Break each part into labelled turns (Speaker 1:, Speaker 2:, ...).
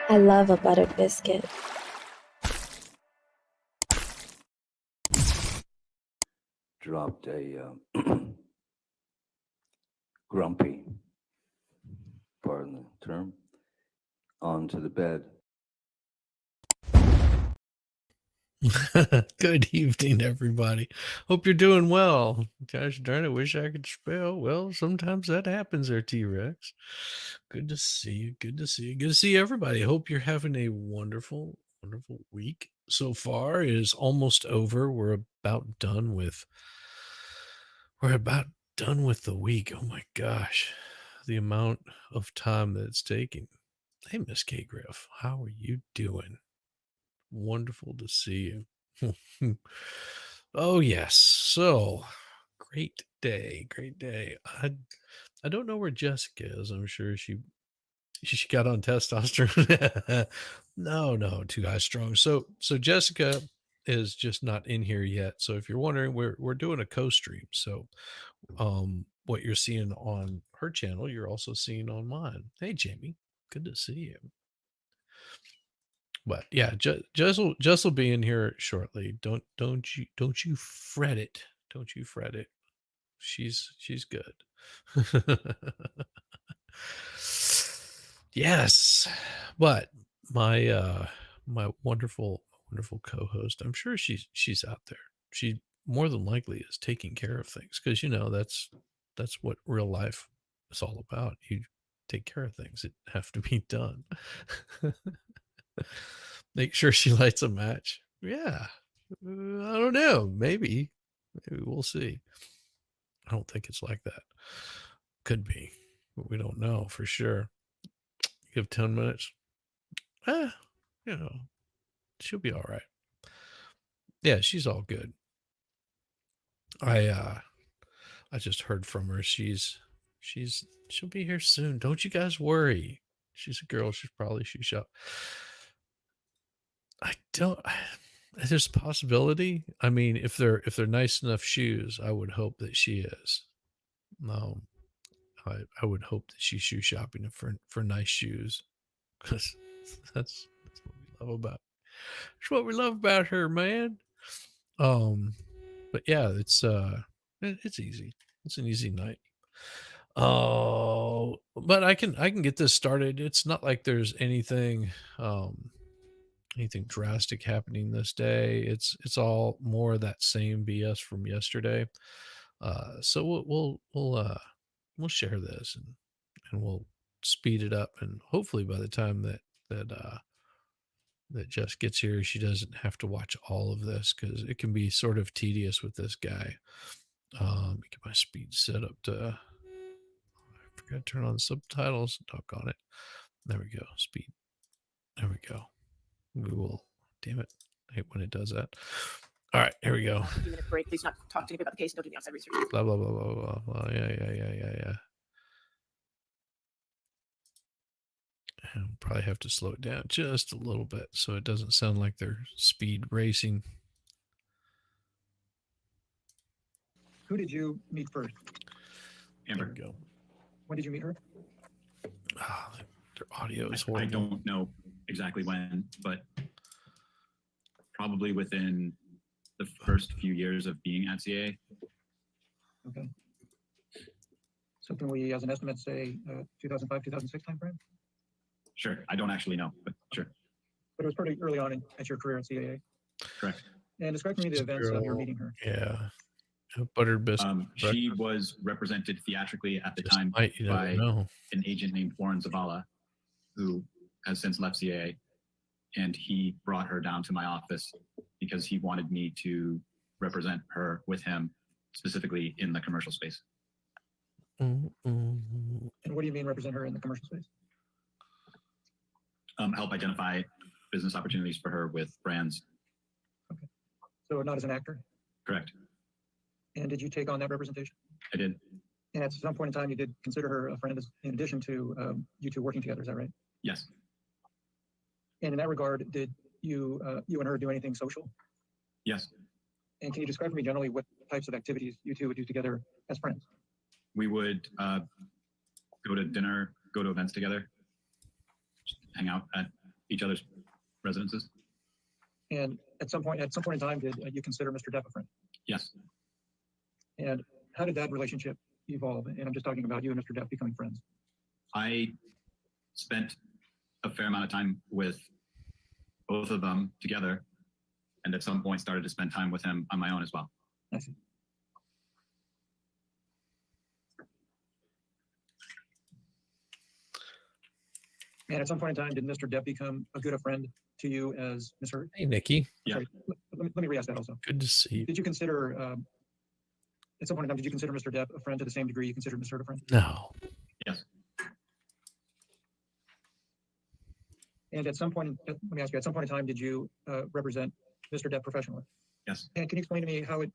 Speaker 1: I love a buttered biscuit.
Speaker 2: Dropped a grumpy, pardon the term, onto the bed.
Speaker 3: Good evening, everybody. Hope you're doing well. Gosh darn it, wish I could spell. Well, sometimes that happens there, T-Rex. Good to see you. Good to see you. Good to see everybody. Hope you're having a wonderful, wonderful week. So far it is almost over. We're about done with the week. Oh my gosh. The amount of time that it's taking. Hey, Miss K Griff, how are you doing? Wonderful to see you. Oh yes. So great day. Great day. I don't know where Jessica is. I'm sure she got on testosterone. No, too high strong. So Jessica is just not in here yet. So if you're wondering, we're doing a co-stream. So what you're seeing on her channel, you're also seeing on mine. Hey Jamie, good to see you. But yeah, Jess will be in here shortly. Don't you fret it. Don't you fret it. She's good. Yes, but my wonderful co-host, I'm sure she's out there. She more than likely is taking care of things because that's what real life is all about. You take care of things that have to be done. Make sure she lights a match. Yeah. I don't know. Maybe we'll see. I don't think it's like that. Could be, but we don't know for sure. Give 10 minutes. She'll be all right. Yeah, she's all good. I just heard from her. She'll be here soon. Don't you guys worry. She's a girl. She's probably shoe shop. I don't. There's a possibility. I mean, if they're nice enough shoes, I would hope that she is. No, I would hope that she's shoe shopping for nice shoes, because that's what we love about. That's what we love about her, man. But yeah, it's easy. It's an easy night. Oh, but I can get this started. It's not like there's anything drastic happening this day. It's all more of that same BS from yesterday. So we'll share this and we'll speed it up, and hopefully by the time that Jess gets here, she doesn't have to watch all of this because it can be sort of tedious with this guy. Get my speed set up to. I forgot to turn on subtitles. Doggone it. There we go. Speed. There we go. We will. Damn it. I hate when it does that. All right. Here we go.
Speaker 4: 2-minute break. Please not talk to me about the case. Don't do the outside research.
Speaker 3: Blah, blah, blah, blah, blah, blah. Yeah. I'll probably have to slow it down just a little bit so it doesn't sound like they're speed racing.
Speaker 5: Who did you meet first?
Speaker 3: Amber. There we go.
Speaker 5: When did you meet her?
Speaker 3: Their audio is horrible.
Speaker 6: I don't know exactly when, but probably within the first few years of being at CAA.
Speaker 5: Okay. So can we, as an estimate, say 2005, 2006 timeframe?
Speaker 6: Sure. I don't actually know, but sure.
Speaker 5: But it was pretty early on at your career at CAA.
Speaker 6: Correct.
Speaker 5: And describe to me the events of your meeting her.
Speaker 3: Yeah. Buttered biscuit.
Speaker 6: She was represented theatrically at the time
Speaker 3: by
Speaker 6: an agent named Warren Zavala, who has since left CAA, and he brought her down to my office because he wanted me to represent her with him, specifically in the commercial space.
Speaker 5: And what do you mean represent her in the commercial space?
Speaker 6: Help identify business opportunities for her with brands.
Speaker 5: Okay. So not as an actor?
Speaker 6: Correct.
Speaker 5: And did you take on that representation?
Speaker 6: I did.
Speaker 5: And at some point in time, you did consider her a friend in addition to you two working together, is that right?
Speaker 6: Yes.
Speaker 5: And in that regard, did you and her do anything social?
Speaker 6: Yes.
Speaker 5: And can you describe for me generally what types of activities you two would do together as friends?
Speaker 6: We would go to dinner, go to events together, just hang out at each other's residences.
Speaker 5: And at some point in time, did you consider Mr. Depp a friend?
Speaker 6: Yes.
Speaker 5: And how did that relationship evolve? And I'm just talking about you and Mr. Depp becoming friends.
Speaker 6: I spent a fair amount of time with both of them together, and at some point started to spend time with him on my own as well.
Speaker 5: I see. And at some point in time, did Mr. Depp become a good a friend to you as Ms. Heard?
Speaker 3: Hey, Nikki.
Speaker 6: Yeah.
Speaker 5: Sorry, let me re-ask that also.
Speaker 3: Good to see you.
Speaker 5: Did you consider, at some point in time, did you consider Mr. Depp a friend to the same degree you considered Ms. Heard a friend?
Speaker 3: No.
Speaker 6: Yes.
Speaker 5: And at some point, let me ask you, at some point in time, did you represent Mr. Depp professionally?
Speaker 6: Yes.
Speaker 5: And can you explain to me how it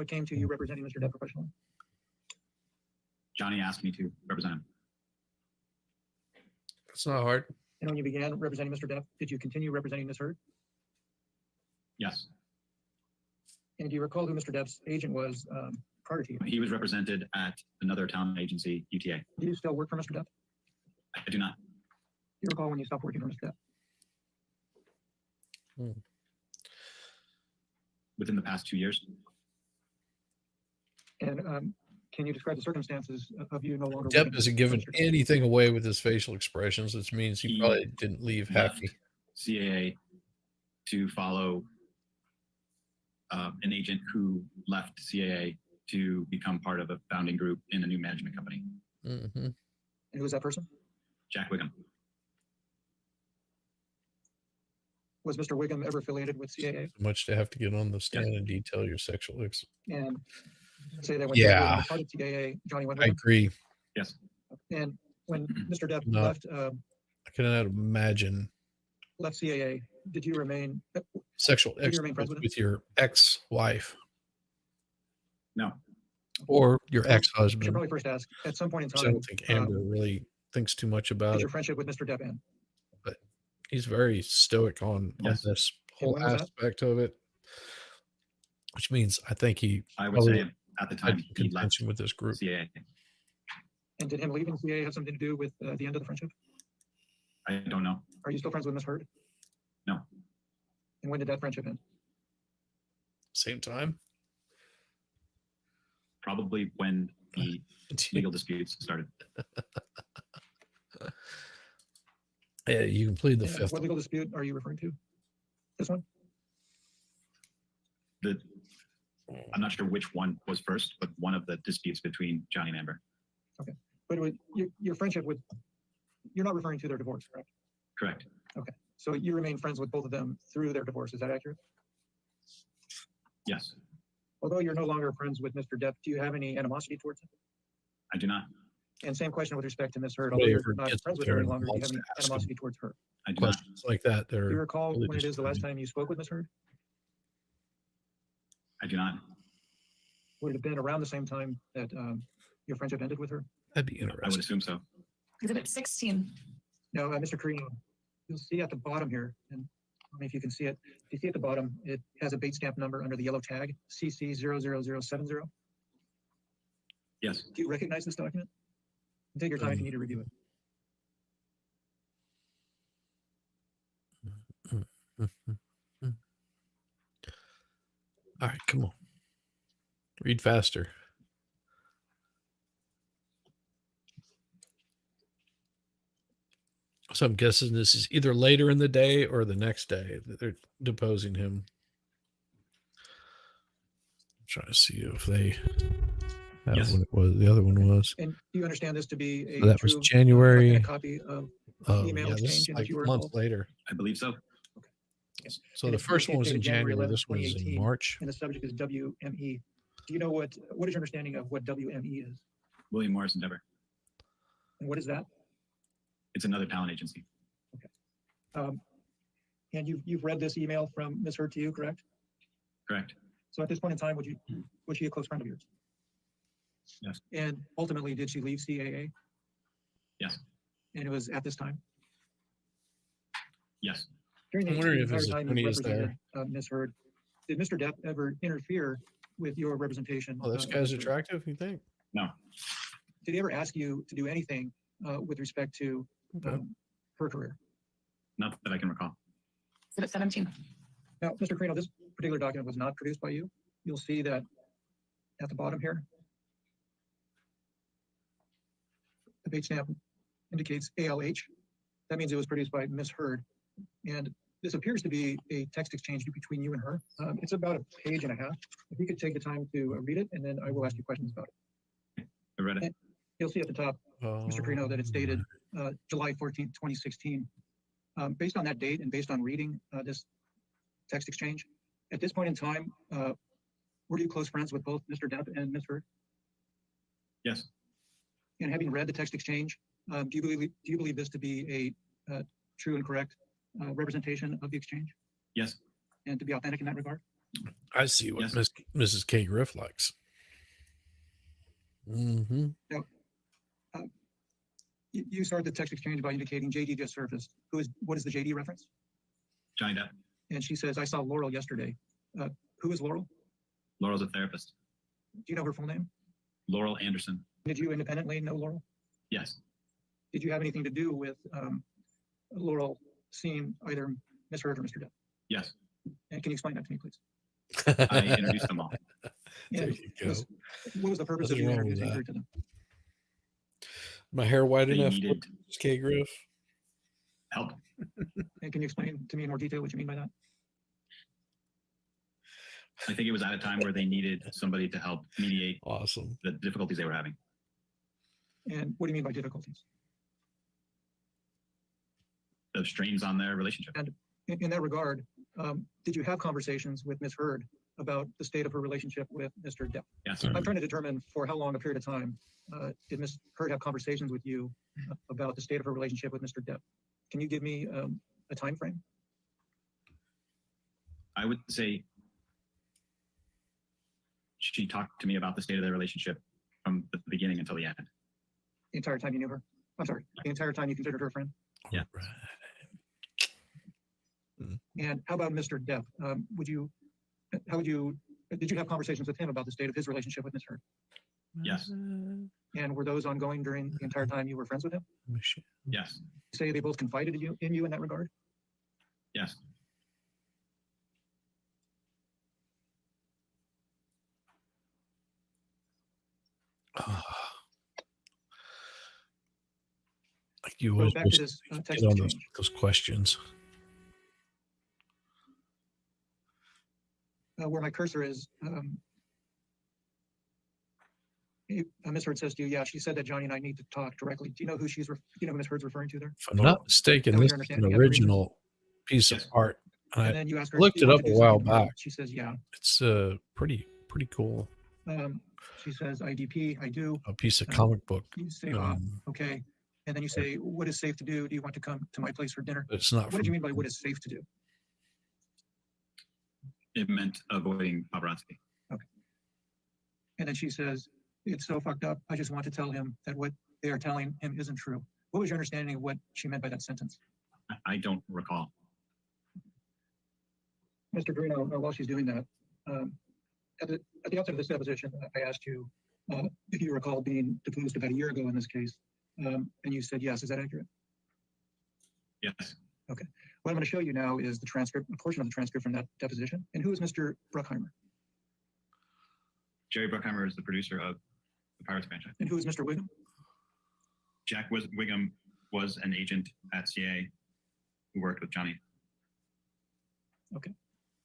Speaker 5: came to you representing Mr. Depp professionally?
Speaker 6: Johnny asked me to represent him.
Speaker 3: It's not hard.
Speaker 5: And when you began representing Mr. Depp, did you continue representing Ms. Heard?
Speaker 6: Yes.
Speaker 5: And do you recall who Mr. Depp's agent was prior to you?
Speaker 6: He was represented at another talent agency, UTA.
Speaker 5: Do you still work for Mr. Depp? Do
Speaker 6: I do not.
Speaker 5: you recall when you stopped working for Mr. Depp?
Speaker 6: Within the past 2 years.
Speaker 5: And can you describe the circumstances of you no longer
Speaker 3: Depp
Speaker 5: working
Speaker 3: isn't
Speaker 5: for
Speaker 3: giving
Speaker 5: Mr. Depp?
Speaker 3: anything away with his facial expressions, which means he
Speaker 6: He
Speaker 3: probably didn't leave
Speaker 6: left
Speaker 3: happy.
Speaker 6: CAA to follow an agent who left CAA to become part of a founding group in a new management company,
Speaker 3: Mm-hmm.
Speaker 5: And who was that person?
Speaker 6: Jack Wiggum.
Speaker 5: Was Mr. Wiggum ever affiliated with CAA?
Speaker 3: Much to have to get on the stand and detail your sexual
Speaker 5: And say that when
Speaker 3: Yeah.
Speaker 5: Jack Wiggum was part of CAA, Johnny went with
Speaker 3: I
Speaker 5: him?
Speaker 3: agree.
Speaker 6: Yes.
Speaker 5: And when Mr. Depp
Speaker 3: No.
Speaker 5: left
Speaker 3: I cannot imagine
Speaker 5: CAA, did you remain?
Speaker 3: sexual
Speaker 5: Did you remain friends
Speaker 3: exploits
Speaker 5: with him?
Speaker 3: with your ex-wife
Speaker 6: No.
Speaker 3: or your
Speaker 5: Well, I should
Speaker 3: ex-husband.
Speaker 5: probably first ask, at some point in
Speaker 3: So I
Speaker 5: time,
Speaker 3: don't think Amber really thinks too much about
Speaker 5: did
Speaker 3: it.
Speaker 5: your friendship with Mr. Depp end?
Speaker 3: He's very stoic on
Speaker 6: Yes.
Speaker 3: this
Speaker 5: And
Speaker 3: whole
Speaker 5: when was that?
Speaker 3: aspect of it, which means I think he
Speaker 6: I would
Speaker 3: probably
Speaker 6: say at the
Speaker 3: had
Speaker 6: time
Speaker 3: some
Speaker 6: he left
Speaker 3: contention with this group.
Speaker 6: CAA.
Speaker 5: And did him leaving CAA have something to do with the end of the friendship?
Speaker 6: I don't know.
Speaker 5: Are you still friends with Ms. Heard?
Speaker 6: No.
Speaker 5: And when did that friendship end?
Speaker 3: Same time.
Speaker 6: Probably when the legal disputes started.
Speaker 3: Yeah, you can plead the
Speaker 5: And
Speaker 3: fifth.
Speaker 5: what legal dispute are you referring to? This one?
Speaker 6: I'm not sure which one was first, but one of the disputes between Johnny and Amber.
Speaker 5: But your friendship with, you're not referring to their divorce, correct?
Speaker 6: Correct.
Speaker 5: So you remain friends with both of them through their divorce, is that accurate?
Speaker 6: Yes.
Speaker 5: Although you're no longer friends with Mr. Depp, do you have any animosity towards him?
Speaker 6: I do not.
Speaker 5: And same question with respect to Ms. Heard,
Speaker 3: Nobody
Speaker 5: although you're
Speaker 3: ever
Speaker 5: not
Speaker 3: gets
Speaker 5: friends with
Speaker 3: there
Speaker 5: her any
Speaker 3: and
Speaker 5: longer, do you
Speaker 3: wants
Speaker 5: have any
Speaker 3: to ask him.
Speaker 5: animosity towards her?
Speaker 6: I do not.
Speaker 3: Questions like that.
Speaker 5: Do you
Speaker 3: They're
Speaker 5: recall
Speaker 3: really
Speaker 5: when it is the last
Speaker 3: disappointing.
Speaker 5: time you spoke with Ms. Heard?
Speaker 6: I do not.
Speaker 5: Would it have been around the same time that your friendship ended with her?
Speaker 3: That'd be
Speaker 6: I would
Speaker 3: interesting.
Speaker 6: assume so.
Speaker 4: Exhibit 16.
Speaker 5: No, Mr. Carino, you'll see at the bottom here, and I don't know if you can see it. If you see at the bottom, it has a bait stamp number under the yellow tag, CC00070.
Speaker 6: Yes.
Speaker 5: Do you recognize this document? Take your time if you need to review it.
Speaker 3: All right, come on. Read faster. So I'm guessing this is either later in the day or the next day that they're deposing him. I'm trying to see if they have
Speaker 6: Yes.
Speaker 3: what it was. The other one was.
Speaker 5: And do you understand this to be a
Speaker 3: So that was
Speaker 5: true
Speaker 3: January.
Speaker 5: authentic copy of
Speaker 3: Oh,
Speaker 5: email
Speaker 3: yeah, this
Speaker 5: exchange
Speaker 3: is
Speaker 5: in
Speaker 3: like
Speaker 5: which you were
Speaker 3: months
Speaker 5: involved?
Speaker 3: later.
Speaker 6: I believe so.
Speaker 3: So
Speaker 5: And
Speaker 3: the
Speaker 5: it's
Speaker 3: first one was in
Speaker 5: dated January
Speaker 3: January.
Speaker 5: 11th,
Speaker 3: This one is in
Speaker 5: 2018.
Speaker 3: March.
Speaker 5: And the subject is WME. Do you know what is your understanding of what WME is?
Speaker 6: William Morris Endeavor.
Speaker 5: And what is that?
Speaker 6: It's another talent agency.
Speaker 5: And you've read this email from Ms. Heard to you, correct?
Speaker 6: Correct.
Speaker 5: So at this point in time, was she a close friend of yours?
Speaker 6: Yes.
Speaker 5: And ultimately, did she leave CAA?
Speaker 6: Yes.
Speaker 5: And it was at this time?
Speaker 6: Yes.
Speaker 5: During the
Speaker 3: I'm wondering if
Speaker 5: entire
Speaker 3: his
Speaker 5: time you
Speaker 3: attorney is
Speaker 5: represented Ms. Heard, did Mr. Depp ever interfere with your representation?
Speaker 3: Oh, this
Speaker 5: of
Speaker 3: guy's
Speaker 5: Ms. Heard?
Speaker 3: attractive, you think?
Speaker 6: No.
Speaker 5: Did he ever ask you to do anything with respect to
Speaker 3: Okay.
Speaker 5: her career?
Speaker 6: Not that I can recall.
Speaker 4: Exhibit 17.
Speaker 5: Now, Mr. Carino, this particular document was not produced by you. You'll see that at the bottom here, the page stamp indicates ALH. That means it was produced by Ms. Heard. And this appears to be a text exchange between you and her. It's about a page and a half. If you could take the time to read it, and then I will ask you questions about it.
Speaker 6: I read it.
Speaker 5: You'll see at the top, Mr. Carino, that it's dated July 14th, 2016. Based on that date and based on reading this text exchange, at this point in time, were you close friends with both Mr. Depp and Ms. Heard?
Speaker 6: Yes.
Speaker 5: And having read the text exchange, do you believe this to be a true and correct representation of the exchange
Speaker 6: Yes.
Speaker 5: and to be authentic in that regard?
Speaker 3: I see what
Speaker 6: Yes.
Speaker 3: Mrs. K. Griff likes. Mm-hmm.
Speaker 5: You started the text exchange by indicating JD just surfaced. What is the JD reference?
Speaker 6: Johnny Depp.
Speaker 5: And she says, I saw Laurel yesterday. Who is Laurel?
Speaker 6: Laurel's a therapist.
Speaker 5: Do you know her full name?
Speaker 6: Laurel Anderson.
Speaker 5: Did you independently know Laurel?
Speaker 6: Yes.
Speaker 5: Did you have anything to do with Laurel seeing either Ms. Heard or Mr. Depp?
Speaker 6: Yes.
Speaker 5: And can you explain that to me, please?
Speaker 6: I introduced them all.
Speaker 3: There
Speaker 5: And
Speaker 3: you go.
Speaker 5: what was the purpose of
Speaker 3: Nothing
Speaker 5: you
Speaker 3: wrong with
Speaker 5: introducing
Speaker 3: that.
Speaker 5: her to them?
Speaker 3: My hair white
Speaker 6: They
Speaker 3: enough,
Speaker 6: needed
Speaker 3: Mrs. K. Griff?
Speaker 6: help.
Speaker 5: And can you explain to me in more detail what you mean by that?
Speaker 6: I think it was at a time where they needed somebody to help mediate
Speaker 3: Awesome.
Speaker 6: the difficulties they were having.
Speaker 5: And what do you mean by difficulties?
Speaker 6: The strains on their relationship.
Speaker 5: In that regard, did you have conversations with Ms. Heard about the state of her relationship with Mr. Depp?
Speaker 6: Yes.
Speaker 5: I'm trying to determine for how long a period of time did Ms. Heard have conversations with you about the state of her relationship with Mr. Depp? Can you give me a time frame?
Speaker 6: I would say she talked to me about the state of their relationship from the beginning until the end.
Speaker 5: The entire time you knew her? I'm sorry, the entire time you considered her a friend?
Speaker 6: Yeah.
Speaker 3: Right.
Speaker 5: And how about Mr. Depp? Did you have conversations with him about the state of his relationship with Ms. Heard?
Speaker 6: Yes.
Speaker 5: And were those ongoing during the entire time you were friends with him?
Speaker 6: Yes.
Speaker 5: Say they both confided in you in that regard?
Speaker 6: Yes.
Speaker 3: You
Speaker 5: So
Speaker 3: always
Speaker 5: back to
Speaker 3: just
Speaker 5: this
Speaker 3: get
Speaker 5: text
Speaker 3: on those,
Speaker 5: exchange.
Speaker 3: those questions.
Speaker 5: Where my cursor is, Ms. Heard says to you, yeah, she said that Johnny and I need to talk directly. Do you know who Ms. Heard's referring to there?
Speaker 3: If I'm not mistaken,
Speaker 5: That was
Speaker 3: this
Speaker 5: your
Speaker 3: is an
Speaker 5: understanding. You have to read this?
Speaker 3: original piece of
Speaker 6: Yes.
Speaker 3: art.
Speaker 5: And
Speaker 3: I
Speaker 5: then you ask her.
Speaker 3: looked
Speaker 5: "Do you
Speaker 3: it
Speaker 5: want
Speaker 3: up
Speaker 5: to
Speaker 3: a
Speaker 5: do
Speaker 3: while
Speaker 5: something more?"
Speaker 3: back.
Speaker 5: She says, yeah.
Speaker 3: It's pretty cool.
Speaker 5: She says, IDP, I do.
Speaker 3: A piece of comic book.
Speaker 5: You say, okay. And then you say, what is safe to do? Do you want to come to my place for dinner?
Speaker 3: It's not
Speaker 5: What
Speaker 3: from
Speaker 5: did you mean by what is safe to do?
Speaker 6: It meant avoiding paparazzi.
Speaker 5: And then she says, it's so fucked up. I just want to tell him that what they are telling him isn't true. What was your understanding of what she meant by that sentence?
Speaker 6: I don't recall.
Speaker 5: Mr. Bruno, while she's doing that, at the outset of this deposition, I asked you if you recall being deposed about a year ago in this case, and you said yes. Is that accurate?
Speaker 6: Yes.
Speaker 5: What I'm going to show you now is the transcript, a portion of the transcript from that deposition. And who is Mr. Bruckheimer?
Speaker 6: Jerry Bruckheimer is the producer of the Pirates franchise.
Speaker 5: And who is Mr. Wiggum?
Speaker 6: Jack Wiggum was an agent at CA who worked with Johnny.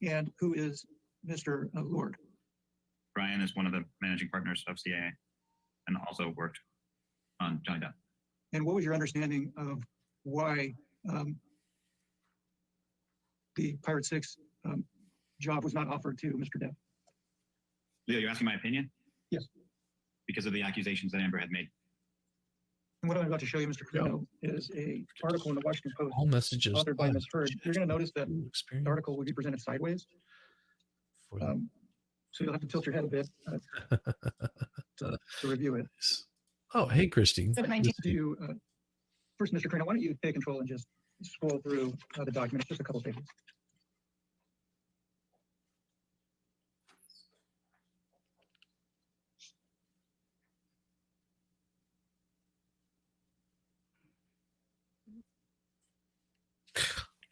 Speaker 5: And who is Mr. Lord?
Speaker 6: Brian is one of the managing partners of CA and also worked on Johnny Depp.
Speaker 5: And what was your understanding of why the Pirate 6 job was not offered to Mr. Depp?
Speaker 6: Leo, you're asking my opinion?
Speaker 5: Yes.
Speaker 6: Because of the accusations that Amber had made.
Speaker 5: And what I'm about to show you, Mr. Carino, is a article in the Washington Post
Speaker 3: all messages.
Speaker 5: authored by Ms. Heard. You're going to notice that
Speaker 3: Experience
Speaker 5: the article will be presented sideways.
Speaker 3: for the-
Speaker 5: So you'll have to tilt your head a bit to review it.
Speaker 3: Oh, hey, Christine.
Speaker 4: Exhibit 19.
Speaker 5: Do you, first, Mr. Carino, why don't you take control and just scroll through the document? It's just a couple pages.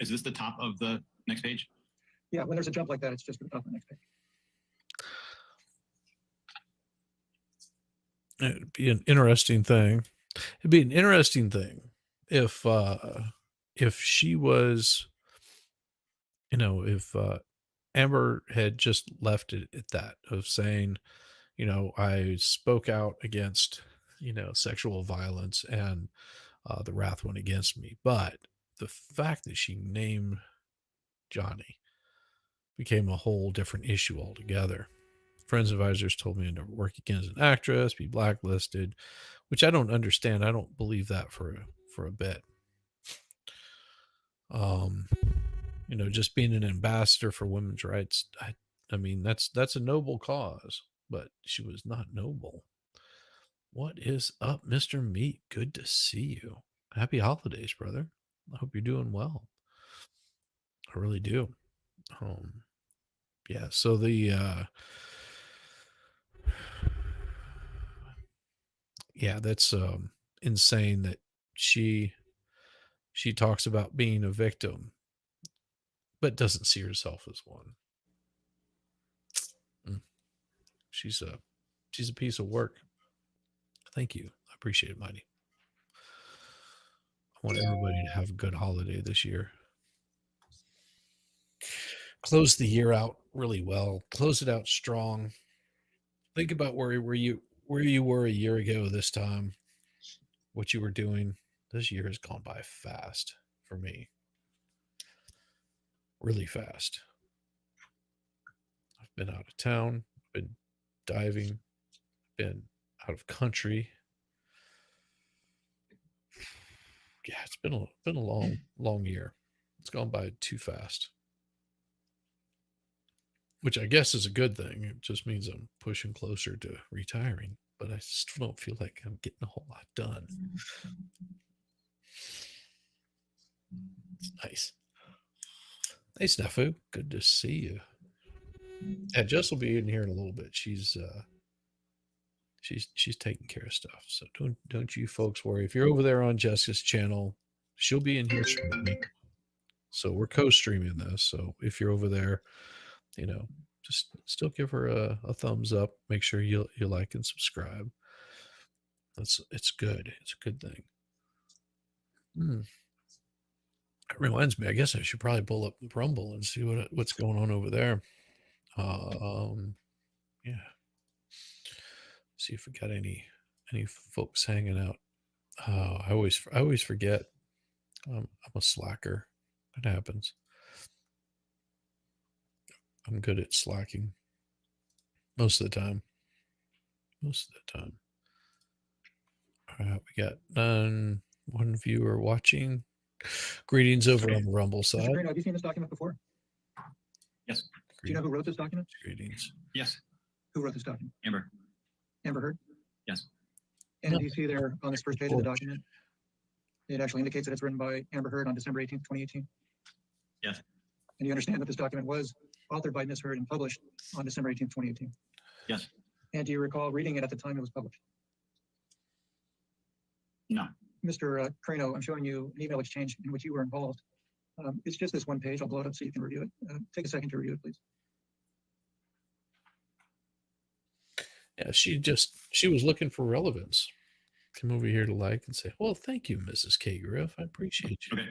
Speaker 6: Is this the top of the next page?
Speaker 5: Yeah, when there's a jump like that, it's just at the top of the next page.
Speaker 3: It'd be an interesting thing. It'd be an interesting thing if she was, you know, if Amber had just left it at that, of saying, you know, I spoke out against, you know, sexual violence and the wrath went against me. But the fact that she named Johnny became a whole different issue altogether. Friends advisors told me to never work again as an actress, be blacklisted, which I don't understand. I don't believe that for a bit. You know, just being an ambassador for women's rights, I mean, that's a noble cause, but she was not noble. What is up, Mr. Meat? Good to see you. Happy holidays, brother. I hope you're doing well. I really do. Yeah, so the yeah, that's insane that she talks about being a victim but doesn't see herself as one. She's a piece of work. Thank you. I appreciate it, Mighty. I want everybody to have a good holiday this year. Close the year out really well. Close it out strong. Think about where you were a year ago this time, what you were doing. This year has gone by fast for me. Really fast. I've been out of town, been diving, been out of country. Yeah, it's been a long year. It's gone by too fast, which I guess is a good thing. It just means I'm pushing closer to retiring, but I still don't feel like I'm getting a whole lot done. It's nice. Nice, Nafu. Good to see you. Yeah, Jess will be in here in a little bit. She's taking care of stuff. So don't you folks worry. If you're over there on Jessica's channel, she'll be in here streaming. So we're co-streaming this. So if you're over there, you know, just still give her a thumbs up. Make sure you like and subscribe. It's good. It's a good thing. It reminds me, I guess I should probably pull up Rumble and see what's going on over there. Yeah. See if we got any folks hanging out. I always forget. I'm a slacker. It happens. I'm good at slacking most of the time. All right, we got one viewer watching. Greetings over on the Rumble
Speaker 5: Mr.
Speaker 3: side.
Speaker 5: Green, have you seen this document before?
Speaker 6: Yes.
Speaker 5: Do you know who wrote this document?
Speaker 3: Greetings.
Speaker 6: Yes.
Speaker 5: Who wrote this document?
Speaker 6: Amber.
Speaker 5: Amber Heard?
Speaker 6: Yes.
Speaker 5: And do you see there on this first page of the document, it actually indicates that it's written by Amber Heard on December 18th, 2018?
Speaker 6: Yes.
Speaker 5: And you understand that this document was authored by Ms. Heard and published on December 18th, 2018?
Speaker 6: Yes.
Speaker 5: And do you recall reading it at the time it was published?
Speaker 6: No.
Speaker 5: Mr. Crano, I'm showing you an email exchange in which you were involved. It's just this one page. I'll blow it up so you can review it. Take a second to review it, please.
Speaker 3: Yeah, she was looking for relevance. Come over here to like and say, well, thank you, Mrs. K. Griff. I appreciate you.
Speaker 6: Okay.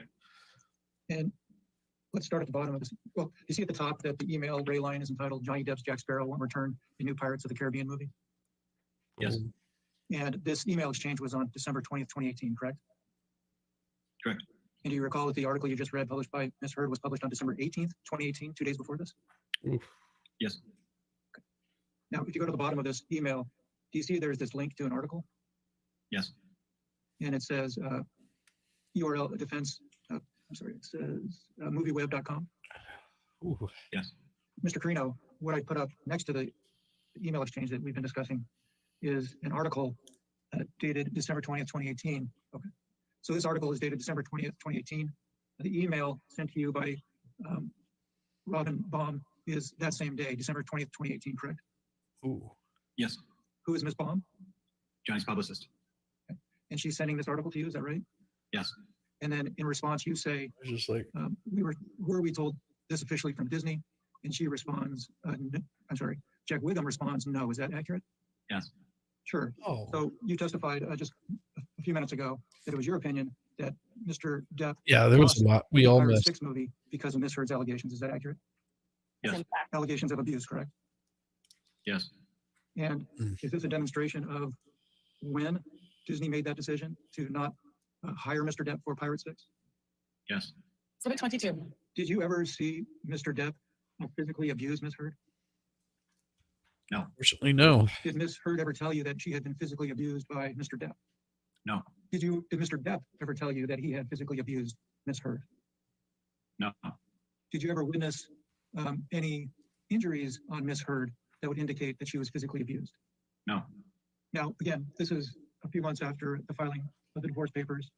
Speaker 5: And let's start at the bottom of this. Well, you see at the top that the email ray line is entitled Johnny Depp's Jack Sparrow won't return, the new Pirates of the Caribbean movie.
Speaker 6: Yes.
Speaker 5: And this email exchange was on December 20th, 2018, correct?
Speaker 6: Correct.
Speaker 5: And do you recall that the article you just read published by Ms. Heard was published on December 18th, 2018, 2 days before this?
Speaker 3: Oof.
Speaker 6: Yes.
Speaker 5: Now, if you go to the bottom of this email, do you see there's this link to an article?
Speaker 6: Yes.
Speaker 5: And it says URL defense, I'm sorry, it says movieweb.com.
Speaker 3: Ooh.
Speaker 6: Yes.
Speaker 5: Mr. Carino, what I put up next to the email exchange that we've been discussing is an article dated December 20th, 2018. Okay. So this article is dated December 20th, 2018. The email sent to you by Robin Baum is that same day, December 20th, 2018, correct?
Speaker 3: Ooh.
Speaker 6: Yes.
Speaker 5: Who is Ms. Baum?
Speaker 6: Johnny's publicist.
Speaker 5: And she's sending this article to you, is that right?
Speaker 6: Yes.
Speaker 5: And then in response, you say,
Speaker 3: I was just like,
Speaker 5: were we told this officially from Disney? And she responds, I'm sorry, Jack Wiggum responds, no. Is that accurate?
Speaker 6: Yes.
Speaker 5: Sure.
Speaker 3: oh,
Speaker 5: So you testified just a few minutes ago that it was your opinion that Mr. Depp
Speaker 3: yeah, there was
Speaker 5: lost
Speaker 3: a lot. We
Speaker 5: the
Speaker 3: all
Speaker 5: Pirates
Speaker 3: missed.
Speaker 5: 6 movie because of Miss Heard's allegations. Is that accurate?
Speaker 6: Yes.
Speaker 5: Allegations of abuse, correct?
Speaker 6: Yes.
Speaker 5: And is this a demonstration of when Disney made that decision to not hire Mr. Depp for Pirate 6?
Speaker 6: Yes.
Speaker 4: Exhibit 22.
Speaker 5: Did you ever see Mr. Depp physically abuse Miss Heard?
Speaker 6: No.
Speaker 3: Fortunately, no.
Speaker 5: Did Miss Heard ever tell you that she had been physically abused by Mr. Depp?
Speaker 6: No.
Speaker 5: Did Mr. Depp ever tell you that he had physically abused Miss Heard?
Speaker 6: No.
Speaker 5: Did you ever witness any injuries on Miss Heard that would indicate that she was physically abused?
Speaker 6: No.
Speaker 5: Now, again, this is a few months after the filing of the divorce papers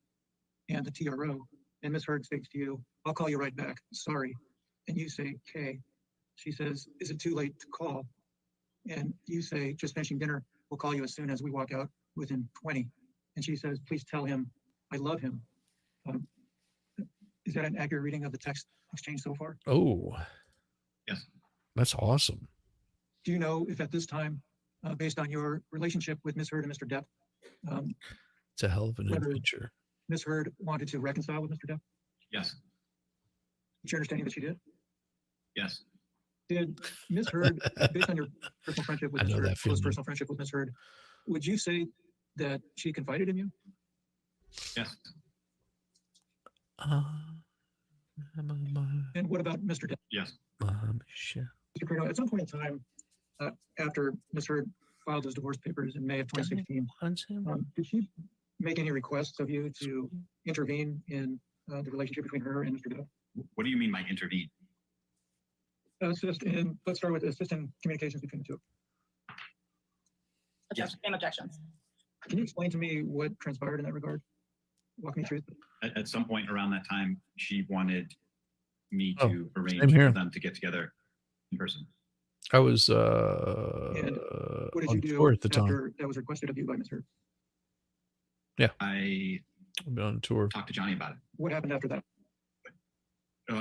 Speaker 5: and the TRO, and Miss Heard states to you, I'll call you right back, sorry. And you say, okay. She says, is it too late to call? And you say, just finishing dinner, we'll call you as soon as we walk out within 20. And she says, please tell him I love him. Is that an accurate reading of the text exchange so far?
Speaker 3: Oh,
Speaker 6: Yes.
Speaker 3: that's awesome.
Speaker 5: Do you know if at this time, based on your relationship with Miss Heard and Mr. Depp,
Speaker 3: It's a hell of an
Speaker 5: Whether-
Speaker 3: adventure.
Speaker 5: Miss Heard wanted to reconcile with Mr. Depp?
Speaker 6: Yes.
Speaker 5: It's your understanding that she did?
Speaker 6: Yes.
Speaker 5: Did Miss Heard, based on your personal friendship with
Speaker 3: I
Speaker 5: Miss
Speaker 3: know
Speaker 5: Heard,
Speaker 3: that
Speaker 5: close
Speaker 3: feeling.
Speaker 5: personal friendship with Miss Heard, would you say that she confided in you?
Speaker 6: Yes.
Speaker 5: And what about Mr. Depp?
Speaker 6: Yes.
Speaker 5: Mr. Carino, at some point in time, after Miss Heard filed his divorce papers in May of 2016, did she make any requests of you to intervene in the relationship between her and Mr. Depp?
Speaker 6: What do you mean by intervene?
Speaker 5: Assist in, let's start with assist in communications between the two.
Speaker 6: Yes.
Speaker 4: And objections.
Speaker 5: Can you explain to me what transpired in that regard? Walk me through.
Speaker 6: At some point around that time, she wanted me
Speaker 3: Oh,
Speaker 6: to arrange
Speaker 3: same here.
Speaker 6: for them to get together in person.
Speaker 3: I was
Speaker 5: What did
Speaker 3: on
Speaker 5: you do
Speaker 3: tour at the time.
Speaker 5: after that was requested of you by Ms. Heard?
Speaker 6: I
Speaker 3: I've been on tour.
Speaker 6: talked to Johnny about it.
Speaker 5: What happened after that?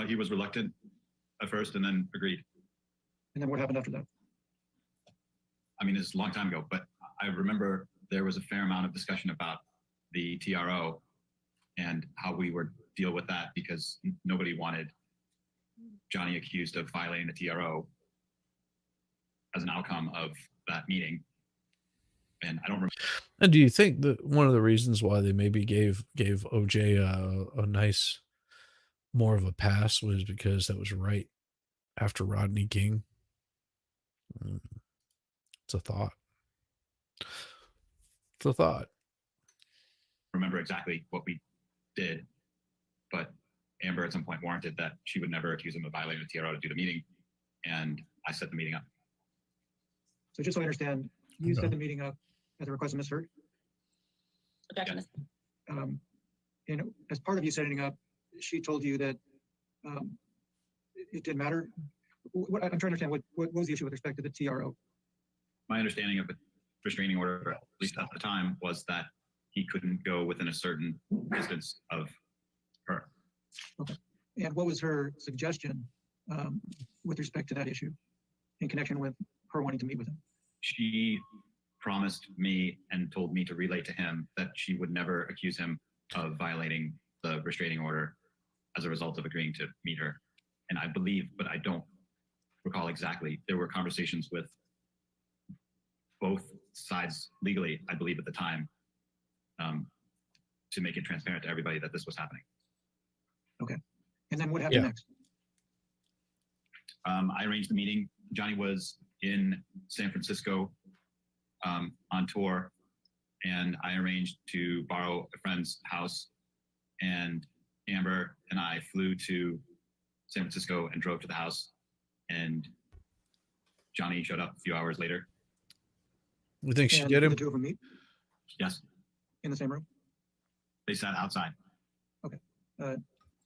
Speaker 6: He was reluctant at first and then agreed.
Speaker 5: And then what happened after that?
Speaker 6: I mean, it's a long time ago, but I remember there was a fair amount of discussion about the TRO and how we would deal with that because nobody wanted Johnny accused of violating the TRO as an outcome of that meeting. And I don't remember.
Speaker 3: And do you think that one of the reasons why they maybe gave OJ a nice more of a pass was because that was right after Rodney King? It's a thought. It's a thought.
Speaker 6: remember exactly what we did, but Amber at some point warranted that she would never accuse him of violating the TRO to do the meeting, and I set the meeting up.
Speaker 5: So just so I understand, you set the meeting up at the request of Ms. Heard?
Speaker 4: Objection.
Speaker 5: And as part of you setting up, she told you that it didn't matter. What I'm trying to understand, what was the issue with respect to the TRO?
Speaker 6: My understanding of the restraining order, at least at the time, was that he couldn't go within a certain distance of her.
Speaker 5: Okay. And what was her suggestion with respect to that issue in connection with her wanting to meet with him?
Speaker 6: She promised me and told me to relay to him that she would never accuse him of violating the restraining order as a result of agreeing to meet her. And I believe, but I don't recall exactly, there were conversations with both sides legally, I believe at the time, to make it transparent to everybody that this was happening.
Speaker 5: Okay. And then what happened next?
Speaker 6: I arranged the meeting. Johnny was in San Francisco on tour, and I arranged to borrow a friend's house, and Amber and I flew to San Francisco and drove to the house, and Johnny showed up a few hours later.
Speaker 3: You think she
Speaker 5: And
Speaker 3: get
Speaker 5: did
Speaker 3: him?
Speaker 5: the two of them meet
Speaker 6: Yes,
Speaker 5: in the same room?
Speaker 6: they sat outside.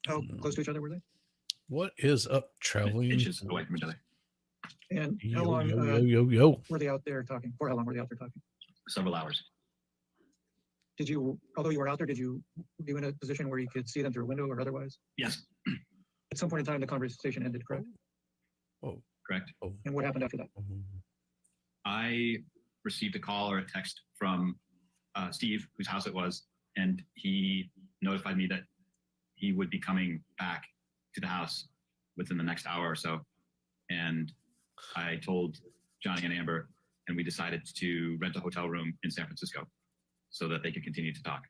Speaker 5: How close to each other were they?
Speaker 3: What is up, traveling?
Speaker 6: Inches away from each other.
Speaker 5: And how
Speaker 3: Yo,
Speaker 5: long
Speaker 3: yo, yo, yo, yo.
Speaker 5: were they out there talking? For how long were they out there talking?
Speaker 6: For several hours.
Speaker 5: Did you, although you were out there, were you in a position where you could see them through a window or otherwise?
Speaker 6: Yes,
Speaker 5: At some point in time, the conversation ended, correct?
Speaker 3: Oh,
Speaker 6: correct.
Speaker 3: oh.
Speaker 5: And what happened after that?
Speaker 6: I received a call or a text from Steve, whose house it was, and he notified me that he would be coming back to the house within the next hour or so. And I told Johnny and Amber, and we decided to rent a hotel room in San Francisco so that they could continue to talk.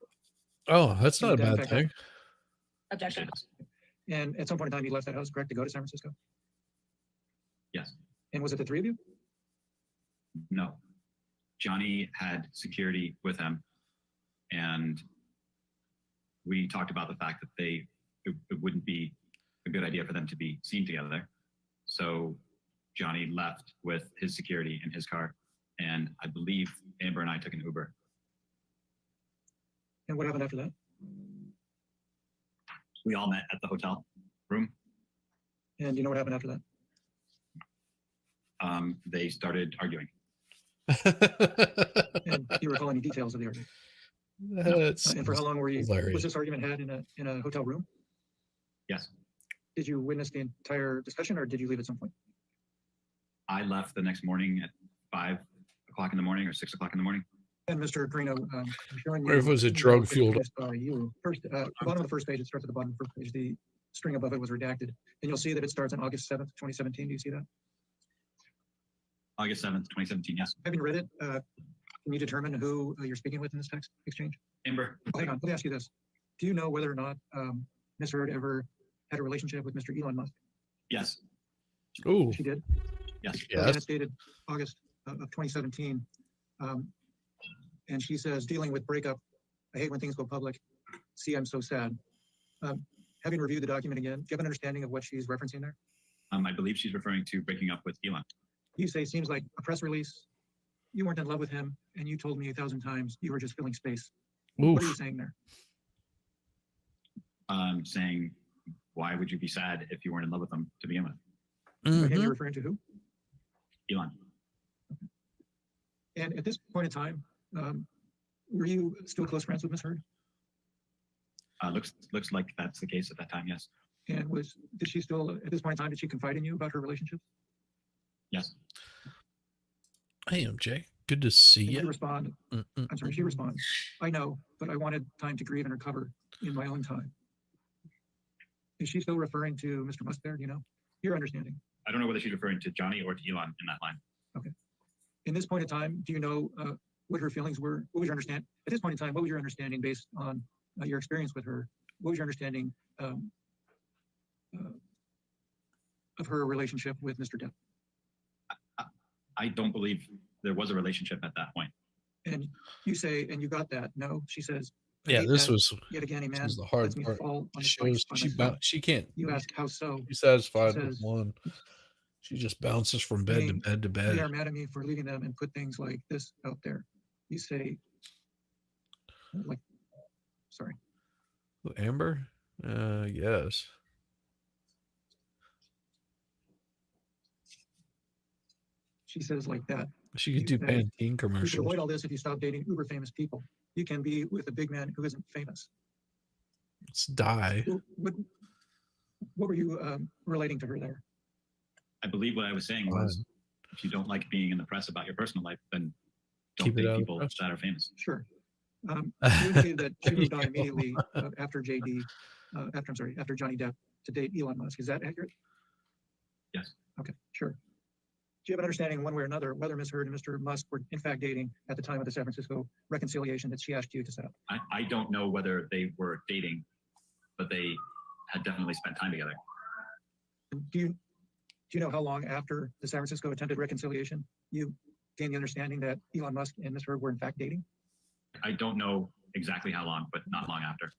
Speaker 3: Oh, that's not a
Speaker 5: And in
Speaker 3: bad
Speaker 5: fact,
Speaker 3: thing.
Speaker 4: Objection.
Speaker 5: And at some point in time, you left that house, correct, to go to San Francisco?
Speaker 6: Yes.
Speaker 5: And was it the three of you?
Speaker 6: No. Johnny had security with him, and we talked about the fact that it wouldn't be a good idea for them to be seen together. So Johnny left with his security in his car, and I believe Amber and I took an Uber.
Speaker 5: And what happened after that?
Speaker 6: We all met at the hotel room.
Speaker 5: And you know what happened after that?
Speaker 6: They started arguing.
Speaker 5: And you recall any details of the argument?
Speaker 3: That's
Speaker 5: And for how long were you?
Speaker 3: hilarious.
Speaker 5: Was this argument had in a hotel room?
Speaker 6: Yes.
Speaker 5: Did you witness the entire discussion, or did you leave at some point?
Speaker 6: I left the next morning at 5 o'clock in the morning or 6 o'clock in the morning.
Speaker 5: And Mr. Carino, I'm showing
Speaker 3: What if it was a drug-fueled-
Speaker 5: you first, bottom of the first page, it starts at the bottom of the first page. The string above it was redacted, and you'll see that it starts on August 7th, 2017. Do you see that?
Speaker 6: August 7th, 2017, yes.
Speaker 5: Having read it, can you determine who you're speaking with in this text exchange?
Speaker 6: Amber,
Speaker 5: Oh, hang on, let me ask you this. Do you know whether or not Ms. Heard ever had a relationship with Mr. Elon Musk?
Speaker 6: yes,
Speaker 3: Ooh,
Speaker 5: She did?
Speaker 6: yes.
Speaker 3: yes.
Speaker 5: It's dated August of 2017. And she says, dealing with breakup, I hate when things go public. See, I'm so sad. Having reviewed the document again, do you have an understanding of what she's referencing there?
Speaker 6: I believe she's referring to breaking up with Elon.
Speaker 5: You say, seems like a press release. You weren't in love with him, and you told me 1,000 times you were just filling space. What are you
Speaker 3: Oof.
Speaker 5: saying there?
Speaker 6: Saying, why would you be sad if you weren't in love with him to begin with?
Speaker 5: And
Speaker 3: Mhm.
Speaker 5: you're referring to who?
Speaker 6: Elon.
Speaker 5: And at this point in time, were you still close friends with Ms. Heard?
Speaker 6: Looks like that's the case at that time, yes.
Speaker 5: And did she still, at this point in time, did she confide in you about her relationship?
Speaker 6: Yes.
Speaker 3: Hey, MJ. Good to see
Speaker 5: And you
Speaker 3: you.
Speaker 5: respond, I'm sorry, she responds, I know, but I wanted time to grieve and recover in my own time. Is she still referring to Mr. Musk there? Do you know? Your understanding.
Speaker 6: I don't know whether she's referring to Johnny or to Elon in that line.
Speaker 5: In this point in time, do you know what her feelings were? What was your understanding? At this point in time, what was your understanding based on your experience with her? What was your understanding of her relationship with Mr. Depp?
Speaker 6: I don't believe there was a relationship at that point.
Speaker 5: And you say, and you got that? No, she says. I
Speaker 3: Yeah,
Speaker 5: hate
Speaker 3: this
Speaker 5: that.
Speaker 3: was
Speaker 5: Yet again, a
Speaker 3: this
Speaker 5: man
Speaker 3: was the hard
Speaker 5: lets me
Speaker 3: part.
Speaker 5: fall on the
Speaker 3: Shows
Speaker 5: spikes by myself.
Speaker 3: she can't.
Speaker 5: You ask how so?
Speaker 3: She's satisfied with
Speaker 5: says-
Speaker 3: one. She just bounces from bed to
Speaker 5: Meaning,
Speaker 3: bed to
Speaker 5: They are
Speaker 3: bed.
Speaker 5: mad at me for leaving them and put things like this out there. You say, like, sorry.
Speaker 3: Who, Amber? Yes.
Speaker 5: She says like that.
Speaker 3: She could do
Speaker 5: You say,
Speaker 3: Pantene
Speaker 5: You should
Speaker 3: commercials.
Speaker 5: avoid all this if you stop dating uber famous people. You can be with a big man who isn't famous.
Speaker 3: Let's die.
Speaker 5: What were you relating to her there?
Speaker 6: I believe what I was saying was, if you don't like being in the press about your personal life, then don't
Speaker 3: Keep it
Speaker 6: date
Speaker 3: out of the
Speaker 6: people
Speaker 3: press.
Speaker 6: that are famous.
Speaker 5: Sure. You indicated that she moved on
Speaker 3: Yeah.
Speaker 5: immediately after after Johnny Depp to date Elon Musk. Is that accurate?
Speaker 6: Yes.
Speaker 5: Okay, sure. Do you have an understanding one way or another whether Ms. Heard and Mr. Musk were in fact dating at the time of the San Francisco reconciliation that she asked you to set up?
Speaker 6: I don't know whether they were dating, but they had definitely spent time together.
Speaker 5: Do you know how long after the San Francisco attempted reconciliation you gained the understanding that Elon Musk and Ms. Heard were in fact dating?
Speaker 6: I don't know exactly how long, but not long after.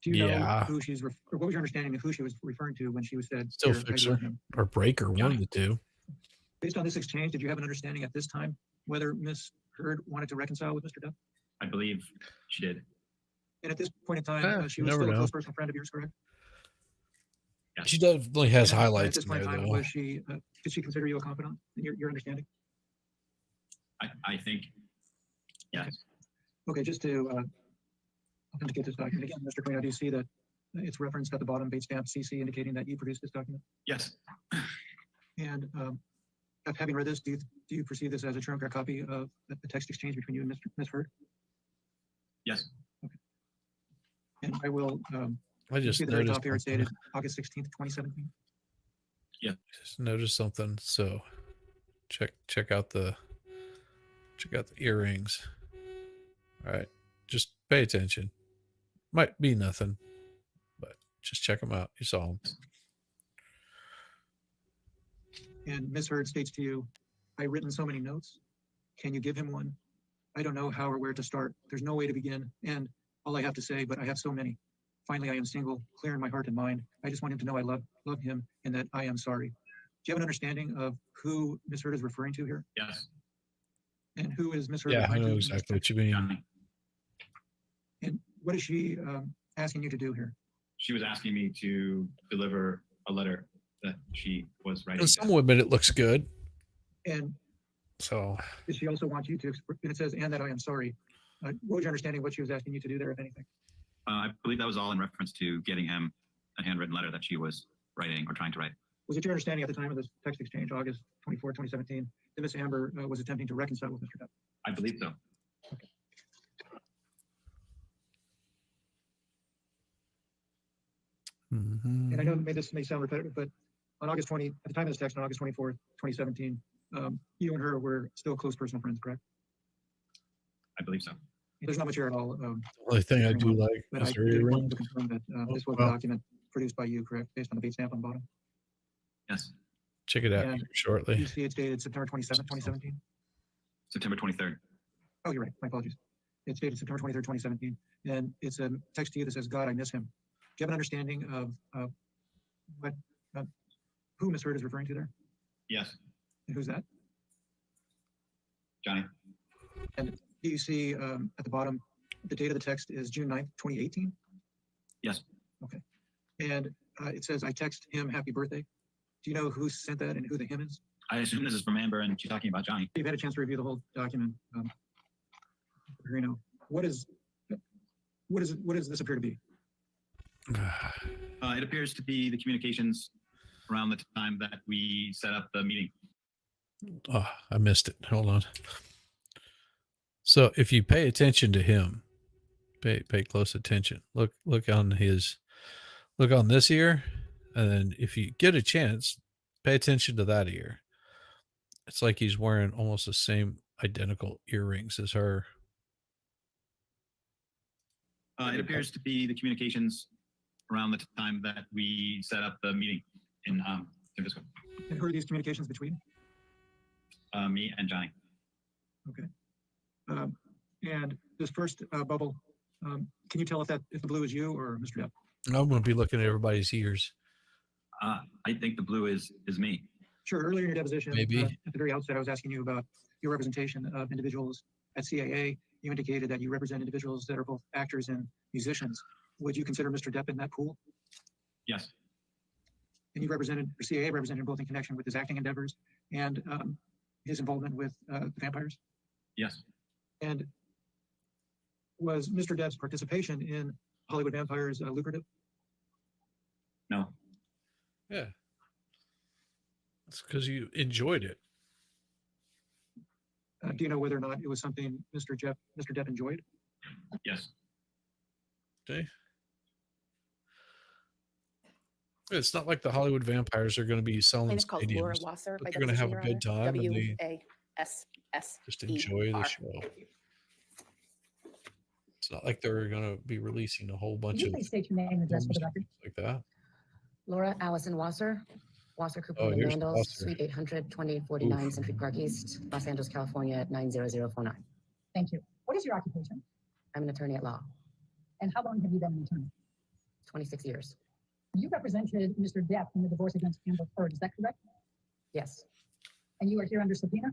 Speaker 5: Do you know
Speaker 3: Yeah.
Speaker 5: who or what was your understanding of who she was referring to when she was said,
Speaker 3: Still
Speaker 5: "Here, I
Speaker 3: fix
Speaker 5: love
Speaker 3: her.
Speaker 5: him"?
Speaker 3: Or breaker, one of the two.
Speaker 5: Based on this exchange, did you have an understanding at this time whether Ms. Heard wanted to reconcile with Mr. Depp?
Speaker 6: I believe she did.
Speaker 5: And at this point in time, she
Speaker 3: You
Speaker 5: was
Speaker 3: never
Speaker 5: still a
Speaker 3: know.
Speaker 5: close personal friend of yours, correct?
Speaker 6: Yes.
Speaker 3: She definitely has
Speaker 5: And at
Speaker 3: highlights
Speaker 5: this
Speaker 3: in
Speaker 5: point
Speaker 3: there,
Speaker 5: in time,
Speaker 3: though.
Speaker 5: was she? Did she consider you a confidant? In your understanding?
Speaker 6: I think, yes.
Speaker 5: Okay, just to authenticate this document. Again, Mr. Queen, I do see that it's referenced at the bottom, bait stamp CC, indicating that you produced this document.
Speaker 6: Yes.
Speaker 5: And having read this, do you perceive this as a true and fair copy of the text exchange between you and Ms. Heard?
Speaker 6: Yes.
Speaker 5: And I will
Speaker 3: I just
Speaker 5: see the very
Speaker 3: noticed
Speaker 5: top here. It's
Speaker 3: something.
Speaker 5: dated August 16th, 2017.
Speaker 3: Just noticed something. So check out the earrings. All right, just pay attention. Might be nothing, but just check them out. You saw them.
Speaker 5: And Ms. Heard states to you, I've written so many notes. Can you give him one? I don't know how or where to start. There's no way to begin. And all I have to say, but I have so many. Finally, I am single, clear in my heart and mind. I just want him to know I love him and that I am sorry. Do you have an understanding of who Ms. Heard is referring to here?
Speaker 6: Yes.
Speaker 5: And who is Ms. Heard
Speaker 3: Yeah, I
Speaker 5: referring
Speaker 3: know
Speaker 5: to?
Speaker 3: exactly what you mean.
Speaker 6: Johnny.
Speaker 5: And what is she asking you to do here?
Speaker 6: She was asking me to deliver a letter that she was writing.
Speaker 3: For some women, it looks good.
Speaker 5: And
Speaker 3: So
Speaker 5: does she also want you to, and it says, and that I am sorry. What was your understanding of what she was asking you to do there, if anything?
Speaker 6: I believe that was all in reference to getting him a handwritten letter that she was writing or trying to write.
Speaker 5: Was it your understanding at the time of this text exchange, August 24, 2017, that Ms. Amber was attempting to reconcile with Mr. Depp?
Speaker 6: I believe so.
Speaker 3: mhm.
Speaker 5: And I know this may sound repetitive, but on August 20, at the time of this text, on August 24th, 2017, you and her were still close personal friends, correct?
Speaker 6: I believe so.
Speaker 5: There's not much here at all.
Speaker 3: The only thing I do like
Speaker 5: But I
Speaker 3: is her
Speaker 5: did want
Speaker 3: earrings.
Speaker 5: to confirm that this was
Speaker 3: well.
Speaker 5: a document produced by you, correct, based on the bait stamp on the bottom?
Speaker 6: Yes.
Speaker 3: Check it out
Speaker 5: And
Speaker 3: here shortly.
Speaker 5: You see it's dated September 27th, 2017?
Speaker 6: September 23rd.
Speaker 5: Oh, you're right. My apologies. It's dated September 23rd, 2017. And it's a text to you that says, God, I miss him. Do you have an understanding of what, who Ms. Heard is referring to there?
Speaker 6: Yes.
Speaker 5: And who's that?
Speaker 6: Johnny.
Speaker 5: And do you see at the bottom, the date of the text is June 9th, 2018?
Speaker 6: Yes.
Speaker 5: Okay. And it says, I text him happy birthday. Do you know who sent that and who the him is?
Speaker 6: I assume this is from Amber and she's talking about Johnny.
Speaker 5: You've had a chance to review the whole document. Perino, what does this appear to be?
Speaker 6: It appears to be the communications around the time that we set up the meeting.
Speaker 3: Oh, I missed it. Hold on. So if you pay attention to him, pay close attention. Look on this ear, and then if you get a chance, pay attention to that ear. It's like he's wearing almost the same identical earrings as her.
Speaker 6: It appears to be the communications around the time that we set up the meeting in San Francisco.
Speaker 5: And who are these communications between?
Speaker 6: Me and Johnny.
Speaker 5: Okay. And this first bubble, can you tell if the blue is you or Mr. Depp?
Speaker 3: I'm going to be looking at everybody's ears.
Speaker 6: I think the blue is me.
Speaker 5: Sure. Earlier in your deposition,
Speaker 3: Maybe.
Speaker 5: At the very outset, I was asking you about your representation of individuals at CAA. You indicated that you represent individuals that are both actors and musicians. Would you consider Mr. Depp in that pool?
Speaker 6: Yes.
Speaker 5: And you represented, or CAA represented both in connection with his acting endeavors and his involvement with the vampires?
Speaker 6: Yes.
Speaker 5: And was Mr. Depp's participation in Hollywood Vampires lucrative?
Speaker 6: No.
Speaker 3: Yeah. That's because you enjoyed it.
Speaker 5: Do you know whether or not it was something Mr. Depp enjoyed?
Speaker 6: Yes.
Speaker 3: Okay. It's not like the Hollywood Vampires are going to be selling
Speaker 7: Name is called Laura
Speaker 3: stadiums,
Speaker 7: Wasser.
Speaker 3: but they're going to have a good time and they
Speaker 7: WASSER.
Speaker 3: just enjoy the show. It's not like they're going to be releasing a whole
Speaker 8: Could
Speaker 3: bunch
Speaker 8: you
Speaker 3: of
Speaker 8: please state your name and address for the record?
Speaker 3: like that.
Speaker 7: Laura Allison Wasser, Wasser Cooper
Speaker 3: Oh,
Speaker 7: and
Speaker 3: here's
Speaker 7: Randall,
Speaker 3: Wasser.
Speaker 7: Suite 800, 2049 Century Park East, Los Angeles, California, 90049.
Speaker 8: Thank you. What is your occupation?
Speaker 7: I'm an attorney at law,
Speaker 8: And how long have you been an attorney?
Speaker 7: 26 years.
Speaker 8: You represented Mr. Depp in the divorce against Amber Heard, is that correct?
Speaker 7: Yes.
Speaker 8: And you are here under subpoena?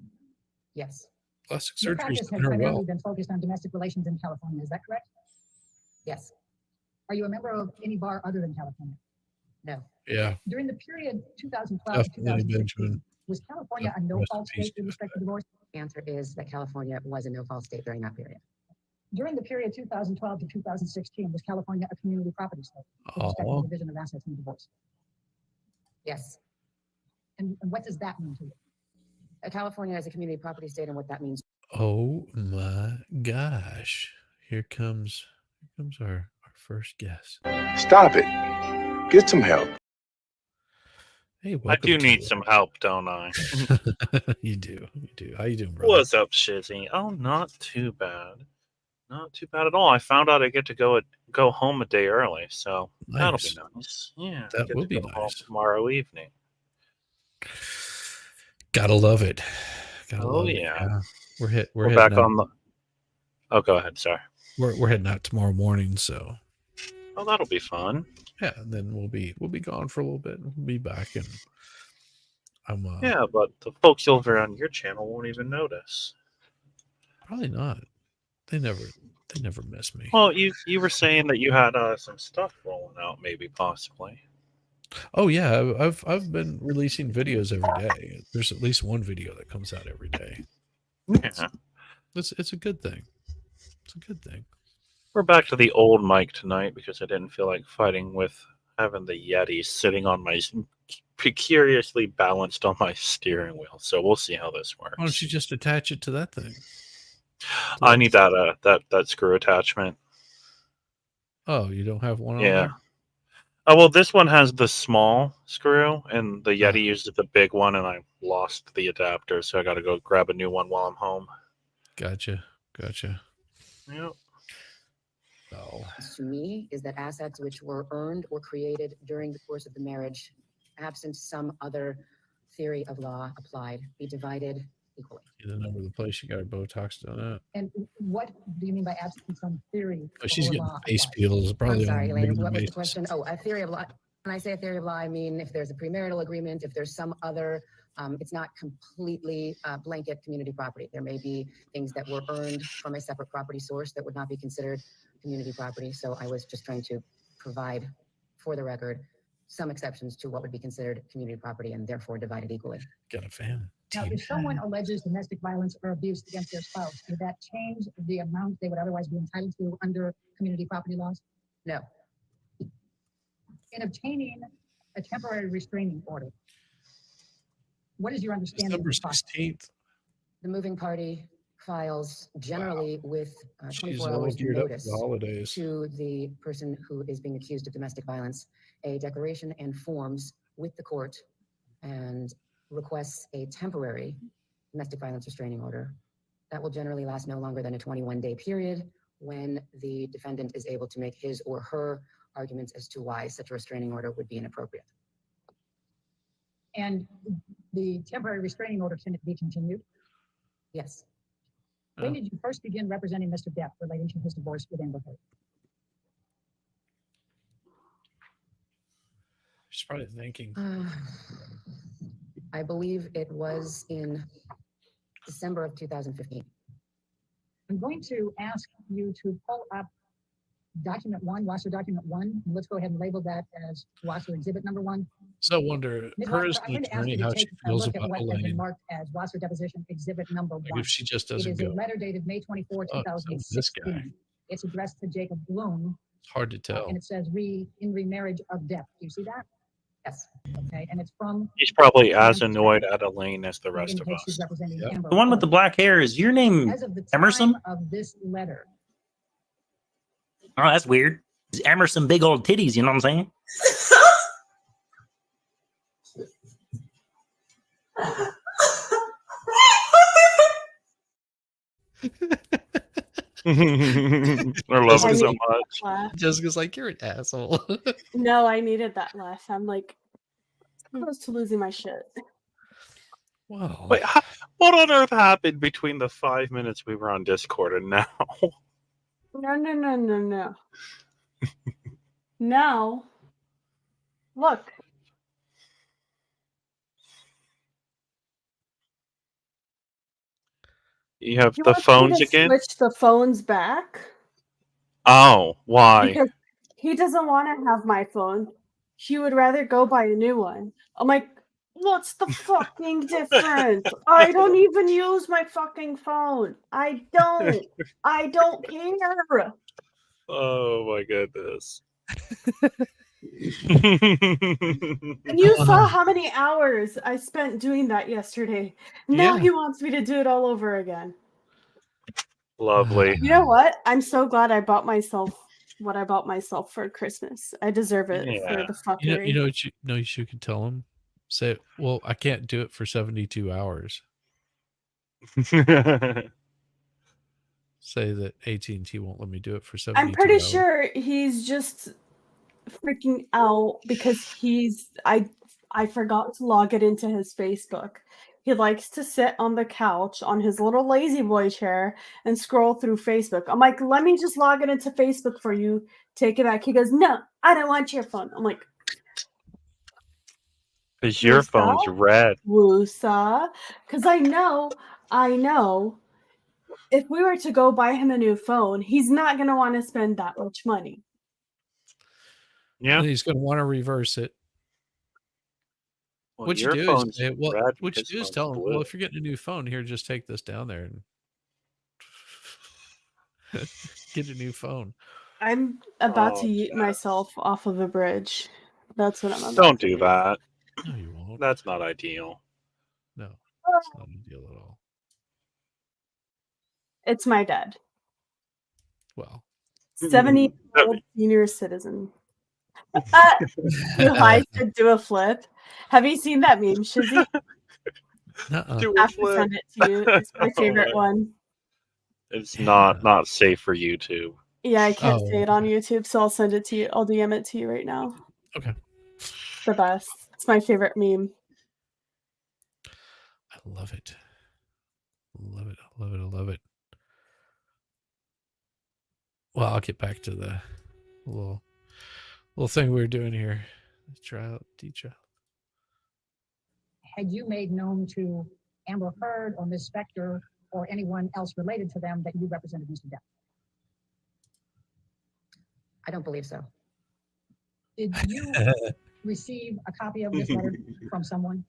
Speaker 7: Yes.
Speaker 3: Plastic
Speaker 8: Your
Speaker 3: surgery's
Speaker 8: practice
Speaker 3: done
Speaker 8: has
Speaker 3: her
Speaker 8: primarily
Speaker 3: well.
Speaker 8: been focused on domestic relations in California, is that correct?
Speaker 7: Yes.
Speaker 8: Are you a member of any bar other than California?
Speaker 7: No.
Speaker 3: Yeah,
Speaker 8: During the period 2012 to
Speaker 3: definitely
Speaker 8: 2016,
Speaker 3: Benjamin.
Speaker 8: was California a
Speaker 3: Rest in
Speaker 8: no-fault
Speaker 3: peace
Speaker 8: state
Speaker 3: to
Speaker 8: with
Speaker 3: us,
Speaker 8: respect to divorce?
Speaker 7: The answer is that California was a no-fault state during that period.
Speaker 8: During the period 2012 to 2016, was California a community property state with respect to
Speaker 3: Oh,
Speaker 8: the division of assets in divorce?
Speaker 7: Yes.
Speaker 8: And what does that mean to you?
Speaker 7: California is a community property state, and what that means
Speaker 3: oh my gosh. Here comes our first guest.
Speaker 9: Stop it. Get some help.
Speaker 3: Hey,
Speaker 10: I
Speaker 3: welcome
Speaker 10: do
Speaker 3: to
Speaker 10: need some help, don't I?
Speaker 3: You do. How you doing, brother?
Speaker 10: What's up, Shizzy? Oh, not too bad. Not too bad at all. I found out I get to go home a day early, so that'll be
Speaker 3: Nice.
Speaker 10: nice. Yeah,
Speaker 3: That
Speaker 10: get
Speaker 3: will
Speaker 10: to
Speaker 3: be
Speaker 10: go home
Speaker 3: nice.
Speaker 10: tomorrow evening.
Speaker 3: Gotta love it. Gotta
Speaker 10: Oh
Speaker 3: love it.
Speaker 10: yeah.
Speaker 3: Yeah. We're
Speaker 10: We're
Speaker 3: heading
Speaker 10: back
Speaker 3: out.
Speaker 10: on the. Oh, go ahead. Sorry.
Speaker 3: We're heading out tomorrow morning, so
Speaker 10: Oh, that'll be fun.
Speaker 3: yeah, and then we'll be gone for a little bit. We'll be back, and I'm
Speaker 10: Yeah, but the folks over on your channel won't even notice.
Speaker 3: probably not. They never miss me.
Speaker 10: Well, you were saying that you had some stuff rolling out, maybe possibly.
Speaker 3: Oh yeah, I've been releasing videos every day. There's at least one video that comes out every day.
Speaker 10: Yeah.
Speaker 3: It's a good thing. It's a good thing.
Speaker 10: We're back to the old mic tonight because I didn't feel like fighting with having the Yeti sitting on my precariously balanced on my steering wheel. So we'll see how this works.
Speaker 3: Why don't you just attach it to that thing?
Speaker 10: I need that screw attachment.
Speaker 3: Oh, you don't have one on
Speaker 10: Yeah.
Speaker 3: there?
Speaker 10: Oh well, this one has the small screw, and the Yeti uses the big one, and I lost the adapter, so I got to go grab a new one while I'm home.
Speaker 3: Gotcha.
Speaker 10: Yep.
Speaker 3: Oh.
Speaker 7: to me is that assets which were earned or created during the course of the marriage, absent some other theory of law applied, be divided equally.
Speaker 3: You the number of the place you got her Botox done at.
Speaker 8: And what do you mean by absent some theory?
Speaker 3: Oh, she's
Speaker 8: or
Speaker 3: getting
Speaker 8: law
Speaker 3: face
Speaker 8: applied?
Speaker 3: peels. Probably
Speaker 7: I'm sorry,
Speaker 3: on a
Speaker 7: Elaine,
Speaker 3: regular
Speaker 7: what was the
Speaker 3: basis.
Speaker 7: question? Oh, a theory of law. When I say a theory of law, I mean if there's a premarital agreement, if there's some other, it's not completely blanket community property. There may be things that were earned from a separate property source that would not be considered community property. So I was just trying to provide, for the record, some exceptions to what would be considered community property and therefore divided equally.
Speaker 3: Got a fan.
Speaker 8: Now, if someone alleges domestic violence or abuse against their spouse, would that change the amount they would otherwise be entitled to under community property laws?
Speaker 7: No.
Speaker 8: In obtaining a temporary restraining order, what is your understanding of
Speaker 3: December
Speaker 8: the process?
Speaker 3: 16th.
Speaker 7: The moving party files generally with
Speaker 3: She's
Speaker 7: 24
Speaker 3: all
Speaker 7: hours
Speaker 3: geared up for
Speaker 7: notice
Speaker 3: the holidays.
Speaker 7: to the person who is being accused of domestic violence a declaration and forms with the court and requests a temporary domestic violence restraining order. That will generally last no longer than a 21-day period when the defendant is able to make his or her arguments as to why such a restraining order would be inappropriate.
Speaker 8: And the temporary restraining order, can it be continued?
Speaker 7: Yes.
Speaker 8: When did you first begin representing Mr. Depp relating to his divorce with Amber Heard?
Speaker 3: She's probably thinking.
Speaker 7: I believe it was in December of 2015.
Speaker 8: I'm going to ask you to pull up document 1, Wasser document 1, and let's go ahead and label that as Wasser exhibit number 1.
Speaker 3: So I wonder,
Speaker 8: Ms.
Speaker 3: her
Speaker 8: Wasser,
Speaker 3: as
Speaker 8: I'm
Speaker 3: an
Speaker 8: going to ask
Speaker 3: attorney,
Speaker 8: you to
Speaker 3: how she
Speaker 8: take a
Speaker 3: feels
Speaker 8: look at
Speaker 3: about
Speaker 8: what has been
Speaker 3: Elaine.
Speaker 8: marked as Wasser deposition exhibit number 1.
Speaker 3: Like if she just
Speaker 8: It
Speaker 3: doesn't
Speaker 8: is a
Speaker 3: go.
Speaker 8: letter dated May 24,
Speaker 3: Oh, so this guy.
Speaker 8: 2016. It's addressed to Jacob Bloom,
Speaker 3: It's hard to tell.
Speaker 8: and it says in remarriage of Depp. Do you see that?
Speaker 7: Yes.
Speaker 8: Okay, and it's from.
Speaker 10: He's probably as annoyed at Elaine as the
Speaker 8: and
Speaker 10: rest of
Speaker 8: indicates she's
Speaker 10: us.
Speaker 8: representing
Speaker 3: Yep.
Speaker 8: Amber
Speaker 11: The one with the
Speaker 8: Heard.
Speaker 11: black hair, is your name
Speaker 8: As of the time
Speaker 11: Emerson?
Speaker 8: of this letter,
Speaker 11: Oh, that's weird. It's Emerson big old titties, you know what I'm saying?
Speaker 10: I love it so
Speaker 12: need
Speaker 10: much.
Speaker 12: that laugh.
Speaker 3: Jessica's like, you're an asshole.
Speaker 12: No, I needed that laugh. I'm like close to losing my shit.
Speaker 3: Wow.
Speaker 10: Wait, what on earth happened between the 5 minutes we were on Discord and now?
Speaker 12: No. Now, look.
Speaker 10: You have
Speaker 12: You
Speaker 10: the
Speaker 12: want me
Speaker 10: phones
Speaker 12: to
Speaker 10: again?
Speaker 12: switch the phones back?
Speaker 10: Oh, why?
Speaker 12: Because he doesn't want to have my phone. He would rather go buy a new one. I'm like, What's the fucking difference? I don't even use my fucking phone. I don't care.
Speaker 10: Oh my goodness.
Speaker 12: And you saw how many hours I spent doing that yesterday. Now
Speaker 3: Yeah.
Speaker 12: he wants me to do it all over again.
Speaker 10: Lovely.
Speaker 12: You know what? I'm so glad I bought myself what I bought myself for Christmas. I deserve it for
Speaker 10: Yeah.
Speaker 12: the fuckery.
Speaker 3: You know what you could tell him? Say, well, I can't do it for 72 hours. Say that AT&T won't let me do it for 72
Speaker 12: I'm pretty
Speaker 3: hours.
Speaker 12: sure he's just freaking out because I forgot to log it into his Facebook. He likes to sit on the couch on his little lazy boy chair and scroll through Facebook. I'm like, let me just log it into Facebook for you. Take it back. He goes, no, I don't want your phone. I'm like,
Speaker 10: Because your phone's red.
Speaker 12: Woosa. Because I know, if we were to go buy him a new phone, he's not going to want to spend that much money.
Speaker 10: Yeah.
Speaker 3: And he's going to want to reverse it.
Speaker 10: Well,
Speaker 3: What you
Speaker 10: your
Speaker 3: do is
Speaker 10: phone's
Speaker 3: say, well,
Speaker 10: red,
Speaker 3: what you
Speaker 10: his
Speaker 3: do is
Speaker 10: phone's
Speaker 3: tell him,
Speaker 10: blue.
Speaker 3: well, if you're getting a new phone, here, just take this down there and get a new phone.
Speaker 12: I'm about to
Speaker 10: Oh,
Speaker 12: yeet myself off of a bridge. That's what I'm about
Speaker 10: Don't
Speaker 12: to
Speaker 10: do that.
Speaker 3: No, you won't.
Speaker 10: That's not ideal.
Speaker 3: No, it's not a deal at all.
Speaker 12: It's my dad.
Speaker 3: Well,
Speaker 12: 70-year-old senior citizen. You I should do a flip. Have you seen that meme, Shizzy?
Speaker 10: Do
Speaker 12: I
Speaker 10: a
Speaker 12: have to
Speaker 10: flip.
Speaker 12: send it to you. It's my favorite one.
Speaker 10: It's not safe for YouTube.
Speaker 12: Yeah, I can't
Speaker 3: Oh.
Speaker 12: say it on YouTube, so I'll send it to you. I'll DM it to you right now.
Speaker 3: Okay.
Speaker 12: The best. It's my favorite meme.
Speaker 3: I love it. Love it. I love it. I love it. Well, I'll get back to the little thing we were doing here. Trial, teacher.
Speaker 8: Had you made known to Amber Heard or Ms. Spector or anyone else related to them that you represented Mr. Depp?
Speaker 7: I don't believe so.
Speaker 8: Did you receive a copy of this letter from someone?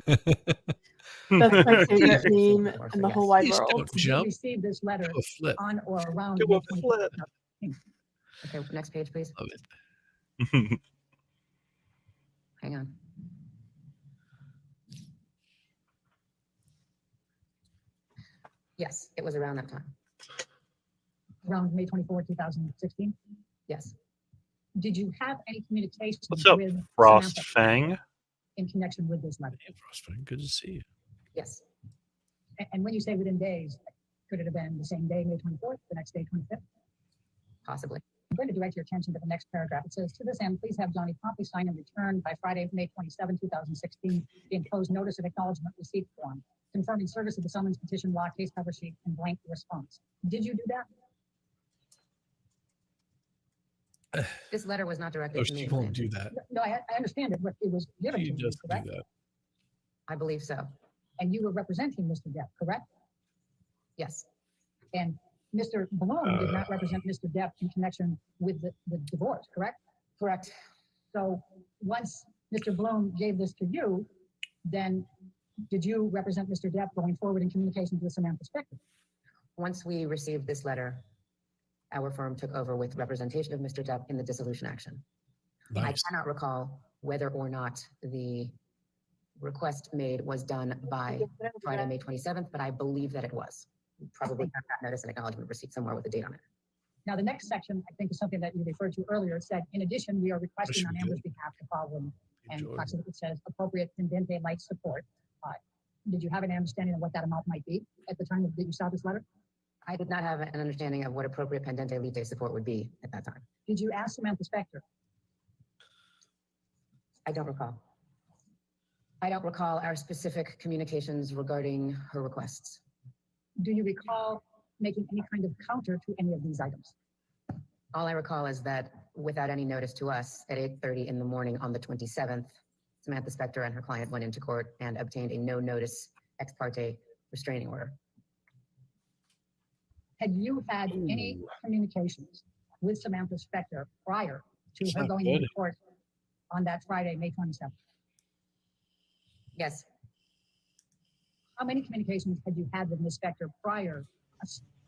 Speaker 12: That's my favorite meme in the whole wide
Speaker 3: Please
Speaker 12: world.
Speaker 3: don't
Speaker 8: Did you
Speaker 3: jump.
Speaker 8: receive this letter
Speaker 3: Do a flip.
Speaker 8: on or around
Speaker 10: Do
Speaker 8: May
Speaker 10: a
Speaker 8: 24th?
Speaker 10: flip.
Speaker 7: Okay, next page, please.
Speaker 3: Love it.
Speaker 7: Hang on. Yes, it was around that time.
Speaker 8: Around May 24, 2016?
Speaker 7: Yes.
Speaker 8: Did you have any communication
Speaker 10: What's up,
Speaker 8: with
Speaker 10: Frost
Speaker 8: Samantha
Speaker 10: Fang?
Speaker 8: in connection with this letter?
Speaker 3: Hey, Frostfang, good to see you.
Speaker 7: Yes.
Speaker 8: And when you say within days, could it have been the same day, May 24th, the next day, 25th?
Speaker 7: Possibly.
Speaker 8: I'm going to direct your attention to the next paragraph. It says, to this end, please have Johnny promptly sign and return by Friday, May 27, 2016, the enclosed notice of acknowledgement receipt form, confirming service of the summons, petition, law, case cover sheet, and blank response. Did you do that?
Speaker 7: This letter was not directed
Speaker 3: Oh,
Speaker 7: to me.
Speaker 3: she won't do that.
Speaker 8: No, I understand it, but it was given
Speaker 3: She
Speaker 8: to you,
Speaker 3: doesn't
Speaker 8: correct?
Speaker 3: do that.
Speaker 7: I believe so.
Speaker 8: And you were representing Mr. Depp, correct?
Speaker 7: Yes.
Speaker 8: And Mr. Bloom did not represent Mr. Depp in connection with the divorce, correct?
Speaker 7: Correct.
Speaker 8: So once Mr. Bloom gave this to you, then did you represent Mr. Depp going forward in communications with Samantha Spector?
Speaker 7: Once we received this letter, our firm took over with representation of Mr. Depp in the dissolution action. I
Speaker 3: Nice.
Speaker 7: cannot recall whether or not the request made was done by Friday, May 27th, but I believe that it was. You probably have that notice and acknowledgement receipt somewhere with a date on it.
Speaker 8: Now, the next section, I think, is something that you referred to earlier. It said, in addition, we are requesting
Speaker 3: Wish
Speaker 8: on
Speaker 3: we
Speaker 8: Amber's
Speaker 3: did.
Speaker 8: behalf the following, and
Speaker 3: Enjoy.
Speaker 8: approximately it says appropriate pendente light support. Did you have an understanding of what that amount might be at the time that you saw this letter?
Speaker 7: I did not have an understanding of what appropriate pendente lite support would be at that time.
Speaker 8: Did you ask Samantha Spector?
Speaker 7: I don't recall. I don't recall our specific communications regarding her requests.
Speaker 8: Do you recall making any kind of counter to any of these items?
Speaker 7: All I recall is that without any notice to us at 8:30 in the morning on the 27th, Samantha Spector and her client went into court and obtained a no notice ex parte restraining order.
Speaker 8: Had you had any communications with Samantha Spector prior to
Speaker 3: It's
Speaker 8: her
Speaker 3: not
Speaker 8: going
Speaker 3: good.
Speaker 8: into court on that Friday, May 27th?
Speaker 7: Yes.
Speaker 8: How many communications had you had with Ms. Spector prior,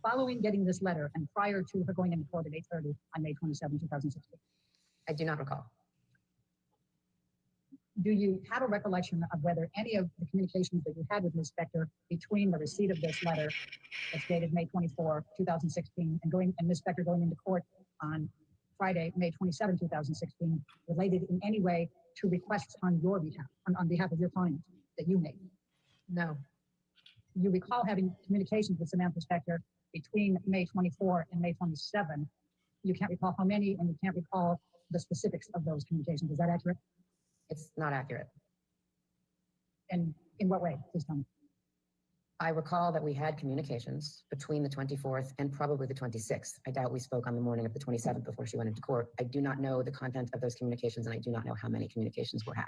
Speaker 8: following getting this letter and prior to her going into court at 8:30 on May 27, 2016?
Speaker 7: I do not recall.
Speaker 8: Do you have a recollection of whether any of the communications that you had with Ms. Spector between the receipt of this letter that's dated May 24, 2016, and Ms. Spector going into court on Friday, May 27, 2016, related in any way to requests on your behalf, on behalf of your client that you made?
Speaker 7: No.
Speaker 8: You recall having communications with Samantha Spector between May 24 and May 27. You can't recall how many, and you can't recall the specifics of those communications. Is that accurate?
Speaker 7: It's not accurate.
Speaker 8: And in what way? Please tell me.
Speaker 7: I recall that we had communications between the 24th and probably the 26th. I doubt we spoke on the morning of the 27th before she went into court. I do not know the content of those communications, and I do not know how many communications were had.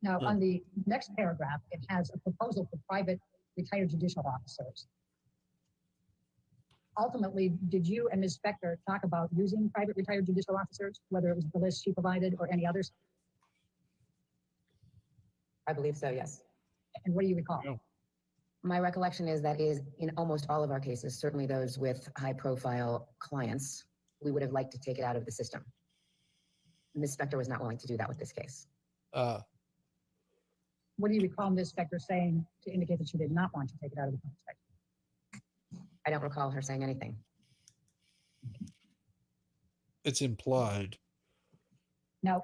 Speaker 8: Now, on the next paragraph, it has a proposal for private retired judicial officers. Ultimately, did you and Ms. Spector talk about using private retired judicial officers, whether it was the list she provided or any others?
Speaker 7: I believe so, yes.
Speaker 8: And what do you recall?
Speaker 3: No.
Speaker 7: My recollection is that is in almost all of our cases, certainly those with high-profile clients, we would have liked to take it out of the system. Ms. Spector was not willing to do that with this case.
Speaker 8: What do you recall Ms. Spector saying to indicate that she did not want to take it out of the context?
Speaker 7: I don't recall her saying anything.
Speaker 3: It's implied.
Speaker 8: Now,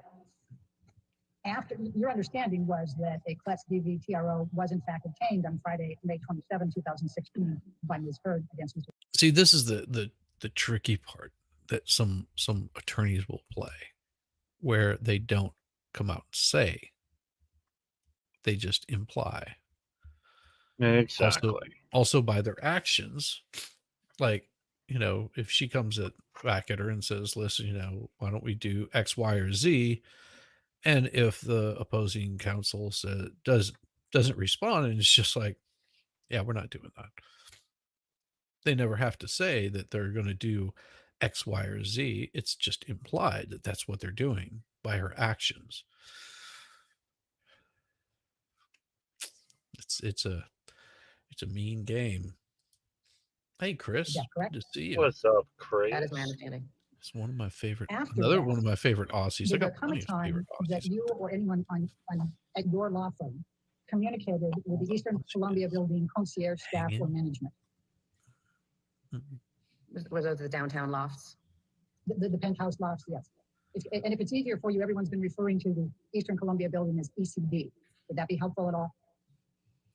Speaker 8: after your understanding was that a CLETS DV TRO was in fact obtained on Friday, May 27, 2016 by Ms. Heard against Mr.
Speaker 3: See, this is the tricky part that some attorneys will play, where they don't come out and say, they just imply.
Speaker 10: Exactly.
Speaker 3: Also by their actions, like, you know, if she comes back at her and says, listen, you know, why don't we do X, Y, or Z? And if the opposing counsel doesn't respond, and it's just like, yeah, we're not doing that. They never have to say that they're going to do X, Y, or Z. It's just implied that that's what they're doing by her actions. It's a mean game. Hey, Chris, good to see you.
Speaker 10: What's up, Chris?
Speaker 7: That is my understanding.
Speaker 3: It's one of my favorite.
Speaker 8: After
Speaker 3: Another
Speaker 8: that,
Speaker 3: one of my favorite Aussies. I
Speaker 8: Did there
Speaker 3: got
Speaker 8: come a
Speaker 3: plenty of
Speaker 8: time
Speaker 3: favorite
Speaker 8: that
Speaker 3: Aussies.
Speaker 8: you or anyone at your law firm communicated with the Eastern Columbia Building concierge staff or management?
Speaker 7: Were those the downtown lofts?
Speaker 8: The penthouse lofts, yes. And if it's easier for you, everyone's been referring to the Eastern Columbia Building as ECB. Would that be helpful at all?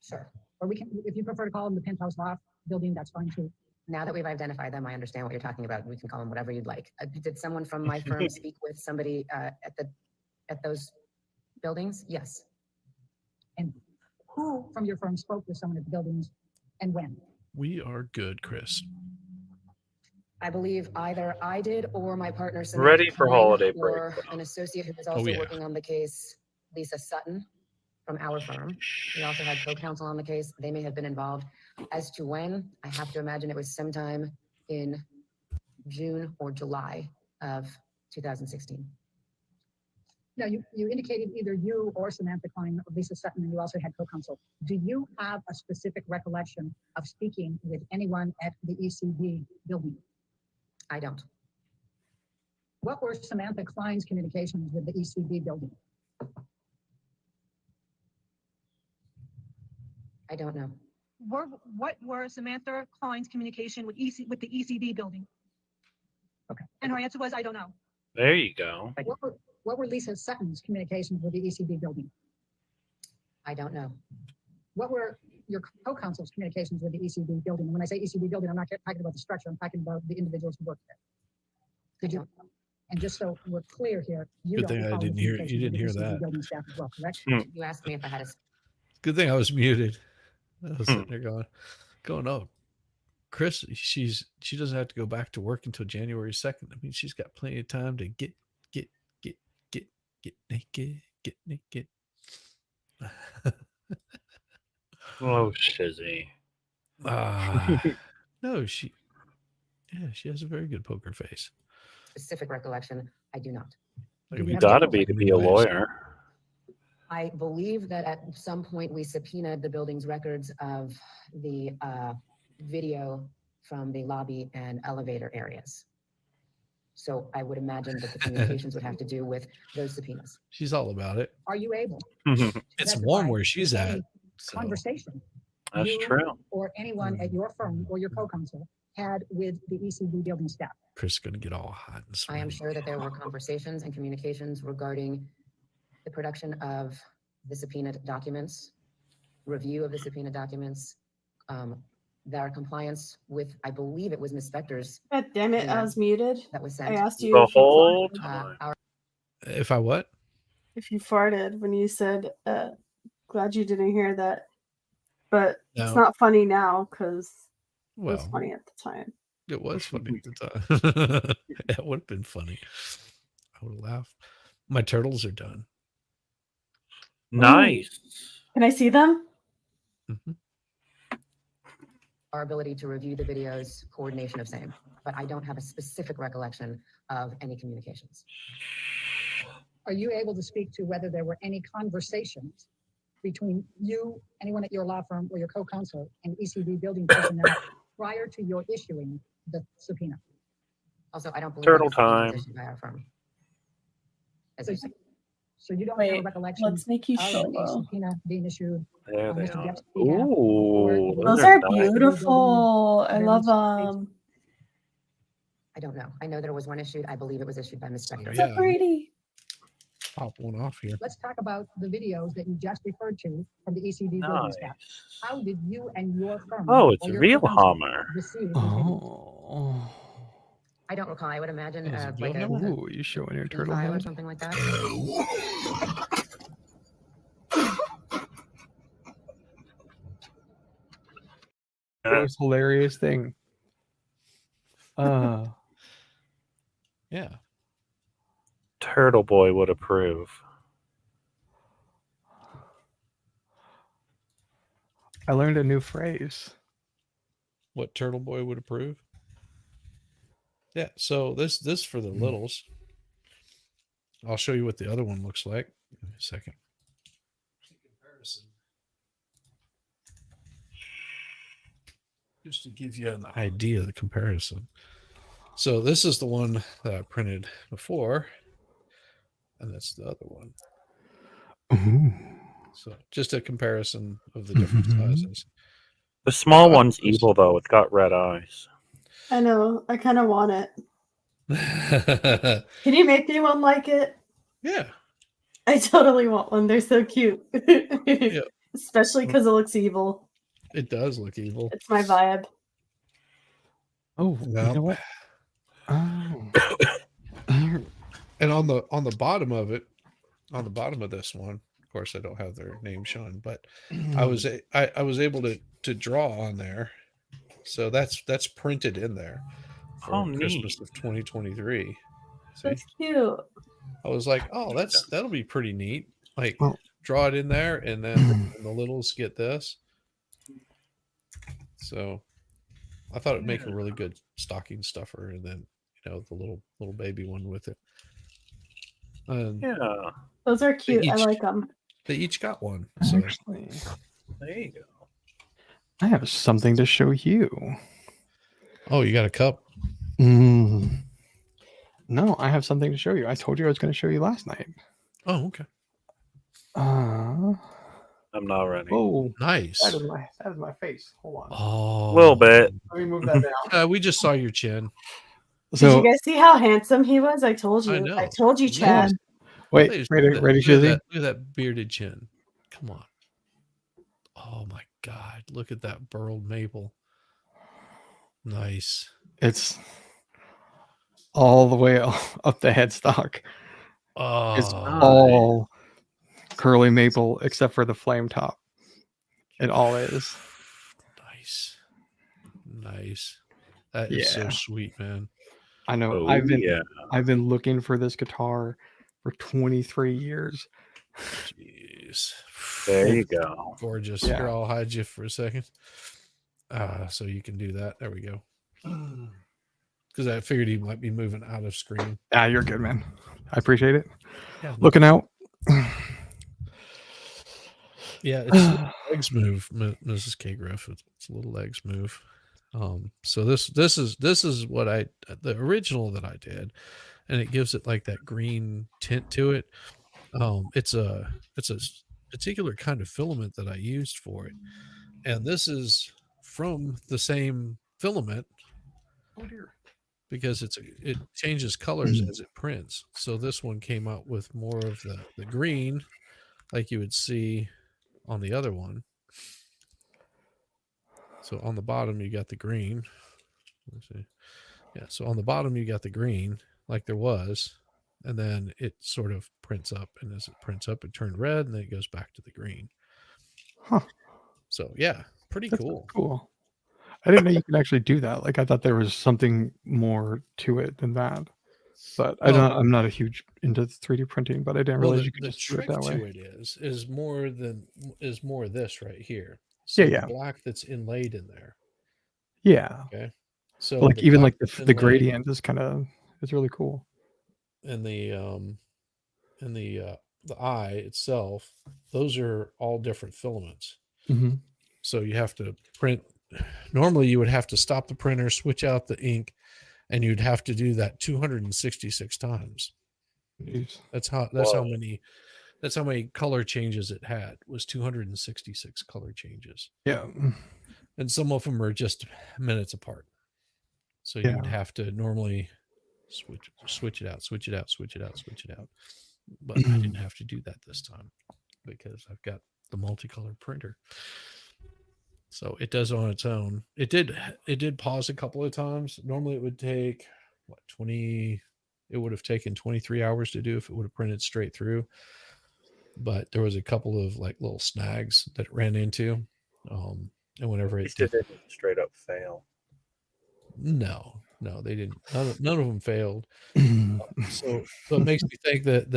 Speaker 7: Sure.
Speaker 8: Or we can, if you prefer to call them the penthouse loft building, that's fine too.
Speaker 7: Now that we've identified them, I understand what you're talking about. We can call them whatever you'd like. Did someone from my firm speak with somebody at those buildings? Yes.
Speaker 8: And who from your firm spoke with someone at the buildings and when?
Speaker 3: We are good, Chris.
Speaker 7: I believe either I did or my partner
Speaker 10: Ready for
Speaker 7: Klein,
Speaker 10: holiday break,
Speaker 7: or an associate who was also
Speaker 3: yeah.
Speaker 7: working on the case, Lisa Sutton from our firm. We also had co-counsel on the case. They may have been involved. As to when, I have to imagine it was sometime in June or July of 2016.
Speaker 8: Now, you indicated either you or Samantha Klein or Lisa Sutton, and you also had co-counsel. Do you have a specific recollection of speaking with anyone at the ECB building?
Speaker 7: I don't.
Speaker 8: What were Samantha Klein's communications with the ECB building?
Speaker 7: I don't know.
Speaker 13: What were Samantha Klein's communication with the ECB building?
Speaker 8: Okay.
Speaker 13: And her answer was, I don't know.
Speaker 10: There you go.
Speaker 8: What were Lisa Sutton's communications with the ECB building?
Speaker 7: I don't know.
Speaker 8: What were your co-counsel's communications with the ECB building? And when I say ECB building, I'm not talking about the structure. I'm talking about the individuals who work there. Did you? And just so we're clear here, you
Speaker 3: Good
Speaker 8: don't
Speaker 3: thing I
Speaker 8: recall the
Speaker 3: didn't hear. You
Speaker 8: communications
Speaker 3: didn't hear
Speaker 8: with the ECB
Speaker 3: that.
Speaker 8: building staff as well, correct?
Speaker 7: You asked me if I had a.
Speaker 3: Good thing I was muted. I was sitting there going, oh, Chris, she doesn't have to go back to work until January 2nd. I mean, she's got plenty of time to get naked.
Speaker 10: Oh, shizzy.
Speaker 3: No, she has a very good poker face.
Speaker 7: Specific recollection, I do not.
Speaker 3: Like,
Speaker 10: You gotta be to be a lawyer.
Speaker 7: I believe that at some point we subpoenaed the building's records of the video from the lobby and elevator areas. So I would imagine that the communications would have to do with those subpoenas.
Speaker 3: She's all about it.
Speaker 8: Are you able?
Speaker 3: It's warm where she's
Speaker 8: to
Speaker 3: at.
Speaker 8: any
Speaker 3: So.
Speaker 8: Conversation.
Speaker 10: That's
Speaker 8: you
Speaker 10: true.
Speaker 8: Or anyone at your firm or your co-counsel had with the ECB building staff.
Speaker 3: Chris is going to get all hot and
Speaker 7: I am
Speaker 3: sweaty.
Speaker 7: sure that there were conversations and communications regarding the production of the subpoenaed documents, review of the subpoenaed documents, their compliance with, I believe it was Ms. Spector's
Speaker 12: God damn it, I
Speaker 7: Yeah.
Speaker 12: was muted.
Speaker 7: that was
Speaker 12: I
Speaker 7: sent.
Speaker 12: asked you
Speaker 10: The
Speaker 12: if you
Speaker 10: whole
Speaker 12: farted.
Speaker 10: time.
Speaker 7: Our
Speaker 3: If I what?
Speaker 12: If you farted when you said, glad you didn't hear that. But it's
Speaker 3: No.
Speaker 12: not funny now because it was
Speaker 3: Well,
Speaker 12: funny at the time.
Speaker 3: it was funny at the time. It would have been funny. I would have laughed. My turtles are done.
Speaker 10: Nice.
Speaker 12: Can I see them?
Speaker 7: our ability to review the videos, coordination of same, but I don't have a specific recollection of any communications.
Speaker 8: Are you able to speak to whether there were any conversations between you, anyone at your law firm or your co-counsel and ECB building personnel prior to your issuing the subpoena?
Speaker 7: Also, I don't believe
Speaker 10: Turtle
Speaker 7: that subpoena was
Speaker 10: time.
Speaker 7: issued by our firm. As
Speaker 8: So,
Speaker 7: you said.
Speaker 8: so you don't have a
Speaker 12: Wait,
Speaker 8: recollection
Speaker 12: let's make you
Speaker 8: of a
Speaker 12: solo.
Speaker 8: subpoena being issued.
Speaker 10: There they
Speaker 8: Mr.
Speaker 10: are.
Speaker 8: Depp's behalf,
Speaker 10: Ooh,
Speaker 12: Those
Speaker 10: they're
Speaker 12: are
Speaker 10: nice.
Speaker 12: beautiful. I love
Speaker 8: Demonstrates-
Speaker 12: them.
Speaker 7: I don't know. I know there was one issued. I believe it was issued by Ms. Spector.
Speaker 12: So pretty.
Speaker 3: Pop one off here.
Speaker 8: Let's talk about the videos that you just referred to from the ECB building staff.
Speaker 10: Nice.
Speaker 8: How did you and your firm?
Speaker 10: Oh, it's
Speaker 8: or your
Speaker 10: real
Speaker 8: co-counsel
Speaker 10: Hummer.
Speaker 8: receive those videos?
Speaker 14: Oh.
Speaker 7: I don't recall. I would imagine
Speaker 3: Is it
Speaker 7: like a
Speaker 3: real?
Speaker 14: Ooh, you showing your turtle
Speaker 7: file or
Speaker 14: head?
Speaker 7: something like that.
Speaker 14: The most hilarious thing.
Speaker 3: Yeah.
Speaker 10: Turtle Boy would approve.
Speaker 14: I learned a new phrase.
Speaker 3: What Turtle Boy would approve? Yeah, so this for the littles. I'll show you what the other one looks like. Give me a second. Comparison. Just to give you an idea of the comparison. So this is the one that I printed before, and that's the other one.
Speaker 14: Ooh.
Speaker 3: So just a comparison of the different sizes.
Speaker 10: The small
Speaker 3: Uh,
Speaker 10: one's evil, though. It's got red eyes.
Speaker 12: I know. I kind of want it.
Speaker 3: Yeah.
Speaker 12: Can you make me one like it? I totally want one. They're so cute. Especially because it looks evil.
Speaker 3: It does look evil.
Speaker 12: It's my vibe.
Speaker 14: Oh,
Speaker 3: Well,
Speaker 14: you know what? Oh.
Speaker 3: And on the bottom of it, on the bottom of this one, of course, I don't have their name shown, but I was able to draw on there, so that's printed in there for
Speaker 10: Oh,
Speaker 3: Christmas
Speaker 10: neat.
Speaker 3: of 2023. See?
Speaker 12: That's cute.
Speaker 3: I was like, oh, that'll be pretty neat. Like,
Speaker 14: Well-
Speaker 3: draw it in there, and then the littles get this. So, I thought it'd make a really good stocking stuffer, and then the little baby one with it. And
Speaker 10: Yeah.
Speaker 12: Those are cute. I
Speaker 3: each-
Speaker 12: like them.
Speaker 3: they each got one. So
Speaker 14: Actually,
Speaker 10: There you go.
Speaker 14: I have something to show you.
Speaker 3: oh, you got a cup.
Speaker 14: No, I have something to show you. I told you I was going to show you last night.
Speaker 3: Oh, okay.
Speaker 10: I'm not ready.
Speaker 14: Whoa.
Speaker 3: Nice.
Speaker 14: That is my face. Hold on.
Speaker 3: Oh,
Speaker 10: A little bit.
Speaker 14: Let me move that down.
Speaker 3: we just saw your chin.
Speaker 12: Did
Speaker 14: So,
Speaker 12: you guys see how handsome he was? I told you.
Speaker 3: I know.
Speaker 12: I told you,
Speaker 3: Yeah.
Speaker 12: Chad.
Speaker 14: wait,
Speaker 3: Look
Speaker 14: ready,
Speaker 3: at
Speaker 14: ready,
Speaker 3: look at
Speaker 14: Shizzy?
Speaker 3: that, look at that bearded chin. Come on. Oh my God! Look at that burled maple. Nice.
Speaker 14: It's all the way up the headstock. It's
Speaker 3: Oh,
Speaker 14: all curly maple except for the flame top. It all is.
Speaker 3: nice. Nice. That is so
Speaker 14: Yeah.
Speaker 3: sweet, man.
Speaker 14: I know.
Speaker 10: Oh,
Speaker 14: I've
Speaker 10: yeah.
Speaker 14: been looking for this guitar for 23 years.
Speaker 3: Jeez.
Speaker 10: There you go.
Speaker 3: Gorgeous.
Speaker 14: Yeah.
Speaker 3: Here, I'll hide you for a second. So you can do that. There we go. Because I figured he might be moving out of screen.
Speaker 14: Ah, you're good, man. I appreciate it.
Speaker 3: Yeah.
Speaker 14: Looking out.
Speaker 3: Yeah, it's little legs move, Mrs. K. Griff. It's a little legs move. So this is what the original that I did, and it gives it like that green tint to it. It's a particular kind of filament that I used for it, and this is from the same filament.
Speaker 14: Oh dear.
Speaker 3: Because it changes colors as it prints. So this one came out with more of the green, like you would see on the other one. So on the bottom you got the green. Let's see. Yeah, so on the bottom you got the green, like there was, and then it sort of prints up, and as it prints up, it turned red, and then it goes back to the green.
Speaker 14: Huh.
Speaker 3: So yeah, pretty
Speaker 14: That's
Speaker 3: cool.
Speaker 14: Cool. I didn't know you could actually do that. Like I thought there was something more to it than that. But I'm not a huge into 3D printing, but I didn't realize you could
Speaker 3: the
Speaker 14: just do it
Speaker 3: trick
Speaker 14: that
Speaker 3: to
Speaker 14: way.
Speaker 3: it is more of this right here. So
Speaker 14: Yeah, yeah.
Speaker 3: the black that's inlaid in there.
Speaker 14: Yeah.
Speaker 3: Okay. So
Speaker 14: Like
Speaker 3: the
Speaker 14: even
Speaker 3: black
Speaker 14: like
Speaker 3: that's
Speaker 14: the
Speaker 3: inlaid
Speaker 14: gradient is it's really cool.
Speaker 3: and the eye itself, those are all different filaments.
Speaker 14: Mhm.
Speaker 3: So you have to print. Normally you would have to stop the printer, switch out the ink, and you'd have to do that 266 times.
Speaker 14: Jeez.
Speaker 3: That's how many color changes it had, was 266 color changes.
Speaker 14: Yeah.
Speaker 3: And some of them are just minutes apart. So you'd have to normally switch it out. But I didn't have to do that this time because I've got the multicolor printer. So it does on its own. It did pause a couple of times. Normally it would take it would have taken 23 hours to do if it would have printed straight through. But there was a couple of like little snags that it ran into. And whenever it
Speaker 10: didn't straight up fail.
Speaker 3: No, they didn't. None of them failed. So it makes me think that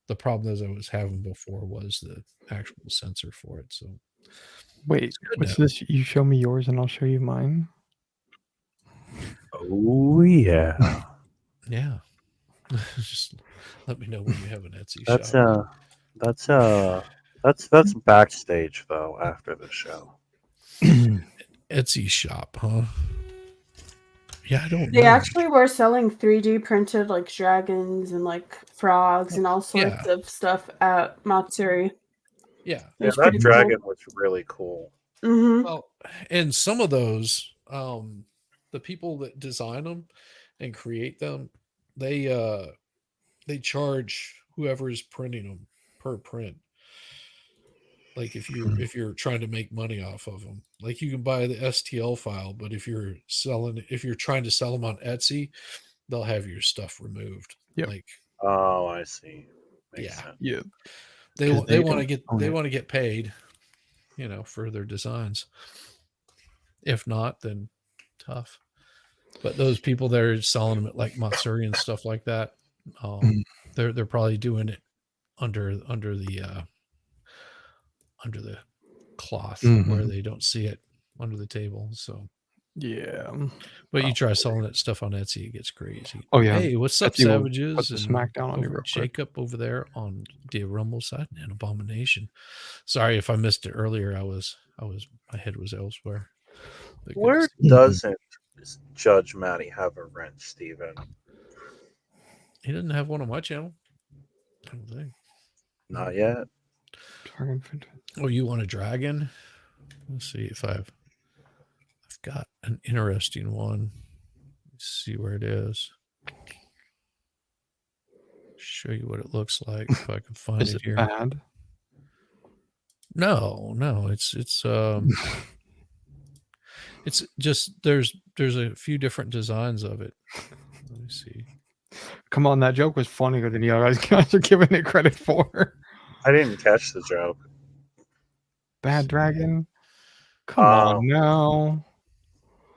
Speaker 3: the problem that I was having before was the actual sensor for it. So
Speaker 14: Wait, what's this? You show me yours and I'll show you mine.
Speaker 10: Oh yeah.
Speaker 3: Yeah. Just let me know when you have an Etsy
Speaker 10: That's
Speaker 3: shop.
Speaker 10: that's backstage though after the show.
Speaker 3: Etsy shop, huh? Yeah, I don't
Speaker 12: They
Speaker 3: know.
Speaker 12: actually were selling 3D printed like dragons and like frogs and all sorts of stuff at Matsuri.
Speaker 3: Yeah.
Speaker 10: Yeah, that dragon was really cool.
Speaker 12: Mm-hmm.
Speaker 3: Well, and some of those, the people that design them and create them, they charge whoever is printing them per print. Like if you're trying to make money off of them, like you can buy the STL file, but if you're trying to sell them on Etsy, they'll have your stuff removed.
Speaker 14: Yep.
Speaker 3: Like,
Speaker 10: oh, I see.
Speaker 3: Makes sense.
Speaker 14: Yeah.
Speaker 3: They want to get paid, for their designs. If not, then tough. But those people that are selling them at like Matsuri and stuff like that, they're probably doing it under the cloth where they don't see it under the table. So
Speaker 14: yeah.
Speaker 3: But you try selling that stuff on Etsy, it gets crazy.
Speaker 14: Oh yeah.
Speaker 3: Hey, what's up,
Speaker 14: Etsy will
Speaker 3: savages?
Speaker 14: put the smackdown on you real quick.
Speaker 3: Jacob over there on the Rumble side and Abomination. Sorry if I missed it earlier. My head was elsewhere.
Speaker 10: Where doesn't Judge Matty have a wrench, Steven?
Speaker 3: He doesn't have one on my channel. I don't think.
Speaker 10: Not yet.
Speaker 3: Oh, you want a dragon? Let's see if I've got an interesting one. Let's see where it is. Show you what it looks like if I can find
Speaker 14: Is
Speaker 3: it
Speaker 14: it
Speaker 3: here.
Speaker 14: bad?
Speaker 3: No, it's it's just there's a few different designs of it. Let me see.
Speaker 14: Come on, that joke was funnier than you guys are giving it credit for.
Speaker 10: I didn't catch the joke.
Speaker 14: Bad dragon. Come on now.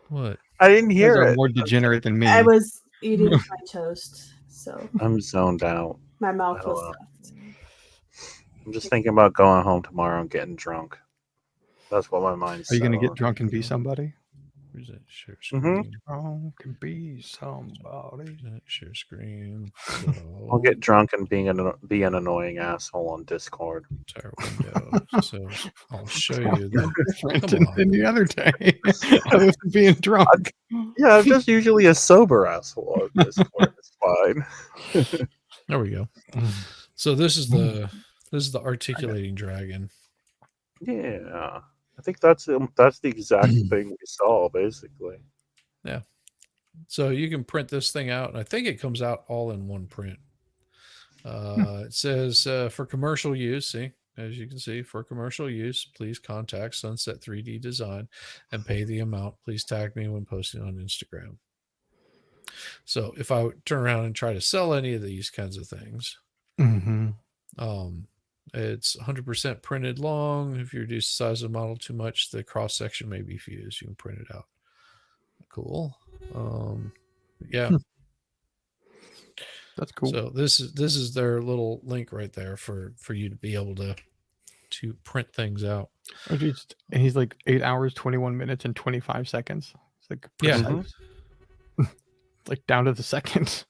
Speaker 3: What?
Speaker 10: I didn't
Speaker 14: You
Speaker 10: hear
Speaker 14: guys are
Speaker 10: it.
Speaker 14: more degenerate than me.
Speaker 12: I was eating my toast, so
Speaker 10: I'm zoned out.
Speaker 12: my mouth
Speaker 10: I don't
Speaker 12: was
Speaker 10: know.
Speaker 12: stuffed.
Speaker 10: I'm just thinking about going home tomorrow and getting drunk. That's what my mind's.
Speaker 14: Are you going to
Speaker 10: set
Speaker 14: get
Speaker 10: on.
Speaker 14: drunk and be somebody?
Speaker 3: Present share
Speaker 10: Mhm.
Speaker 3: screen.
Speaker 14: Oh, can be somebody.
Speaker 3: Present share screen. So
Speaker 10: I'll get drunk and be an annoying asshole on Discord.
Speaker 3: entire window. So I'll show you the.
Speaker 14: Different
Speaker 3: Come
Speaker 14: than,
Speaker 3: on.
Speaker 14: than the other day. Other than being drunk.
Speaker 10: Yeah, I'm just usually a sober asshole on Discord. It's fine.
Speaker 3: There we go. So this is the articulating dragon.
Speaker 10: Yeah, I think that's the exact thing we saw, basically.
Speaker 3: Yeah. So you can print this thing out, and I think it comes out all in one print. It says for commercial use, see, as you can see, for commercial use, please contact Sunset 3D Design and pay the amount. Please tag me when posting on Instagram. So if I would turn around and try to sell any of these kinds of things,
Speaker 14: Mm-hmm.
Speaker 3: it's 100% printed long. If you reduce the size of the model too much, the cross section may be fused. You can print it out. Cool. Yeah.
Speaker 14: That's cool.
Speaker 3: So this is their little link right there for you to be able to print things out.
Speaker 14: Oh, geez. And he's like 8 hours, 21 minutes, and 25 seconds. It's like precise. Like down to the second.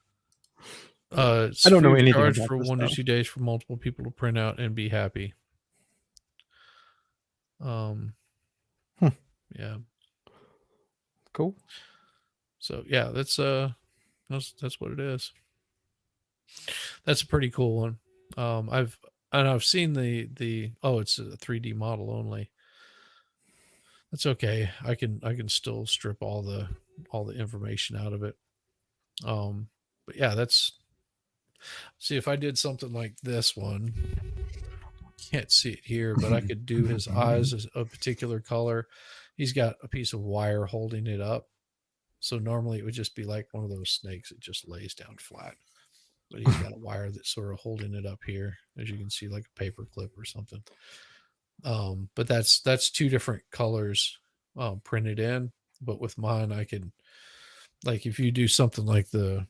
Speaker 3: I
Speaker 14: don't know anything
Speaker 3: charge
Speaker 14: about
Speaker 3: for
Speaker 14: this
Speaker 3: 1 to
Speaker 14: stuff.
Speaker 3: 2 days for multiple people to print out and be happy. Yeah.
Speaker 14: Cool.
Speaker 3: So yeah, that's what it is. That's a pretty cool one. I've seen the it's a 3D model only. That's okay. I can still strip all the information out of it. But yeah, see if I did something like this one. Can't see it here, but I could do his eyes as a particular color. He's got a piece of wire holding it up. So normally it would just be like one of those snakes. It just lays down flat. But he's got a wire that's sort of holding it up here, as you can see, like a paper clip or something. But that's two different colors printed in. But with mine, I could, like, if you do something like that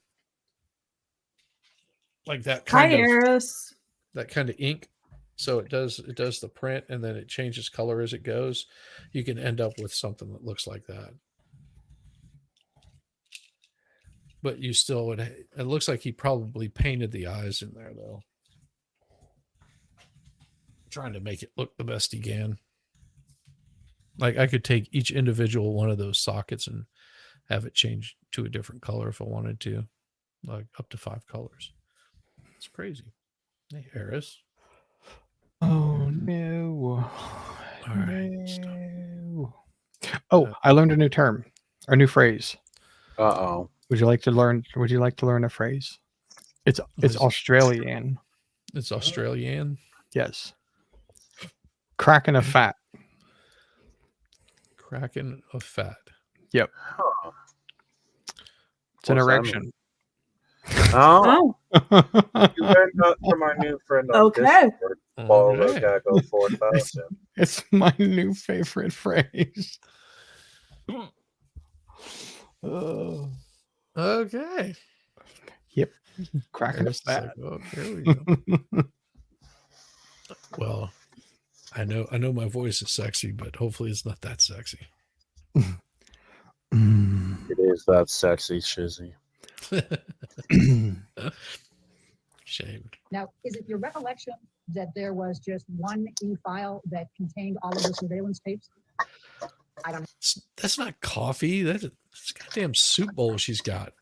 Speaker 3: kind
Speaker 12: Hi,
Speaker 3: of
Speaker 12: Eris.
Speaker 3: that kind of ink, so it does the print and then it changes color as it goes. You can end up with something that looks like that. But you still would. It looks like he probably painted the eyes in there, though. Trying to make it look the best he can. Like I could take each individual one of those sockets and have it change to a different color if I wanted to, like up to 5 colors. It's crazy. Hey, Eris.
Speaker 14: Oh no!
Speaker 3: All right.
Speaker 14: No. Oh, I learned a new term, a new phrase.
Speaker 10: Uh-oh.
Speaker 14: Would you like to learn a phrase? It's Australian.
Speaker 3: It's Australian.
Speaker 14: Yes. Cracking a fat.
Speaker 3: Cracking a fat.
Speaker 14: Yep.
Speaker 10: Huh.
Speaker 14: It's an
Speaker 10: What's that
Speaker 14: erection.
Speaker 10: mean? Oh. You learned that from our new friend on
Speaker 12: Okay.
Speaker 10: Discord, Paul
Speaker 3: Okay.
Speaker 10: Logago 4000.
Speaker 14: It's my new favorite phrase. Oh.
Speaker 3: Okay.
Speaker 14: Yep. Cracking a
Speaker 3: Eris is like,
Speaker 14: fat.
Speaker 3: oh, there we go. Well, I know my voice is sexy, but hopefully it's not that sexy.
Speaker 10: It is that sexy, Shizzy.
Speaker 3: Shame.
Speaker 8: Now, is it your recollection that there was just one e-file that contained all of the surveillance tapes?
Speaker 7: I don't.
Speaker 3: That's not coffee. That's a goddamn soup bowl she's got.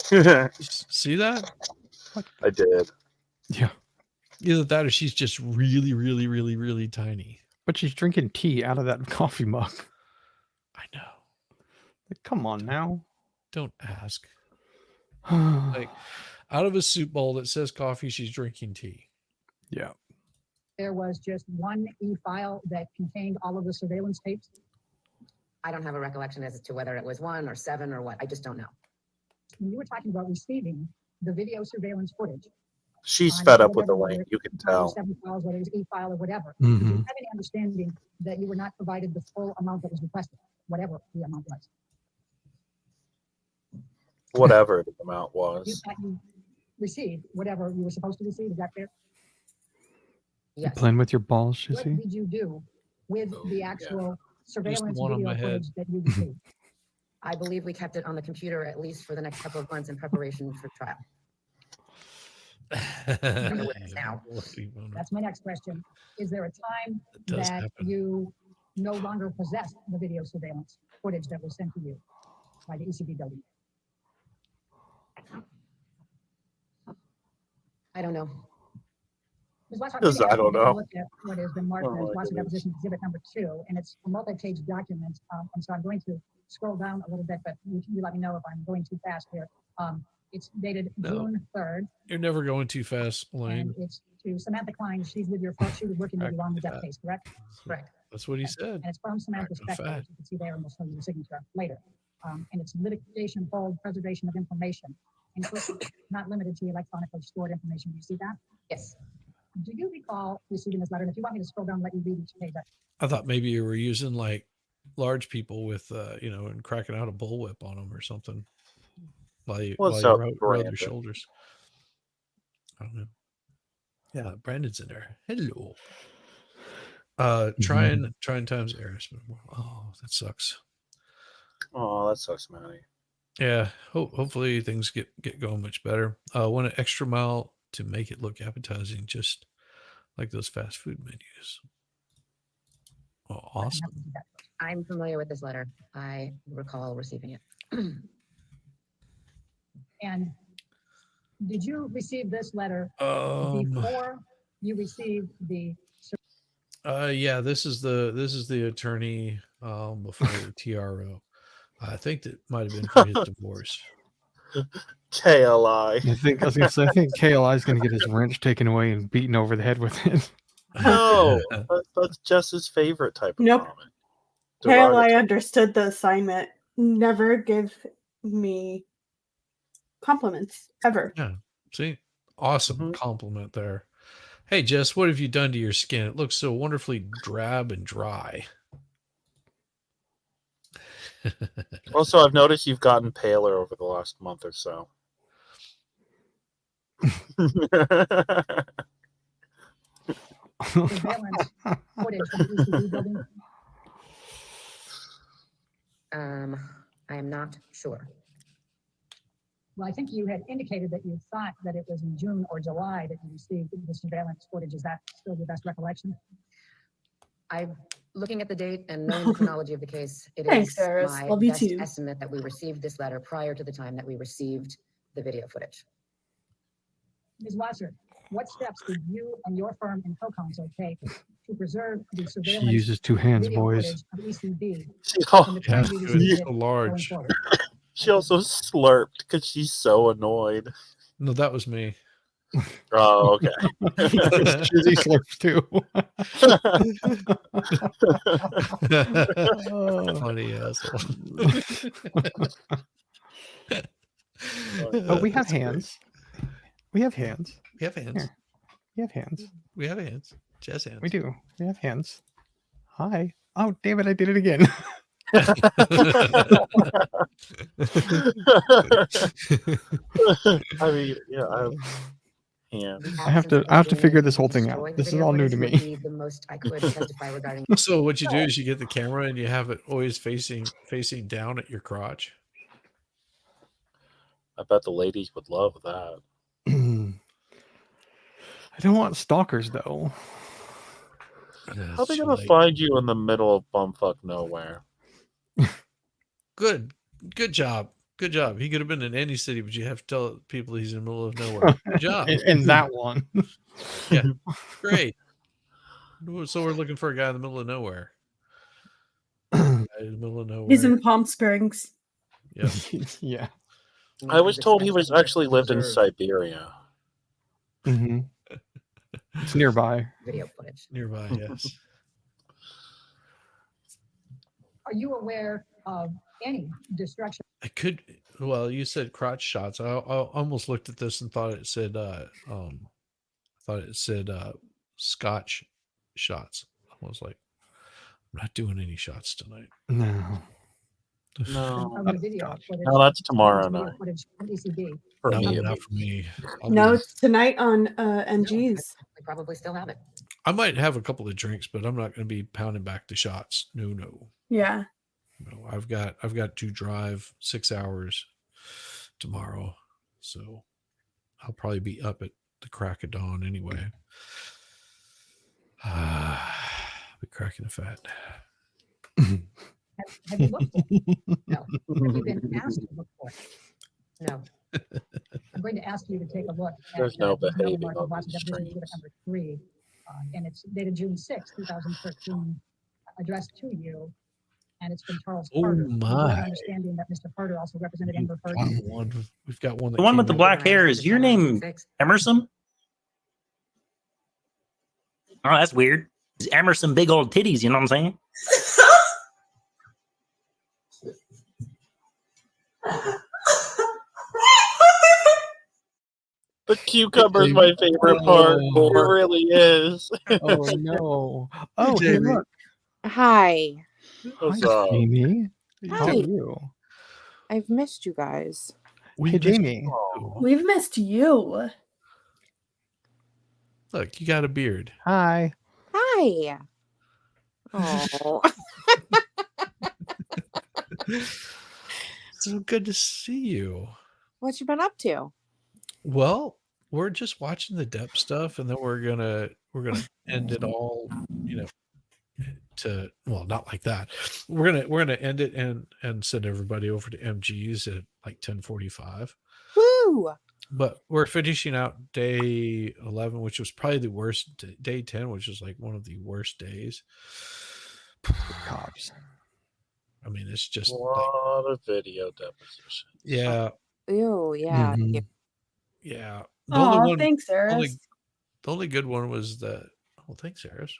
Speaker 3: See that?
Speaker 10: I did.
Speaker 14: Yeah.
Speaker 3: Either that or she's just really, really, really, really tiny.
Speaker 14: But she's drinking tea out of that coffee mug.
Speaker 3: I know.
Speaker 14: Like, come on now.
Speaker 3: Don't ask. Like, out of a soup bowl that says coffee, she's drinking tea.
Speaker 14: Yeah.
Speaker 8: There was just one e-file that contained all of the surveillance tapes?
Speaker 7: I don't have a recollection as to whether it was 1 or 7 or what. I just don't know.
Speaker 8: When you were talking about receiving the video surveillance footage.
Speaker 10: She's
Speaker 8: on
Speaker 10: fed up with the
Speaker 8: whatever,
Speaker 10: link. You can
Speaker 8: whether it was
Speaker 10: tell.
Speaker 8: 7 files, whether it was e-file or whatever. Did you
Speaker 14: Mhm.
Speaker 8: have any understanding that you were not provided the full amount that was requested, whatever the amount was?
Speaker 10: Whatever the amount
Speaker 8: You
Speaker 10: was.
Speaker 8: thought you received whatever you were supposed to receive, is that fair?
Speaker 14: You
Speaker 7: Yes.
Speaker 14: playing with your balls,
Speaker 8: What
Speaker 14: Shizzy?
Speaker 8: did you do with the actual surveillance
Speaker 3: one on
Speaker 8: video
Speaker 3: my head.
Speaker 8: footage that you received?
Speaker 7: I believe we kept it on the computer at least for the next couple of months in preparation for trial. I'm the witness now.
Speaker 8: That's my next question. Is there a time
Speaker 3: does
Speaker 8: that
Speaker 3: happen.
Speaker 8: you no longer possessed the video surveillance footage that was sent to you by the ECB building?
Speaker 7: I don't know.
Speaker 8: Ms. Watson,
Speaker 10: Yes,
Speaker 8: maybe
Speaker 10: I don't
Speaker 8: can take a
Speaker 10: know.
Speaker 8: look at what has been marked
Speaker 10: Oh,
Speaker 8: as
Speaker 10: my
Speaker 8: Watson
Speaker 10: goodness.
Speaker 8: Deposition Exhibit number 2, and it's a multi-page document. And so I'm going to scroll down a little bit, but you let me know if I'm going too fast here. It's dated
Speaker 3: No.
Speaker 8: June 3rd,
Speaker 3: You're never going too fast,
Speaker 8: and
Speaker 3: Elaine.
Speaker 8: it's to Samantha Klein. She was working with you on the Depp case, correct?
Speaker 7: Correct.
Speaker 3: That's what he said.
Speaker 8: And it's from Samantha's
Speaker 3: Correct, in
Speaker 8: perspective,
Speaker 3: fact.
Speaker 8: as you can see there, and we'll show you the signature later. And it's litigation, hold, preservation of information, including not limited to electronically stored information. Do you see that?
Speaker 7: Yes.
Speaker 8: Do you recall receiving this letter? And if you want me to scroll down, let you read each page.
Speaker 3: I thought maybe you were using like large people with, and cracking out a bullwhip on them or something while you
Speaker 10: What's
Speaker 3: rode
Speaker 10: up,
Speaker 3: their
Speaker 10: Brandon?
Speaker 3: shoulders. I don't know. Yeah, Brandon's in there. Hello. Trying times Eris. Oh, that sucks.
Speaker 10: Oh, that sucks, Matty.
Speaker 3: Yeah, hopefully things get going much better. Went an extra mile to make it look appetizing, just like those fast food menus. Oh, awesome.
Speaker 7: I'm familiar with this letter. I recall receiving it.
Speaker 8: And did you receive this letter
Speaker 3: Um,
Speaker 8: before you received the?
Speaker 3: Yeah, this is the attorney before the TRO. I think that might have been for his divorce.
Speaker 10: KLI.
Speaker 14: I was gonna say, I think KLI is gonna get his wrench taken away and beaten over the head with it.
Speaker 10: No, that's Jess's favorite type of
Speaker 12: Nope.
Speaker 10: comment.
Speaker 12: Hale, I
Speaker 10: Derogatory.
Speaker 12: understood the assignment. Never give me compliments ever.
Speaker 3: Yeah. See, awesome compliment there. Hey, Jess, what have you done to your skin? It looks so wonderfully drab and dry.
Speaker 10: Also, I've noticed you've gotten paler over the last month or so.
Speaker 8: Surveillance footage from the ECB building?
Speaker 7: I am not sure.
Speaker 8: Well, I think you had indicated that you thought that it was in June or July that you received the surveillance footage. Is that still your best recollection?
Speaker 7: I'm looking at the date and knowing the chronology of the case. It
Speaker 12: Thanks,
Speaker 7: is
Speaker 12: Eris.
Speaker 7: my
Speaker 12: Love you
Speaker 7: best
Speaker 12: too.
Speaker 7: estimate that we received this letter prior to the time that we received the video footage.
Speaker 8: Ms. Wasser, what steps did you and your firm and co-counsel take to preserve the
Speaker 14: She
Speaker 8: surveillance
Speaker 14: uses two hands,
Speaker 8: video
Speaker 14: boys.
Speaker 8: footage of ECB
Speaker 10: Oh,
Speaker 8: from the time
Speaker 3: yeah,
Speaker 8: we
Speaker 3: it's
Speaker 8: received
Speaker 3: so
Speaker 8: it
Speaker 3: large.
Speaker 8: going forward?
Speaker 10: she also slurped because she's so annoyed.
Speaker 3: No, that was me.
Speaker 10: Oh, okay.
Speaker 14: Shizzy slurps too.
Speaker 3: Funny asshole.
Speaker 14: Oh, we have
Speaker 3: That's great.
Speaker 14: hands. We have hands.
Speaker 3: We have hands.
Speaker 14: Here. We have hands.
Speaker 3: We have hands. Jazz hands.
Speaker 14: We do. We have hands. Hi. Oh, damn it! I did it again.
Speaker 10: I mean, yeah, I have hands.
Speaker 14: I have to figure this whole thing out. This is all new to me.
Speaker 7: The most I could testify regarding.
Speaker 3: So what you do is you get the camera and you have it always facing down at your crotch.
Speaker 10: I bet the ladies would love that.
Speaker 14: I don't want stalkers though.
Speaker 10: How are they gonna find you in the middle of bumfuck nowhere?
Speaker 3: Good job. Good job. He could have been in any city, but you have to tell people he's in the middle of nowhere. Good job.
Speaker 14: in that one.
Speaker 3: Yeah. Great. So we're looking for a guy in the middle of nowhere. In the middle of nowhere.
Speaker 12: He's in Palm Springs.
Speaker 3: Yeah.
Speaker 14: Yeah.
Speaker 10: I was told he was actually lived in Siberia.
Speaker 14: Mm-hmm. It's nearby.
Speaker 7: Video footage.
Speaker 3: Nearby, yes.
Speaker 8: Are you aware of any destruction?
Speaker 3: I could. Well, you said crotch shots. I almost looked at this and thought it said. Scotch shots. I was like, I'm not doing any shots tonight.
Speaker 14: No.
Speaker 10: No.
Speaker 8: Of the video footage?
Speaker 10: No, that's tomorrow
Speaker 8: Video
Speaker 10: night.
Speaker 8: footage from ECB.
Speaker 10: For
Speaker 3: No,
Speaker 10: me.
Speaker 3: not for me.
Speaker 12: No, it's tonight on NG's.
Speaker 7: We probably still have it.
Speaker 3: I might have a couple of drinks, but I'm not going to be pounding back the shots. No.
Speaker 12: Yeah.
Speaker 3: No, I've got to drive 6 hours tomorrow, so I'll probably be up at the crack of dawn anyway. Be cracking a fat.
Speaker 8: Have you looked for it? No. Have you been asked to look for it?
Speaker 7: No.
Speaker 8: I'm going to ask you to take a look at
Speaker 10: There's no
Speaker 8: the
Speaker 10: behaving
Speaker 8: mark
Speaker 10: on
Speaker 8: of Watson
Speaker 10: these
Speaker 8: Deposition
Speaker 10: streams.
Speaker 8: Exhibit number 3, and it's dated June 6, 2013, addressed to you, and it's from Charles
Speaker 3: Oh
Speaker 8: Carter. Do you have
Speaker 3: my!
Speaker 8: an understanding that Mr. Carter also represented Amber Heard?
Speaker 3: We've got one.
Speaker 11: The one with the black hair, is your name Emerson? Oh, that's weird. It's Emerson big old titties, you know what I'm saying?
Speaker 10: The cucumber's my favorite part. It really is.
Speaker 14: Oh no! Oh, hey,
Speaker 3: Jamie.
Speaker 14: look.
Speaker 15: Hi.
Speaker 10: What's
Speaker 14: Hi,
Speaker 10: up?
Speaker 14: Jamie. How are
Speaker 15: Hi.
Speaker 14: you?
Speaker 15: I've missed you guys.
Speaker 14: Hey, Jamie.
Speaker 12: We've missed you.
Speaker 3: Look, you got a beard.
Speaker 14: Hi.
Speaker 15: Hi. Oh.
Speaker 3: So good to see you.
Speaker 15: What you been up to?
Speaker 3: Well, we're just watching the Depp stuff, and then we're gonna end it all, to not like that. We're gonna end it and send everybody over to MG's at like 10:45.
Speaker 15: Woo!
Speaker 3: But we're finishing out day 11, which was probably the worst. Day 10, which is like one of the worst days.
Speaker 14: Cops.
Speaker 3: I mean, it's just
Speaker 10: A lot of video deposition.
Speaker 3: yeah.
Speaker 15: Ew, yeah.
Speaker 3: Mhm. Yeah. The
Speaker 12: Oh,
Speaker 3: only one,
Speaker 12: thanks,
Speaker 3: only,
Speaker 12: Eris.
Speaker 3: the only good one was thanks, Eris.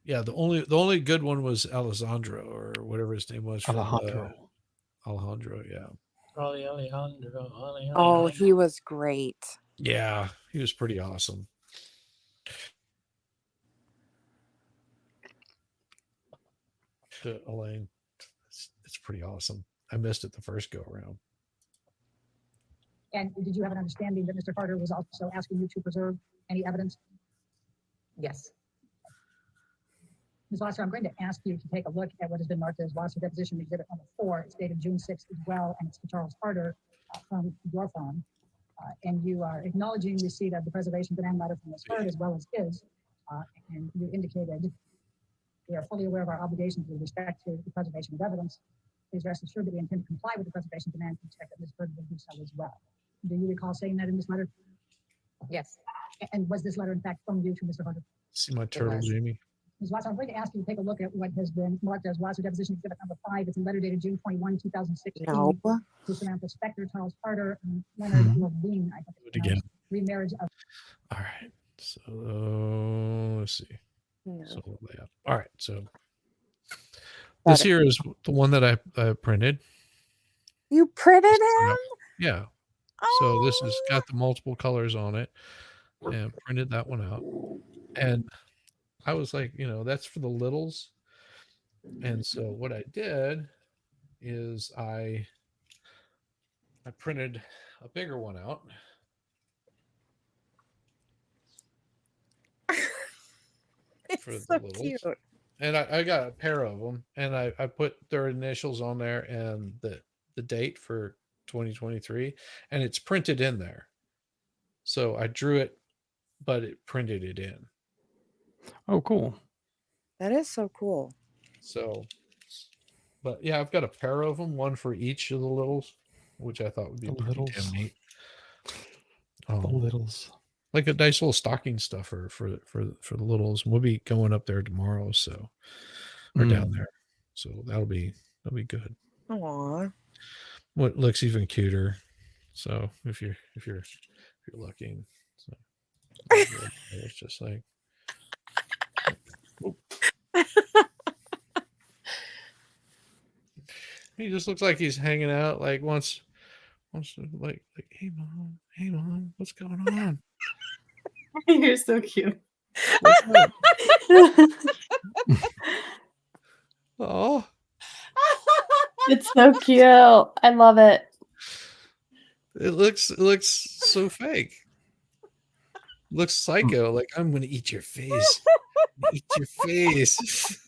Speaker 3: Yeah, the only good one was Alessandro or whatever his name was.
Speaker 14: Alejandro.
Speaker 3: Alejandro, yeah.
Speaker 10: Alejandro.
Speaker 15: Oh, he was great.
Speaker 3: Yeah, he was pretty awesome. To Elaine, it's pretty awesome. I missed it the first go around.
Speaker 8: And did you have an understanding that Mr. Carter was also asking you to preserve any evidence?
Speaker 7: Yes.
Speaker 8: Ms. Wasser, I'm going to ask you to take a look at what has been marked as Wasser Deposition Exhibit number 4. It's dated June 6th as well, and it's to Charles Carter from your phone. And you are acknowledging receipt of the preservation demand letter from Ms. Heard as well as his. And you indicated we are fully aware of our obligations with respect to the preservation of evidence. Please rest assured that we intend to comply with the preservation demand and expect that Ms. Heard will do so as well. Do you recall saying that in this letter?
Speaker 7: Yes.
Speaker 8: And was this letter in fact from you to Mr. Hunter?
Speaker 3: See my turtle,
Speaker 7: was.
Speaker 3: Jamie?
Speaker 8: Ms. Watson, I'm going to ask you to take a look at what has been marked as Wasser Deposition Exhibit number 5. It's a letter dated June 21, 2016.
Speaker 15: No.
Speaker 8: To Samantha Spector, Charles Carter, and Leonard Levine. I think
Speaker 3: Do it again.
Speaker 8: Remarriage of.
Speaker 3: All right. So let's see.
Speaker 15: No.
Speaker 3: So layout. All right. So this here is the one that I printed.
Speaker 15: You printed him?
Speaker 3: Yeah. So this has got the multiple colors on it, and printed that one out. And I was like, that's for the littles. And so what I did is I printed a bigger one out. For
Speaker 15: It's
Speaker 3: the
Speaker 15: so
Speaker 3: littles.
Speaker 15: cute.
Speaker 3: And I got a pair of them, and I put their initials on there and the date for 2023, and it's printed in there. So I drew it, but it printed it in.
Speaker 14: Oh, cool.
Speaker 15: That is so cool.
Speaker 3: So, but yeah, I've got a pair of them, one for each of the littles, which I thought would be
Speaker 14: The
Speaker 3: pretty
Speaker 14: littles.
Speaker 3: damn neat.
Speaker 14: The littles.
Speaker 3: Like a nice little stocking stuffer for the littles. We'll be going up there tomorrow, so or down there, so that'll be good.
Speaker 15: Aw.
Speaker 3: What looks even cuter. So if you're looking, so it's just like. He just looks like he's hanging out. Like wants to like, hey mom, what's going on?
Speaker 12: You're so cute.
Speaker 3: Oh,
Speaker 12: It's so cute. I love it.
Speaker 3: it looks so fake. Looks psycho. Like I'm gonna eat your face. Eat your face.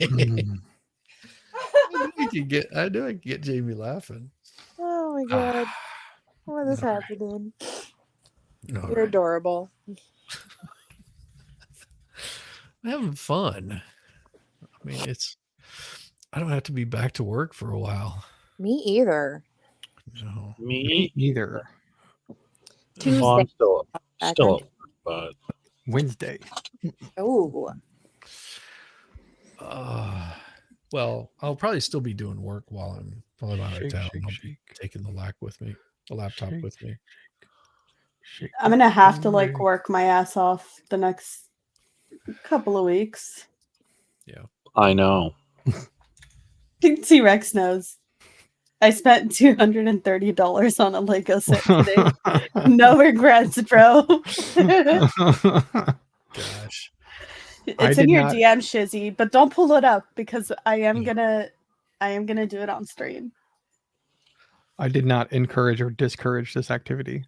Speaker 14: Mm.
Speaker 3: I knew I could get Jamie laughing.
Speaker 15: Oh my god. What is happening?
Speaker 3: All
Speaker 15: You're
Speaker 3: right.
Speaker 15: adorable.
Speaker 3: I'm having fun. I mean, I don't have to be back to work for a while.
Speaker 15: Me either.
Speaker 3: So,
Speaker 14: Me either.
Speaker 15: Tuesday.
Speaker 10: Well, I'm still
Speaker 15: Back
Speaker 10: still
Speaker 15: on
Speaker 10: at work, but
Speaker 14: Wednesday.
Speaker 15: Oh.
Speaker 3: well, I'll probably still be doing work while I'm out of
Speaker 14: Shake,
Speaker 3: town.
Speaker 14: shake,
Speaker 3: I'll
Speaker 14: shake.
Speaker 3: be taking the laptop
Speaker 14: Shake,
Speaker 3: with me.
Speaker 14: Shake
Speaker 12: I'm
Speaker 14: that
Speaker 12: gonna have to like
Speaker 14: booty.
Speaker 12: work my ass off the next couple of weeks.
Speaker 3: Yeah.
Speaker 10: I know.
Speaker 12: T-Rex knows. I spent $230 on a Lego set today. No regrets, bro.
Speaker 3: Gosh.
Speaker 12: It's in your DM, Shizzy, but don't pull it up because I am gonna do it on stream.
Speaker 14: I did not encourage or discourage this activity.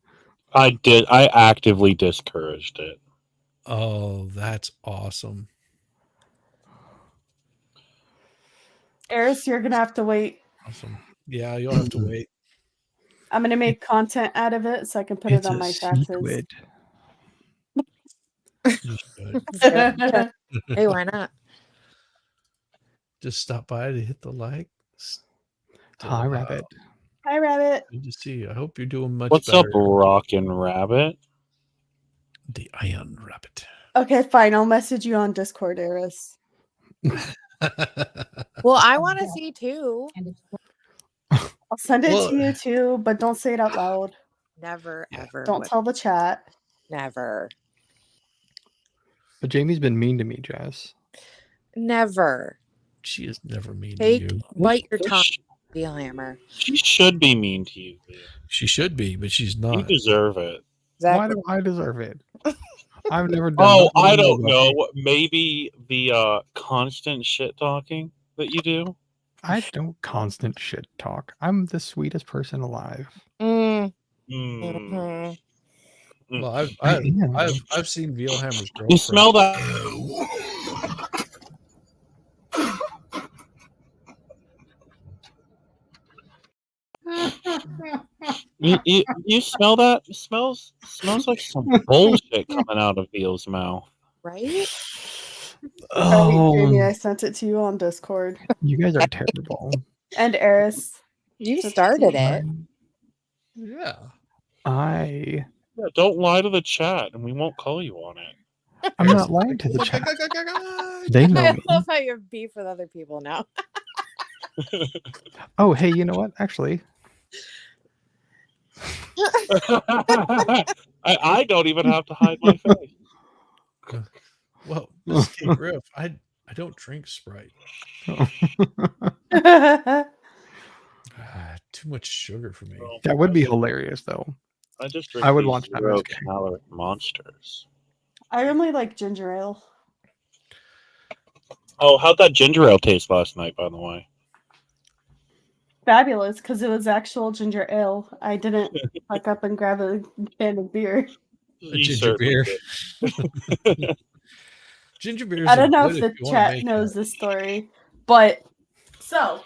Speaker 10: I did. I actively discouraged it.
Speaker 3: Oh, that's awesome.
Speaker 12: Eris, you're gonna have to wait.
Speaker 3: Awesome. Yeah, you'll have to wait.
Speaker 12: I'm gonna make content out of it so I can put it on my taxes.
Speaker 14: Secret.
Speaker 3: You should.
Speaker 15: Hey, why not?
Speaker 3: Just stop by to hit the like.
Speaker 14: Hi, Rabbit.
Speaker 12: Hi, Rabbit.
Speaker 3: Good to see you. I hope you're doing much
Speaker 10: What's up,
Speaker 3: better.
Speaker 10: Rockin' Rabbit?
Speaker 3: The Iron Rabbit.
Speaker 12: Okay, fine. I'll message you on Discord, Eris.
Speaker 15: Well, I want to see too.
Speaker 12: I'll send it
Speaker 3: Well-
Speaker 12: to you too, but don't say it out loud.
Speaker 15: Never, ever.
Speaker 12: Don't
Speaker 15: would-
Speaker 12: tell the chat.
Speaker 15: Never.
Speaker 14: But Jamie's been mean to me, Jess.
Speaker 15: Never.
Speaker 3: She is never mean
Speaker 15: Take,
Speaker 3: to you.
Speaker 15: bite your tongue, Steelhammer.
Speaker 10: She should be mean to you. Leah.
Speaker 3: She should be, but she's
Speaker 10: You
Speaker 3: not.
Speaker 10: deserve it.
Speaker 14: Why
Speaker 15: Exactly.
Speaker 14: do I deserve it? I've never done.
Speaker 10: Oh,
Speaker 14: nothing
Speaker 10: I
Speaker 14: to
Speaker 10: don't
Speaker 14: nobody.
Speaker 10: know. Maybe the constant shit talking that you do.
Speaker 14: I don't constant shit talk. I'm the sweetest person alive.
Speaker 15: Mm.
Speaker 10: Mm.
Speaker 15: Mhm.
Speaker 3: Well,
Speaker 14: I am.
Speaker 3: I've seen Vielhammer's girlfriend.
Speaker 10: You smell that? You smell that? It smells like some bullshit coming out of Veal's mouth.
Speaker 15: Right?
Speaker 14: Oh,
Speaker 12: Jamie, I sent it to you on Discord.
Speaker 14: you guys are terrible.
Speaker 12: And Eris.
Speaker 15: You started it.
Speaker 3: Yeah.
Speaker 14: I.
Speaker 10: Yeah, don't lie to the chat, and we won't call you on it.
Speaker 14: I'm not lying to the chat. They know
Speaker 15: I
Speaker 14: me.
Speaker 15: love how you have beef with other people now.
Speaker 14: Oh, hey, you know what? Actually,
Speaker 10: I don't even have to hide my face.
Speaker 3: Well, Miss Kate Griff, I don't drink Sprite. Too much sugar for me.
Speaker 14: that would be hilarious, though.
Speaker 10: I just drink
Speaker 14: I would
Speaker 10: these
Speaker 14: watch that.
Speaker 10: 0 calorie monsters.
Speaker 12: I only like ginger ale.
Speaker 10: Oh, how'd that ginger ale taste last night, by the way?
Speaker 12: Fabulous, because it was actual ginger ale. I didn't fuck up and grab a can of beer.
Speaker 3: A
Speaker 10: You
Speaker 3: ginger beer.
Speaker 10: certainly
Speaker 3: Ginger beers.
Speaker 12: I don't know
Speaker 3: are
Speaker 12: if
Speaker 3: good
Speaker 12: the
Speaker 3: you wanna
Speaker 12: chat
Speaker 3: make
Speaker 12: knows
Speaker 3: it.
Speaker 12: this story, but so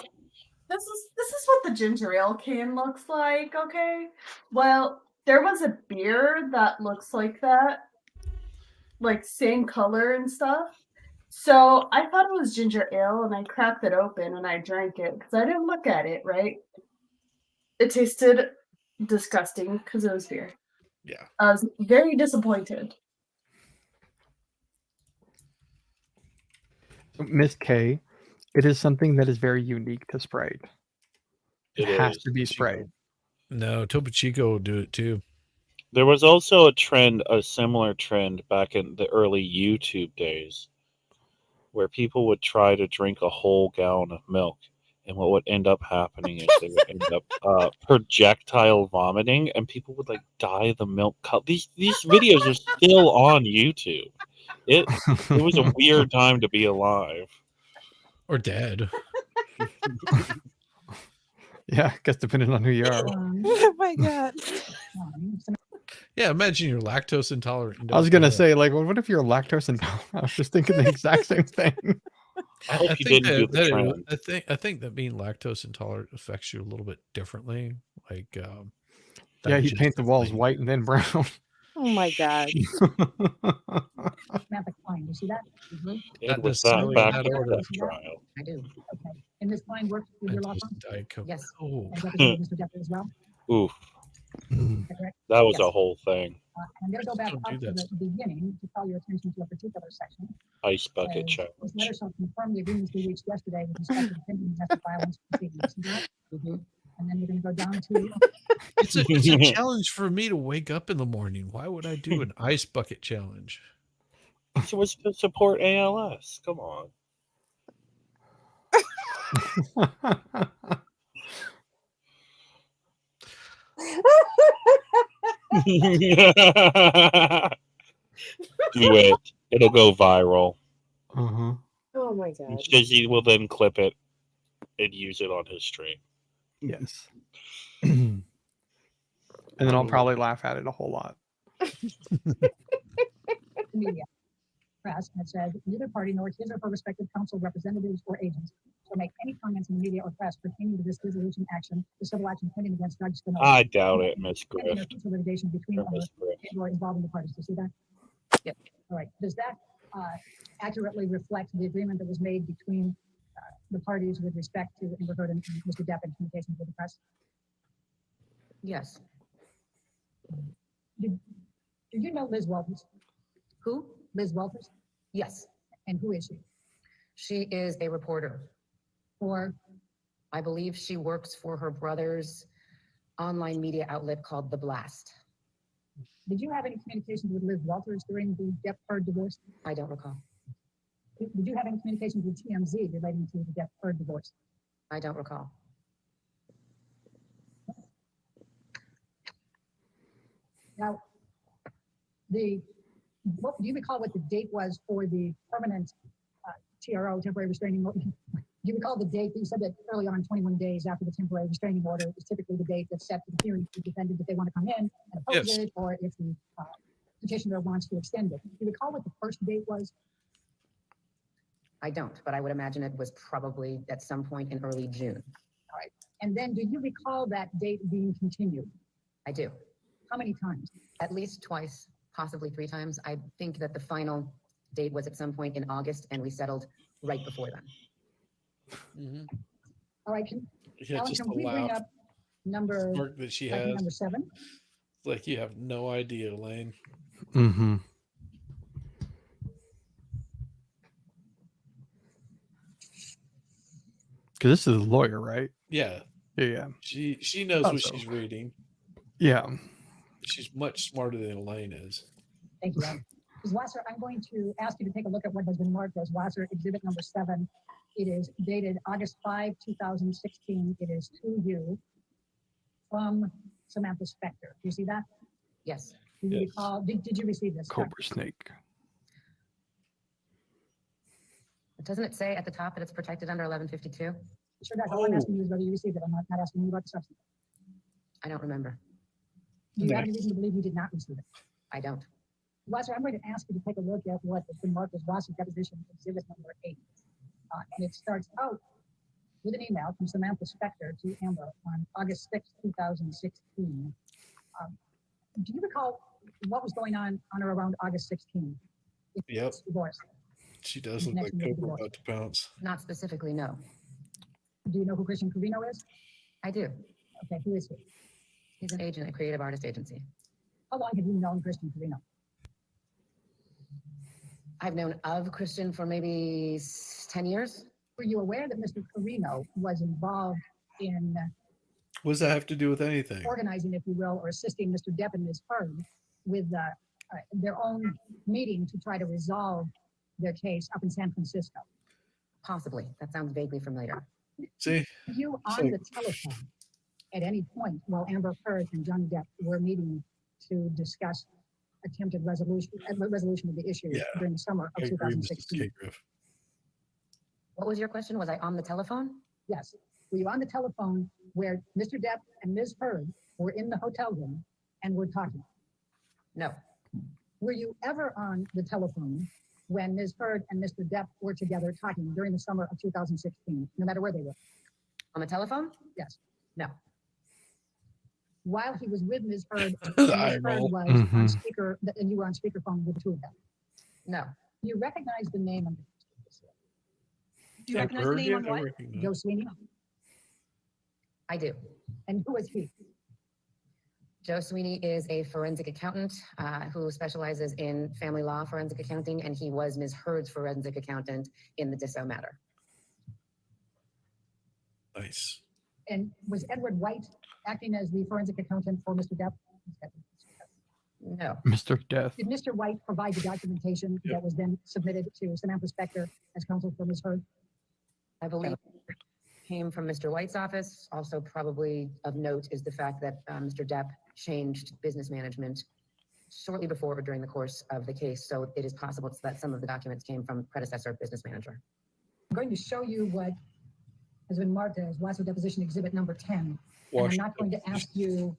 Speaker 12: this is what the ginger ale can looks like. Okay, well, there was a beer that looks like that, like same color and stuff. So I thought it was ginger ale, and I cracked it open and I drank it because I didn't look at it. Right, it tasted disgusting because it was beer.
Speaker 3: Yeah.
Speaker 12: I was very disappointed.
Speaker 14: Miss K, it is something that is very unique to Sprite. It
Speaker 10: It
Speaker 14: has
Speaker 10: is.
Speaker 14: to be Sprite.
Speaker 3: No, Topo Chico will do it too.
Speaker 10: There was also a similar trend back in the early YouTube days where people would try to drink a whole gallon of milk. And what would end up happening is they would end up projectile vomiting, and people would like dye the milk color. These videos are still on YouTube. It was a weird time to be alive.
Speaker 3: Or dead.
Speaker 14: Yeah, I guess depending on who you are.
Speaker 15: Oh my god.
Speaker 3: Yeah, imagine you're lactose intolerant. and
Speaker 14: I was
Speaker 3: don't
Speaker 14: gonna
Speaker 3: know it.
Speaker 14: say, like, what if you're lactose intolerant? I was just thinking the exact same thing.
Speaker 10: I hope you
Speaker 3: think
Speaker 10: didn't do
Speaker 3: that,
Speaker 10: the
Speaker 3: that
Speaker 10: trend.
Speaker 3: I think that being lactose intolerant affects you a little bit differently. Like
Speaker 14: Yeah, you paint the walls
Speaker 3: digestively.
Speaker 14: white and then brown.
Speaker 15: Oh my God.
Speaker 8: Samantha Klein, you see that?
Speaker 10: It
Speaker 3: Not
Speaker 10: was that
Speaker 3: necessarily in
Speaker 10: back
Speaker 3: that
Speaker 10: in the
Speaker 3: order.
Speaker 10: Depp trial.
Speaker 7: I do.
Speaker 8: Okay. And Ms. Klein works with your law
Speaker 3: Mentos
Speaker 8: firm?
Speaker 3: and Diet Coke.
Speaker 7: Yes.
Speaker 3: Oh,
Speaker 8: And
Speaker 3: God.
Speaker 8: represented Mr. Depp as well?
Speaker 10: Oof,
Speaker 8: Is that correct?
Speaker 10: that was
Speaker 7: Yes.
Speaker 10: a whole thing.
Speaker 8: I'm going to go back
Speaker 3: Don't do
Speaker 8: up to
Speaker 3: that.
Speaker 8: the beginning to call your attention to a particular section.
Speaker 10: Ice bucket
Speaker 8: Says, this letter
Speaker 10: challenge.
Speaker 8: shall confirm the agreements we reached yesterday with respect to the pending domestic violence proceedings. See that? And then we're going to go down to
Speaker 3: It's a challenge for me to wake up in the morning. Why would I do an ice bucket challenge?
Speaker 10: It was to support ALS. Come on. Do it. It'll go viral.
Speaker 14: Uh-huh.
Speaker 15: Oh my God.
Speaker 10: Shizzy will then clip it and use it on his stream.
Speaker 14: Yes. And then I'll probably laugh at it a whole lot.
Speaker 8: media press, and it says neither party nor his or her respective counsel representatives or agents shall make any comments in the media or press pertaining to this dissolution action, the civil action pending against Judge Spinoza.
Speaker 10: I doubt it, Miss
Speaker 8: Pending or
Speaker 10: Grift.
Speaker 8: future litigation between
Speaker 10: Or Miss Grift.
Speaker 8: or involving the parties. Do you see that?
Speaker 7: Yep.
Speaker 8: All right. Does that accurately reflect the agreement that was made between the parties with respect to Amber Heard and Mr. Depp in communications with the press?
Speaker 7: Yes.
Speaker 8: Do you know Liz Walters?
Speaker 7: Who?
Speaker 8: Liz Walters?
Speaker 7: Yes.
Speaker 8: And who is she?
Speaker 7: She is a reporter.
Speaker 8: For?
Speaker 7: I believe she works for her brother's online media outlet called The Blast.
Speaker 8: Did you have any communications with Liz Walters during the Depp Heard divorce?
Speaker 7: I don't recall.
Speaker 8: Did you have any communications with TMZ relating to the Depp Heard divorce?
Speaker 7: I don't recall.
Speaker 8: Now, what, do you recall what the date was for the permanent TRO, temporary restraining order? Do you recall the date? You said that early on, 21 days after the temporary restraining order is typically the date that's set for the hearing to the defendant if they want to come in and oppose
Speaker 3: Yes.
Speaker 8: it, or if the petitioner wants to extend it. Do you recall what the first date was?
Speaker 7: I don't, but I would imagine it was probably at some point in early June.
Speaker 8: All right. And then do you recall that date being continued?
Speaker 7: I do.
Speaker 8: How many times?
Speaker 7: At least twice, possibly 3 times. I think that the final date was at some point in August, and we settled right before then.
Speaker 3: Mm-hmm.
Speaker 8: All right.
Speaker 3: Yeah,
Speaker 8: Alan,
Speaker 3: just
Speaker 8: can
Speaker 3: a
Speaker 8: we bring
Speaker 3: laugh.
Speaker 8: up number,
Speaker 3: Smirk that she
Speaker 8: item
Speaker 3: has.
Speaker 8: number 7?
Speaker 3: Like you have no idea, Lane.
Speaker 14: Mm-hmm. Because this is a lawyer, right?
Speaker 3: Yeah.
Speaker 14: Yeah.
Speaker 3: She knows what
Speaker 14: so.
Speaker 3: she's reading.
Speaker 14: Yeah.
Speaker 3: She's much smarter than Elaine is.
Speaker 8: Thank you, Alan. Ms. Wasser, I'm going to ask you to take a look at what has been marked as Wasser Exhibit number 7. It is dated August 5, 2016. It is to you from Samantha Spector. Do you see that?
Speaker 7: Yes.
Speaker 8: Do you
Speaker 3: Yes.
Speaker 8: recall? Did you receive this?
Speaker 14: Cobra Snake.
Speaker 7: Doesn't it say at the top that it's protected under 1152?
Speaker 8: Sure does. All I'm asking you is whether you received it. I'm not asking you about the substance.
Speaker 7: I don't remember.
Speaker 8: Do you have any reason to believe you did not receive it?
Speaker 7: I don't.
Speaker 8: Wasser, I'm going to ask you to take a look at what has been marked as Wasser Deposition Exhibit number 8. And it starts out with an email from Samantha Spector to Amber on August 6, 2016. Do you recall what was going on or around August 16?
Speaker 3: Yep.
Speaker 8: Divorce.
Speaker 3: She does look like
Speaker 8: Connection with
Speaker 3: Cobra
Speaker 8: divorce.
Speaker 3: about to pounce.
Speaker 7: Not specifically, no.
Speaker 8: Do you know who Christian Carino is?
Speaker 7: I do.
Speaker 8: Okay, who is he?
Speaker 7: He's an agent at Creative Artist Agency.
Speaker 8: How long have you known Christian Carino?
Speaker 7: I've known of Christian for maybe 10 years.
Speaker 8: Were you aware that Mr. Carino was involved in
Speaker 3: What does that have to do with anything?
Speaker 8: organizing, if you will, or assisting Mr. Depp and Ms. Heard with their own meeting to try to resolve their case up in San Francisco?
Speaker 7: Possibly. That sounds vaguely familiar.
Speaker 3: See?
Speaker 8: Were you on the telephone at any point while Amber Heard and Johnny Depp were meeting to discuss attempted resolution of the issue during the summer of
Speaker 3: I agree, Mrs.
Speaker 8: 2016?
Speaker 3: K-Griff.
Speaker 7: What was your question? Was I on the telephone?
Speaker 8: Yes. Were you on the telephone where Mr. Depp and Ms. Heard were in the hotel room and were talking?
Speaker 7: No.
Speaker 8: Were you ever on the telephone when Ms. Heard and Mr. Depp were together talking during the summer of 2016, no matter where they were?
Speaker 7: On the telephone?
Speaker 8: Yes.
Speaker 7: No.
Speaker 8: While he was with Ms. Heard,
Speaker 3: The
Speaker 8: Ms.
Speaker 3: eye
Speaker 8: Heard
Speaker 3: roll.
Speaker 8: was
Speaker 14: Mhm.
Speaker 8: on speaker, and you were on speakerphone with the two of them.
Speaker 7: No.
Speaker 8: You recognize the name of
Speaker 13: Do you recognize the name on what?
Speaker 8: Joe Sweeney?
Speaker 7: I do.
Speaker 8: And who is he?
Speaker 7: Joe Sweeney is a forensic accountant who specializes in family law forensic accounting, and he was Ms. Heard's forensic accountant in the Disso matter.
Speaker 3: Nice.
Speaker 8: And was Edward White acting as the forensic accountant for Mr. Depp?
Speaker 7: No.
Speaker 14: Mr. Death.
Speaker 8: Did Mr. White provide the documentation that was then submitted to Samantha Spector as counsel for Ms. Heard?
Speaker 7: I believe it came from Mr. White's office. Also, probably of note is the fact that Mr. Depp changed business management shortly before or during the course of the case. So it is possible that some of the documents came from predecessor business manager.
Speaker 8: I'm going to show you what has been marked as Watson Deposition Exhibit number 10. And I'm not going to ask you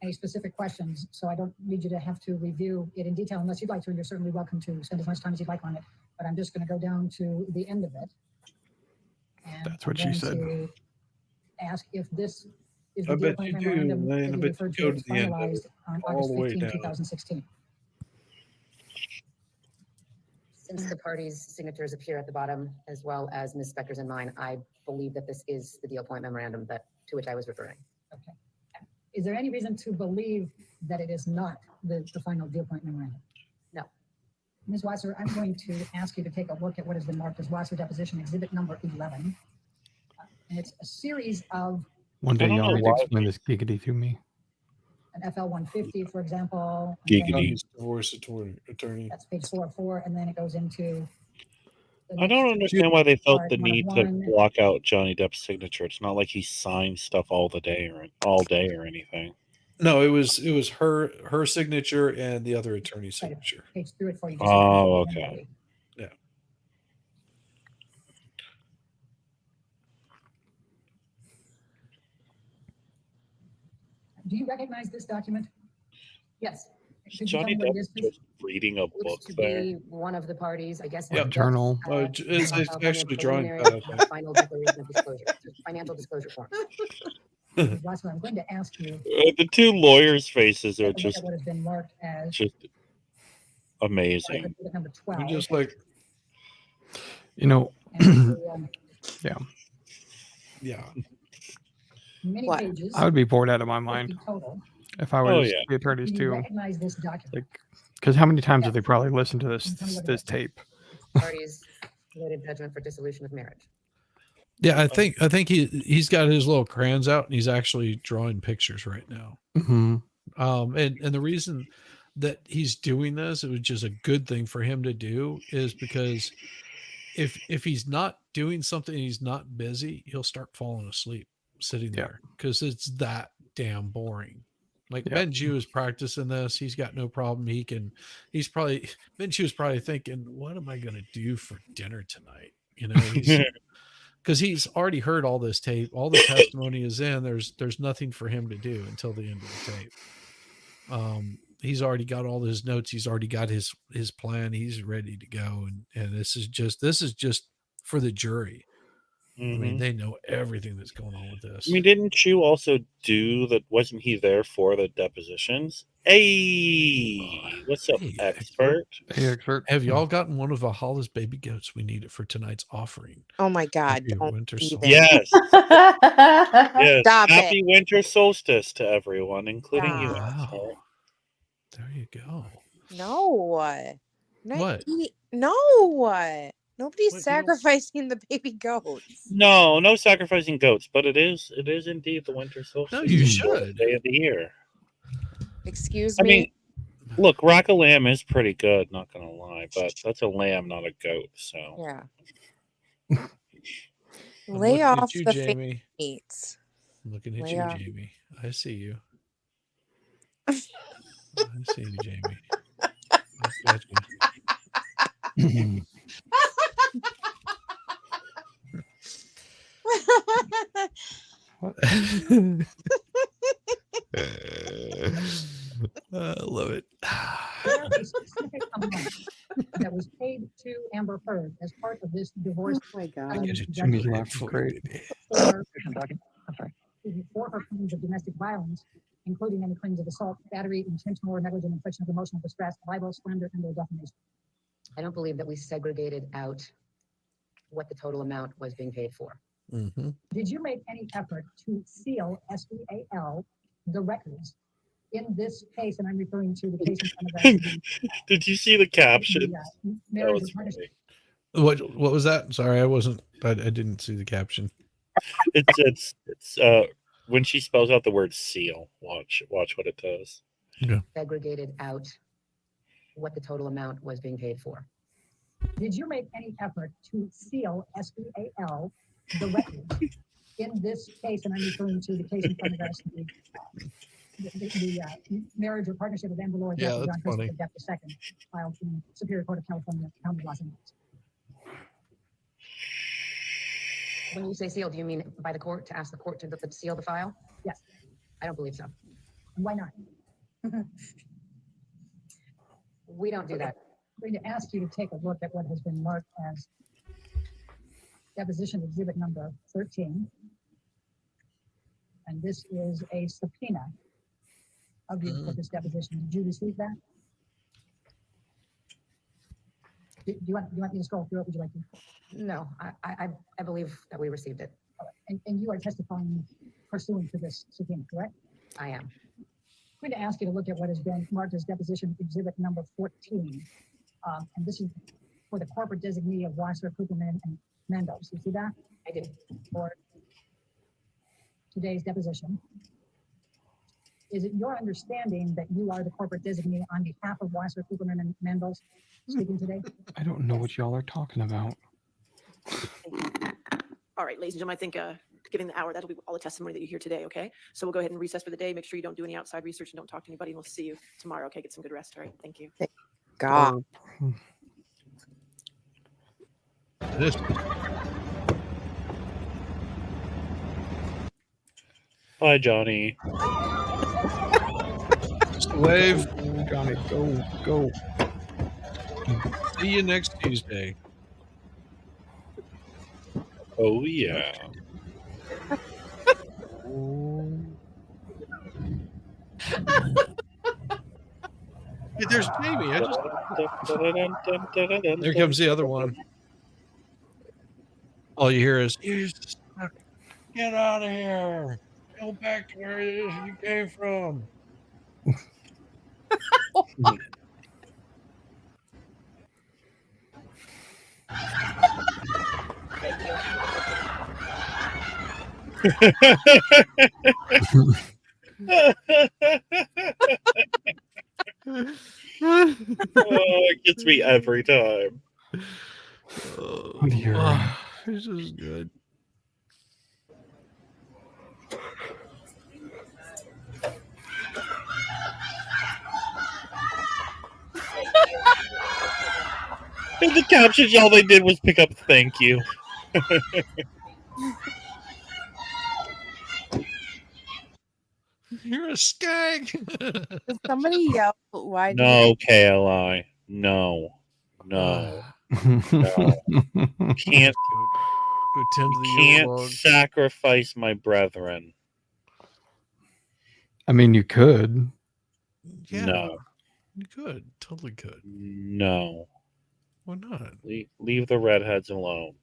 Speaker 8: any specific questions, so I don't need you to have to review it in detail unless you'd like to, and you're certainly welcome to spend as much time as you'd like on it. But I'm just going to go down to the end of it. And
Speaker 14: That's what
Speaker 8: I'm
Speaker 14: she
Speaker 8: going
Speaker 14: said.
Speaker 8: to ask if this is
Speaker 3: I
Speaker 8: the deal
Speaker 3: bet
Speaker 8: plan
Speaker 3: you do,
Speaker 8: memorandum
Speaker 3: Lane.
Speaker 8: that
Speaker 3: I
Speaker 8: you
Speaker 3: bet
Speaker 8: referred
Speaker 3: you go
Speaker 8: to
Speaker 3: to the end of
Speaker 8: finalized
Speaker 3: it,
Speaker 8: on
Speaker 3: all
Speaker 8: August
Speaker 3: the way
Speaker 8: 15,
Speaker 3: down.
Speaker 8: 2016.
Speaker 7: Since the parties' signatures appear at the bottom, as well as Ms. Spector's and mine, I believe that this is the deal point memorandum to which I was referring.
Speaker 8: Okay. Is there any reason to believe that it is not the final deal point memorandum?
Speaker 7: No.
Speaker 8: Ms. Wasser, I'm going to ask you to take a look at what has been marked as Wasser Deposition Exhibit number 11. And it's a series of
Speaker 14: One day
Speaker 10: I don't
Speaker 14: y'all
Speaker 10: know
Speaker 14: need to
Speaker 10: why.
Speaker 14: explain this giggity to me.
Speaker 8: an FL-150, for example. and then
Speaker 10: Giggity.
Speaker 3: Johnny's divorce attorney.
Speaker 8: That's page 404, and then it goes into. the
Speaker 10: I don't
Speaker 8: next
Speaker 10: understand why they felt
Speaker 8: part,
Speaker 10: the
Speaker 8: one of
Speaker 10: need to
Speaker 8: one.
Speaker 10: block out Johnny Depp's signature. It's not like he signed stuff all day or anything.
Speaker 3: No, it was her signature and the other attorney's signature.
Speaker 8: Page through it for you.
Speaker 10: Oh, okay.
Speaker 3: Yeah.
Speaker 8: Do you recognize this document? Yes. Could you tell
Speaker 10: Johnny
Speaker 8: me what it
Speaker 10: Depp
Speaker 8: is, please?
Speaker 10: just reading a book
Speaker 7: Looks to
Speaker 10: there.
Speaker 7: be one of the parties, I guess.
Speaker 3: Yeah.
Speaker 14: Journal.
Speaker 3: It's
Speaker 7: California
Speaker 3: actually drawing
Speaker 7: preliminary
Speaker 3: pad, I think.
Speaker 7: final declaration of disclosure, financial disclosure form.
Speaker 8: Watson, I'm going to ask you
Speaker 10: The two lawyers' faces
Speaker 8: to
Speaker 10: are
Speaker 8: look
Speaker 10: just
Speaker 8: at what has been marked as
Speaker 10: amazing.
Speaker 8: exhibit number
Speaker 3: I'm
Speaker 8: 12.
Speaker 3: just like,
Speaker 14: You know,
Speaker 8: And,
Speaker 14: yeah,
Speaker 3: yeah.
Speaker 8: many
Speaker 15: What?
Speaker 8: pages.
Speaker 14: I would be bored out of my
Speaker 8: 50
Speaker 14: mind
Speaker 8: total.
Speaker 14: if I
Speaker 10: Oh,
Speaker 14: was
Speaker 10: yeah.
Speaker 14: the attorneys
Speaker 8: Do you
Speaker 14: too.
Speaker 8: recognize this document?
Speaker 14: Like, because how many times have they probably listened to this tape?
Speaker 7: Parties voted judgment for dissolution of marriage.
Speaker 3: Yeah, I think he's got his little crayons out and he's actually drawing pictures right now.
Speaker 14: Mm-hmm.
Speaker 3: And the reason that he's doing this, it was just a good thing for him to do, is because if he's not doing something, he's not busy, he'll start falling asleep sitting there because it's that damn boring. Like Ben Jew is practicing this. He's got no problem. Ben Jew is probably thinking, what am I going to do for dinner tonight? You know, because he's already heard all this tape, all the testimony is in. There's nothing for him to do until the end of the tape. He's already got all his notes. He's already got his plan. He's ready to go. And this is just for the jury. I mean, they know everything that's going on with this.
Speaker 10: I mean, didn't you also do that? Wasn't he there for the depositions? Hey, what's up, expert?
Speaker 14: Hey, expert.
Speaker 3: Have y'all gotten one of Valhalla's baby goats? We need it for tonight's offering.
Speaker 15: Oh my God!
Speaker 3: Happy
Speaker 15: Don't
Speaker 3: winter
Speaker 15: even.
Speaker 10: Yes. Yes.
Speaker 15: Stop
Speaker 10: Happy
Speaker 15: it.
Speaker 10: winter solstice to everyone, including you.
Speaker 15: Stop.
Speaker 10: Expert.
Speaker 3: There you go.
Speaker 15: No.
Speaker 3: What?
Speaker 15: No. Nobody's
Speaker 10: What, you don't-
Speaker 15: sacrificing the baby goats.
Speaker 10: No sacrificing goats, but it is indeed the winter solstice.
Speaker 3: No, you
Speaker 10: the
Speaker 3: should.
Speaker 10: fourth day of the year.
Speaker 15: Excuse
Speaker 10: I
Speaker 15: me.
Speaker 10: mean, look, rack a lamb is pretty good, not gonna lie, but that's a lamb, not a goat. So
Speaker 15: Yeah.
Speaker 3: I'm
Speaker 15: Lay
Speaker 3: looking at
Speaker 15: off
Speaker 3: you,
Speaker 15: the
Speaker 3: Jamie.
Speaker 15: meats.
Speaker 3: I'm looking at
Speaker 15: Lay
Speaker 3: you,
Speaker 15: off.
Speaker 3: Jamie. I see you. I see you, Jamie. I got you. I love it.
Speaker 8: There is a specific amount that was paid to Amber Heard as part of this divorce.
Speaker 15: Oh my God.
Speaker 8: settlement
Speaker 14: Jimmy
Speaker 8: judgment
Speaker 14: laughed great.
Speaker 8: for
Speaker 5: I'm talking. I'm sorry.
Speaker 8: for her claims of domestic violence, including any claims of assault, battery, intentional or negligent infliction of emotional distress, libel, slander, and/or defamation.
Speaker 7: I don't believe that we segregated out what the total amount was being paid for.
Speaker 3: Mm-hmm.
Speaker 8: Did you make any effort to seal, SEAL, the records in this case? And I'm referring to the case in front of us.
Speaker 10: Did you see the caption? That
Speaker 8: Marriage
Speaker 10: was
Speaker 8: or partnership.
Speaker 10: funny.
Speaker 3: What was that? Sorry, I didn't see the caption.
Speaker 10: It's when she spells out the word seal. Watch what it does.
Speaker 3: Yeah.
Speaker 7: Segregated out what the total amount was being paid for.
Speaker 8: Did you make any effort to seal, SEAL, the records in this case? And I'm referring to the case in front of us, the marriage or partnership of Amber Lord
Speaker 3: Yeah,
Speaker 8: Depp and
Speaker 3: that's
Speaker 8: John
Speaker 3: funny.
Speaker 8: Christopher Depp II, filed in Superior Court of California, County of Los Angeles.
Speaker 7: When you say seal, do you mean by the court, to ask the court to seal the file?
Speaker 8: Yes.
Speaker 7: I don't believe so.
Speaker 8: And why not?
Speaker 7: We don't do that.
Speaker 8: I'm going to ask you to take a look at what has been marked as deposition exhibit number 13. And this is a subpoena of you for this deposition. Did you receive that? Do you want me to scroll through it? Would you like to?
Speaker 7: No, I believe that we received it.
Speaker 8: All right. And you are testifying pursuant to this subpoena, correct?
Speaker 7: I am.
Speaker 8: I'm going to ask you to look at what has been marked as deposition exhibit number 14. And this is for the corporate designee of Weissler, Cooperman, and Mendoza. You see that?
Speaker 7: I do.
Speaker 8: For today's deposition. Is it your understanding that you are the corporate designee on behalf of Weissler, Cooperman, and Mendoza speaking today?
Speaker 14: I don't know what y'all are talking about.
Speaker 16: All right, ladies and gentlemen, I think given the hour, that'll be all the testimony that you hear today, okay? So we'll go ahead and recess for the day. Make sure you don't do any outside research and don't talk to anybody, and we'll see you tomorrow, okay? Get some good rest, all right? Thank you.
Speaker 15: God.
Speaker 3: This.
Speaker 10: Bye, Johnny.
Speaker 3: Just a wave.
Speaker 14: Johnny, go.
Speaker 3: See you next Tuesday.
Speaker 10: Oh yeah.
Speaker 3: Hey, there's Jamie. There comes the other one. All you hear is, "You suck. Get out of here. Go back to where it is you came from."
Speaker 10: Oh, it gets me every time.
Speaker 14: Oh, dear.
Speaker 3: This is good.
Speaker 10: And the captions, all they did was pick up "thank you."
Speaker 3: You're a skag.
Speaker 15: Did somebody yell? Why?
Speaker 10: No, KLI. No. No. No. Can't.
Speaker 3: Go tend to the
Speaker 10: Can't
Speaker 3: Yule log.
Speaker 10: sacrifice my brethren.
Speaker 14: I mean, you could.
Speaker 3: Yeah,
Speaker 10: No.
Speaker 3: you could. Totally could.
Speaker 10: No.
Speaker 3: Why not?
Speaker 10: Leave the redheads alone.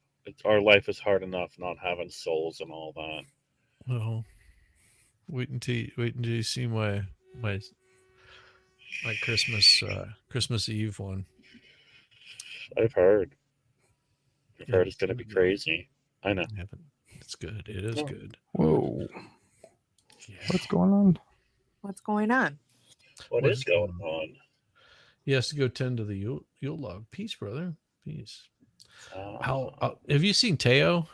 Speaker 10: Our life is hard enough not having souls and all that.
Speaker 3: Well, wait until you see my Christmas Eve one.
Speaker 10: I've heard. I've heard it's gonna be crazy. I know.
Speaker 3: It's good. It is good.
Speaker 14: Whoa. What's going on?
Speaker 15: What's going on?
Speaker 10: What is going on?
Speaker 3: He has to go tend to the Yule log. Peace, brother. Peace. How have you seen Teo?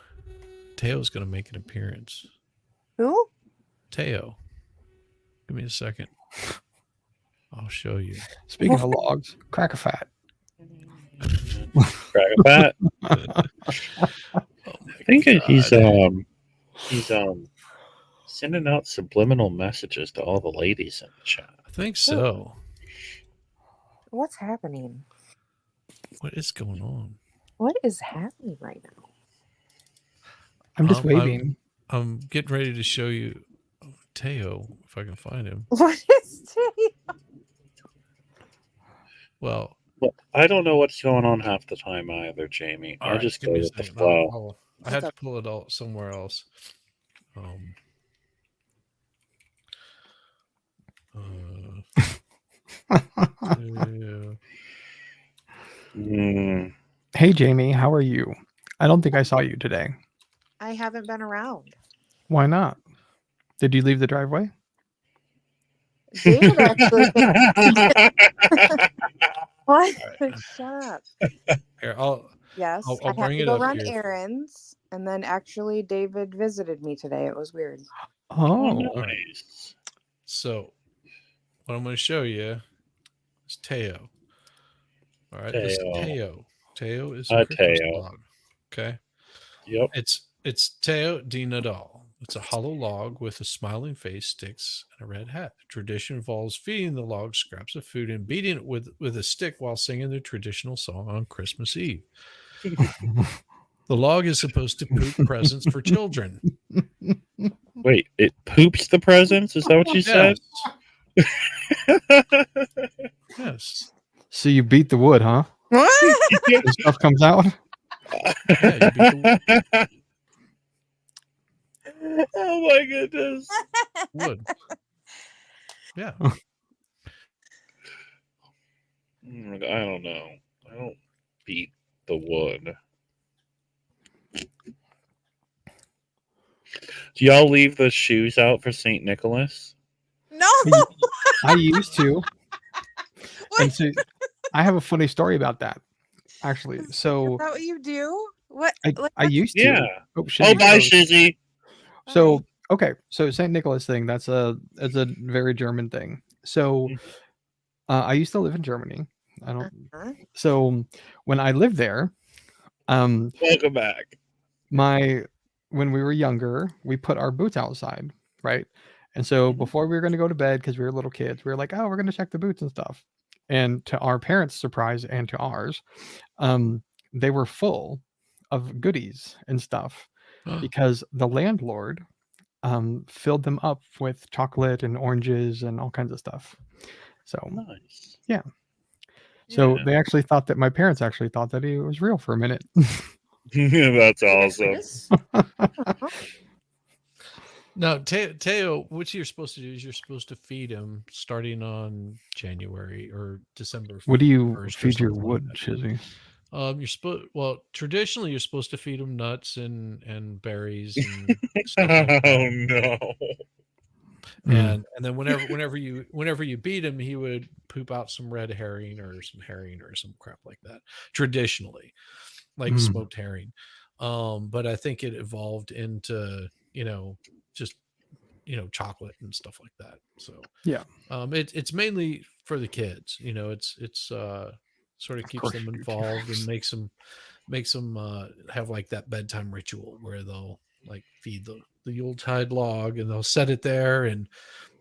Speaker 3: Teo's going to make an appearance.
Speaker 15: Who?
Speaker 3: Teo. Give me a second. I'll show you.
Speaker 14: Speaking of logs, crack a fat.
Speaker 10: Crack a fat. I think he's sending out subliminal messages to all the ladies in the chat.
Speaker 3: I think so.
Speaker 15: What's happening?
Speaker 3: What is going on?
Speaker 15: What is happening right now?
Speaker 14: I'm just waving.
Speaker 3: I'm getting ready to show you Teo, if I can find him.
Speaker 15: What is Teo?
Speaker 3: Well,
Speaker 10: I don't know what's going on half the time either, Jamie.
Speaker 3: all
Speaker 10: I
Speaker 3: right,
Speaker 10: just
Speaker 3: give
Speaker 10: go
Speaker 3: me a
Speaker 10: with the
Speaker 3: second.
Speaker 10: flow.
Speaker 3: I had to pull it out somewhere else.
Speaker 14: Hey, Jamie, how are you? I don't think I saw you today.
Speaker 15: I haven't been around.
Speaker 14: Why not? Did you leave the driveway?
Speaker 15: David actually. What? Shut up.
Speaker 3: Here,
Speaker 15: Yes,
Speaker 3: I'll
Speaker 15: I had
Speaker 3: bring
Speaker 15: to
Speaker 3: it
Speaker 15: go
Speaker 3: up
Speaker 15: run
Speaker 3: here.
Speaker 15: errands, and then actually David visited me today. It was weird.
Speaker 14: Oh,
Speaker 10: nice.
Speaker 3: So, what I'm going to show you is Teo. All right, this is
Speaker 10: Teo.
Speaker 3: Teo. Teo is
Speaker 10: Hi,
Speaker 3: a Christmas
Speaker 10: Teo.
Speaker 3: log. Okay.
Speaker 10: Yep.
Speaker 3: It's Teo de Nadal. It's a hollow log with a smiling face, sticks, and a red hat. Tradition involves feeding the log scraps of food and beating it with a stick while singing the traditional song on Christmas Eve. The log is supposed to poop presents for children.
Speaker 10: Wait, it poops the presents? Is that what you said?
Speaker 3: Yes.
Speaker 14: So you beat the wood, huh? The stuff comes out.
Speaker 3: Yeah, you beat the
Speaker 10: Oh my goodness.
Speaker 3: wood. Yeah.
Speaker 10: I don't know. I don't beat the wood. Do y'all leave the shoes out for St. Nicholas?
Speaker 15: No.
Speaker 14: I used to. And so I have a funny story about that, actually. So
Speaker 15: Is that what you do? What?
Speaker 14: I used to.
Speaker 10: Yeah.
Speaker 14: Oh,
Speaker 10: Oh,
Speaker 14: Shizzy
Speaker 10: bye,
Speaker 14: froze.
Speaker 10: Shizzy.
Speaker 14: So okay, so Saint Nicholas thing. That's a very German thing. So I used to live in Germany. I don't. So when I lived there,
Speaker 10: welcome back.
Speaker 14: When we were younger, we put our boots outside, right? And so before we were going to go to bed, because we were little kids, we were like, oh, we're going to check the boots and stuff. And to our parents' surprise and to ours, they were full of goodies and stuff because the landlord filled them up with chocolate and oranges and all kinds of stuff. So
Speaker 10: nice.
Speaker 14: Yeah. So
Speaker 10: Yeah.
Speaker 14: they actually thought that my parents actually thought that it was real for a minute.
Speaker 10: That's awesome.
Speaker 3: Now, Teo, what you're supposed to do is you're supposed to feed him starting on January or December.
Speaker 14: What do you
Speaker 3: 1st or
Speaker 14: feed your
Speaker 3: something like
Speaker 14: wood,
Speaker 3: that.
Speaker 14: Shizzy?
Speaker 3: Traditionally you're supposed to feed him nuts and berries and stuff like that.
Speaker 10: Oh no.
Speaker 3: And then whenever you beat him, he would poop out some red herring or some crap like that. Traditionally, like smoked herring. But I think it evolved into just chocolate and stuff like that. So
Speaker 14: yeah,
Speaker 3: it's mainly for the kids. It's sort of keeps them involved and makes them have like that bedtime ritual where they'll like feed the Yuletide log and they'll set it there and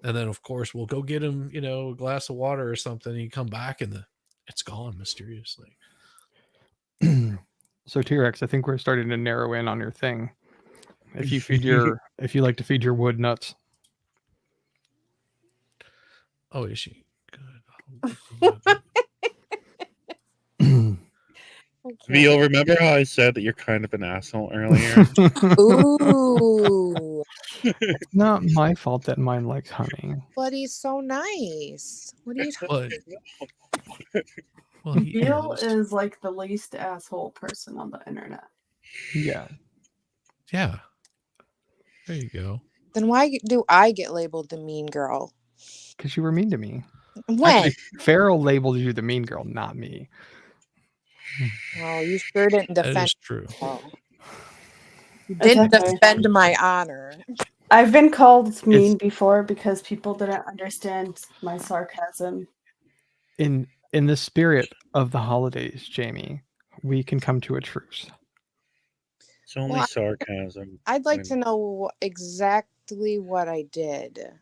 Speaker 3: then of course we'll go get him a glass of water or something and you come back and it's gone mysteriously.
Speaker 14: So T-Rex, I think we're starting to narrow in on your thing. If you like to feed your wood nuts.
Speaker 3: Oh, is she good?
Speaker 10: You'll remember how I said that you're kind of an asshole earlier?
Speaker 15: Ooh.
Speaker 14: It's not my fault that mine likes honey.
Speaker 15: But he's so nice. What are you talking
Speaker 3: Well,
Speaker 12: Bill is like the least asshole person on the internet.
Speaker 14: Yeah.
Speaker 3: Yeah. There you go.
Speaker 15: Then why do I get labeled the mean girl?
Speaker 14: Because you were mean to me.
Speaker 15: When?
Speaker 14: Actually, Farrell labeled you the mean girl, not me.
Speaker 15: Oh, you sure didn't defend.
Speaker 3: That is true.
Speaker 15: You didn't
Speaker 12: Okay.
Speaker 15: defend my honor.
Speaker 12: I've been called mean before because people didn't understand my sarcasm.
Speaker 14: In the spirit of the holidays, Jamie, we can come to a truce.
Speaker 10: It's only sarcasm.
Speaker 15: I'd like to know exactly what I did.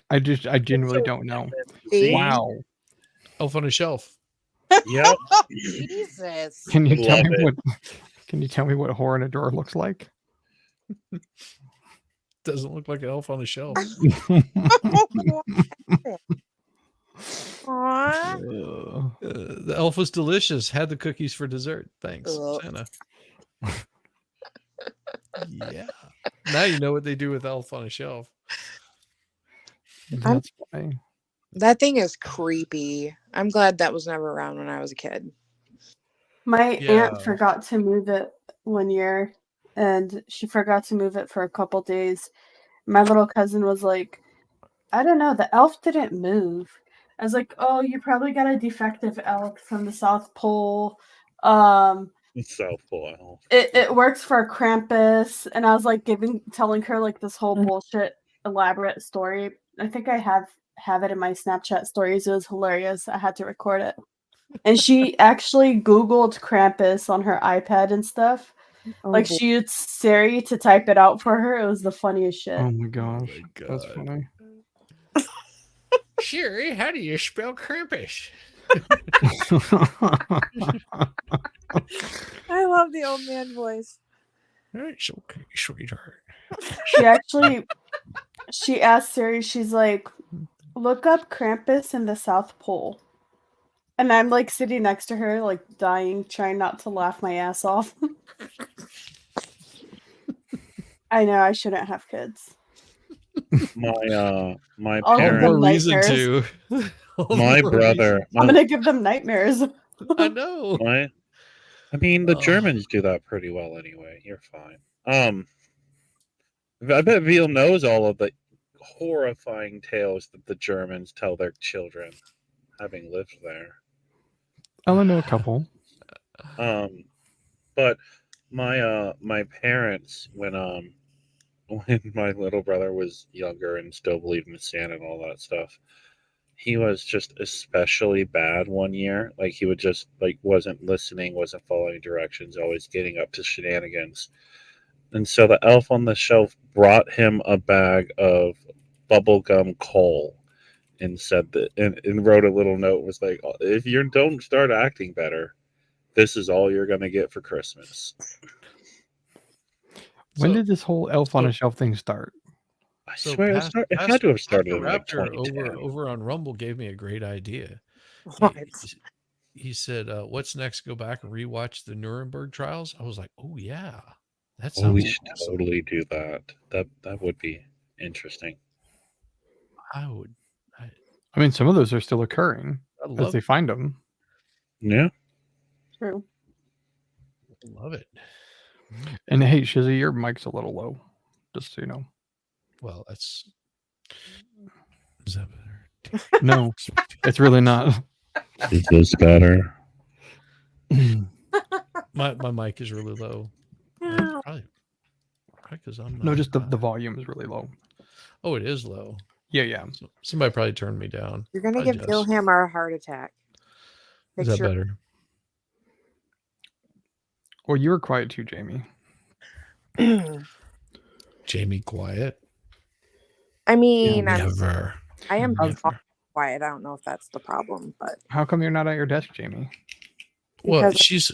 Speaker 14: I genuinely don't know.
Speaker 15: See?
Speaker 14: Wow.
Speaker 3: Elf on a Shelf.
Speaker 10: Yep.
Speaker 15: Jesus.
Speaker 14: Can you tell
Speaker 10: Love
Speaker 14: me
Speaker 10: it.
Speaker 14: what? Can you tell me what Whore in a Door looks like?
Speaker 3: Doesn't look like an elf on a shelf.
Speaker 15: Aw.
Speaker 3: The elf was delicious. Had the cookies for dessert. Thanks,
Speaker 15: Ugh.
Speaker 3: Santa. Yeah. Now you know what they do with elf on a shelf.
Speaker 14: That's funny.
Speaker 15: That thing is creepy. I'm glad that was never around when I was a kid.
Speaker 12: My
Speaker 3: Yeah.
Speaker 12: aunt forgot to move it one year, and she forgot to move it for a couple days. My little cousin was like, I don't know, the elf didn't move. I was like, oh, you probably got a defective elf from the South Pole.
Speaker 10: South Pole elf.
Speaker 12: It works for Krampus. And I was like telling her like this whole bullshit elaborate story. I think I have it in my Snapchat stories. It was hilarious. I had to record it. And she actually Googled Krampus on her iPad and stuff.
Speaker 15: Oh,
Speaker 12: Like
Speaker 15: boy.
Speaker 12: she used Siri to type it out for her. It was the funniest shit.
Speaker 14: Oh my gosh, that's funny.
Speaker 3: Sherry, how do you spell Krampus?
Speaker 15: I love the old man voice.
Speaker 3: It's okay, sweetheart.
Speaker 12: She asked Siri, she's like, look up Krampus in the South Pole. And I'm like sitting next to her, like dying, trying not to laugh my ass off. I know I shouldn't have kids.
Speaker 10: My
Speaker 12: I'll give
Speaker 10: parents.
Speaker 12: them
Speaker 3: More reason
Speaker 12: nightmares.
Speaker 3: to.
Speaker 10: My brother.
Speaker 12: I'm gonna give them nightmares.
Speaker 3: I know.
Speaker 10: I mean, the
Speaker 3: Oh.
Speaker 10: Germans do that pretty well anyway. You're fine. I bet Veal knows all of the horrifying tales that the Germans tell their children, having lived there.
Speaker 14: I only know a couple.
Speaker 10: But my parents, when my little brother was younger and still believed in Santa and all that stuff, he was just especially bad one year. Like he would just wasn't listening, wasn't following directions, always getting up to shenanigans. And so the elf on the shelf brought him a bag of bubblegum coal and said that and wrote a little note, was like, if you don't start acting better, this is all you're gonna get for Christmas.
Speaker 14: When did this whole elf on a shelf thing start?
Speaker 10: I swear it had to have started in like
Speaker 3: Raptor
Speaker 10: 2010.
Speaker 3: over on Rumble gave me a great idea.
Speaker 15: What?
Speaker 3: He said, "What's next? Go back and rewatch the Nuremberg trials." I was like, "Oh yeah, that
Speaker 10: Oh,
Speaker 3: sounds
Speaker 10: we should
Speaker 3: awesome."
Speaker 10: totally do that. That would be interesting.
Speaker 3: I would.
Speaker 14: I mean, some of those are still occurring
Speaker 3: I
Speaker 14: as
Speaker 3: love
Speaker 14: they find them.
Speaker 10: Yeah.
Speaker 12: True.
Speaker 3: Love it.
Speaker 14: And hey, Shizzy, your mic's a little low, just so you know.
Speaker 3: Well, that's. Is that better?
Speaker 14: No, it's really not.
Speaker 10: Is this better?
Speaker 3: My mic is really low. Probably because I'm
Speaker 14: No,
Speaker 3: not,
Speaker 14: just the volume is really low.
Speaker 3: Oh, it is low.
Speaker 14: Yeah.
Speaker 3: So somebody probably turned me down.
Speaker 15: You're gonna
Speaker 3: I
Speaker 15: give
Speaker 3: guess.
Speaker 15: Bill Hammer a heart attack.
Speaker 3: Is that better?
Speaker 14: Well, you were quiet too, Jamie.
Speaker 3: Jamie quiet.
Speaker 15: I mean,
Speaker 3: Never.
Speaker 15: I am
Speaker 3: Never.
Speaker 15: quiet. I don't know if that's the problem, but
Speaker 14: How come you're not at your desk, Jamie?
Speaker 3: Well,
Speaker 15: Because-
Speaker 3: she's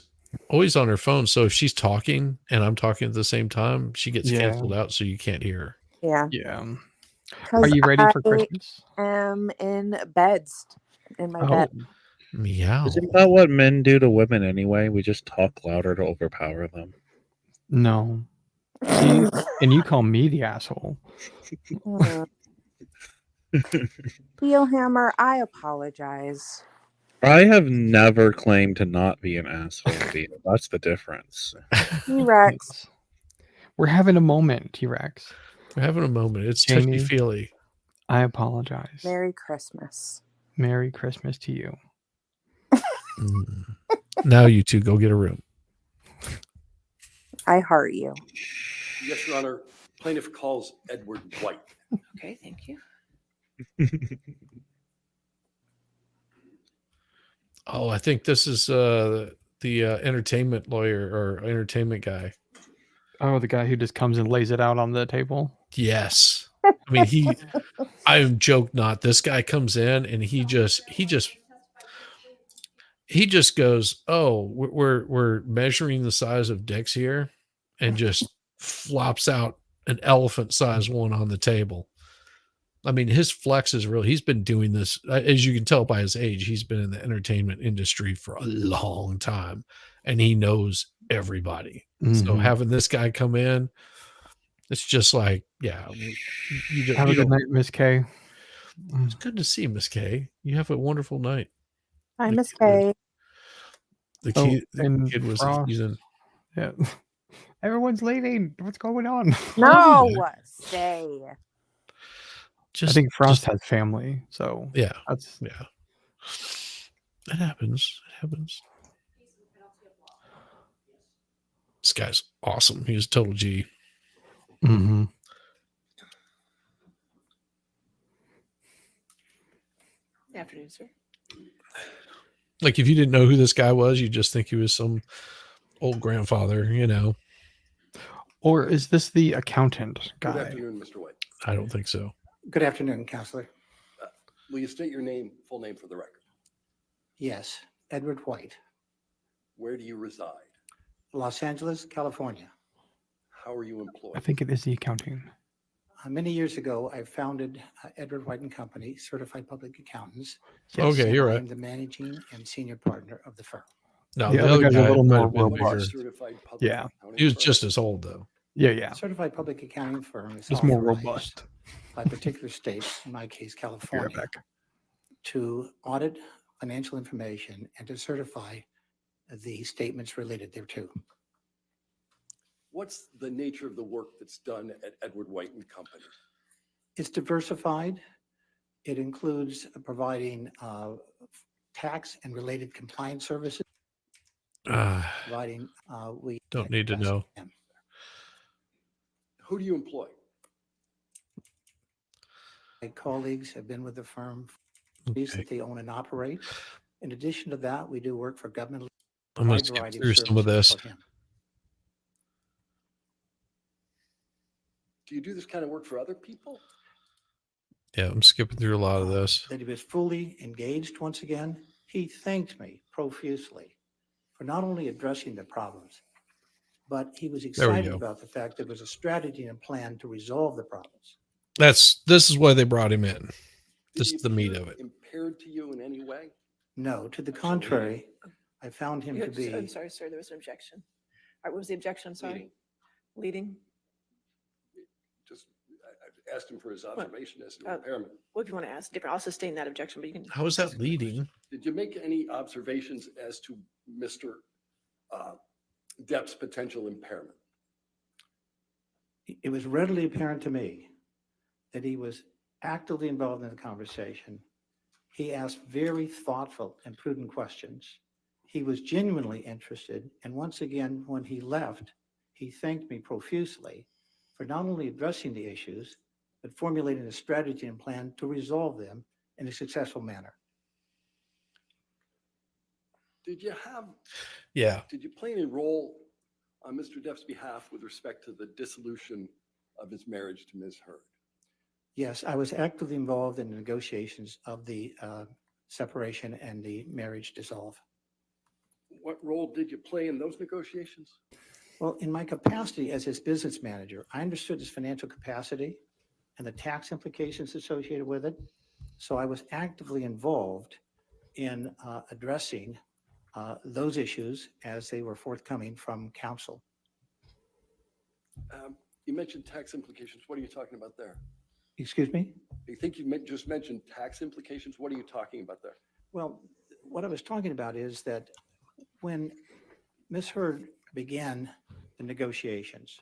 Speaker 3: always on her phone. So if she's talking and I'm talking at the same time, she gets
Speaker 14: Yeah.
Speaker 3: canceled out, so you can't hear her.
Speaker 15: yeah.
Speaker 14: Yeah.
Speaker 15: 'Cause
Speaker 14: Are you ready for
Speaker 15: I
Speaker 14: Christmas?
Speaker 15: am in beds in my bed.
Speaker 3: Meow.
Speaker 10: Isn't that what men do to women anyway? We just talk louder to overpower them.
Speaker 14: No. See, and you call me the asshole.
Speaker 15: Bill Hammer, I apologize.
Speaker 10: I have never claimed to not be an asshole. Theo. That's the difference.
Speaker 15: T-Rex.
Speaker 14: We're having a moment, T-Rex.
Speaker 3: We're having a moment. It's
Speaker 14: Jamie,
Speaker 3: touchy-feely.
Speaker 14: I apologize.
Speaker 15: Merry Christmas.
Speaker 14: Merry Christmas to you.
Speaker 3: Now you two go get a room.
Speaker 15: I heart you.
Speaker 17: Yes, Your Honor. Plaintiff calls Edward White.
Speaker 16: Okay, thank you.
Speaker 3: Oh, I think this is the entertainment lawyer or entertainment guy.
Speaker 14: Oh, the guy who just comes and lays it out on the table?
Speaker 3: Yes. I mean, I joke not. This guy comes in and he just he just goes, "Oh, we're measuring the size of dicks here," and just flops out an elephant-sized one on the table. I mean, his flex is real. He's been doing this, as you can tell by his age. He's been in the entertainment industry for a long time, and he knows everybody. So having this guy come in, it's just like, yeah.
Speaker 14: Have a good night, Miss K.
Speaker 3: It's good to see you, Miss K. You have a wonderful night.
Speaker 15: Hi, Miss K.
Speaker 3: The
Speaker 14: Oh,
Speaker 3: kid,
Speaker 14: and
Speaker 3: the kid was
Speaker 14: Frost.
Speaker 3: accusing.
Speaker 14: Yeah. Everyone's leaving. What's going on?
Speaker 15: No, stay.
Speaker 14: I think Frost has family, so
Speaker 3: yeah,
Speaker 14: that's
Speaker 3: yeah. It happens. It happens. This guy's awesome. He was total G.
Speaker 14: Mm-hmm.
Speaker 16: Afternoon, sir.
Speaker 3: Like, if you didn't know who this guy was, you just think he was some old grandfather, you know.
Speaker 14: Or is this the accountant guy?
Speaker 17: Good afternoon, Mr. White.
Speaker 3: I don't think so.
Speaker 18: Good afternoon, Counselor.
Speaker 17: Will you state your name, full name for the record?
Speaker 18: Yes, Edward White,
Speaker 17: Where do you reside?
Speaker 18: Los Angeles, California.
Speaker 17: How are you employed?
Speaker 14: I think it is the accounting.
Speaker 18: Many years ago, I founded Edward White and Company, certified public accountants.
Speaker 3: Okay,
Speaker 18: and
Speaker 3: you're
Speaker 18: I
Speaker 3: right.
Speaker 18: am the managing and senior partner of the firm.
Speaker 3: No,
Speaker 14: The other guy's a little
Speaker 3: might
Speaker 14: more
Speaker 3: have been
Speaker 14: robust.
Speaker 3: bigger.
Speaker 17: Certified public
Speaker 14: Yeah.
Speaker 17: accounting
Speaker 3: He was
Speaker 17: firm?
Speaker 3: just as old, though.
Speaker 14: Yeah.
Speaker 18: Certified public accounting firm is
Speaker 14: It's more
Speaker 18: authorized
Speaker 14: robust.
Speaker 18: by particular states, in my case,
Speaker 14: Be right
Speaker 18: California,
Speaker 14: back.
Speaker 18: to audit financial information and to certify the statements related thereto.
Speaker 17: What's the nature of the work that's done at Edward White and Company?
Speaker 18: It's diversified. It includes providing tax and related compliance services. Providing we
Speaker 3: Don't need to
Speaker 18: invest
Speaker 3: know.
Speaker 18: in them.
Speaker 17: Who do you employ?
Speaker 18: My colleagues have been with the firm for years that they own and operate. In addition to that, we do work for government.
Speaker 3: I'm going
Speaker 18: wide
Speaker 3: to skip
Speaker 18: variety
Speaker 3: through some of
Speaker 18: services
Speaker 3: this.
Speaker 18: for him.
Speaker 17: Do you do this kind of work for other people?
Speaker 3: Yeah, I'm skipping through a lot of this.
Speaker 18: That he was fully engaged once again. He thanked me profusely for not only addressing the problems, but he was
Speaker 3: There we
Speaker 18: excited
Speaker 3: go.
Speaker 18: about the fact there was a strategy and plan to resolve the problems.
Speaker 3: This is why they brought him in.
Speaker 17: Did
Speaker 3: This
Speaker 17: he
Speaker 3: is the meat
Speaker 17: appear
Speaker 3: of it.
Speaker 17: Impaired to you in any way?
Speaker 18: No, to the contrary, I found him
Speaker 16: You
Speaker 18: to
Speaker 16: had-
Speaker 18: be
Speaker 16: I'm sorry, sir. There was an objection. All right, what was the objection? I'm sorry. Leading.
Speaker 17: Just, I asked him for his observation as to
Speaker 16: Uh,
Speaker 17: impairment.
Speaker 16: What if you want to ask different? I'll sustain that objection, but you can.
Speaker 3: How is that leading?
Speaker 17: Did you make any observations as to Mr. Depp's potential impairment?
Speaker 18: it was readily apparent to me that he was actively involved in the conversation. He asked very thoughtful and prudent questions. He was genuinely interested. And once again, when he left, he thanked me profusely for not only addressing the issues, but formulating a strategy and plan to resolve them in a successful manner.
Speaker 17: Did you have,
Speaker 3: Yeah.
Speaker 17: did you play any role on Mr. Depp's behalf with respect to the dissolution of his marriage to Ms. Heard?
Speaker 18: Yes, I was actively involved in the negotiations of the separation and the marriage dissolve.
Speaker 17: What role did you play in those negotiations?
Speaker 18: Well, in my capacity as his business manager, I understood his financial capacity and the tax implications associated with it. So I was actively involved in addressing those issues as they were forthcoming from counsel.
Speaker 17: You mentioned tax implications. What are you talking about there?
Speaker 18: Excuse me?
Speaker 17: I think you just mentioned tax implications. What are you talking about there?
Speaker 18: Well, what I was talking about is that when Ms. Heard began the negotiations,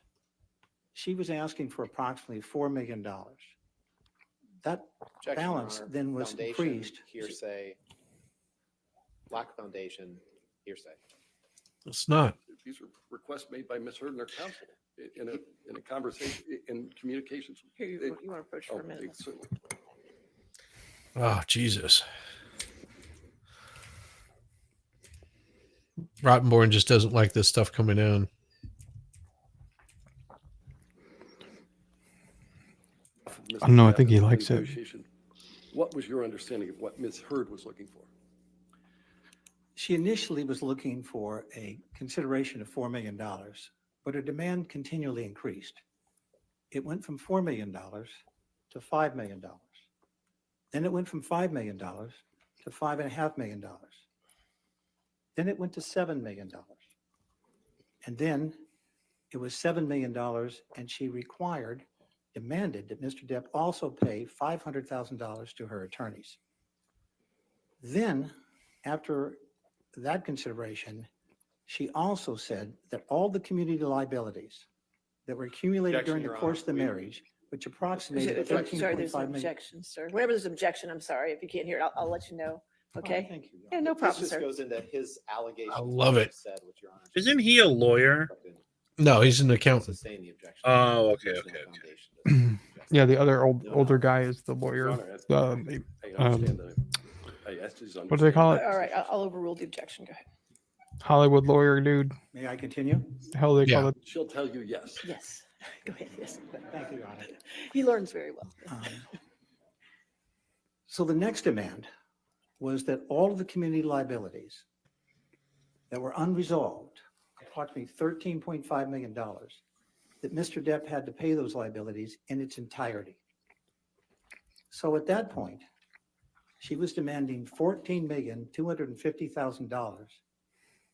Speaker 18: she was asking for approximately $4 million. That
Speaker 19: Objection, Your
Speaker 18: balance
Speaker 19: Honor.
Speaker 18: then was
Speaker 19: Foundation,
Speaker 18: increased.
Speaker 19: Hearsay. Lack of foundation, hearsay.
Speaker 3: It's not.
Speaker 17: These are requests made by Ms. Heard and her counsel in a conversation, in communications.
Speaker 16: Here, you want to approach for a minute?
Speaker 17: Certainly.
Speaker 3: Oh, Jesus. Rottenborn just doesn't like this stuff coming in.
Speaker 14: I don't know. I think he likes it.
Speaker 17: What was your understanding of what Ms. Heard was looking for?
Speaker 18: She initially was looking for a consideration of $4 million, but her demand continually increased. It went from $4 million to $5 million. Then it went from $5 million to $5.5 million. Then it went to $7 million. And then it was $7 million, and she demanded that Mr. Depp also pay $500,000 to her attorneys. Then, after that consideration, she also said that all the community liabilities that were accumulated during the course of the marriage, which approximated
Speaker 16: Sorry, there's an
Speaker 18: $13.5 million.
Speaker 16: objection, sir. Whenever there's an objection, I'm sorry. If you can't hear it, I'll let you know. Okay?
Speaker 18: Thank you.
Speaker 16: Yeah, no problem,
Speaker 19: This just
Speaker 16: sir.
Speaker 19: goes into his allegations.
Speaker 3: I love
Speaker 19: what
Speaker 3: it.
Speaker 19: he Said, what Your Honor
Speaker 10: Isn't he a lawyer?
Speaker 3: No, he's an accountant.
Speaker 19: sustain the objection.
Speaker 10: Oh, okay,
Speaker 19: There's no
Speaker 10: okay,
Speaker 19: foundation to suggest
Speaker 14: Yeah, the other
Speaker 19: No
Speaker 14: older
Speaker 19: knowledge.
Speaker 14: guy is the lawyer.
Speaker 17: I understand
Speaker 14: What do they call it?
Speaker 16: All right, I'll overrule the objection. Go ahead.
Speaker 14: Hollywood lawyer dude.
Speaker 18: May I continue?
Speaker 14: Hell, they call it.
Speaker 17: She'll tell you yes.
Speaker 16: Yes. Go ahead. Yes.
Speaker 18: Thank you, Your Honor.
Speaker 16: He learns very well.
Speaker 18: So the next demand was that all of the community liabilities that were unresolved, approximately $13.5 million, that Mr. Depp had to pay those liabilities in its entirety. So at that point, she was demanding $14,250,000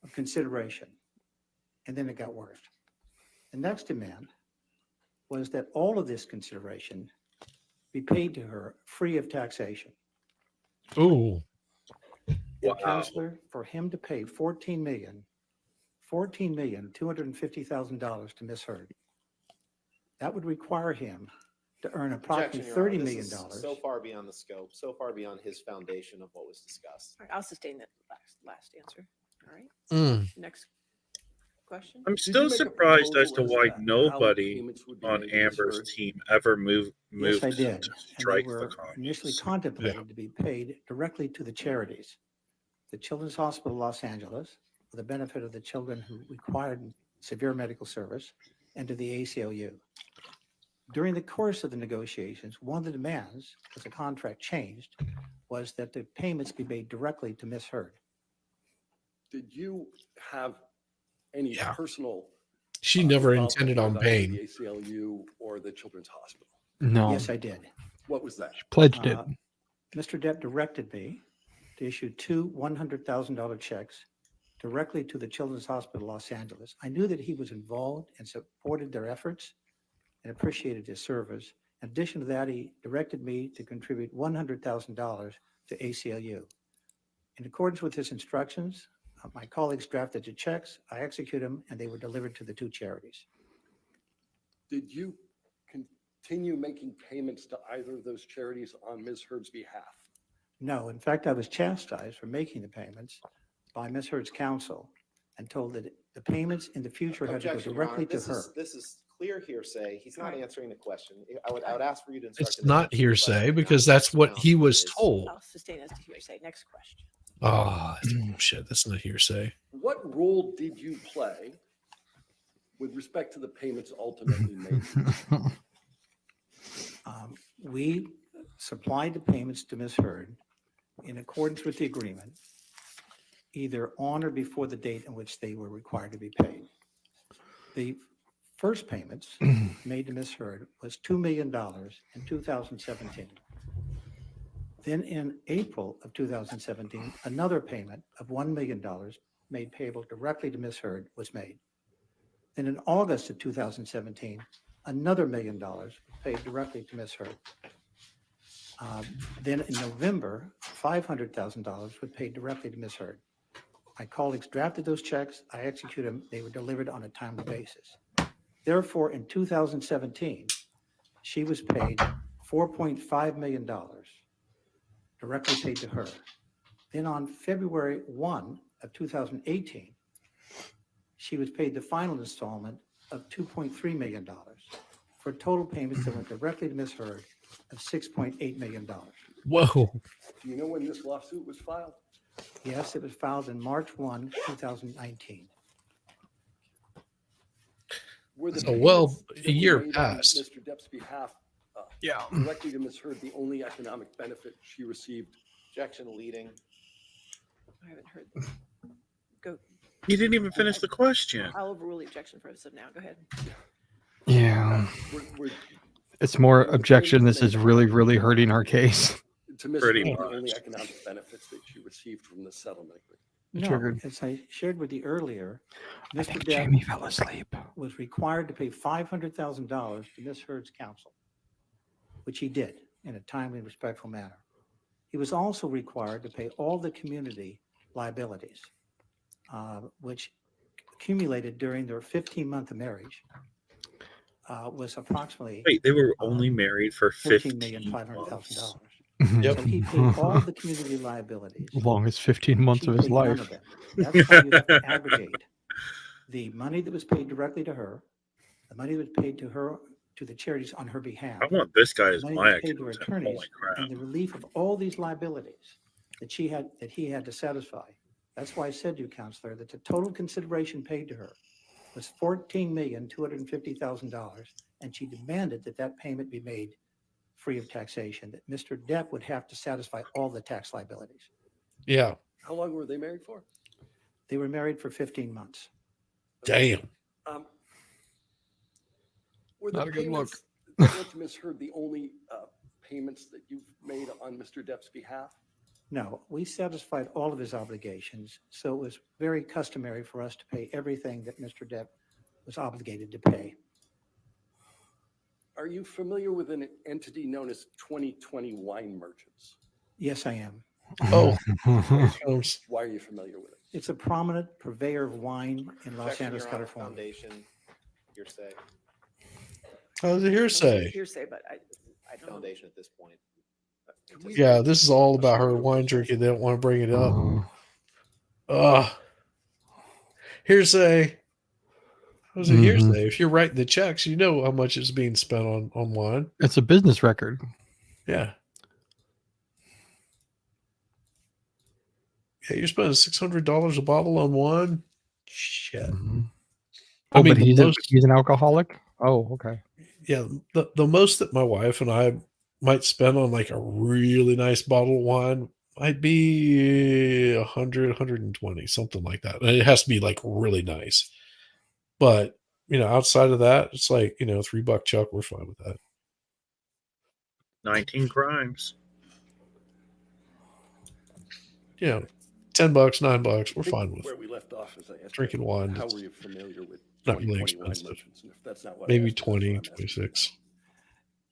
Speaker 18: of consideration. And then it got worse. The next demand was that all of this consideration be paid to her free of taxation.
Speaker 3: Ooh.
Speaker 18: And counselor, for him to pay $14,250,000 to Miss Heard, that would require him to earn approximately
Speaker 19: Objection, Your Honor.
Speaker 18: $30
Speaker 19: This
Speaker 18: million.
Speaker 19: is so far beyond the scope, so far beyond his foundation of what was discussed.
Speaker 16: All right, I'll sustain that last answer. All right.
Speaker 3: Mm.
Speaker 16: Next question.
Speaker 10: I'm still surprised as to why nobody on Amber's team ever moved
Speaker 18: Yes, I
Speaker 10: to
Speaker 18: did. And they
Speaker 10: strike the
Speaker 18: were initially
Speaker 10: comments.
Speaker 18: contemplated to be paid directly to the charities. The Children's Hospital Los Angeles, for the benefit of the children who required severe medical service, and to the ACLU. During the course of the negotiations, one of the demands, as the contract changed, was that the payments be made directly to Miss Heard.
Speaker 17: Did you have any
Speaker 3: Yeah.
Speaker 17: personal?
Speaker 3: She never
Speaker 17: involvement
Speaker 3: intended on
Speaker 17: with either
Speaker 3: paying.
Speaker 17: The ACLU or the Children's Hospital?
Speaker 14: No.
Speaker 18: Yes, I did.
Speaker 17: What was that?
Speaker 14: Pledged it.
Speaker 18: Mr. Depp directed me to issue two $100,000 checks directly to the Children's Hospital Los Angeles. I knew that he was involved and supported their efforts and appreciated his service. In addition to that, he directed me to contribute $100,000 to ACLU. In accordance with his instructions, my colleagues drafted the checks, I executed them, and they were delivered to the two charities.
Speaker 17: Did you continue making payments to either of those charities on Ms. Heard's behalf?
Speaker 18: No, in fact, I was chastised for making the payments by Ms. Heard's counsel and told that the payments in the future had to go
Speaker 19: Objection, Your
Speaker 18: directly
Speaker 19: Honor.
Speaker 18: to her.
Speaker 19: This is clear hearsay. He's not answering the question. I would ask for you to instruct
Speaker 3: It's
Speaker 19: him to
Speaker 3: not
Speaker 19: answer the
Speaker 3: hearsay
Speaker 19: question,
Speaker 3: because
Speaker 19: not
Speaker 3: that's what he
Speaker 19: expound
Speaker 3: was
Speaker 19: his-
Speaker 3: told.
Speaker 16: I'll sustain as to hearsay. Next question.
Speaker 3: Oh, that's bullshit. That's not hearsay.
Speaker 17: What role did you play with respect to the payments ultimately made?
Speaker 18: We supplied the payments to Ms. Heard in accordance with the agreement, either on or before the date in which they were required to be paid. The first payments made to Ms. Heard was $2 million in 2017. Then in April of 2017, another payment of $1 million made payable directly to Ms. Heard was made. Then in August of 2017, another $1 million was paid directly to Ms. Heard. Then in November, $500,000 was paid directly to Ms. Heard. My colleagues drafted those checks. I executed them. They were delivered on a timely basis. Therefore, in 2017, she was paid $4.5 million directly paid to her. Then on February 1 of 2018, she was paid the final installment of $2.3 million for total payments that went directly to Ms. Heard of $6.8 million.
Speaker 3: Whoa.
Speaker 17: Do you know when this lawsuit was filed?
Speaker 18: Yes, it was filed in March 1, 2019.
Speaker 17: Were the
Speaker 3: So, well,
Speaker 17: payments that
Speaker 3: a
Speaker 17: were
Speaker 3: year
Speaker 17: made on
Speaker 3: passed.
Speaker 17: Mr. Depp's behalf,
Speaker 14: Yeah.
Speaker 17: directly to Ms. Heard, the only economic benefit she received?
Speaker 19: Objection leading.
Speaker 16: I haven't heard.
Speaker 10: You didn't even finish the question.
Speaker 16: I'll overrule the objection for us now. Go ahead.
Speaker 14: Yeah.
Speaker 17: We're
Speaker 14: It's more objection. This is really, really hurting our case.
Speaker 17: to Ms.
Speaker 10: Pretty
Speaker 17: Heard, the
Speaker 10: much.
Speaker 17: only economic benefits that she received from the settlement agreement.
Speaker 18: No,
Speaker 14: Triggered.
Speaker 18: as I shared with you earlier,
Speaker 14: I
Speaker 18: Mr.
Speaker 14: think
Speaker 18: Depp
Speaker 14: Jamie fell asleep.
Speaker 18: was required to pay $500,000 to Ms. Heard's counsel, which he did in a timely and respectful manner. He was also required to pay all the community liabilities, which accumulated during their 15-month marriage, was approximately
Speaker 10: Wait, they were only married for 15
Speaker 18: $14,500,000.
Speaker 3: Yep.
Speaker 18: So he paid all the community liabilities.
Speaker 14: Longest 15 months
Speaker 18: She
Speaker 14: of his
Speaker 18: paid none
Speaker 14: life.
Speaker 18: of them. That's why you have to aggregate the money that was paid directly to her, the money that was paid to her, to the charities on her behalf,
Speaker 10: I want this guy as
Speaker 18: the money
Speaker 10: my
Speaker 18: that was paid to her
Speaker 10: accountant.
Speaker 18: attorneys,
Speaker 10: Holy crap.
Speaker 18: and the relief of all these liabilities that he had to satisfy. That's why I said to you, Counselor, that the total consideration paid to her was $14,250,000, and she demanded that that payment be made free of taxation, that Mr. Depp would have to satisfy all the tax liabilities.
Speaker 3: Yeah.
Speaker 17: How long were they married for?
Speaker 18: They were married for 15 months.
Speaker 3: Damn.
Speaker 17: Were the
Speaker 14: Not a good look.
Speaker 17: payments that went to Ms. Heard the only payments that you've made on Mr. Depp's behalf?
Speaker 18: No, we satisfied all of his obligations, so it was very customary for us to pay everything that Mr. Depp was obligated to pay.
Speaker 17: Are you familiar with an entity known as 2020 Wine Merchants?
Speaker 18: Yes, I am.
Speaker 3: Oh.
Speaker 17: Why are you familiar with it?
Speaker 18: It's a prominent purveyor of wine in Los
Speaker 19: Objection,
Speaker 18: Angeles,
Speaker 19: Your Honor.
Speaker 18: California.
Speaker 19: Foundation, hearsay.
Speaker 3: How's the hearsay?
Speaker 16: Hearsay, but I don't know.
Speaker 19: Foundation at this point.
Speaker 3: Yeah, this is all about her wine drinking. They don't want to bring it up. Hearsay. How's a hearsay? If you're writing the checks, you know how much is being spent on wine.
Speaker 14: It's a business record.
Speaker 3: Yeah. Yeah, you're spending $600 a bottle on wine. Shit.
Speaker 14: Oh, but
Speaker 3: the
Speaker 14: he's an alcoholic? Oh, okay.
Speaker 3: Yeah, the most that my wife and I might spend on like a really nice bottle of wine might be 100, 120, something like that. And it has to be like really nice. But, outside of that, it's like, $3 chuck, we're fine with that.
Speaker 10: 19 crimes.
Speaker 3: $10, $9, we're fine with
Speaker 17: Where we left off is I asked
Speaker 3: drinking wine.
Speaker 17: How were you familiar with
Speaker 3: Not really
Speaker 17: 2020 Wine
Speaker 3: expensive.
Speaker 17: Merchants? And if that's not what I
Speaker 3: Maybe
Speaker 17: asked, that's what
Speaker 3: 20,
Speaker 17: I'm asking.
Speaker 3: 26.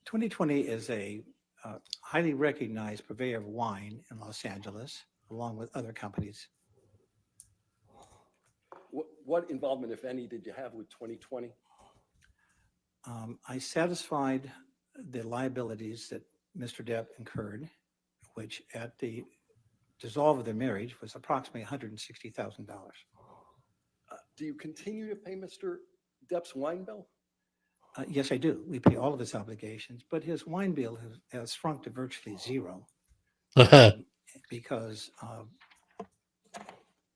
Speaker 18: 2020 is a highly recognized purveyor of wine in Los Angeles, along with other companies.
Speaker 17: What involvement, if any, did you have with 2020?
Speaker 18: I satisfied the liabilities that Mr. Depp incurred, which at the dissolve of their marriage was approximately $160,000.
Speaker 17: Do you continue to pay Mr. Depp's wine bill?
Speaker 18: Yes, I do. We pay all of his obligations, but his wine bill has shrunk to virtually zero because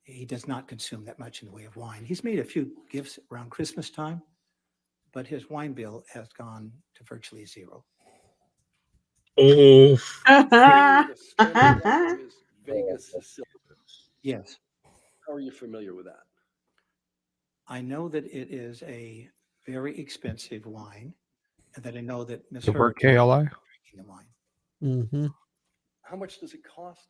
Speaker 18: he does not consume that much in the way of wine. He's made a few gifts around Christmas time, but his wine bill has gone to virtually zero.
Speaker 10: Oh.
Speaker 17: Vegas Sicilian.
Speaker 18: Yes.
Speaker 17: How are you familiar with that?
Speaker 18: I know that it is a very expensive wine, and that I know that Ms.
Speaker 14: The
Speaker 18: Heard
Speaker 14: word KLI?
Speaker 18: drinking the wine.
Speaker 3: Mm-hmm.
Speaker 17: How much does it cost?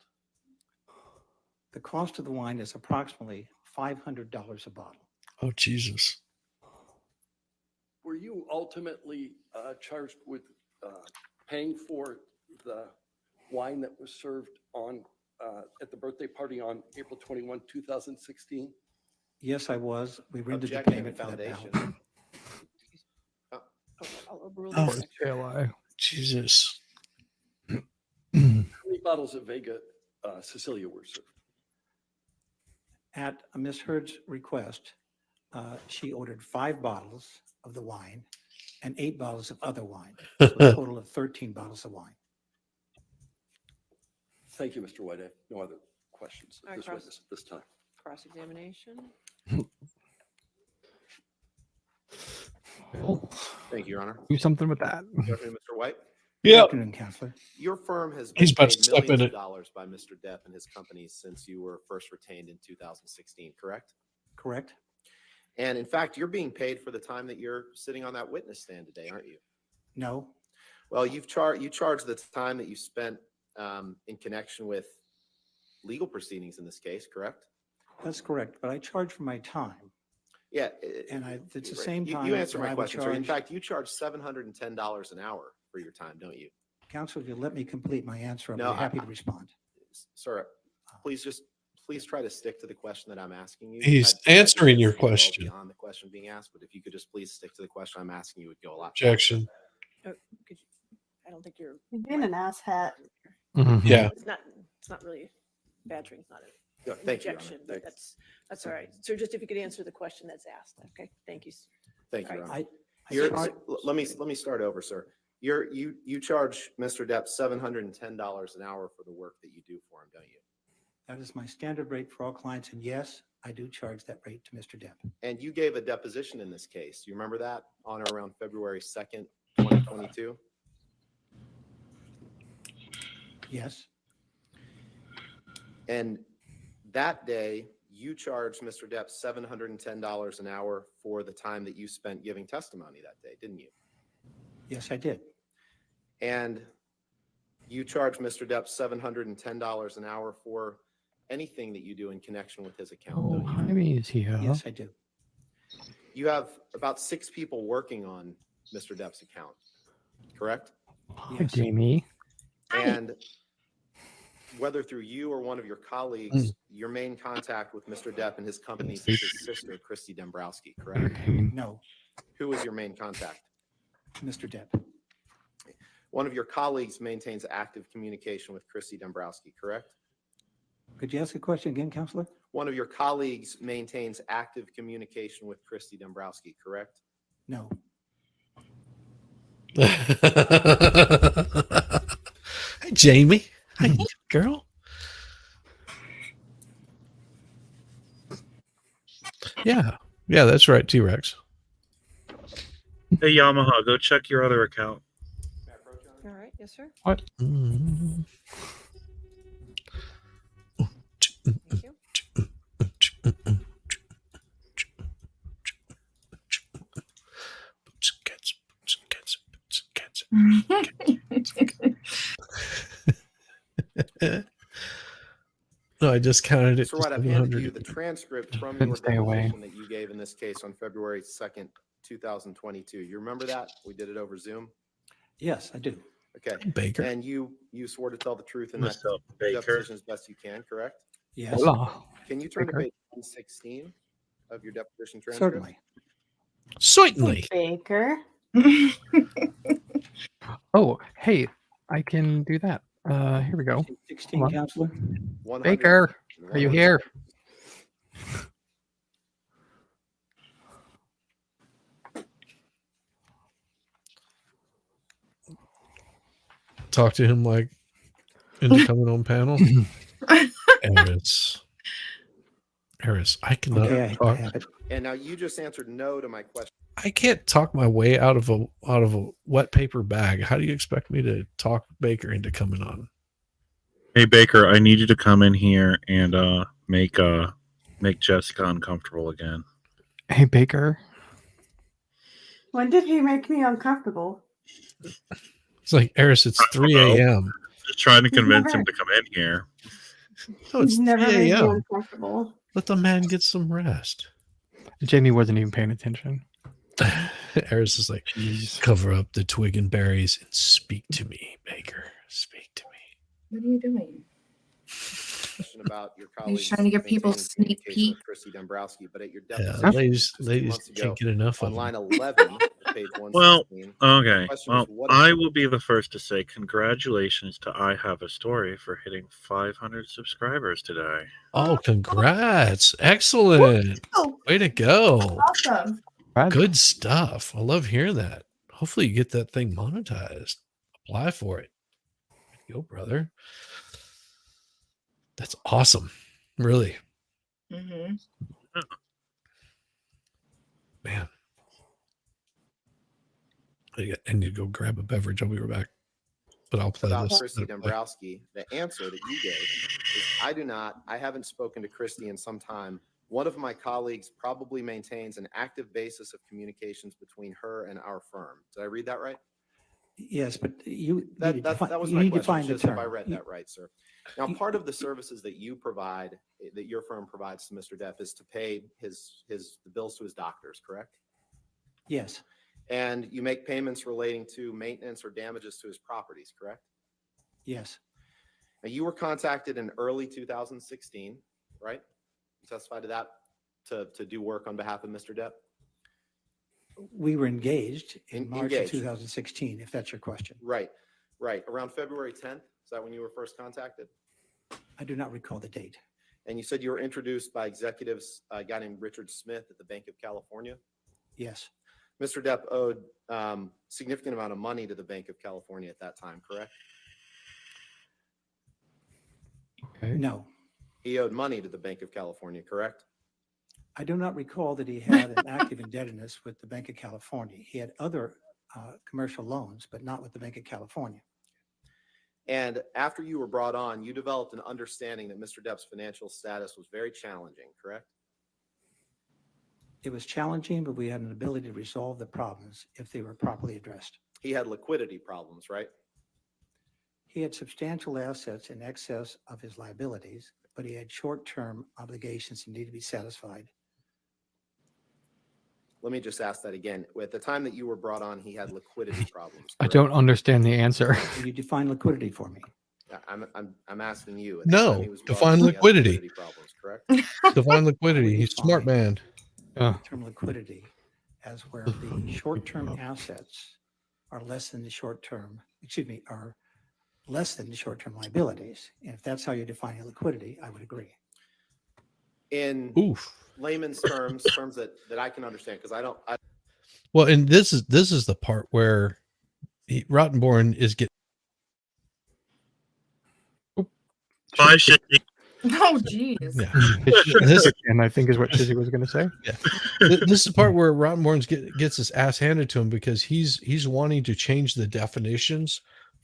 Speaker 18: The cost of the wine is approximately $500 a bottle.
Speaker 3: Oh, Jesus.
Speaker 17: Were you ultimately charged with paying for the wine that was served on at the birthday party on April 21, 2016?
Speaker 18: Yes, I was. We rendered the
Speaker 19: Objection,
Speaker 18: payment for that
Speaker 19: Foundation.
Speaker 18: balance.
Speaker 16: I'll overrule
Speaker 3: Oh,
Speaker 16: the
Speaker 14: KLI.
Speaker 3: Jesus.
Speaker 17: How many bottles of Vega Sicilia were served?
Speaker 18: At Ms. Heard's request, she ordered 5 bottles of the wine and 8 bottles of other wine, so a total of 13 bottles of wine.
Speaker 17: Thank you, Mr. White. I have no other questions
Speaker 16: All
Speaker 17: of
Speaker 16: right,
Speaker 17: this
Speaker 16: cross-
Speaker 17: witness at this time.
Speaker 16: cross-examination.
Speaker 19: Thank you, Your Honor.
Speaker 14: Do something with that.
Speaker 19: Good afternoon, Mr. White.
Speaker 18: Good afternoon, Counselor.
Speaker 19: Your firm has
Speaker 3: He's
Speaker 19: been
Speaker 3: about to
Speaker 19: paid
Speaker 3: step in
Speaker 19: millions
Speaker 3: it.
Speaker 19: of dollars by Mr. Depp and his companies since you were first retained in 2016, correct?
Speaker 18: Correct?
Speaker 19: And in fact, you're being paid for the time that you're sitting on that witness stand today, aren't you?
Speaker 18: No.
Speaker 19: Well, you charge the time that you spent in connection with legal proceedings in this case, correct?
Speaker 18: That's correct, but I charge for my time.
Speaker 19: Yeah.
Speaker 18: And it's the
Speaker 19: right.
Speaker 18: same time.
Speaker 19: You answer
Speaker 18: that
Speaker 19: my
Speaker 18: I would
Speaker 19: question, sir. In
Speaker 18: charge-
Speaker 19: fact, you charge $710 an hour for your time, don't you?
Speaker 18: Counsel, if you let me complete my answer, I'll
Speaker 19: No,
Speaker 18: be happy to respond.
Speaker 19: Sir, please try to stick to the question that I'm asking you.
Speaker 3: He's
Speaker 19: I
Speaker 3: answering your
Speaker 19: think well
Speaker 3: question.
Speaker 19: beyond the question being asked, but if you could just please stick to the question I'm asking, you would go a lot.
Speaker 3: Objection.
Speaker 16: Oh, I don't think you're.
Speaker 12: You're being an ass hat.
Speaker 3: Yeah.
Speaker 16: It's not really badgering. It's not
Speaker 19: Yeah,
Speaker 16: an
Speaker 19: thank you, Your Honor.
Speaker 16: objection, but that's all right. So just if you could answer the question that's asked. Okay, thank you.
Speaker 19: Thank you, Your
Speaker 16: All
Speaker 19: Honor.
Speaker 16: right.
Speaker 19: You're- let me start over, sir. You charge Mr. Depp $710 an hour for the work that you do for him, don't you?
Speaker 18: That is my standard rate for all clients, and yes, I do charge that rate to Mr. Depp.
Speaker 19: And you gave a deposition in this case. You remember that on or around February 2nd, 2022?
Speaker 18: Yes.
Speaker 19: And that day, you charged Mr. Depp $710 an hour for the time that you spent giving testimony that day, didn't you?
Speaker 18: Yes, I did.
Speaker 19: And you charge Mr. Depp $710 an hour for anything that you do in connection with his account,
Speaker 14: Oh,
Speaker 19: don't you?
Speaker 14: Jaime is here.
Speaker 18: Yes, I do.
Speaker 19: You have about 6 people working on Mr. Depp's account, correct?
Speaker 14: Hi, Jamie.
Speaker 19: And whether through you or one of your colleagues, your main contact with Mr. Depp and his company is his sister, Christy Dombrowski, correct?
Speaker 18: No.
Speaker 19: Who is your main contact?
Speaker 18: Mr. Depp.
Speaker 19: One of your colleagues maintains active communication with Christy Dombrowski, correct?
Speaker 18: Could you ask a question again, Counselor?
Speaker 19: One of your colleagues maintains active communication with Christy Dombrowski, correct?
Speaker 18: No.
Speaker 3: Hi, Jamie. Hi, girl. Yeah. Yeah, that's right, T-Rex.
Speaker 10: Hey, Yamaha, go check your other account.
Speaker 16: All right. Yes, sir.
Speaker 3: What?
Speaker 16: Thank you.
Speaker 3: No, I just counted it.
Speaker 19: So
Speaker 3: to
Speaker 19: what I've handed you
Speaker 3: 700.
Speaker 19: the transcript from
Speaker 14: Couldn't
Speaker 19: your
Speaker 14: stay away.
Speaker 19: deposition that you gave in this case on February 2nd, 2022. You remember that? We did it over Zoom.
Speaker 18: Yes, I do.
Speaker 19: Okay.
Speaker 3: Baker.
Speaker 19: And you swore to tell the truth in
Speaker 10: What's
Speaker 19: that
Speaker 10: up, Baker?
Speaker 19: deposition as best you can, correct?
Speaker 18: Yes.
Speaker 14: Hola.
Speaker 19: Can you turn
Speaker 14: Baker.
Speaker 19: to page 116 of your deposition transcript?
Speaker 18: Certainly.
Speaker 3: Certainly.
Speaker 12: Baker.
Speaker 14: Oh, hey, I can do that. Here we go.
Speaker 18: 16,
Speaker 14: Hold on.
Speaker 18: Counselor.
Speaker 19: 100
Speaker 14: Baker, are you here?
Speaker 3: Talk to him like into coming on panel. Eris, I cannot
Speaker 18: Okay, I
Speaker 3: talk.
Speaker 18: have it.
Speaker 19: And now you just answered no to my question.
Speaker 3: I can't talk my way out of a wet paper bag. How do you expect me to talk Baker into coming on?
Speaker 10: Hey, Baker, I need you to come in here and make Jessica uncomfortable again.
Speaker 14: Hey, Baker.
Speaker 12: When did he make me uncomfortable?
Speaker 3: It's like, Eris, it's 3 a.m.
Speaker 10: Just trying to convince him
Speaker 12: Never.
Speaker 10: to come in here.
Speaker 3: Oh, it's
Speaker 12: He's never
Speaker 3: 3
Speaker 12: made me
Speaker 3: a.m.
Speaker 12: uncomfortable.
Speaker 3: Let the man get some rest.
Speaker 14: Jamie wasn't even paying attention.
Speaker 3: Eris is like, cover up the twig and berries and speak to me, Baker. Speak to me.
Speaker 20: What are you doing?
Speaker 19: Question about your
Speaker 20: Are you
Speaker 19: colleagues
Speaker 20: trying to give people
Speaker 19: maintaining
Speaker 20: sneak
Speaker 19: communication
Speaker 20: peek?
Speaker 19: with Christy Dombrowski, but at your
Speaker 3: Yeah,
Speaker 19: deposition
Speaker 3: ladies
Speaker 19: just 2 months ago,
Speaker 3: can't get enough
Speaker 19: on
Speaker 3: of
Speaker 19: line
Speaker 3: them.
Speaker 19: 11, page 116.
Speaker 10: Well, okay.
Speaker 19: the question
Speaker 10: Well,
Speaker 19: is, what
Speaker 10: I will be the first to say congratulations to I Have a Story for hitting 500 subscribers today.
Speaker 3: Oh, congrats. Excellent. Way to go.
Speaker 12: Awesome.
Speaker 3: Good stuff. I love hearing that. Hopefully you get that thing monetized. Apply for it. Go, brother. That's awesome. Really.
Speaker 20: Mm-hmm.
Speaker 3: Man. I need to go grab a beverage. I'll be right back. But I'll play
Speaker 19: about
Speaker 3: this.
Speaker 19: Christy Dombrowski, the answer that you gave is, I haven't spoken to Christy in some time, One of my colleagues probably maintains an active basis of communications between her and our firm. Did I read that right?
Speaker 18: Yes, but you
Speaker 19: That
Speaker 18: need to
Speaker 19: was
Speaker 18: you
Speaker 19: my
Speaker 18: need to
Speaker 19: question.
Speaker 18: find the
Speaker 19: Just if I
Speaker 18: term.
Speaker 19: read that right, sir. Now, part of the services that you provide, that your firm provides to Mr. Depp, is to pay the bills to his doctors, correct?
Speaker 18: Yes,
Speaker 19: And you make payments relating to maintenance or damages to his properties, correct?
Speaker 18: yes,
Speaker 19: Now, you were contacted in early 2016, right? You testified to that to do work on behalf of Mr. Depp?
Speaker 18: we were engaged in March
Speaker 19: Engaged.
Speaker 18: of 2016, if that's your question.
Speaker 19: Right, right. Around February 10th, is that when you were first contacted?
Speaker 18: I do not recall the date.
Speaker 19: And you said you were introduced by executives, a guy named Richard Smith at the Bank of California.
Speaker 18: Yes,
Speaker 19: Mr. Depp owed significant amount of money to the Bank of California at that time, correct?
Speaker 14: Okay.
Speaker 18: no,
Speaker 19: He owed money to the Bank of California, correct?
Speaker 18: I do not recall that he had an active indebtedness with the Bank of California. He had other commercial loans, but not with the Bank of California.
Speaker 19: And after you were brought on, you developed an understanding that Mr. Depp's financial status was very challenging, correct?
Speaker 18: It was challenging, but we had an ability to resolve the problems if they were properly addressed.
Speaker 19: He had liquidity problems, right?
Speaker 18: He had substantial assets in excess of his liabilities, but he had short-term obligations that needed to be satisfied.
Speaker 19: Let me just ask that again. At the time that you were brought on, he had liquidity problems.
Speaker 14: I
Speaker 19: correct?
Speaker 14: don't understand the answer.
Speaker 18: Can you define liquidity for me?
Speaker 19: I'm asking you. At the
Speaker 3: No,
Speaker 19: time he was brought
Speaker 3: define
Speaker 19: on, he had
Speaker 3: liquidity.
Speaker 19: Problems, correct?
Speaker 3: Divine liquidity. He's a smart man.
Speaker 18: The term liquidity as where the short-term assets are less than the short-term, are less than the short-term liabilities. And if that's how you're defining liquidity, I would agree.
Speaker 19: In
Speaker 3: Oof.
Speaker 19: layman's terms that I can understand, because I don't.
Speaker 3: Well, and this is the part where Rottenborn is getting.
Speaker 10: Bye, Shizzy.
Speaker 20: Oh, jeez.
Speaker 3: Yeah.
Speaker 14: This, and I think is what Shizzy was going to say.
Speaker 3: Yeah. This is the part where Rottenborn gets his ass handed to him because he's wanting to change the definitions,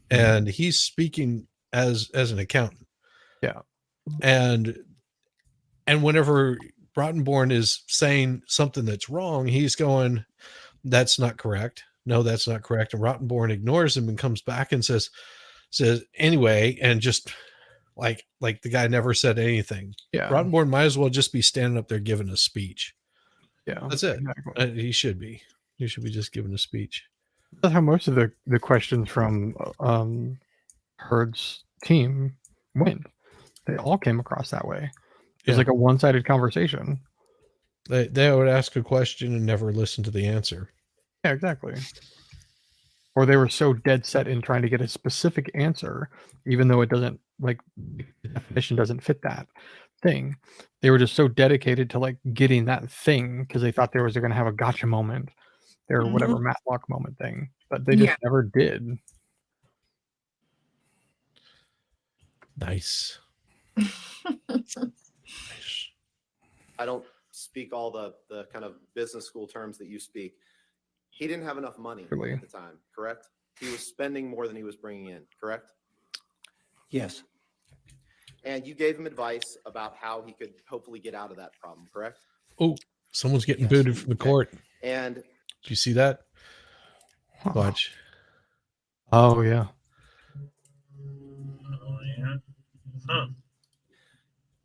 Speaker 3: and he's speaking as an accountant.
Speaker 14: Yeah.
Speaker 3: And whenever Rottenborn is saying something that's wrong, he's going, "That's not correct. No, that's not correct." And Rottenborn ignores him and comes back and says anyway, and just like the guy never said anything.
Speaker 14: Yeah.
Speaker 3: Rottenborn might as well just be standing up there giving a speech.
Speaker 14: Yeah.
Speaker 3: That's it.
Speaker 14: Exactly.
Speaker 3: He should be. He should be just giving a speech.
Speaker 14: That's how most of the questions from Heard's team went. They all came across that way. It was
Speaker 3: Yeah.
Speaker 14: like a one-sided conversation.
Speaker 3: They would ask a question and never listen to the answer.
Speaker 14: Yeah, exactly. Or they were so dead set in trying to get a specific answer, even though it doesn't, like, the definition doesn't fit that thing. They were just so dedicated to like getting that thing because they thought they're going to have a gotcha moment or whatever Matlock moment thing, but they just never did.
Speaker 3: Nice.
Speaker 19: I don't speak all the kind of business school terms that you speak. He didn't have enough money
Speaker 14: Really?
Speaker 19: at the time, correct? He was spending more than he was bringing in, correct?
Speaker 18: Yes.
Speaker 19: And you gave him advice about how he could hopefully get out of that problem, correct?
Speaker 3: Oh, someone's getting booted from the court.
Speaker 19: And
Speaker 3: Do you see that? Watch.
Speaker 14: Oh yeah.
Speaker 10: Oh, yeah. Huh.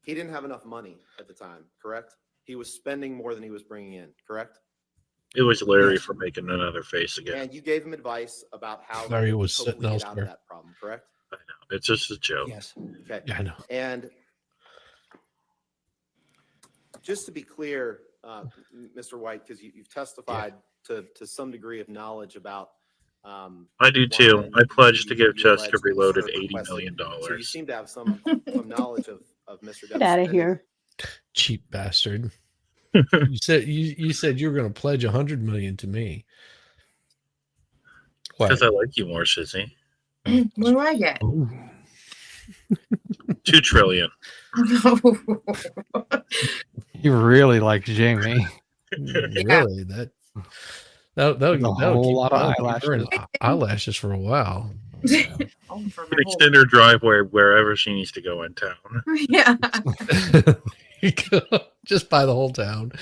Speaker 19: he didn't have enough money at the time, correct? He was spending more than he was bringing in, correct?
Speaker 10: It was Larry for making another face again.
Speaker 19: And you gave him advice about how
Speaker 3: Larry
Speaker 19: he could
Speaker 3: was
Speaker 19: hopefully
Speaker 3: sitting
Speaker 19: get out of
Speaker 3: elsewhere.
Speaker 19: that problem, correct?
Speaker 10: I know. It's just a joke.
Speaker 18: Yes.
Speaker 19: Okay.
Speaker 3: Yeah, I know.
Speaker 19: And just to be clear, Mr. White, because you've testified to some degree of knowledge about.
Speaker 10: I do too.
Speaker 19: why
Speaker 10: I pledge to
Speaker 19: you
Speaker 10: give Chester
Speaker 19: alleged
Speaker 10: Reloaded
Speaker 19: Mr.
Speaker 10: $80
Speaker 19: requested.
Speaker 10: million.
Speaker 19: So you seem to have some knowledge of Mr.
Speaker 12: Get out of here.
Speaker 3: Cheap bastard. you said you were going to pledge $100 million to me.
Speaker 10: Because I like you more, Shizzy.
Speaker 20: What do I get?
Speaker 10: $2 trillion.
Speaker 14: He really likes Jamie.
Speaker 3: Really? That'll
Speaker 14: a whole lot of
Speaker 3: eyelashes for a while.
Speaker 10: Can extend her driveway wherever she needs to go in town.
Speaker 20: Yeah.
Speaker 3: Just buy the whole town.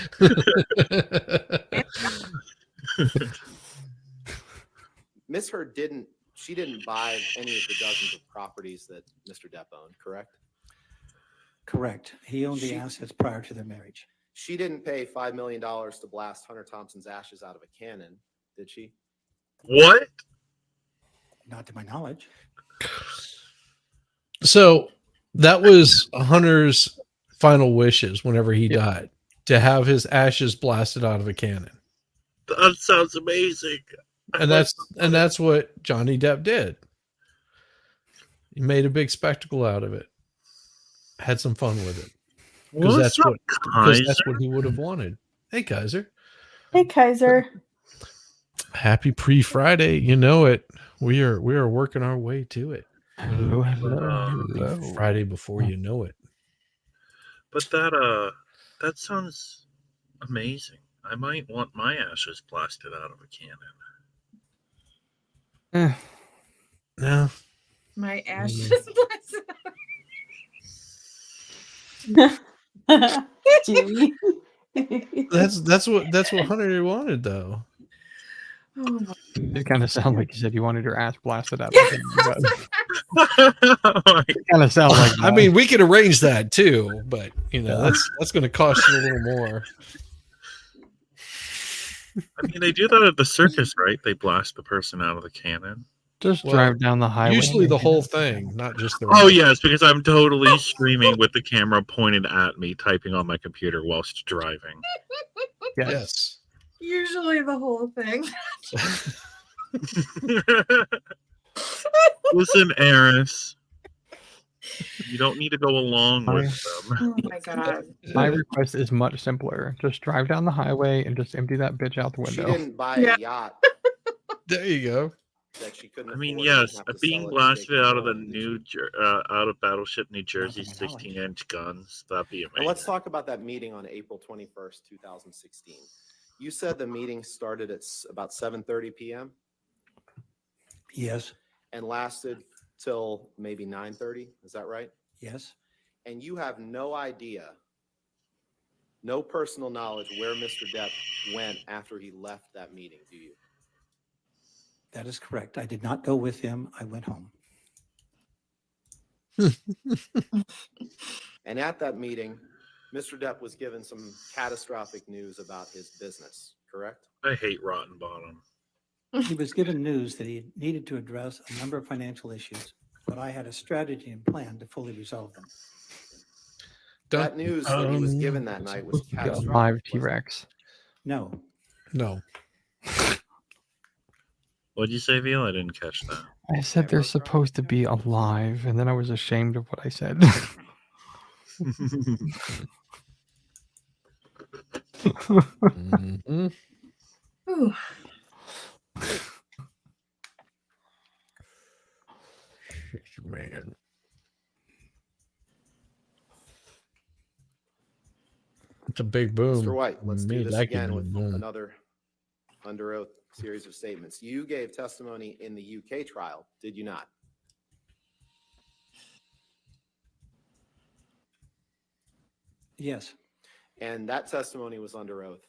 Speaker 19: Miss Heard didn't buy any of the dozens of properties that Mr. Depp owned, correct?
Speaker 18: Correct. He owned the
Speaker 19: She-
Speaker 18: assets prior to their marriage.
Speaker 19: She didn't pay $5 million to blast Hunter Thompson's ashes out of a cannon, did she?
Speaker 10: What?
Speaker 18: Not to my knowledge.
Speaker 3: So that was Hunter's final wishes whenever he died, to have his ashes blasted out of a cannon.
Speaker 10: That sounds amazing.
Speaker 3: And that's what Johnny Depp did. He made a big spectacle out of it. Had some fun with it. Because that's what he would have wanted. Hey, Kaiser.
Speaker 12: Hey, Kaiser.
Speaker 3: Happy pre-Friday. You know it. We are working our way to it.
Speaker 14: Hello, hello.
Speaker 3: Friday before you know it.
Speaker 10: But that sounds amazing. I might want my ashes blasted out of a cannon.
Speaker 3: No.
Speaker 20: My ashes.
Speaker 12: Jimmy.
Speaker 3: That's what Hunter wanted, though.
Speaker 20: Oh my.
Speaker 14: It kind of sounded like you said you wanted your ass blasted out. It kind of sounds like that.
Speaker 3: I mean, we could arrange that too, but that's going to cost you a little more.
Speaker 10: I mean, they do that at the circus, right? They blast the person out of the cannon.
Speaker 14: Just drive down the highway.
Speaker 3: Usually the whole thing, not just the.
Speaker 10: Oh yes, because I'm totally streaming with the camera pointed at me, typing on my computer whilst driving.
Speaker 3: Yes.
Speaker 20: Usually the whole thing.
Speaker 10: Listen, Eris, you don't need to go along with them.
Speaker 20: Oh my god.
Speaker 14: My request is much simpler. Just drive down the highway and just empty that bitch out the
Speaker 19: She
Speaker 14: window.
Speaker 19: didn't buy a yacht
Speaker 3: There you go.
Speaker 19: that she couldn't
Speaker 10: I mean,
Speaker 19: afford and
Speaker 10: yes,
Speaker 19: have to
Speaker 10: being
Speaker 19: sell it to
Speaker 10: blasted
Speaker 19: take
Speaker 10: out of the
Speaker 19: control.
Speaker 10: out of Battleship New Jersey's 16-inch guns, that'd be
Speaker 19: Now
Speaker 10: amazing.
Speaker 19: let's talk about that meeting on April 21st, 2016. You said the meeting started at about 7:30 p.m.
Speaker 18: Yes.
Speaker 19: and lasted till maybe 9:30. Is that right?
Speaker 18: Yes.
Speaker 19: And you have no idea, no personal knowledge where Mr. Depp went after he left that meeting, do you?
Speaker 18: That is correct. I did not go with him. I went home.
Speaker 19: And at that meeting, Mr. Depp was given some catastrophic news about his business, correct?
Speaker 10: I hate Rotten Bottom.
Speaker 18: He was given news that he needed to address a number of financial issues, but I had a strategy and plan to fully resolve them.
Speaker 19: That news that he was given that night was
Speaker 14: We got
Speaker 19: catastrophic.
Speaker 14: live T-Rex.
Speaker 18: No.
Speaker 3: No.
Speaker 10: What'd you say, Veal? I didn't catch that.
Speaker 14: I said they're supposed to be alive, and then I was ashamed of what I said.
Speaker 3: Mhm.
Speaker 20: Ooh.
Speaker 3: Man. It's a big boom.
Speaker 19: Mr. White, let's
Speaker 3: Me
Speaker 19: do this
Speaker 3: like it
Speaker 19: again
Speaker 3: when
Speaker 19: with
Speaker 3: it boom.
Speaker 19: another under oath series of statements. You gave testimony in the UK trial, did you not?
Speaker 18: Yes.
Speaker 19: And that testimony was under oath,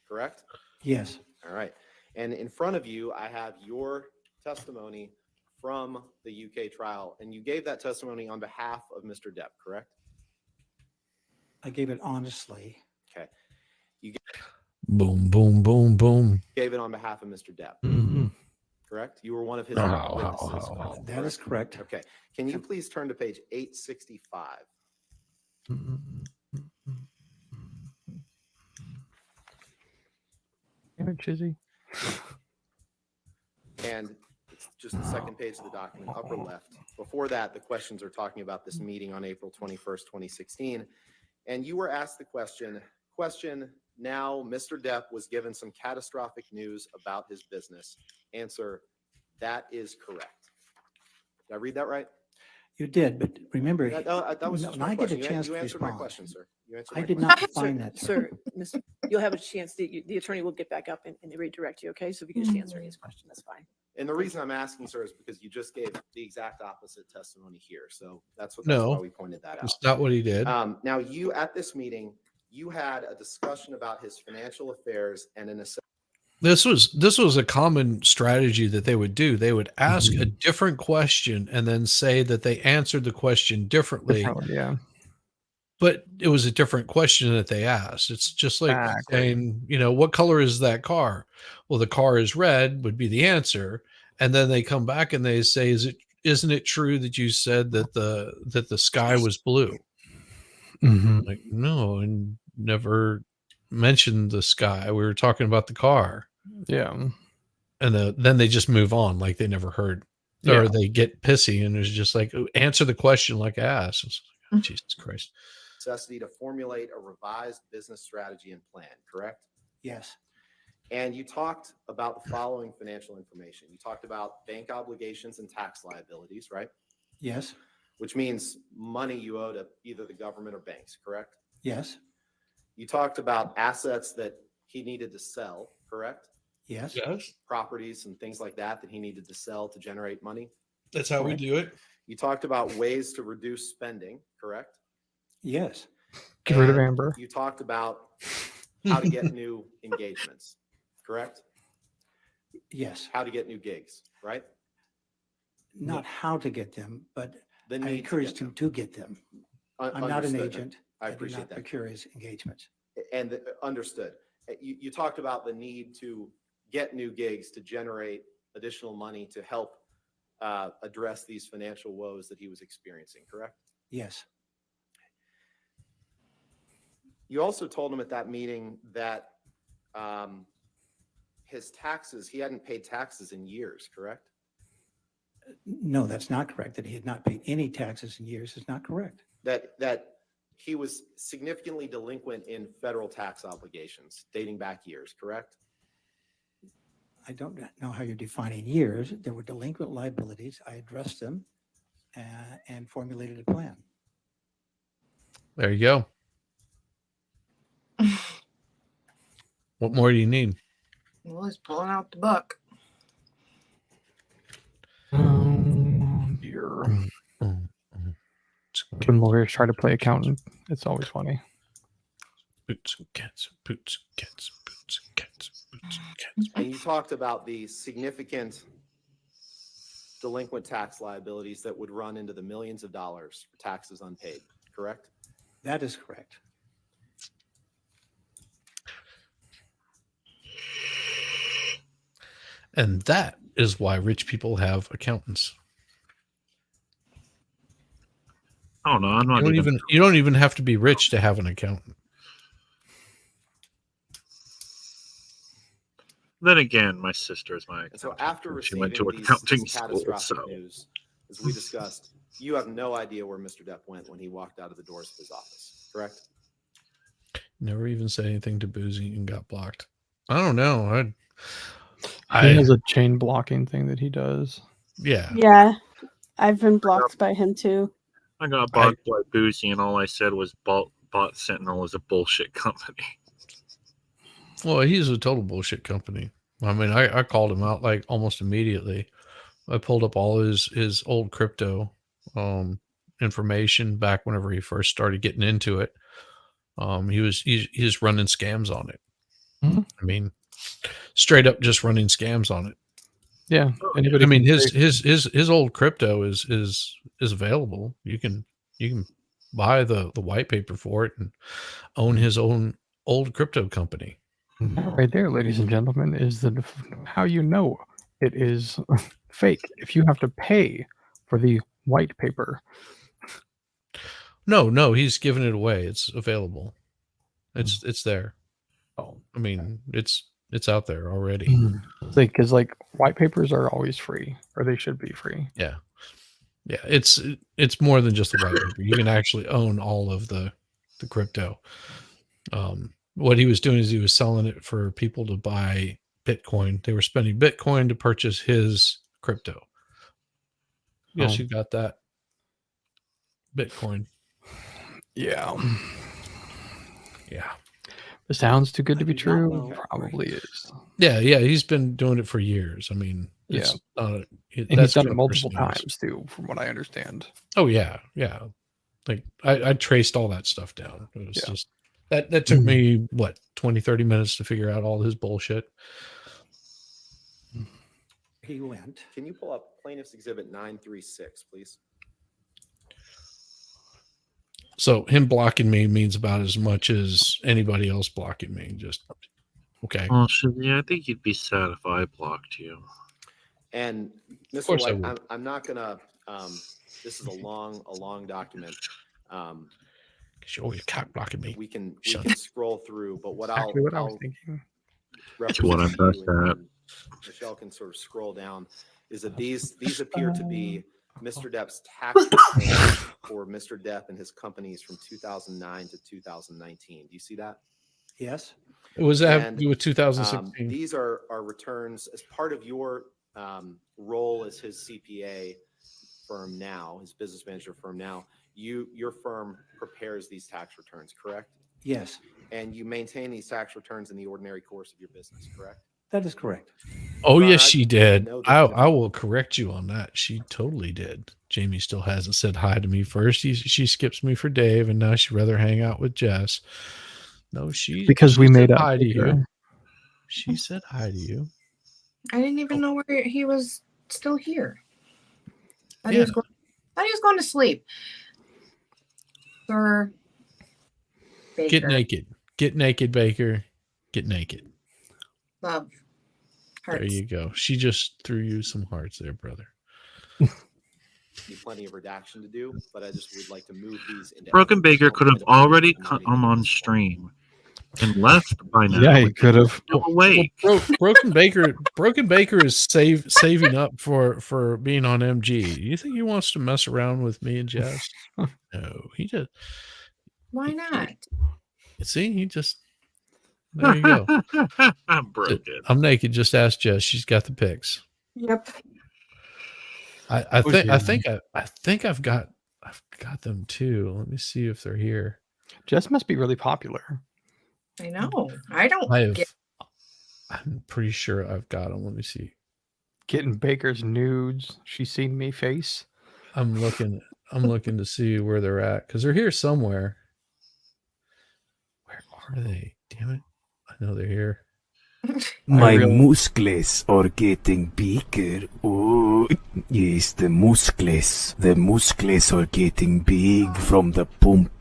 Speaker 19: correct?
Speaker 18: Yes.
Speaker 19: All right. And in front of you, I have your testimony from the UK trial, and you gave that testimony on behalf of Mr. Depp, correct?
Speaker 18: I gave it honestly.
Speaker 19: Okay. You
Speaker 3: Boom, boom, boom, boom.
Speaker 19: gave it on behalf of Mr. Depp, correct? You were one of his witnesses.
Speaker 18: That is correct.
Speaker 19: Okay. Can you please turn to page 865?
Speaker 14: Damn it, Chizzy.
Speaker 19: And it's just the second page of the document, upper left. Before that, the questions are talking about this meeting on April 21st, 2016. And you were asked the question, now Mr. Depp was given some catastrophic news about his business. Answer, that is correct. Did I read that right?
Speaker 18: You did, but remember,
Speaker 19: That was just
Speaker 18: when
Speaker 19: my
Speaker 18: I get a
Speaker 19: question.
Speaker 18: chance
Speaker 19: You
Speaker 18: to
Speaker 19: answered my
Speaker 18: respond,
Speaker 19: question, sir. You answered
Speaker 18: I
Speaker 19: my
Speaker 18: did
Speaker 19: question.
Speaker 18: not find that.
Speaker 16: Sir, you'll have a chance. The attorney will get back up and redirect you. Okay, so if you can just answer his question, that's fine.
Speaker 19: And the reason I'm asking, sir, is because you just gave the exact opposite testimony here. So that's why
Speaker 3: No,
Speaker 19: we pointed that out.
Speaker 3: That's not what he did.
Speaker 19: Now, you at this meeting You had a discussion about his financial affairs and an
Speaker 3: This was a common strategy that they would do. They would ask a different question and then say that they answered the question differently.
Speaker 14: Yeah.
Speaker 3: But it was a different question that they asked. It's just like
Speaker 14: Exactly.
Speaker 3: saying, what color is that car? Well, the car is red would be the answer. And then they come back and they say, isn't it true that you said that the sky was blue?
Speaker 14: Mhm.
Speaker 3: Like, no, and never mentioned the sky. We were talking about the car.
Speaker 14: Yeah.
Speaker 3: And then they just move on like they never heard.
Speaker 14: Yeah.
Speaker 3: Or they get pissy and it's just like, answer the question like I asked. It's like, Jesus Christ.
Speaker 19: necessity to formulate a revised business strategy and plan, correct?
Speaker 18: Yes.
Speaker 19: And you talked about the following financial information. You talked about bank obligations and tax liabilities, right?
Speaker 18: Yes.
Speaker 19: Which means money you owe to either the government or banks, correct?
Speaker 18: Yes.
Speaker 19: You talked about assets that he needed to sell, correct?
Speaker 18: Yes.
Speaker 3: Yes.
Speaker 19: Properties and things like that he needed to sell to generate money.
Speaker 3: That's how we do it.
Speaker 19: You talked about ways to reduce spending, correct?
Speaker 18: Yes.
Speaker 14: Get rid of
Speaker 19: And
Speaker 14: Amber.
Speaker 19: You talked about how to get new engagements, correct?
Speaker 18: Yes.
Speaker 19: How to get new gigs, right?
Speaker 18: Not how to get them, but
Speaker 19: The
Speaker 18: I
Speaker 19: need to
Speaker 18: encourage
Speaker 19: get
Speaker 18: them to get them. I'm not an
Speaker 19: Understood.
Speaker 18: agent.
Speaker 19: I
Speaker 18: do
Speaker 19: appreciate
Speaker 18: not
Speaker 19: that.
Speaker 18: procure his engagements.
Speaker 19: And understood. You talked about the need to get new gigs to generate additional money to help address these financial woes that he was experiencing, correct?
Speaker 18: Yes.
Speaker 19: You also told him at that meeting that his taxes, he hadn't paid taxes in years, correct?
Speaker 18: No, that's not correct. That he had not paid any taxes in years is not correct.
Speaker 19: That he was significantly delinquent in federal tax obligations dating back years, correct?
Speaker 18: I don't know how you're defining years. There were delinquent liabilities. I addressed them and formulated a plan.
Speaker 3: There you go. What more do you need?
Speaker 20: Well, he's pulling out the buck.
Speaker 14: Dear. When lawyers try to play accountant, it's always funny.
Speaker 3: Boots and cats, boots and cats, boots and cats, boots and cats.
Speaker 19: And you talked about the significant delinquent tax liabilities that would run into the millions of dollars for taxes unpaid, correct?
Speaker 18: That is correct.
Speaker 3: And that is why rich people have accountants.
Speaker 10: Oh no, I'm not
Speaker 3: You don't even have to be rich to have an accountant.
Speaker 10: Then again, my sister is my
Speaker 19: And so
Speaker 10: accountant.
Speaker 19: after
Speaker 10: She
Speaker 19: receiving
Speaker 10: went to
Speaker 19: these
Speaker 10: accounting school,
Speaker 19: catastrophic
Speaker 10: so
Speaker 19: news, as we discussed, you have no idea where Mr. Depp went when he walked out of the doors of his office, correct?
Speaker 3: Never even said anything to Boozy and got blocked. I don't know.
Speaker 14: He has a chain blocking thing that he does.
Speaker 3: Yeah.
Speaker 12: Yeah. I've been blocked by him too.
Speaker 10: I got blocked by Boozy, and all I said was Bot Sentinel is a bullshit company.
Speaker 3: Well, he's a total bullshit company. I mean, I called him out like almost immediately. I pulled up all his old crypto information back whenever he first started getting into it. He was running scams on it.
Speaker 14: Mm-hmm.
Speaker 3: I mean, straight up just running scams on it.
Speaker 14: Yeah.
Speaker 3: I mean, his old crypto is available. You can buy the white paper for it and own his own old crypto company.
Speaker 14: Right there, ladies and gentlemen, is how you know it is fake. If you have to pay for the white paper.
Speaker 3: No, he's giving it away. It's available. It's there. Oh, I mean, it's out there already.
Speaker 14: Because like white papers are always free, or they should be free.
Speaker 3: Yeah. It's more than just the white paper. You can actually own all of the crypto. What he was doing is he was selling it for people to buy Bitcoin. They were spending Bitcoin to purchase his crypto. Yes, you got that. Bitcoin.
Speaker 14: Yeah.
Speaker 3: Yeah.
Speaker 14: It sounds too good to be true. Probably is.
Speaker 3: Yeah. He's been doing it for years. I mean, it's
Speaker 14: and he's done it multiple times too, from what I understand.
Speaker 3: Oh yeah. Like I traced all that stuff down. It was just That took me, what, 20, 30 minutes to figure out all his bullshit.
Speaker 18: He went.
Speaker 19: Can you pull up plaintiff's exhibit 936, please?
Speaker 3: So him blocking me means about as much as anybody else blocking me. Just, okay.
Speaker 10: Well, yeah, I think you'd be sad if I blocked you.
Speaker 19: And Mr.
Speaker 3: course I
Speaker 19: White,
Speaker 3: would.
Speaker 19: I'm not gonna. This is a long document.
Speaker 3: Oh, you're cock blocking me.
Speaker 19: We can
Speaker 3: Shut
Speaker 19: scroll through, but what
Speaker 14: Exactly what I was
Speaker 19: I'll
Speaker 14: thinking.
Speaker 10: It's what I'm
Speaker 19: represent to
Speaker 10: best
Speaker 19: you,
Speaker 10: at.
Speaker 19: and Michelle can sort of scroll down, is that these appear to be Mr. Depp's tax returns for Mr. Depp and his companies from 2009 to 2019. Do you see that?
Speaker 18: Yes.
Speaker 3: It was that
Speaker 19: And,
Speaker 3: with 2016.
Speaker 19: These are returns as part of your role as his CPA firm now, his business manager firm now. Your firm prepares these tax returns, correct?
Speaker 18: Yes,
Speaker 19: And you maintain these tax returns in the ordinary course of your business, correct?
Speaker 18: that is correct.
Speaker 3: Oh,
Speaker 19: Ron,
Speaker 3: yes,
Speaker 19: I
Speaker 3: she did.
Speaker 19: know that
Speaker 3: I will correct you on that. She totally did. Jamie still hasn't said hi to me first. She skips me for Dave, and now she'd rather hang out with Jess. No,
Speaker 14: Because we
Speaker 3: said
Speaker 14: made up
Speaker 3: hi to
Speaker 14: with
Speaker 3: you.
Speaker 14: her.
Speaker 3: She said hi to you.
Speaker 20: I didn't even know where he was still here. Thought he
Speaker 3: Yeah.
Speaker 20: was going to sleep. Sir Baker.
Speaker 3: Get naked. Get naked, Baker. Get naked.
Speaker 20: Love.
Speaker 3: There
Speaker 20: Hearts.
Speaker 3: you go. She just threw you some hearts there, brother.
Speaker 19: Plenty of redaction to do, but I just would like to move these into
Speaker 10: Broken
Speaker 19: evidence.
Speaker 10: Baker could have already come on stream and left by now.
Speaker 14: Yeah, he could have.
Speaker 10: No way.
Speaker 3: Broken Baker is saving up for being on MG. You think he wants to mess around with me and Jess? No, he just.
Speaker 20: Why not?
Speaker 3: See, he just. There you go.
Speaker 10: I'm broken.
Speaker 3: I'm naked. Just ask Jess. She's got the pics.
Speaker 12: Yep.
Speaker 3: I think I've got them too. Let me see if they're here.
Speaker 14: Jess must be really popular.
Speaker 20: I know. I don't get.
Speaker 3: I'm pretty sure I've got them. Let me see.
Speaker 14: Getting Baker's nudes. She's seen me face.
Speaker 3: I'm looking to see where they're at because they're here somewhere. Where are they? Damn it! I know they're here.
Speaker 9: My muscles are getting bigger. Oh, yes, the muscles. The muscles are getting big from the pump.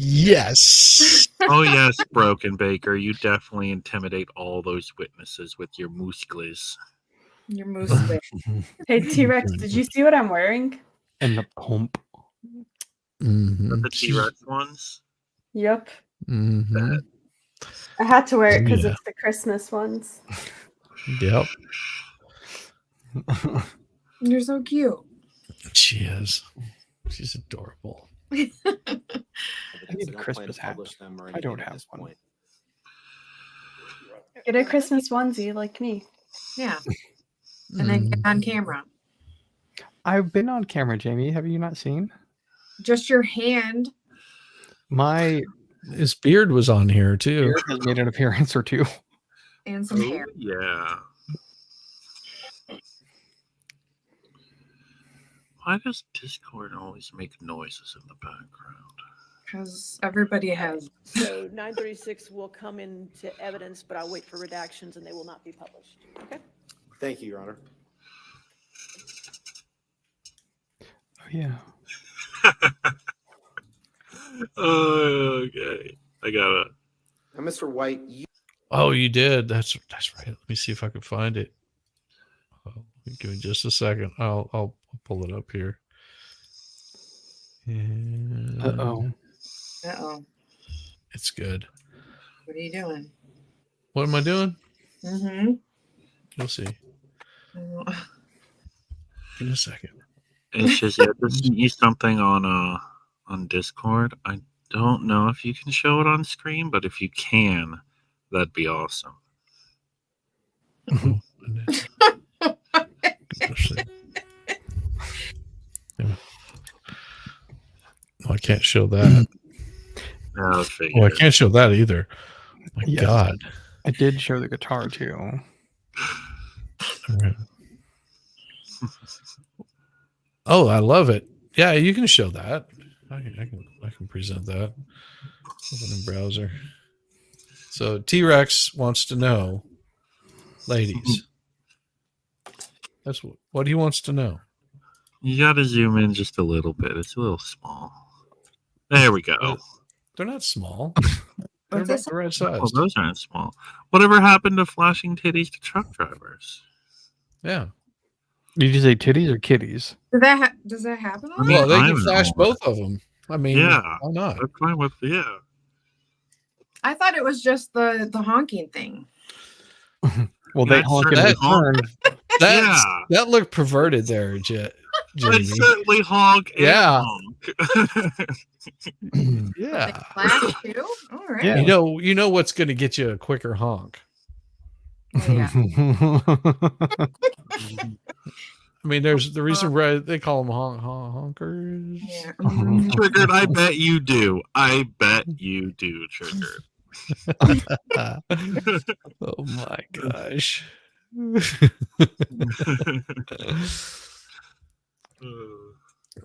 Speaker 3: Yes.
Speaker 10: Oh yes, Broken Baker. You definitely intimidate all those witnesses with your muscles.
Speaker 20: Your muscles.
Speaker 12: Hey, T-Rex, did you see what I'm wearing?
Speaker 14: And the pump.
Speaker 3: Mm-hmm.
Speaker 10: The T-Rex ones.
Speaker 12: Yep.
Speaker 3: Mm-hmm.
Speaker 12: I had to wear it because
Speaker 3: Yeah.
Speaker 12: it's the Christmas ones.
Speaker 3: Yep.
Speaker 20: You're so cute.
Speaker 3: She is. She's adorable.
Speaker 14: I need a
Speaker 19: Evidence. Don't plan
Speaker 14: Christmas
Speaker 19: to
Speaker 14: hat.
Speaker 19: publish them or
Speaker 14: I don't
Speaker 19: anything at
Speaker 14: have
Speaker 19: this
Speaker 14: one.
Speaker 19: point.
Speaker 12: Get a Christmas onesie like me.
Speaker 20: Yeah. And then get on camera.
Speaker 14: I've been on camera, Jamie. Have you not seen?
Speaker 20: Just your hand.
Speaker 14: My
Speaker 3: His beard was on here too.
Speaker 14: beard has made an appearance or two.
Speaker 20: And some hair.
Speaker 10: Yeah. Why does Discord always make noises in the background?
Speaker 20: Because everybody has.
Speaker 16: So 936 will come into evidence, but I'll wait for redactions and they will not be published. Okay?
Speaker 19: Thank you, Your Honor.
Speaker 14: Oh, yeah.
Speaker 10: Okay. I got it.
Speaker 19: Now, Mr. White, you
Speaker 3: Oh, you did. That's right. Let me see if I can find it. Oh, give me just a second. I'll pull it up here. And
Speaker 14: Uh-oh.
Speaker 20: Uh-oh.
Speaker 3: it's good.
Speaker 20: What are you doing?
Speaker 3: What am I doing?
Speaker 20: Mm-hmm.
Speaker 3: You'll see. Give me a second.
Speaker 10: And Shazia just sent you something on Discord. I don't know if you can show it on screen, but if you can, that'd be awesome.
Speaker 3: I can't show that.
Speaker 10: I
Speaker 3: Oh, I can't show that either. My
Speaker 14: Yes.
Speaker 3: God.
Speaker 14: I did show the guitar too.
Speaker 3: All right. Oh, I love it. Yeah, you can show that. I can present that. Open in browser. So T-Rex wants to know, ladies. That's what he wants to know.
Speaker 10: You got to zoom in just a little bit. It's a little small. There we go.
Speaker 3: They're not small. They're about the right size.
Speaker 10: Well, those aren't small. Whatever happened to flashing titties to truck drivers?
Speaker 3: Yeah.
Speaker 14: Did you say titties or kitties?
Speaker 15: Does that happen?
Speaker 10: I mean,
Speaker 3: Well, they can
Speaker 10: I'm
Speaker 3: flash
Speaker 10: an
Speaker 3: both of them. I mean,
Speaker 10: yeah,
Speaker 3: why not?
Speaker 10: I'm fine with
Speaker 20: I thought it was just the honking thing.
Speaker 14: Well, they
Speaker 10: That's
Speaker 14: honk in
Speaker 10: certainly
Speaker 14: return.
Speaker 3: That looked perverted there, Jamie.
Speaker 10: I'd certainly honk. And
Speaker 3: Yeah.
Speaker 10: honk.
Speaker 3: Yeah.
Speaker 20: Flash too? All right.
Speaker 3: Yeah. You know what's going to get you a quicker honk.
Speaker 20: Yeah.
Speaker 3: I mean, there's the reason why they call them honkers.
Speaker 20: Yeah.
Speaker 10: Triggered. I bet you do. I bet you do. Triggered.
Speaker 3: Oh my gosh.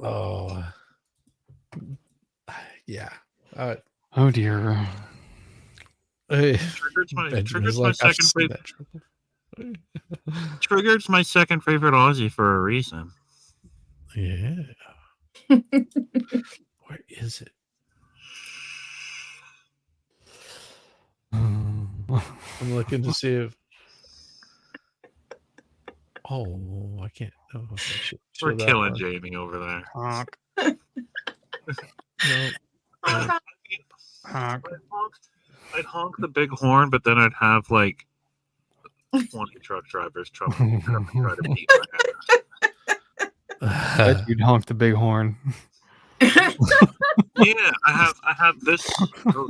Speaker 3: Oh. Yeah.
Speaker 14: Oh dear.
Speaker 3: Hey,
Speaker 10: Triggered's my
Speaker 3: Benjamin's
Speaker 10: second
Speaker 3: I've seen
Speaker 10: favorite.
Speaker 3: that.
Speaker 10: Triggered's my second favorite Aussie for a reason.
Speaker 3: Yeah. Where is it? I'm looking to see if. Oh, I can't. Oh, I should show
Speaker 10: We're
Speaker 3: that
Speaker 10: killing
Speaker 3: one.
Speaker 10: Jamie over there.
Speaker 14: Honk.
Speaker 3: No.
Speaker 14: Honk.
Speaker 10: I'd honk the big horn, but then I'd have like 20 truck drivers try to beat my ass.
Speaker 14: Bet you'd honk the big horn.
Speaker 10: Yeah, I have this. Oh,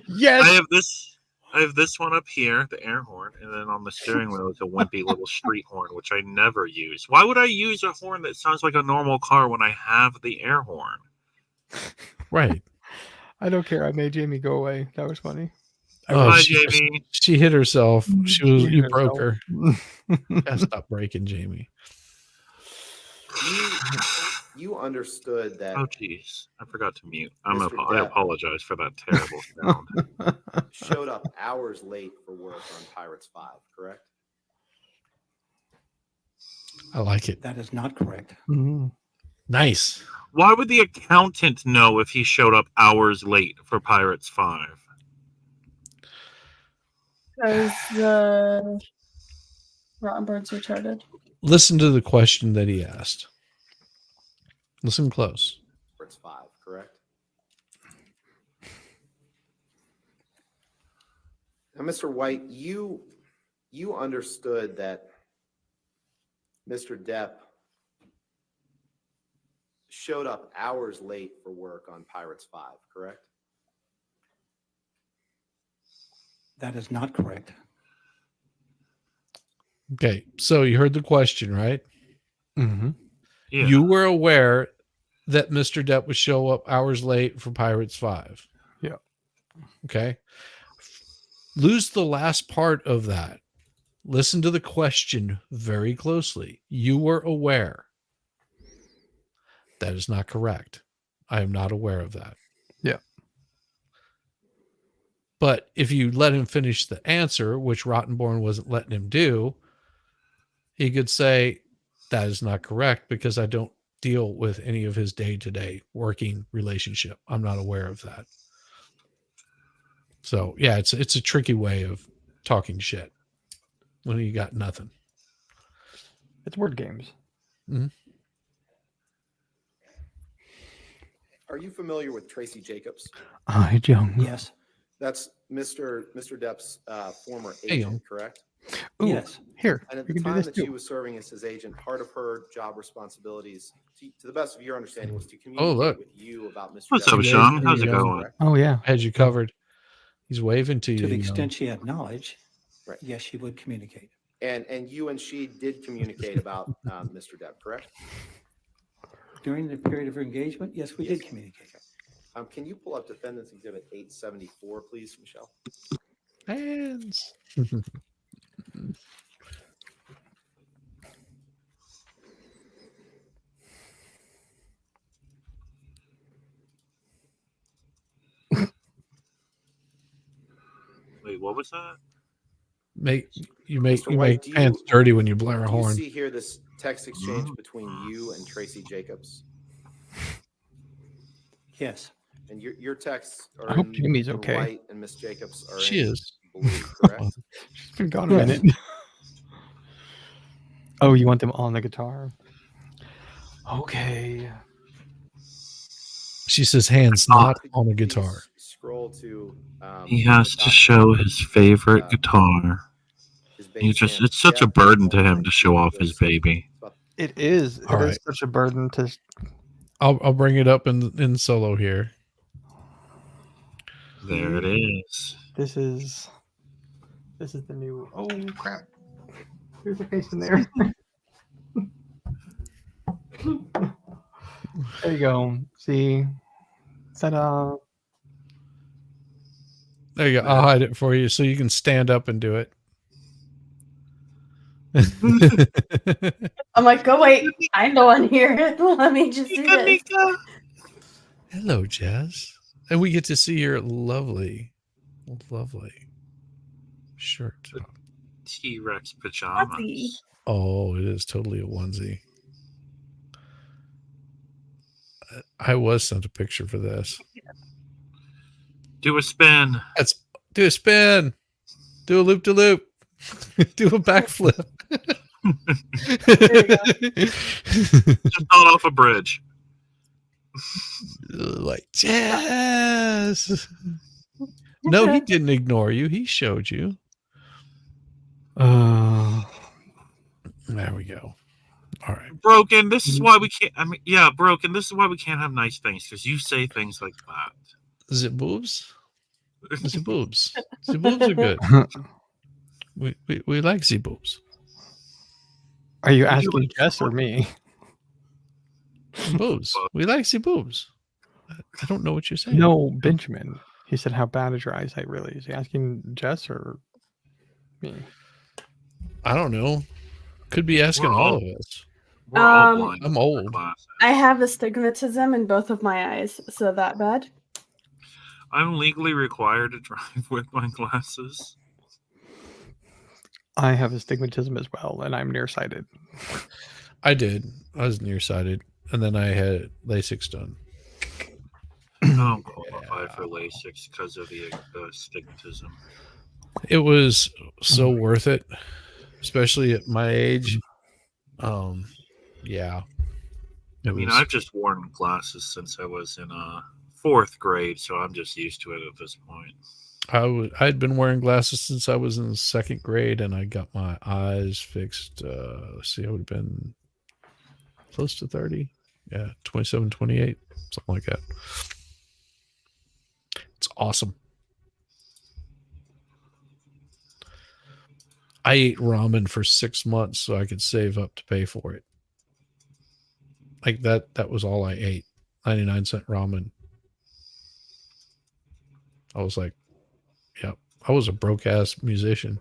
Speaker 14: yes.
Speaker 10: I have this one up here, the air horn, and then on the steering wheel is a wimpy little street horn, which I never use. Why would I use a horn that sounds like a normal car when I have the air horn?
Speaker 3: Right.
Speaker 14: I don't care. I made Jamie go away. That was funny.
Speaker 3: Oh,
Speaker 10: Hi,
Speaker 3: she,
Speaker 10: Jamie.
Speaker 3: she hit herself. You
Speaker 14: hit
Speaker 3: broke
Speaker 14: herself.
Speaker 3: her. Gotta stop breaking, Jamie.
Speaker 19: You understood that
Speaker 10: Oh, jeez. I forgot to mute. I
Speaker 19: Mr. Depp.
Speaker 10: apologize for that terrible sound.
Speaker 19: showed up hours late for work on Pirates 5, correct?
Speaker 3: I like it.
Speaker 18: That is not correct.
Speaker 3: Nice.
Speaker 10: Why would the accountant know if he showed up hours late for Pirates 5?
Speaker 12: Because the rotten bird's retarded.
Speaker 3: Listen to the question that he asked. Listen close.
Speaker 19: Pirates 5, correct? Now, Mr. White, you understood that Mr. Depp showed up hours late for work on Pirates 5, correct?
Speaker 18: That is not correct.
Speaker 3: Okay, so you heard the question, right?
Speaker 14: Mm-hmm.
Speaker 10: Yeah.
Speaker 3: You were aware that Mr. Depp would show up hours late for Pirates 5.
Speaker 14: Yeah.
Speaker 3: Okay. Lose the last part of that. Listen to the question very closely. You were aware. That is not correct. I am not aware of that.
Speaker 14: Yeah.
Speaker 3: But if you let him finish the answer, which Rottenborn wasn't letting him do, he could say, that is not correct because I don't deal with any of his day-to-day working relationship. I'm not aware of that. So yeah, it's a tricky way of talking shit when you got nothing.
Speaker 14: It's word games.
Speaker 3: Mm-hmm.
Speaker 19: Are you familiar with Tracy Jacobs?
Speaker 14: I don't.
Speaker 18: Yes.
Speaker 19: That's Mr. Depp's former
Speaker 3: Hey,
Speaker 19: agent,
Speaker 3: young.
Speaker 19: correct?
Speaker 14: Ooh,
Speaker 18: Yes.
Speaker 14: Here.
Speaker 19: And at
Speaker 14: You
Speaker 19: the
Speaker 14: can do
Speaker 19: time
Speaker 14: this
Speaker 19: that she
Speaker 14: too.
Speaker 19: was serving as his agent, part of her job responsibilities, to the best of your understanding, was to
Speaker 3: Oh,
Speaker 19: communicate
Speaker 3: look.
Speaker 19: with you about Mr.
Speaker 10: What's
Speaker 19: Depp's
Speaker 10: up, Sean? How's it
Speaker 3: There you go.
Speaker 10: going?
Speaker 19: correct?
Speaker 14: Oh yeah.
Speaker 3: Had you covered. He's waving to you.
Speaker 18: To the
Speaker 3: you know.
Speaker 18: extent she had knowledge,
Speaker 19: Right.
Speaker 18: yes, she would communicate.
Speaker 19: And you and she did communicate about Mr. Depp, correct?
Speaker 18: During the period of her engagement, yes, we did communicate.
Speaker 19: Can you pull up Defendant's Exhibit 874, please, Michelle?
Speaker 3: Hands.
Speaker 10: Wait, what was that?
Speaker 3: You
Speaker 19: Mr.
Speaker 3: make
Speaker 19: White, do
Speaker 3: pants
Speaker 19: you-
Speaker 3: dirty when you blare a
Speaker 19: Do you
Speaker 3: horn.
Speaker 19: see here this text exchange between you and Tracy Jacobs?
Speaker 18: Yes.
Speaker 19: And your texts are
Speaker 14: I hope
Speaker 19: in,
Speaker 14: Jamie's
Speaker 19: in
Speaker 14: okay.
Speaker 19: white and Miss Jacobs are
Speaker 3: She
Speaker 19: in
Speaker 3: is.
Speaker 19: blue, correct?
Speaker 14: She's been gone a minute. Oh, you want them on the guitar? Okay.
Speaker 3: She says hands not on the
Speaker 19: Please
Speaker 3: guitar.
Speaker 19: scroll to
Speaker 10: He has to show his favorite guitar. He just it's such a burden to him to show off his baby.
Speaker 14: It is.
Speaker 3: All
Speaker 14: It is
Speaker 3: right.
Speaker 14: such a burden to.
Speaker 3: I'll bring it up in solo here.
Speaker 10: There it is.
Speaker 14: This is the new. Oh crap! There's a face in there. There you go. See, ta-da!
Speaker 3: There you go. I'll hide it for you so you can stand up and do it.
Speaker 12: I'm like, oh wait, I know on here. Let me just do this.
Speaker 3: Hello, Jazz. And we get to see your lovely shirt.
Speaker 10: T-Rex pajamas.
Speaker 3: Oh, it is totally a onesie. I was sent a picture for this.
Speaker 10: Do a spin.
Speaker 3: Do a spin. Do a loop de loop. Do a backflip.
Speaker 10: Just not off a bridge.
Speaker 3: Like Jazz. No, he didn't ignore you. He showed you. There we go. All right.
Speaker 10: Broken. This is why we can't. I mean, yeah, Broken. This is why we can't have nice things because you say things like that.
Speaker 3: The boobs. The boobs. The boobs are good. We like the boobs.
Speaker 14: Are you asking Jess or me?
Speaker 3: Boobs. We like the boobs. I don't know what you're saying.
Speaker 14: No, Benjamin. He said, "How bad is your eyesight really?" Is he asking Jess or me?
Speaker 3: I don't know. Could be asking all of us.
Speaker 10: We're all blind.
Speaker 3: I'm old.
Speaker 12: I have astigmatism in both of my eyes, so that bad.
Speaker 10: I'm legally required to drive with my glasses.
Speaker 14: I have astigmatism as well, and I'm nearsighted.
Speaker 3: I did. I was nearsighted, and then I had LASIK done.
Speaker 10: I don't qualify for LASIK because of the astigmatism.
Speaker 3: It was so worth it, especially at my age. Yeah.
Speaker 10: I mean, I've just worn glasses since I was in fourth grade, so I'm just used to it at this point.
Speaker 3: I'd been wearing glasses since I was in second grade, and I got my eyes fixed. Let's see, I would have been close to 30. Yeah, 27, 28, something like that. It's awesome. I ate ramen for 6 months so I could save up to pay for it. Like that was all I ate. 99-cent ramen. I was like, yeah, I was a broke ass musician.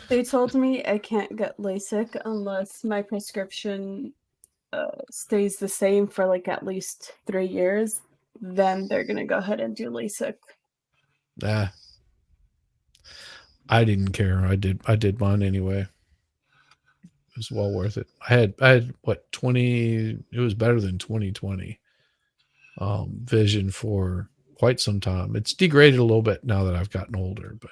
Speaker 12: They told me I can't get LASIK unless my prescription stays the same for like at least 3 years. Then they're gonna go ahead and do LASIK.
Speaker 3: I didn't care. I did mine anyway. It was well worth it. I had what 20. It was better than 20/20 vision for quite some time. It's degraded a little bit now that I've gotten older, but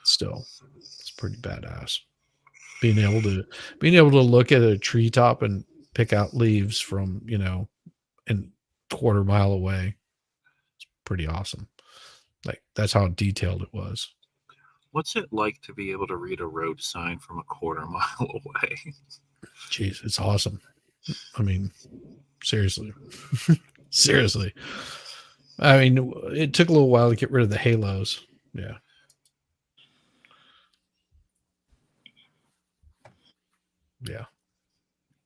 Speaker 3: still, it's pretty badass. Being able to look at a treetop and pick out leaves from a quarter mile away. It's pretty awesome. Like that's how detailed it was.
Speaker 10: What's it like to be able to read a road sign from a quarter mile away?
Speaker 3: Jeez, it's awesome. I mean, seriously. Seriously. I mean, it took a little while to get rid of the halos. Yeah. Yeah.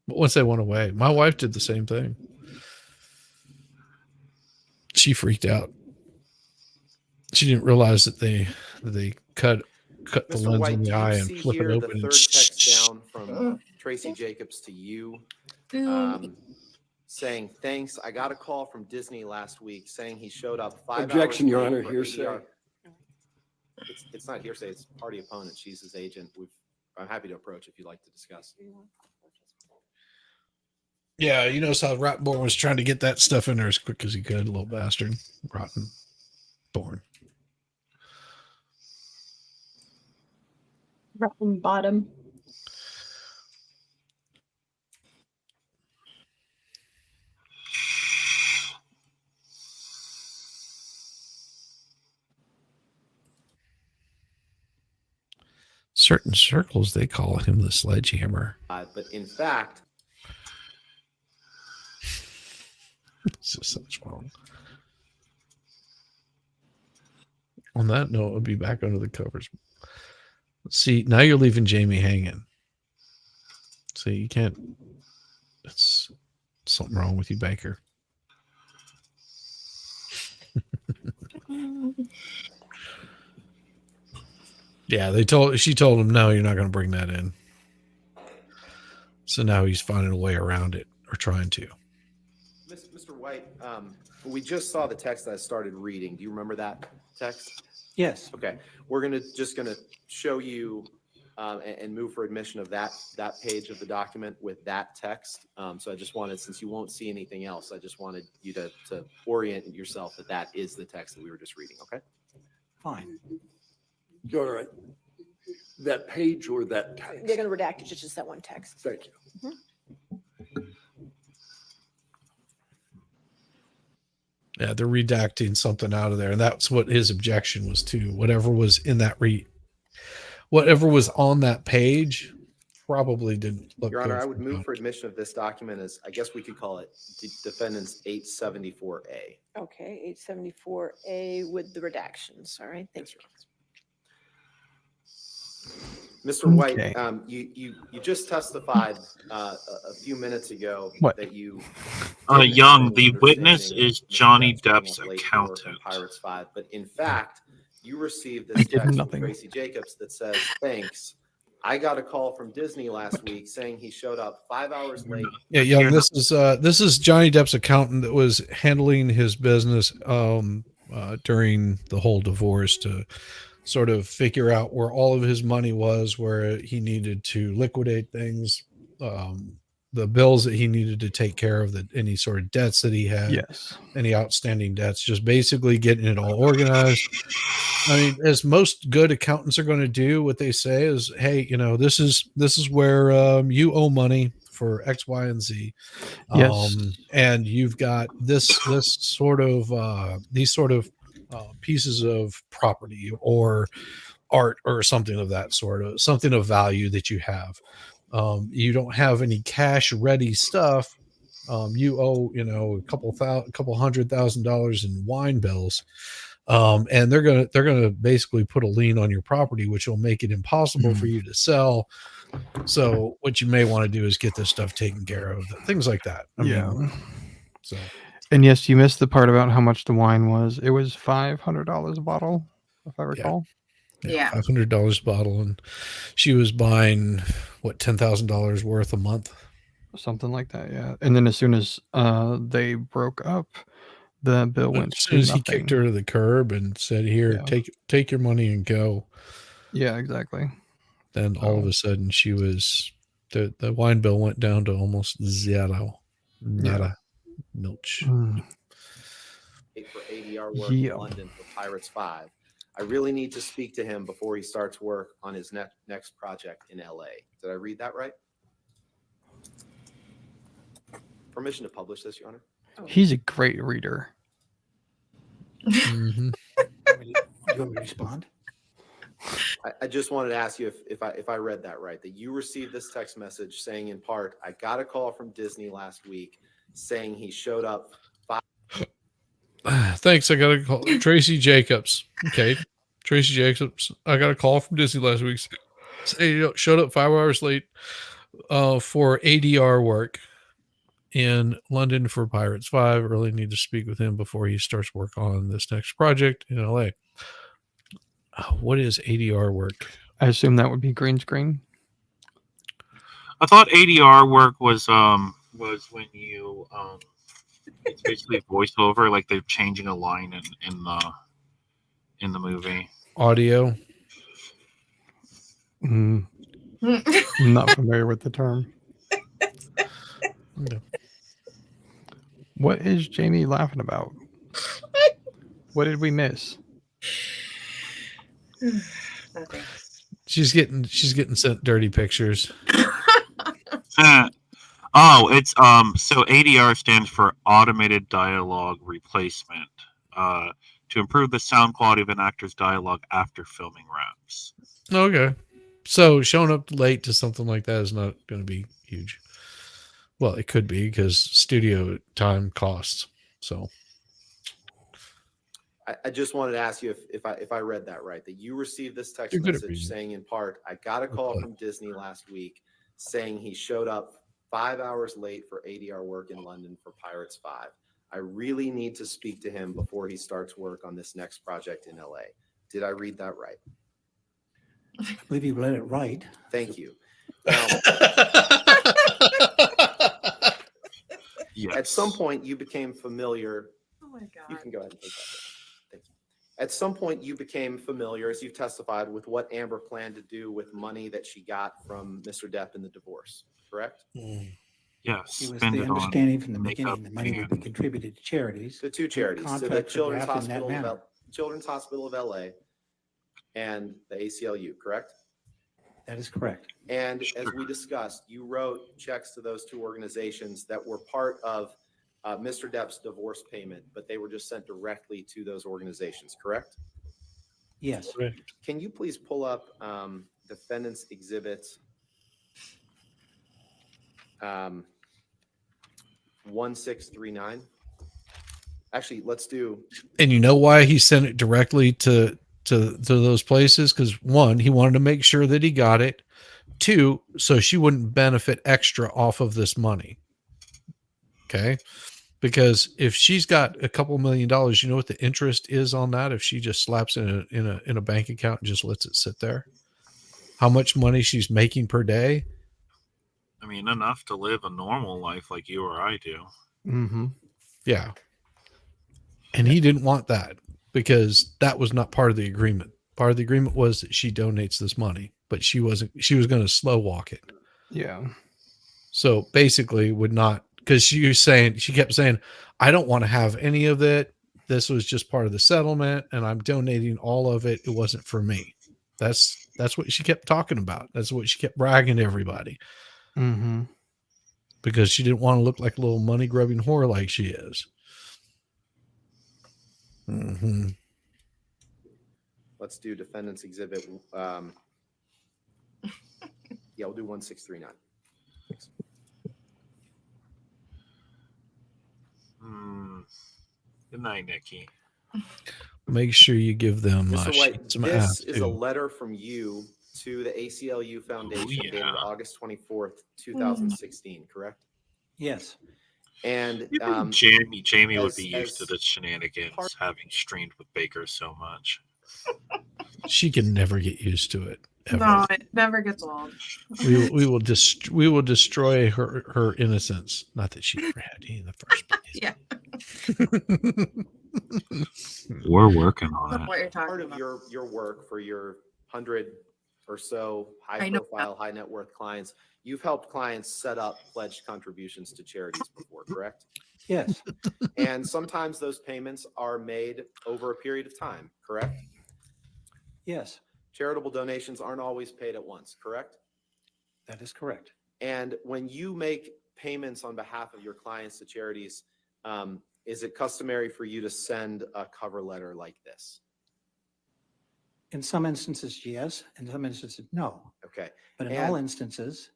Speaker 3: But once they went away, my wife did the same thing. She freaked out. She didn't realize that they cut the
Speaker 19: Mr.
Speaker 3: lens
Speaker 19: White,
Speaker 3: in the
Speaker 19: do you
Speaker 3: eye and
Speaker 19: see
Speaker 3: flip it
Speaker 19: here
Speaker 3: open.
Speaker 19: the
Speaker 3: And
Speaker 19: third text down from Tracy Jacobs to you, saying, "Thanks. I got a call from Disney last week saying he showed up 5
Speaker 17: Objection,
Speaker 19: hours
Speaker 17: Your
Speaker 19: late
Speaker 17: Honor,
Speaker 19: for
Speaker 17: hearsay.
Speaker 19: ADR." It's not hearsay. It's party opponent. She's his agent. I'm happy to approach if you'd like to discuss.
Speaker 3: Yeah, you notice how Rottenborn was trying to get that stuff in there as quick as he could, little bastard. Rottenborn.
Speaker 12: Rotten bottom.
Speaker 3: Certain circles, they call him the sledgehammer.
Speaker 19: But in fact,
Speaker 3: It's just such wrong. On that note, I'll be back under the covers. See, now you're leaving Jamie hanging. See, you can't. It's something wrong with you, Baker. Yeah, she told him, no, you're not going to bring that in. So now he's finding a way around it, or trying to.
Speaker 19: Mr. White, we just saw the text that I started reading. Do you remember that text?
Speaker 18: Yes.
Speaker 19: Okay. We're just gonna show you and move for admission of that page of the document with that text. So I just wanted, since you won't see anything else, I just wanted you to orient yourself that is the text that we were just reading. Okay.
Speaker 18: Fine.
Speaker 17: All right. That page or that text?
Speaker 16: They're going to redact it, just that one text.
Speaker 17: Thank you.
Speaker 3: Yeah, they're redacting something out of there, and that's what his objection was to. Whatever was in that whatever was on that page probably didn't look
Speaker 19: Your Honor,
Speaker 3: good
Speaker 19: I would
Speaker 3: for
Speaker 19: move
Speaker 3: him.
Speaker 19: for admission of this document as, I guess we could call it Defendant's 874A.
Speaker 16: Okay, 874A with the redactions. All right, thanks.
Speaker 19: Mr. White,
Speaker 14: Okay.
Speaker 19: you just testified a few minutes ago
Speaker 14: What?
Speaker 19: that you
Speaker 10: Young, the witness is Johnny Depp's accountant.
Speaker 19: Pirates 5, but in fact, you received
Speaker 14: I
Speaker 19: this
Speaker 14: did
Speaker 19: text from
Speaker 14: nothing.
Speaker 19: Tracy Jacobs that says, "Thanks. I got a call from Disney last week saying he showed up 5 hours late."
Speaker 3: Yeah, Young. This is Johnny Depp's accountant that was handling his business during the whole divorce to sort of figure out where all of his money was, where he needed to liquidate things, the bills that he needed to take care of, any sort of debts that he had,
Speaker 14: Yes.
Speaker 3: any outstanding debts, just basically getting it all organized. I mean, as most good accountants are going to do, what they say is, hey, this is where you owe money for X, Y, and Z.
Speaker 14: Yes.
Speaker 3: And you've got this sort of these sort of pieces of property or art or something of that sort, of something of value that you have. You don't have any cash ready stuff. You owe, a couple $100,000 in wine bills. And they're gonna basically put a lien on your property, which will make it impossible for you to sell. So what you may want to do is get this stuff taken care of, things like that. I mean, so.
Speaker 14: And yes, you missed the part about how much the wine was. It was $500 a bottle, if I recall.
Speaker 3: Yeah. $500 a bottle, and she was buying $10,000 worth a month,
Speaker 14: something like that. Yeah. And then as soon as they broke up, the bill went
Speaker 3: as soon as he kicked her to the curb and said, "Here, take your money and go."
Speaker 14: Yeah, exactly.
Speaker 3: Then all of a sudden, she was the wine bill went down to almost zero. Nada. Milch.
Speaker 19: For ADR work in London for Pirates 5. I really need to speak to him before he starts work on his next project in LA. Did I read that right? Permission to publish this, Your Honor?
Speaker 14: He's a great reader.
Speaker 18: Do you want me to respond?
Speaker 19: I just wanted to ask you if I read that right, that you received this text message saying in part, "I got a call from Disney last week saying he showed up 5."
Speaker 3: Thanks. I got a call. Tracy Jacobs. Okay. Tracy Jacobs. I got a call from Disney last week. Say he showed up 5 hours late for ADR work in London for Pirates 5. Really need to speak with him before he starts work on this next project in LA. What is ADR work?
Speaker 14: I assume that would be green screen.
Speaker 10: I thought ADR work was when you it's basically voiceover, like they're changing a line in the movie.
Speaker 3: audio.
Speaker 14: I'm not familiar with the term.
Speaker 3: Okay.
Speaker 14: What is Jamie laughing about? What did we miss?
Speaker 20: Nothing.
Speaker 3: She's getting sent dirty pictures.
Speaker 10: It's so ADR stands for Automated Dialogue Replacement. To improve the sound quality of an actor's dialogue after filming wraps.
Speaker 3: Okay. So showing up late to something like that is not going to be huge. Well, it could be because studio time costs. So
Speaker 19: I just wanted to ask you if I read that right, that you received this text
Speaker 3: You're good at
Speaker 19: message
Speaker 3: reading.
Speaker 19: saying in part, I got a call
Speaker 3: Okay.
Speaker 19: from Disney last week saying he showed up 5 hours late for ADR work in London for Pirates 5. I really need to speak to him before he starts work on this next project in LA. Did I read that right?
Speaker 18: I believe you read it right.
Speaker 19: Thank you. Now,
Speaker 10: Yes.
Speaker 19: at some point you became familiar.
Speaker 20: Oh my God.
Speaker 19: You can go ahead and take that. Thank you. At some point you became familiar, as you've testified, with what Amber planned to do with money that she got from Mr. Depp in the divorce, correct?
Speaker 10: Yes.
Speaker 18: It was
Speaker 10: spend
Speaker 18: the
Speaker 10: it on
Speaker 18: understanding from the
Speaker 10: makeup
Speaker 18: beginning, the money would be
Speaker 10: and-
Speaker 18: contributed to charities.
Speaker 19: The two charities, so the
Speaker 18: Contracts were
Speaker 19: Children's
Speaker 18: drafted in that
Speaker 19: Hospital,
Speaker 18: manner.
Speaker 19: Children's Hospital of LA and the ACLU, correct?
Speaker 18: That is correct.
Speaker 19: And as we discussed, you wrote checks to those two organizations that were part of Mr. Depp's divorce payment, but they were just sent directly to those organizations, correct?
Speaker 18: Yes.
Speaker 19: Can you please pull up defendant's exhibit 1639? Actually, let's do.
Speaker 3: And you know why he sent it directly to those places? Because one, he wanted to make sure that he got it. Two, so she wouldn't benefit extra off of this money. Okay. Because if she's got a couple $1 million, you know what the interest is on that? If she just slaps it in a bank account and just lets it sit there, how much money she's making per day?
Speaker 10: I mean, enough to live a normal life like you or I do.
Speaker 14: Mm-hmm.
Speaker 3: Yeah. And he didn't want that because that was not part of the agreement. Part of the agreement was that she donates this money, but she was going to slow walk it.
Speaker 14: Yeah.
Speaker 3: So basically would not, because she kept saying, I don't want to have any of it. This was just part of the settlement and I'm donating all of it. It wasn't for me. That's what she kept talking about. That's what she kept bragging to everybody.
Speaker 14: Mm-hmm.
Speaker 3: Because she didn't want to look like a little money grubbing whore like she is. Mm-hmm.
Speaker 19: Let's do defendant's exhibit. Yeah, we'll do 1639.
Speaker 10: Good night, Nikki.
Speaker 3: Make sure you give them
Speaker 19: Mr. White,
Speaker 3: some
Speaker 19: this
Speaker 3: ass
Speaker 19: is a
Speaker 3: too.
Speaker 19: letter from you to the ACLU Foundation dated August 24th, 2016, correct?
Speaker 18: Yes.
Speaker 19: And
Speaker 10: Jamie would
Speaker 19: as-
Speaker 10: be used to
Speaker 19: as
Speaker 10: the shenanigans, having streamed with Baker so much.
Speaker 3: She can never get used to it. Ever.
Speaker 20: No, it never gets old.
Speaker 3: We will destroy her innocence. Not that she ever had any in the first place.
Speaker 20: Yeah.
Speaker 10: We're working on it.
Speaker 20: What you're talking
Speaker 19: part of
Speaker 20: about.
Speaker 19: your work for your 100 or so high
Speaker 20: I know
Speaker 19: profile, high net worth clients, you've helped clients set up pledged contributions to charities before, correct?
Speaker 18: Yes.
Speaker 19: And sometimes those payments are made over a period of time, correct?
Speaker 18: Yes.
Speaker 19: Charitable donations aren't always paid at once, correct?
Speaker 18: That is correct.
Speaker 19: And when you make payments on behalf of your clients to charities, is it customary for you to send a cover letter like this?
Speaker 18: In some instances, yes. In some instances, no.
Speaker 19: Okay.
Speaker 18: But in
Speaker 19: And-
Speaker 18: all instances,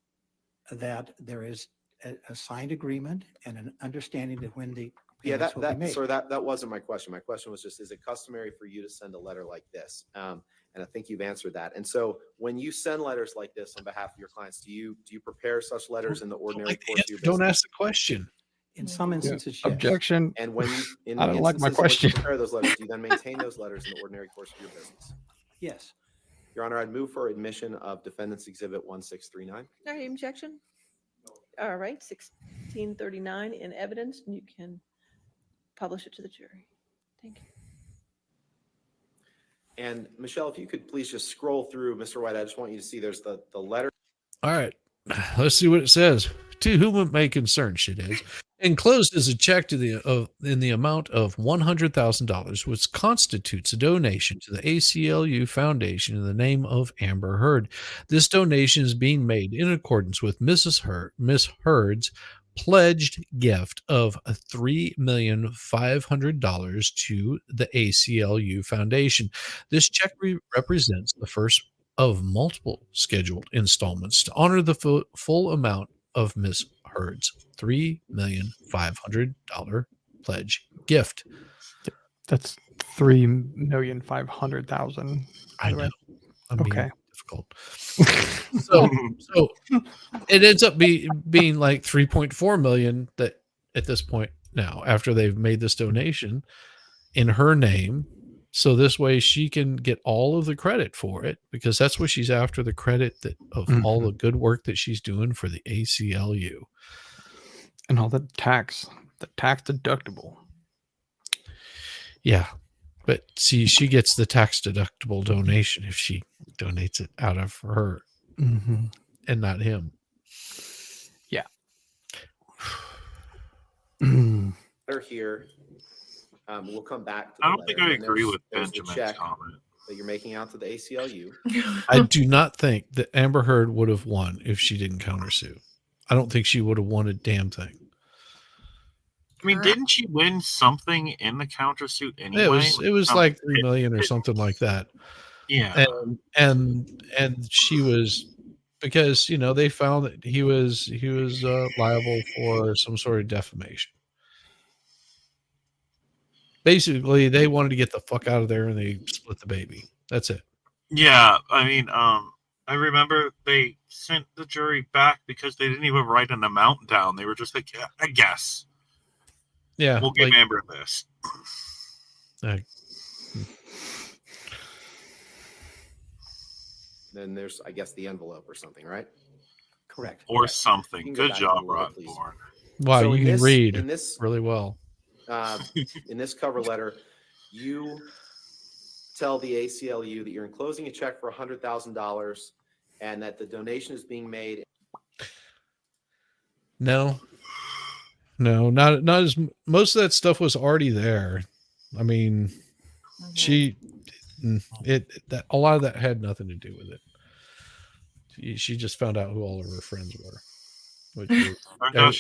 Speaker 18: that there is a signed agreement and an understanding of when the
Speaker 19: Yeah,
Speaker 18: payments will be made.
Speaker 19: sorry, that wasn't my question. My question was just, is it customary for you to send a letter like this? And I think you've answered that. And so when you send letters like this on behalf of your clients, do you prepare such letters in the ordinary course of your business?
Speaker 3: Don't ask the question.
Speaker 18: In some instances, yes.
Speaker 14: Objection.
Speaker 19: And when you, in
Speaker 14: I
Speaker 19: the
Speaker 14: don't like my
Speaker 19: instances in which you
Speaker 14: question.
Speaker 19: prepare those letters, do you then maintain those letters in the ordinary course of your business?
Speaker 18: Yes.
Speaker 19: Your Honor, I'd move for admission of defendant's exhibit 1639.
Speaker 16: Any objection? All right, 1639 in evidence, and you can publish it to the jury. Thank you.
Speaker 19: And Michelle, if you could please just scroll through, Mr. White, I just want you to see there's the letter.
Speaker 3: All right, let's see what it says. To whom it may concern, shit is. Enclosed is a check to in the amount of $100,000, which constitutes a donation to the ACLU Foundation in the name of Amber Heard. This donation is being made in accordance with Miss Heard's pledged gift of $3,500,000 to the ACLU Foundation. This check represents the first of multiple scheduled installments to honor the full amount of Miss Heard's $3,500,000 pledge gift.
Speaker 14: That's $3,500,000.
Speaker 3: I know. I'm
Speaker 14: Okay.
Speaker 3: being difficult. So it ends up being like 3.4 million that at this point now, after they've made this donation in her name. So this way she can get all of the credit for it, because that's what she's after, the credit of all the good work that she's doing for the ACLU.
Speaker 14: And all the tax deductible.
Speaker 3: Yeah. But see, she gets the tax deductible donation if she donates it out of her and not him.
Speaker 14: Yeah.
Speaker 19: Letter here. We'll come back to the
Speaker 10: I don't think
Speaker 19: letter.
Speaker 10: I
Speaker 19: And
Speaker 10: agree
Speaker 19: there's-
Speaker 10: with
Speaker 19: there's the
Speaker 10: Benjamin's
Speaker 19: check
Speaker 10: comment.
Speaker 19: that you're making out to the ACLU.
Speaker 3: I do not think that Amber Heard would have won if she didn't countersue. I don't think she would have won a damn thing.
Speaker 10: I mean, didn't she win something in the countersuit anyway?
Speaker 3: It was like 3 million or something like that.
Speaker 10: Yeah.
Speaker 3: And she was, because they found that he was liable for some sort of defamation. Basically, they wanted to get the fuck out of there and they split the baby. That's it.
Speaker 10: Yeah, I mean, I remember they sent the jury back because they didn't even write an amount down. They were just like, yeah, I guess.
Speaker 3: Yeah.
Speaker 10: We'll give Amber this.
Speaker 19: Then there's, I guess, the envelope or something, right?
Speaker 18: Correct.
Speaker 10: Or
Speaker 19: You
Speaker 10: something.
Speaker 19: can go
Speaker 10: Good
Speaker 19: back
Speaker 10: job,
Speaker 19: to the letter,
Speaker 10: Rod
Speaker 19: please.
Speaker 10: Bourne.
Speaker 3: Wow,
Speaker 19: So
Speaker 3: you
Speaker 19: in
Speaker 3: can
Speaker 19: this-
Speaker 3: read
Speaker 19: in this-
Speaker 3: really well.
Speaker 19: In this cover letter, you tell the ACLU that you're enclosing a check for $100,000 and that the donation is being made.
Speaker 3: No, not as most of that stuff was already there. I mean, that a lot of that had nothing to do with it. She just found out who all of her friends were. Which was,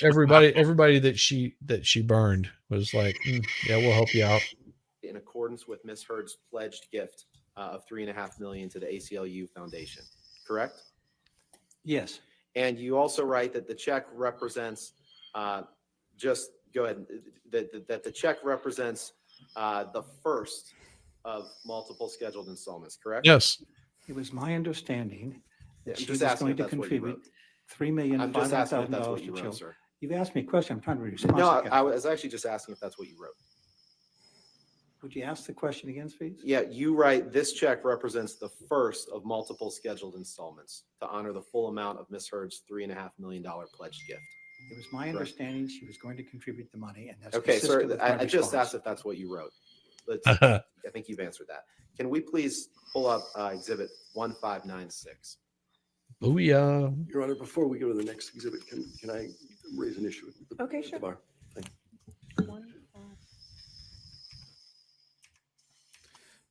Speaker 3: everybody that she burned was like, yeah, we'll help you out.
Speaker 19: In accordance with Miss Heard's pledged gift of $3.5 million to the ACLU Foundation, correct?
Speaker 18: Yes.
Speaker 19: And you also write that the check represents, just go ahead, that the check represents the first of multiple scheduled installments, correct?
Speaker 3: Yes.
Speaker 18: It was my understanding that
Speaker 19: I'm
Speaker 18: she
Speaker 19: just
Speaker 18: was
Speaker 19: asking
Speaker 18: going
Speaker 19: if
Speaker 18: to
Speaker 19: that's what you
Speaker 18: contribute
Speaker 19: wrote.
Speaker 18: $3,500,000
Speaker 19: I'm just asking if that's what
Speaker 18: to
Speaker 19: you wrote,
Speaker 18: children.
Speaker 19: sir.
Speaker 18: You've asked me a question. I'm trying to respond.
Speaker 19: No, I was actually just asking if that's what you wrote.
Speaker 18: Would you ask the question again, please?
Speaker 19: Yeah, you write, this check represents the first of multiple scheduled installments to honor the full amount of Miss Heard's $3.5 million pledged gift.
Speaker 18: It was my
Speaker 19: Correct.
Speaker 18: understanding she was going to contribute the money, and that's
Speaker 19: Okay,
Speaker 18: consistent
Speaker 19: sir,
Speaker 18: with my
Speaker 19: I just
Speaker 18: response.
Speaker 19: asked if that's what you wrote. I think you've answered that. Can we please pull up Exhibit 1596?
Speaker 3: Booyah.
Speaker 17: Your Honor, before we go to the next exhibit, can I raise an issue with the,
Speaker 16: Okay,
Speaker 17: with the
Speaker 16: sure.
Speaker 17: bar? Thank you.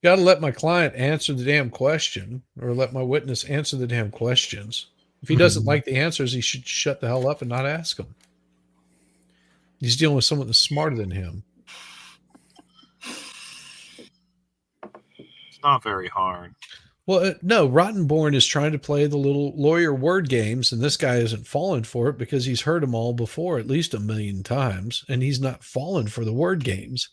Speaker 3: Got to let my client answer the damn question, or let my witness answer the damn questions. If he doesn't like the answers, he should shut the hell up and not ask them. He's dealing with someone that's smarter than him.
Speaker 10: It's not very hard.
Speaker 3: Well, no, Rottenborn is trying to play the little lawyer word games, and this guy isn't falling for it because he's heard them all before at least 1,000,000 times, and he's not falling for the word games.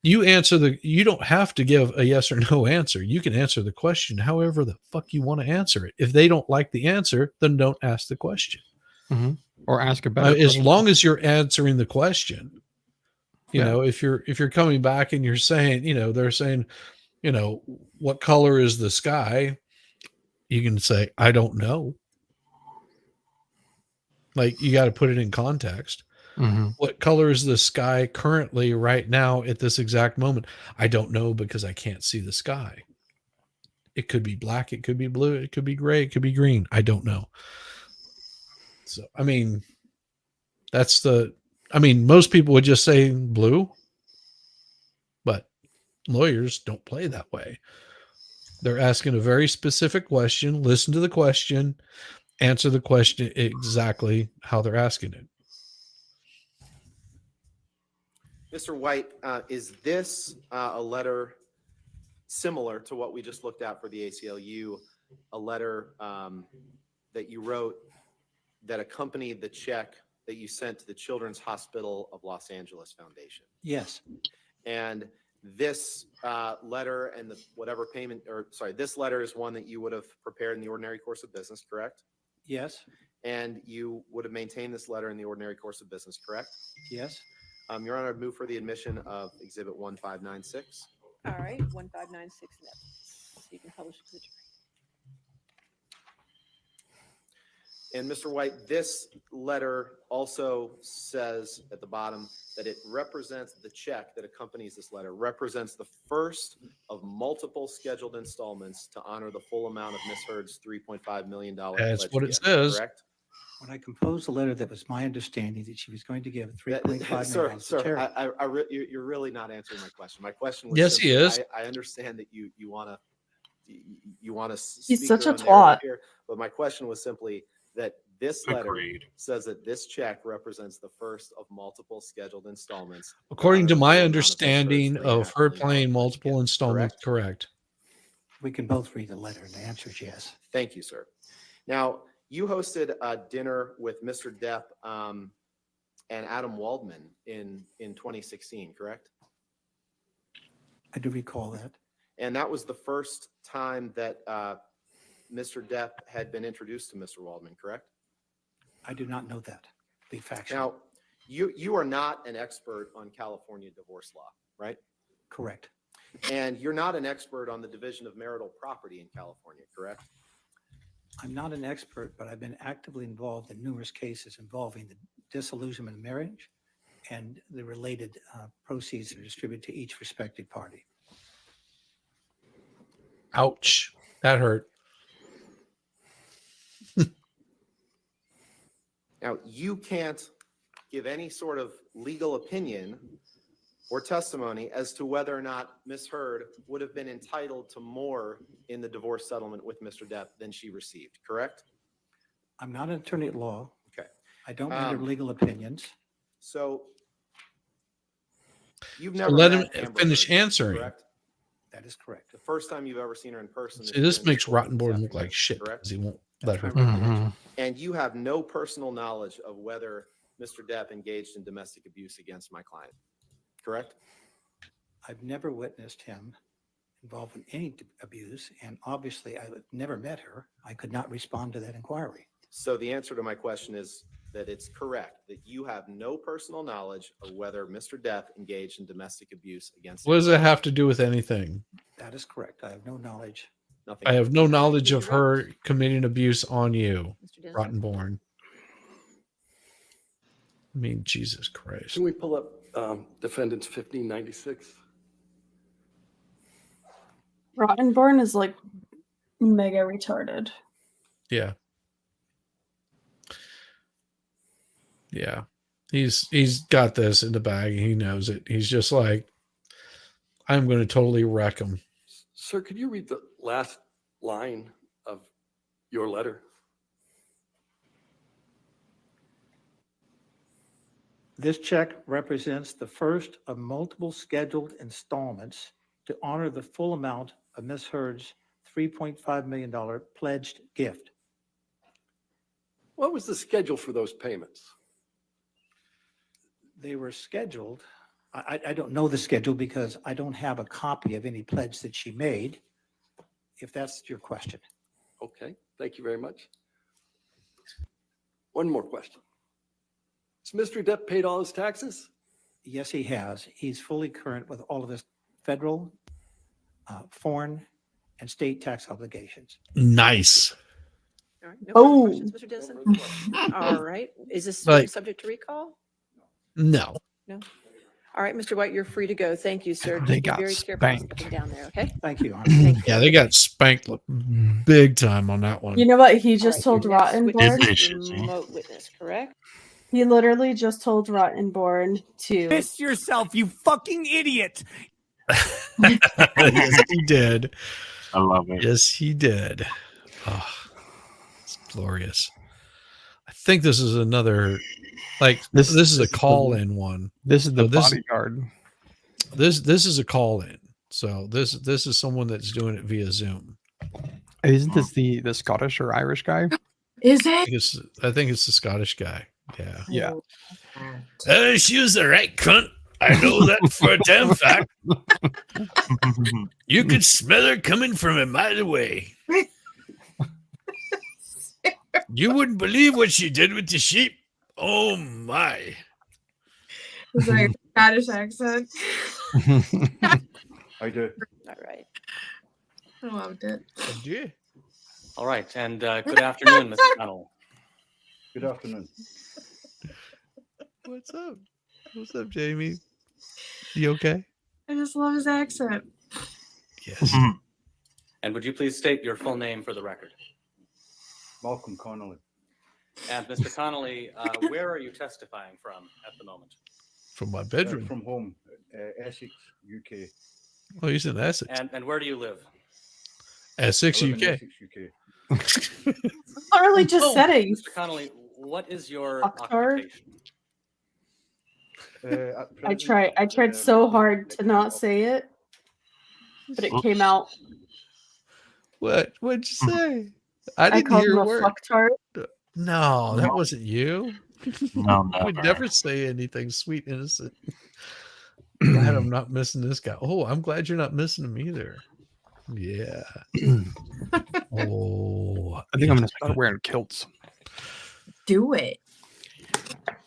Speaker 3: You don't have to give a yes or no answer. You can answer the question however the fuck you want to answer it. If they don't like the answer, then don't ask the question.
Speaker 14: Or ask a better
Speaker 3: As
Speaker 14: question.
Speaker 3: long as you're answering the question. You
Speaker 14: Yeah.
Speaker 3: know, if you're coming back and you're saying, they're saying, what color is the sky? You can say, I don't know. Like, you got to put it in context. What color is the sky currently right now at this exact moment? I don't know because I can't see the sky. It could be black, it could be blue, it could be gray, it could be green. I don't know. So, I mean, most people would just say blue, but lawyers don't play that way. They're asking a very specific question, listen to the question, answer the question exactly how they're asking it.
Speaker 19: Mr. White, is this a letter similar to what we just looked at for the ACLU, a letter that you wrote that accompanied the check that you sent to the Children's Hospital of Los Angeles Foundation?
Speaker 18: Yes.
Speaker 19: And this letter and this letter is one that you would have prepared in the ordinary course of business, correct?
Speaker 18: Yes.
Speaker 19: And you would have maintained this letter in the ordinary course of business, correct?
Speaker 18: Yes.
Speaker 19: Your Honor, I'd move for the admission of Exhibit 1596.
Speaker 16: All right, 1596 next. So you can publish it to the jury.
Speaker 19: And Mr. White, this letter also says at the bottom that it represents the check that accompanies this letter, represents the first of multiple scheduled installments to honor the full amount of Ms. Heard's $3.5 million.
Speaker 3: That's
Speaker 19: pledge
Speaker 3: what it
Speaker 19: gift,
Speaker 3: says.
Speaker 19: correct?
Speaker 18: When I composed the letter, that was my understanding that she was going to give $3.5 million to charity.
Speaker 19: Sir, you're really not answering my question. My question was,
Speaker 3: Yes, he is.
Speaker 19: I understand that you want to.
Speaker 12: He's such a twat.
Speaker 19: Here, but my question was simply that this letter says that this check represents the first of multiple scheduled installments.
Speaker 3: According to my understanding of her playing multiple installments, correct.
Speaker 18: We can both read the letter, and the answer is yes.
Speaker 19: Thank you, sir. Now, you hosted a dinner with Mr. Depp and Adam Waldman in 2016, correct?
Speaker 18: I do recall that.
Speaker 19: And that was the first time that Mr. Depp had been introduced to Mr. Waldman, correct?
Speaker 18: I do not know that. Be factual.
Speaker 19: Now, you are not an expert on California divorce law, right?
Speaker 18: Correct.
Speaker 19: And you're not an expert on the division of marital property in California, correct?
Speaker 18: I'm not an expert, but I've been actively involved in numerous cases involving the disillusionment of marriage and the related proceeds that are distributed to each respective party.
Speaker 3: Ouch. That hurt.
Speaker 19: Now, you can't give any sort of legal opinion or testimony as to whether or not Ms. Heard would have been entitled to more in the divorce settlement with Mr. Depp than she received, correct?
Speaker 18: I'm not an attorney at law.
Speaker 19: Okay.
Speaker 18: I don't render legal opinions.
Speaker 19: So you've
Speaker 3: So
Speaker 19: never
Speaker 3: let
Speaker 19: met
Speaker 3: him
Speaker 19: Amber
Speaker 3: finish
Speaker 19: Heard,
Speaker 3: answering.
Speaker 19: correct?
Speaker 18: That is correct.
Speaker 19: The first time you've ever seen her in person.
Speaker 3: See, this makes Rottenborn look like shit because he won't let her.
Speaker 19: And you have no personal knowledge of whether Mr. Depp engaged in domestic abuse against my client, correct?
Speaker 18: I've never witnessed him involved in any abuse, and obviously I've never met her. I could not respond to that inquiry.
Speaker 19: So the answer to my question is that it's correct that you have no personal knowledge of whether Mr. Depp engaged in domestic abuse against.
Speaker 3: What does it have to do with anything?
Speaker 18: That is correct. I have no knowledge.
Speaker 19: Nothing.
Speaker 3: I have no knowledge of her committing abuse on you, Rottenborn. I mean, Jesus Christ.
Speaker 17: Can we pull up defendants 1596?
Speaker 12: Rottenborn is like mega retarded.
Speaker 3: Yeah. Yeah. He's got this in the bag. He knows it. He's just like, I'm going to totally wreck him.
Speaker 17: Sir, could you read the last line of your letter?
Speaker 18: This check represents the first of multiple scheduled installments to honor the full amount of Ms. Heard's $3.5 million pledged gift.
Speaker 17: What was the schedule for those payments?
Speaker 18: They were scheduled. I don't know the schedule because I don't have a copy of any pledge that she made, if that's your question.
Speaker 17: Okay, thank you very much. One more question. Has Mr. Depp paid all his taxes?
Speaker 18: Yes, he has. He's fully current with all of his federal, foreign, and state tax obligations.
Speaker 3: Nice.
Speaker 16: All right. No further questions, Mr. Dennison? All right. Is this
Speaker 3: Like-
Speaker 16: subject to recall?
Speaker 3: No.
Speaker 16: No. All right, Mr. White, you're free to go. Thank you, sir.
Speaker 14: They
Speaker 16: Just be
Speaker 14: got
Speaker 16: very careful
Speaker 14: spanked.
Speaker 16: stepping down there, okay?
Speaker 18: Thank you.
Speaker 3: Yeah, they got spanked big time on that one.
Speaker 12: You know what he
Speaker 16: All
Speaker 12: just
Speaker 16: right,
Speaker 12: told
Speaker 16: your next witness
Speaker 12: Rottenborn?
Speaker 16: is remote witness, correct?
Speaker 12: He literally just told Rottenborn to
Speaker 9: Piss yourself, you fucking idiot!
Speaker 3: Yes, he did.
Speaker 10: I love it.
Speaker 3: Yes, he did. Oh, it's glorious. I think this is another, like this is a call-in one.
Speaker 14: This is the
Speaker 3: So this-
Speaker 14: bodyguard.
Speaker 3: This is a call-in. So this is someone that's doing it via Zoom.
Speaker 14: Isn't this the Scottish or Irish guy?
Speaker 20: Is it?
Speaker 3: I think it's the Scottish guy. Yeah.
Speaker 14: Yeah.
Speaker 3: She was the right cunt. I know that for a damn fact. You could smell her coming from a mile away. You wouldn't believe what she did with the sheep. Oh my.
Speaker 20: Was that your Scottish accent?
Speaker 2: I do.
Speaker 16: All right.
Speaker 20: I loved it.
Speaker 3: Yeah.
Speaker 21: All right, and good afternoon, Mr. Connell.
Speaker 2: Good afternoon.
Speaker 3: What's up? What's up, Jamie? You okay?
Speaker 20: I just love his accent.
Speaker 3: Yes.
Speaker 21: And would you please state your full name for the record?
Speaker 2: Malcolm Connolly.
Speaker 21: And Mr. Connolly, where are you testifying from at the moment?
Speaker 3: From my bedroom.
Speaker 2: From home, Essex, UK.
Speaker 3: Oh, he's in Essex.
Speaker 21: And where do you live?
Speaker 3: Essex,
Speaker 2: I live in
Speaker 3: UK.
Speaker 2: Essex, UK.
Speaker 12: literally just said it.
Speaker 21: Mr. Connolly, what is your
Speaker 12: Fucktard.
Speaker 21: occupation?
Speaker 2: At
Speaker 12: I
Speaker 2: present,
Speaker 12: tried so hard to not say it, but it came out.
Speaker 3: What'd you say? I didn't
Speaker 12: called
Speaker 3: hear
Speaker 12: him
Speaker 3: a
Speaker 12: a
Speaker 3: word.
Speaker 12: fucktard.
Speaker 3: No, that wasn't you.
Speaker 10: No,
Speaker 3: I would
Speaker 10: never.
Speaker 3: never say anything sweet, innocent. Glad I'm not missing this guy. Oh, I'm glad you're not missing him either. Yeah. Oh,
Speaker 14: I think I'm gonna start wearing kilts.
Speaker 20: Do it.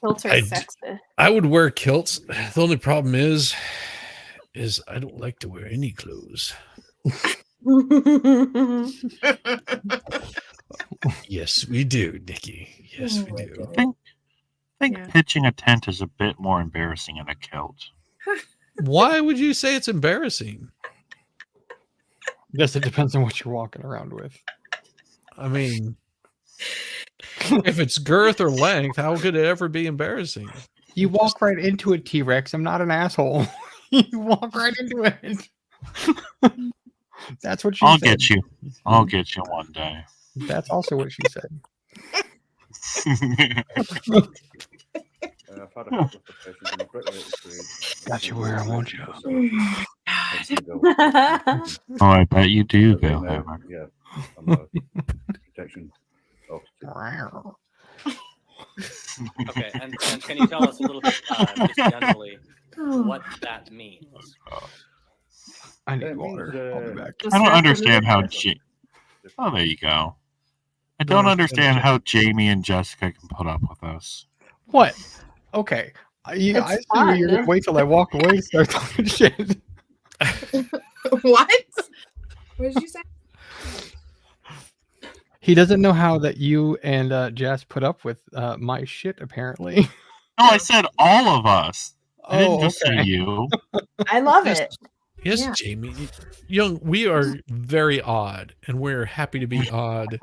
Speaker 12: Filter
Speaker 3: I
Speaker 12: sexy.
Speaker 3: I would wear kilts. The only problem is I don't like to wear any clothes. Yes, we do, Nikki. Yes, we do.
Speaker 10: I think pitching a tent is a bit more embarrassing in a kilt.
Speaker 3: Why would you say it's embarrassing?
Speaker 14: Guess it depends on what you're walking around with.
Speaker 3: I mean, if it's girth or length, how could it ever be embarrassing?
Speaker 14: You walk right into it, T-Rex. I'm not an asshole. You walk right into it. That's what she
Speaker 10: I'll
Speaker 14: said.
Speaker 10: get you. I'll get you one day.
Speaker 14: That's also what she said.
Speaker 2: I've had a couple of professions in the bricklaying trade.
Speaker 14: Got you where I want you.
Speaker 10: Oh, I bet you do,
Speaker 2: But right
Speaker 10: Bill
Speaker 2: now,
Speaker 10: Hammer.
Speaker 2: yeah, I'm a protection officer.
Speaker 21: Okay, and can you tell us a little bit, just generally, what that means?
Speaker 14: I need
Speaker 2: It
Speaker 14: water.
Speaker 2: means,
Speaker 14: I'll be back.
Speaker 10: I don't understand how Oh, there you go. I don't understand how Jamie and Jessica can put up with us.
Speaker 14: What? Okay. I see where you're gonna wait till I walk away and start talking shit.
Speaker 20: What? What did you say?
Speaker 14: He doesn't know how that you and Jess put up with my shit, apparently.
Speaker 10: No, I said all of us. I didn't
Speaker 14: Oh,
Speaker 10: just say
Speaker 14: okay.
Speaker 10: you.
Speaker 12: I love it.
Speaker 3: Yes,
Speaker 12: Yeah.
Speaker 3: Jamie. Young, we are very odd, and we're happy to be odd.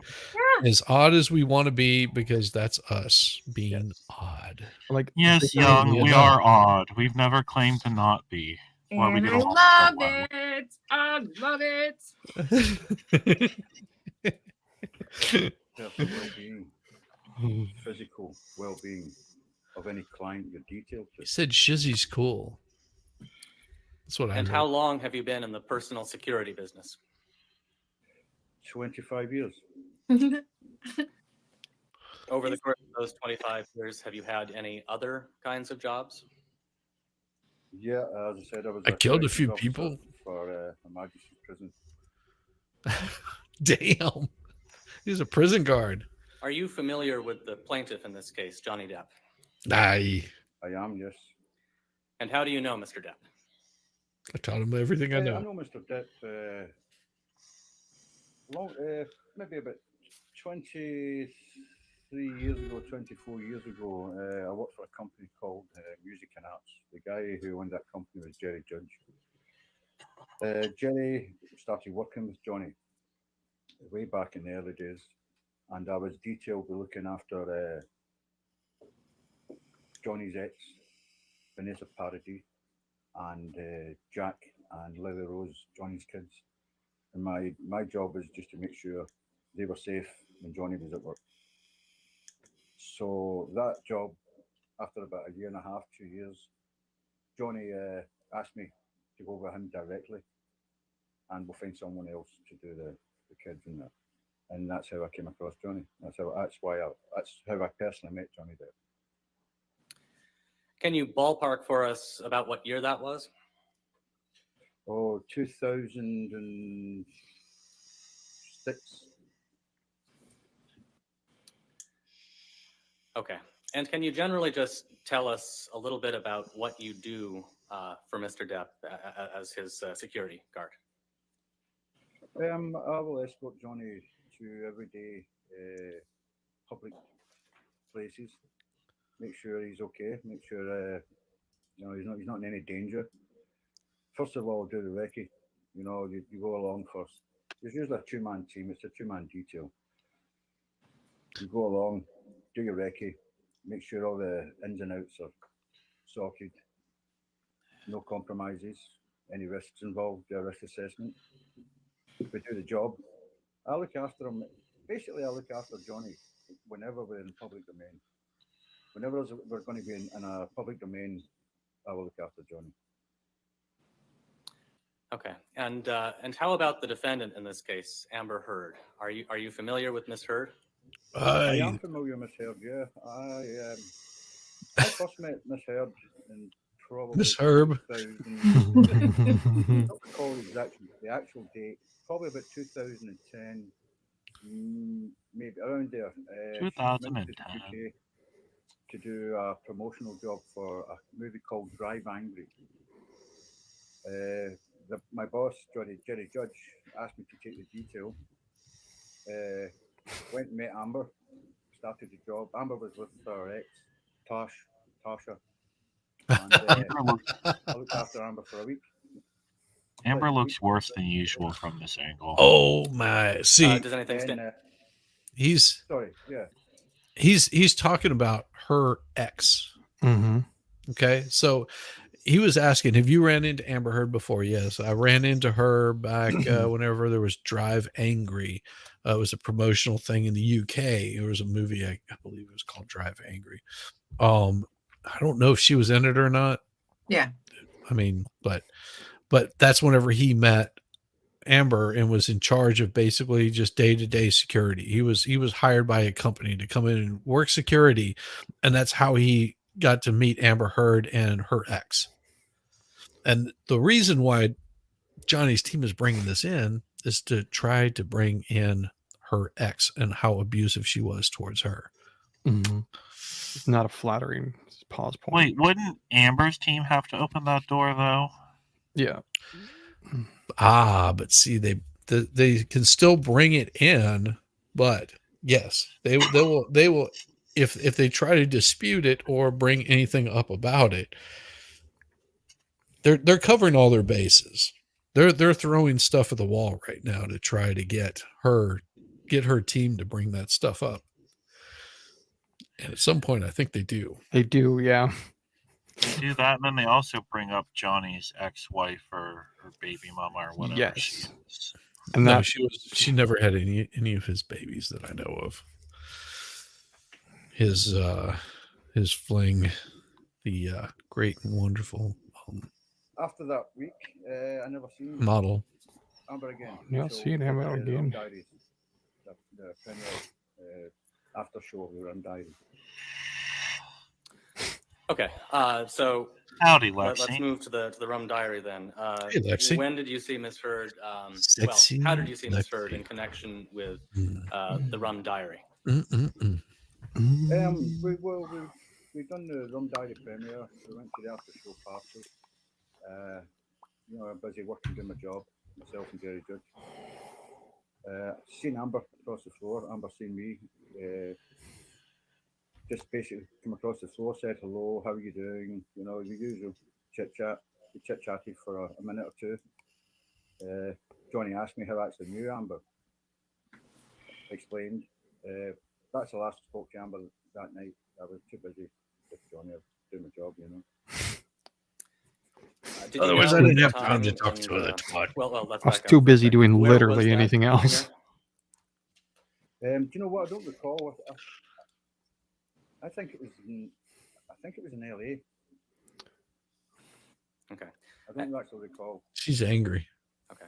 Speaker 3: As odd as we want to be, because that's us being odd.
Speaker 14: Like
Speaker 10: Yes, Young, we are odd. We've never claimed to not be. Why we
Speaker 20: And
Speaker 10: get
Speaker 20: I
Speaker 10: along
Speaker 20: love
Speaker 10: so well.
Speaker 20: it. I love it.
Speaker 2: Health and well-being, physical well-being of any client you're detailed to.
Speaker 3: He said Shizzy's cool. That's what I
Speaker 21: And
Speaker 3: heard.
Speaker 21: how long have you been in the personal security business?
Speaker 2: 25 years.
Speaker 21: Over the course of those 25 years, have you had any other kinds of jobs?
Speaker 2: Yeah, as I said, I was.
Speaker 3: I killed a
Speaker 2: corrections
Speaker 3: few
Speaker 2: officer
Speaker 3: people.
Speaker 2: for a magistrate prison.
Speaker 3: Damn. He's a prison guard.
Speaker 21: Are you familiar with the plaintiff in this case, Johnny Depp?
Speaker 3: Aye.
Speaker 2: I am, yes.
Speaker 21: And how do you know Mr. Depp?
Speaker 3: I taught him everything I
Speaker 2: I
Speaker 3: know.
Speaker 2: know Mr. Depp. Maybe about 20, 24 years ago, I worked for a company called Music and Arts. The guy who owned that company was Jerry Judge. Jerry started working with Johnny way back in the early days, and I was detailed with looking after Johnny's ex, Vanessa Paradis, and Jack and Lily Rose, Johnny's kids. And my job was just to make sure they were safe when Johnny was at work. So that job, after about a year and a half, 2 years, Johnny asked me to go with him directly, and we'll find someone else to do the kids and that. And that's how I came across Johnny. That's how I personally met Johnny Depp.
Speaker 21: Can you ballpark for us about what year that was?
Speaker 2: Oh, 2006.
Speaker 21: Okay. And can you generally just tell us a little bit about what you do for Mr. Depp as his security guard?
Speaker 2: I will escort Johnny to everyday public places. Make sure he's okay. Make sure he's not in any danger. First of all, do the recce. You go along first. There's usually a two-man team. It's a two-man detail. You go along, do your recce, make sure all the ins and outs are sorted. No compromises. Any risks involved? Do a risk assessment. If we do the job, I look after him. Basically, I look after Johnny whenever we're in public domain. Whenever we're going to be in a public domain, I will look after Johnny.
Speaker 21: Okay. And how about the defendant in this case, Amber Heard? Are you familiar with Miss Heard?
Speaker 2: I am familiar with Miss Heard. Yeah, I first met Miss Heard in probably
Speaker 3: Miss Herb.
Speaker 2: 2000. I don't recall the actual date. Probably about 2010, maybe around there. She went to the UK to do a promotional job for a movie called Drive Angry. My boss, Jerry Judge, asked me to take the detail. Went and met Amber, started the job. Amber was with her ex, Tasha. And I looked after Amber for a week.
Speaker 10: Amber looks worse than usual from this angle.
Speaker 3: Oh my! See,
Speaker 21: Does anything stand?
Speaker 3: he's
Speaker 2: sorry. Yeah.
Speaker 3: He's talking about her ex.
Speaker 14: Mm-hmm.
Speaker 3: Okay, so he was asking, have you ran into Amber Heard before? Yes, I ran into her back whenever there was Drive Angry. It was a promotional thing in the UK. It was a movie, I believe it was called Drive Angry. I don't know if she was in it or not.
Speaker 20: Yeah.
Speaker 3: I mean, but that's whenever he met Amber and was in charge of basically just day-to-day security. He was hired by a company to come in and work security, and that's how he got to meet Amber Heard and her ex. And the reason why Johnny's team is bringing this in is to try to bring in her ex and how abusive she was towards her.
Speaker 14: Mm-hmm. It's not a flattering pause point.
Speaker 10: Wait, wouldn't Amber's team have to open that door though?
Speaker 14: Yeah.
Speaker 3: But see, they can still bring it in, but yes, they will if they try to dispute it or bring anything up about it, they're covering all their bases. They're throwing stuff at the wall right now to try to get her team to bring that stuff up. And at some point, I think they do.
Speaker 14: They do, yeah.
Speaker 10: They do that, and then they also bring up Johnny's ex-wife or her baby mama or whatever she is.
Speaker 3: And no, she never had any of his babies that I know of. His fling, the great and wonderful
Speaker 2: After that week, I never seen
Speaker 3: model.
Speaker 2: Amber again.
Speaker 14: Yeah, seen Amber again.
Speaker 2: Diaries, the premiere after show we were on Diaries.
Speaker 21: Okay, so
Speaker 10: howdy,
Speaker 21: let's
Speaker 10: Lexi.
Speaker 21: move to the Rum Diary then.
Speaker 3: Hey, Lexi.
Speaker 21: When did you see Miss Heard?
Speaker 3: Sexy
Speaker 21: how did you see Miss
Speaker 3: Lexi.
Speaker 21: Heard in connection with the Rum Diary?
Speaker 2: We've done the Rum Diary premiere. We went to the after show party. I'm busy working, doing my job, myself and Jerry Judge. Seen Amber across the floor. Amber seen me. just basically come across the floor, said hello, how are you doing? You know, the usual chit chat. We chit chatted for a minute or two. Johnny asked me how I actually knew Amber. Explained. That's the last I spoke to Amber that night. I was too busy with Johnny doing my job, you know.
Speaker 21: Did
Speaker 3: Otherwise,
Speaker 21: you
Speaker 3: I
Speaker 21: know
Speaker 3: didn't
Speaker 21: at
Speaker 3: have
Speaker 21: the
Speaker 3: time to
Speaker 21: time
Speaker 3: talk
Speaker 21: when
Speaker 3: to her.
Speaker 21: the-
Speaker 3: That's why.
Speaker 21: Well, let's
Speaker 14: I was
Speaker 21: back up
Speaker 14: too
Speaker 21: for a
Speaker 14: busy
Speaker 21: second.
Speaker 14: doing
Speaker 21: Where was
Speaker 14: literally
Speaker 21: that
Speaker 14: anything else.
Speaker 21: premiere?
Speaker 2: Do you know what? I don't recall. I think it was in LA.
Speaker 21: Okay.
Speaker 2: I don't actually recall.
Speaker 3: She's angry.
Speaker 21: Okay.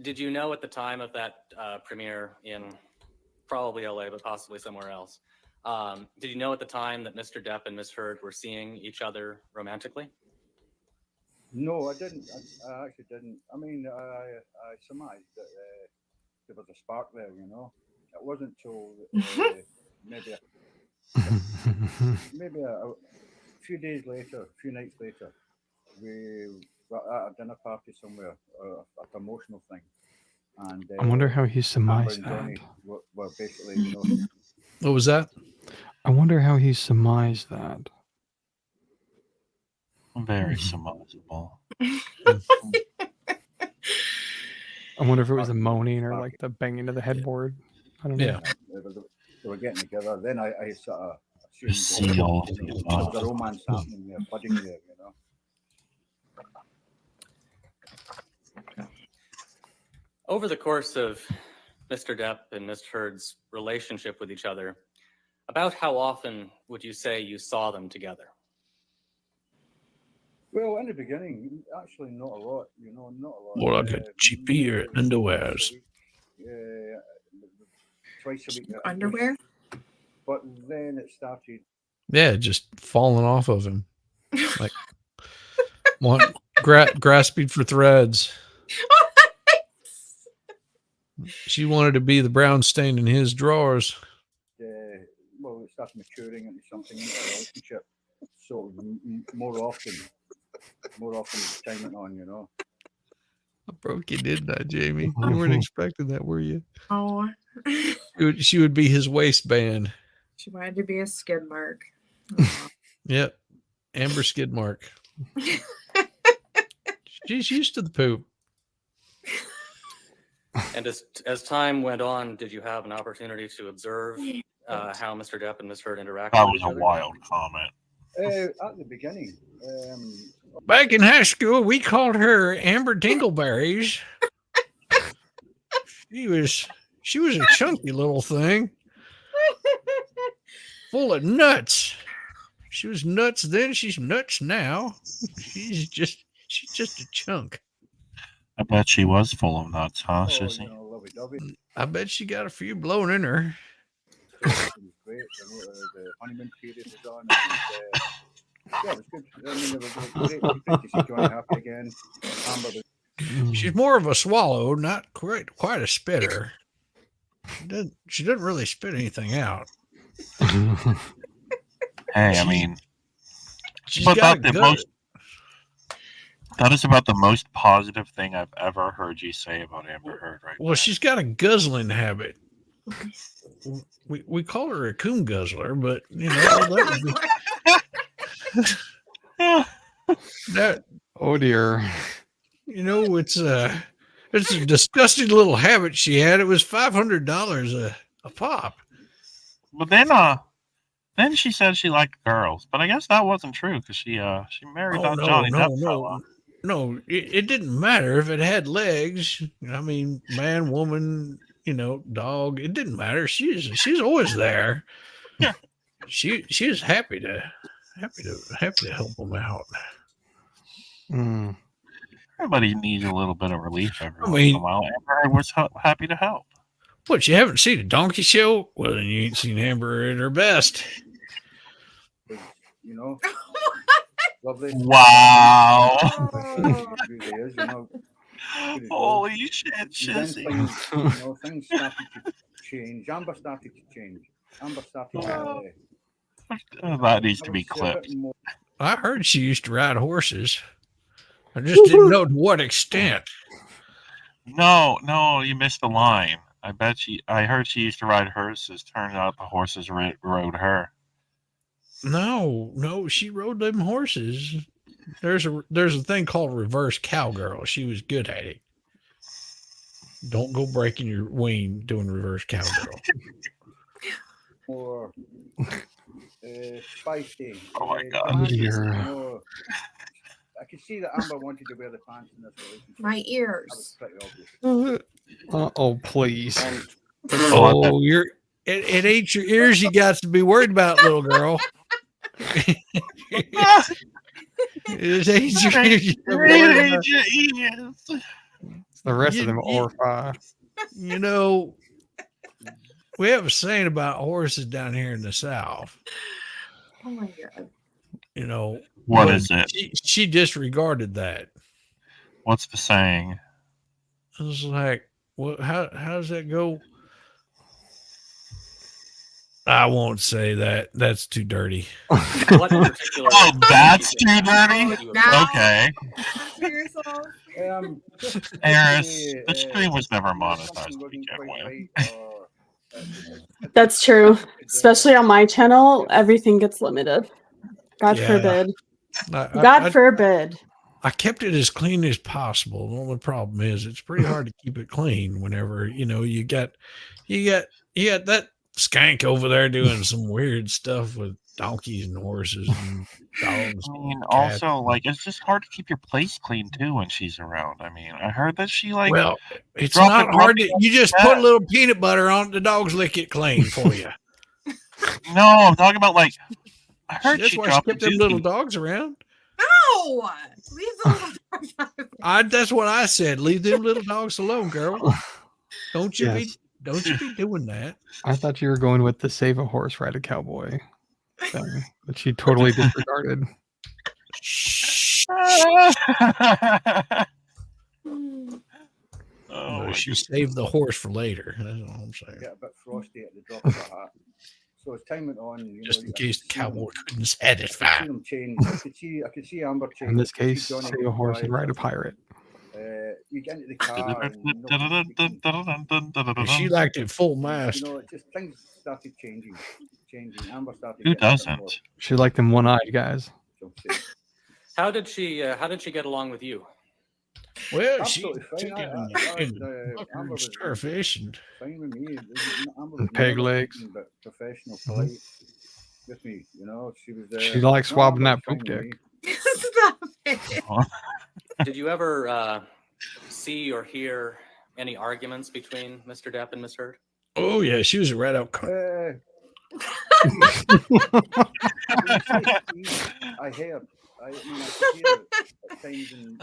Speaker 21: Did you know at the time of that premiere in probably LA, but possibly somewhere else? Did you know at the time that Mr. Depp and Miss Heard were seeing each other romantically?
Speaker 2: No, I didn't. I actually didn't. I mean, I surmised that there was a spark there, you know. It wasn't till maybe a few days later, a few nights later, we were at a dinner party somewhere, a promotional thing. And
Speaker 14: I wonder how he
Speaker 2: Amber
Speaker 14: surmised
Speaker 2: and
Speaker 14: that.
Speaker 2: Johnny were basically, you know.
Speaker 3: What was that?
Speaker 14: I wonder how he surmised that.
Speaker 10: Very surmisable.
Speaker 14: I wonder if it was the moaning or like the banging of the headboard. I don't know.
Speaker 3: Yeah.
Speaker 2: They were getting together. Then I sort of
Speaker 10: See
Speaker 2: assumed
Speaker 10: all
Speaker 2: that,
Speaker 10: of
Speaker 2: you know,
Speaker 10: the
Speaker 2: there was a
Speaker 10: above.
Speaker 2: romance happening there, budding there, you know.
Speaker 21: Over the course of Mr. Depp and Miss Heard's relationship with each other, about how often would you say you saw them together?
Speaker 2: Well, in the beginning, actually not a lot, you know, not a lot.
Speaker 3: More like a cheapier underwears.
Speaker 2: Twice a week.
Speaker 20: Underwear?
Speaker 2: But then it started.
Speaker 3: Yeah, just falling off of him. Like grasping for threads. She wanted to be the brown stain in his drawers.
Speaker 2: Well, it started maturing into something in a relationship. So more often as time went on, you know.
Speaker 3: I broke you, didn't I, Jamie? You weren't expecting that, were you?
Speaker 20: Oh.
Speaker 3: She would be his waistband.
Speaker 20: She wanted to be a skid mark.
Speaker 3: Yep. Amber skid mark. She's used to the poop.
Speaker 21: And as time went on, did you have an opportunity to observe how Mr. Depp and Miss Heard interacted
Speaker 10: That
Speaker 21: with
Speaker 10: was
Speaker 21: each
Speaker 10: a
Speaker 21: other?
Speaker 10: wild comment.
Speaker 2: At the beginning.
Speaker 3: Back in high school, we called her Amber Dingleberries. She was a chunky little thing, full of nuts. She was nuts then. She's nuts now. She's just a chunk.
Speaker 10: I bet she was full of nuts, huh,
Speaker 2: Oh,
Speaker 10: Sissy?
Speaker 2: you know, lovey-dovey.
Speaker 3: I bet she got a few blown in her.
Speaker 2: It was great. You know, the honeymoon period was on. And, yeah, it was good. I mean, it was great to see Johnny happy again. Amber was
Speaker 3: She's more of a swallow, not quite a spitter. She doesn't really spit anything out.
Speaker 10: Hey, I mean,
Speaker 3: She's
Speaker 10: but
Speaker 3: got
Speaker 10: about
Speaker 3: a
Speaker 10: the
Speaker 3: gut.
Speaker 10: most. That is about the most positive thing I've ever heard you say about Amber Heard, right?
Speaker 3: Well, she's got a guzzling habit. We call her a coon guzzler, but you know that
Speaker 14: Oh dear.
Speaker 3: you know it's a disgusting little habit she had. It was $500 a pop.
Speaker 10: But then she said she liked girls, but I guess that wasn't true because she married that Johnny Depp fella.
Speaker 3: No, it didn't matter if it had legs. I mean, man, woman, you know, dog. It didn't matter. She's always there.
Speaker 10: Yeah.
Speaker 3: She was happy to help them out.
Speaker 14: Mm.
Speaker 10: Everybody needs a little bit of relief every once
Speaker 3: mean-
Speaker 10: in a while. Amber Heard was happy to help.
Speaker 3: What, you haven't seen a donkey show? Well, then you ain't seen Amber at her best.
Speaker 2: you know. Lovely.
Speaker 10: Wow.
Speaker 2: Really is, you know.
Speaker 10: Holy shit,
Speaker 2: Then
Speaker 10: Shizzy.
Speaker 2: things started to change. Amber started to change. Amber started to,
Speaker 10: That needs to
Speaker 2: I
Speaker 10: be
Speaker 2: would say a bit
Speaker 10: clipped.
Speaker 2: more-
Speaker 3: I heard she used to ride horses. I just didn't know to what extent.
Speaker 10: No, you missed the line. I heard she used to ride horses. Turns out the horses rode her.
Speaker 3: No, she rode them horses. There's a thing called reverse cowgirl. She was good at it. Don't go breaking your wing doing reverse cowgirl.
Speaker 2: Or feisty.
Speaker 10: Oh my God.
Speaker 2: Demands,
Speaker 14: Yeah.
Speaker 2: you know, I could see that Amber wanted to wear the pants in this relationship.
Speaker 20: My
Speaker 2: That was
Speaker 20: ears.
Speaker 2: pretty obvious.
Speaker 14: Oh, please.
Speaker 3: Oh, it ain't your ears you got to be worried about, little girl. It ain't your ears you gotta be worried about.
Speaker 14: The rest of them are
Speaker 3: You know, we have a saying about horses down here in the South.
Speaker 20: Oh my god.
Speaker 3: You know,
Speaker 10: What
Speaker 3: but
Speaker 10: is it?
Speaker 3: She disregarded that.
Speaker 10: What's the saying?
Speaker 3: I was like, "What? How does that go?" I won't say that. That's too dirty.
Speaker 21: What in particular?
Speaker 10: Oh, that's too dirty?
Speaker 20: Now-
Speaker 10: Okay.
Speaker 2: Just
Speaker 10: Eris,
Speaker 2: maybe,
Speaker 10: the stream was never
Speaker 2: something
Speaker 10: monetized to
Speaker 2: wasn't
Speaker 10: begin
Speaker 2: quite
Speaker 10: with.
Speaker 2: right, or,
Speaker 12: That's true. Especially on my channel, everything gets limited. God
Speaker 3: Yeah.
Speaker 12: forbid.
Speaker 3: I- I-
Speaker 12: forbid.
Speaker 3: I kept it as clean as possible. The only problem is it's pretty hard to keep it clean whenever you got that skank over there doing some weird stuff with donkeys and horses and dogs.
Speaker 10: I mean,
Speaker 3: and cats.
Speaker 10: also, like, it's just hard to keep your place clean too when she's around. I mean, I heard that she like.
Speaker 3: Well, it's
Speaker 10: dropped
Speaker 3: not
Speaker 10: a
Speaker 3: hard
Speaker 10: grumpy
Speaker 3: to. You just
Speaker 10: cat.
Speaker 3: put a little peanut butter on it, the dogs lick it clean for you.
Speaker 10: No, I'm talking about like. I heard
Speaker 3: That's
Speaker 10: she
Speaker 3: why she
Speaker 10: dropped a
Speaker 3: kept them
Speaker 10: dookie.
Speaker 3: little dogs around.
Speaker 20: No! Leave the little dogs out of it.
Speaker 3: That's what I said. Leave them little dogs alone, girl. Don't you
Speaker 14: Yes.
Speaker 3: be doing that.
Speaker 14: I thought you were going with the save a horse, ride a cowboy thing, but she totally disregarded.
Speaker 3: No, she saved the horse for later. That's all I'm saying.
Speaker 2: get a bit frosty at the drop of a hat. So as time went on,
Speaker 3: Just in
Speaker 2: I
Speaker 3: case
Speaker 2: could
Speaker 3: the
Speaker 2: see them-
Speaker 3: cowboy couldn't
Speaker 2: I
Speaker 3: satisfy.
Speaker 2: could see them change. I could see Amber change.
Speaker 14: In this
Speaker 2: I could see
Speaker 14: case,
Speaker 2: Johnny
Speaker 14: save a horse and
Speaker 2: rise.
Speaker 14: ride a pirate.
Speaker 2: You get into the car and
Speaker 3: She liked it full mast.
Speaker 2: just things started changing. Amber started.
Speaker 10: Who
Speaker 2: getting a bit more
Speaker 10: doesn't?
Speaker 14: She liked them one-eyed guys.
Speaker 21: How did she get along with you?
Speaker 3: Well, she
Speaker 2: Absolutely fine.
Speaker 3: took it
Speaker 2: Amber
Speaker 3: and
Speaker 2: was
Speaker 3: starfish and
Speaker 2: fine with me. Amber was
Speaker 14: And peg
Speaker 2: never
Speaker 14: legs.
Speaker 2: anything but professional, polite with me. She was.
Speaker 14: She likes
Speaker 2: no,
Speaker 14: swabbing
Speaker 2: Amber
Speaker 14: that
Speaker 2: was
Speaker 14: poop
Speaker 2: fine with
Speaker 14: dick.
Speaker 2: me.
Speaker 20: Stop it.
Speaker 21: Did you ever see or hear any arguments between Mr. Depp and Miss Heard?
Speaker 3: oh yeah, she was a rat out.
Speaker 2: I heard. I mean, I could hear at times in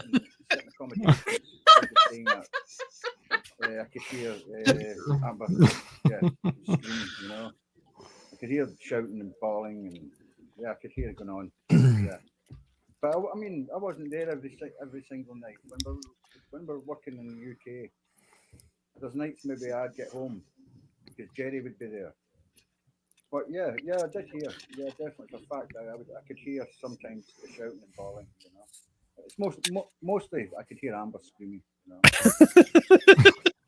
Speaker 2: certain accommodations. Saying that. I could hear Amber, screaming. I could hear shouting and bawling, and I could hear it going on. Yeah, but I mean, I wasn't there every single night. When we're working in the UK, there's nights maybe I'd get home because Jerry would be there. But yeah, I did hear. Yeah, definitely. The fact that I could hear sometimes the shouting and bawling. It's mostly I could hear Amber screaming.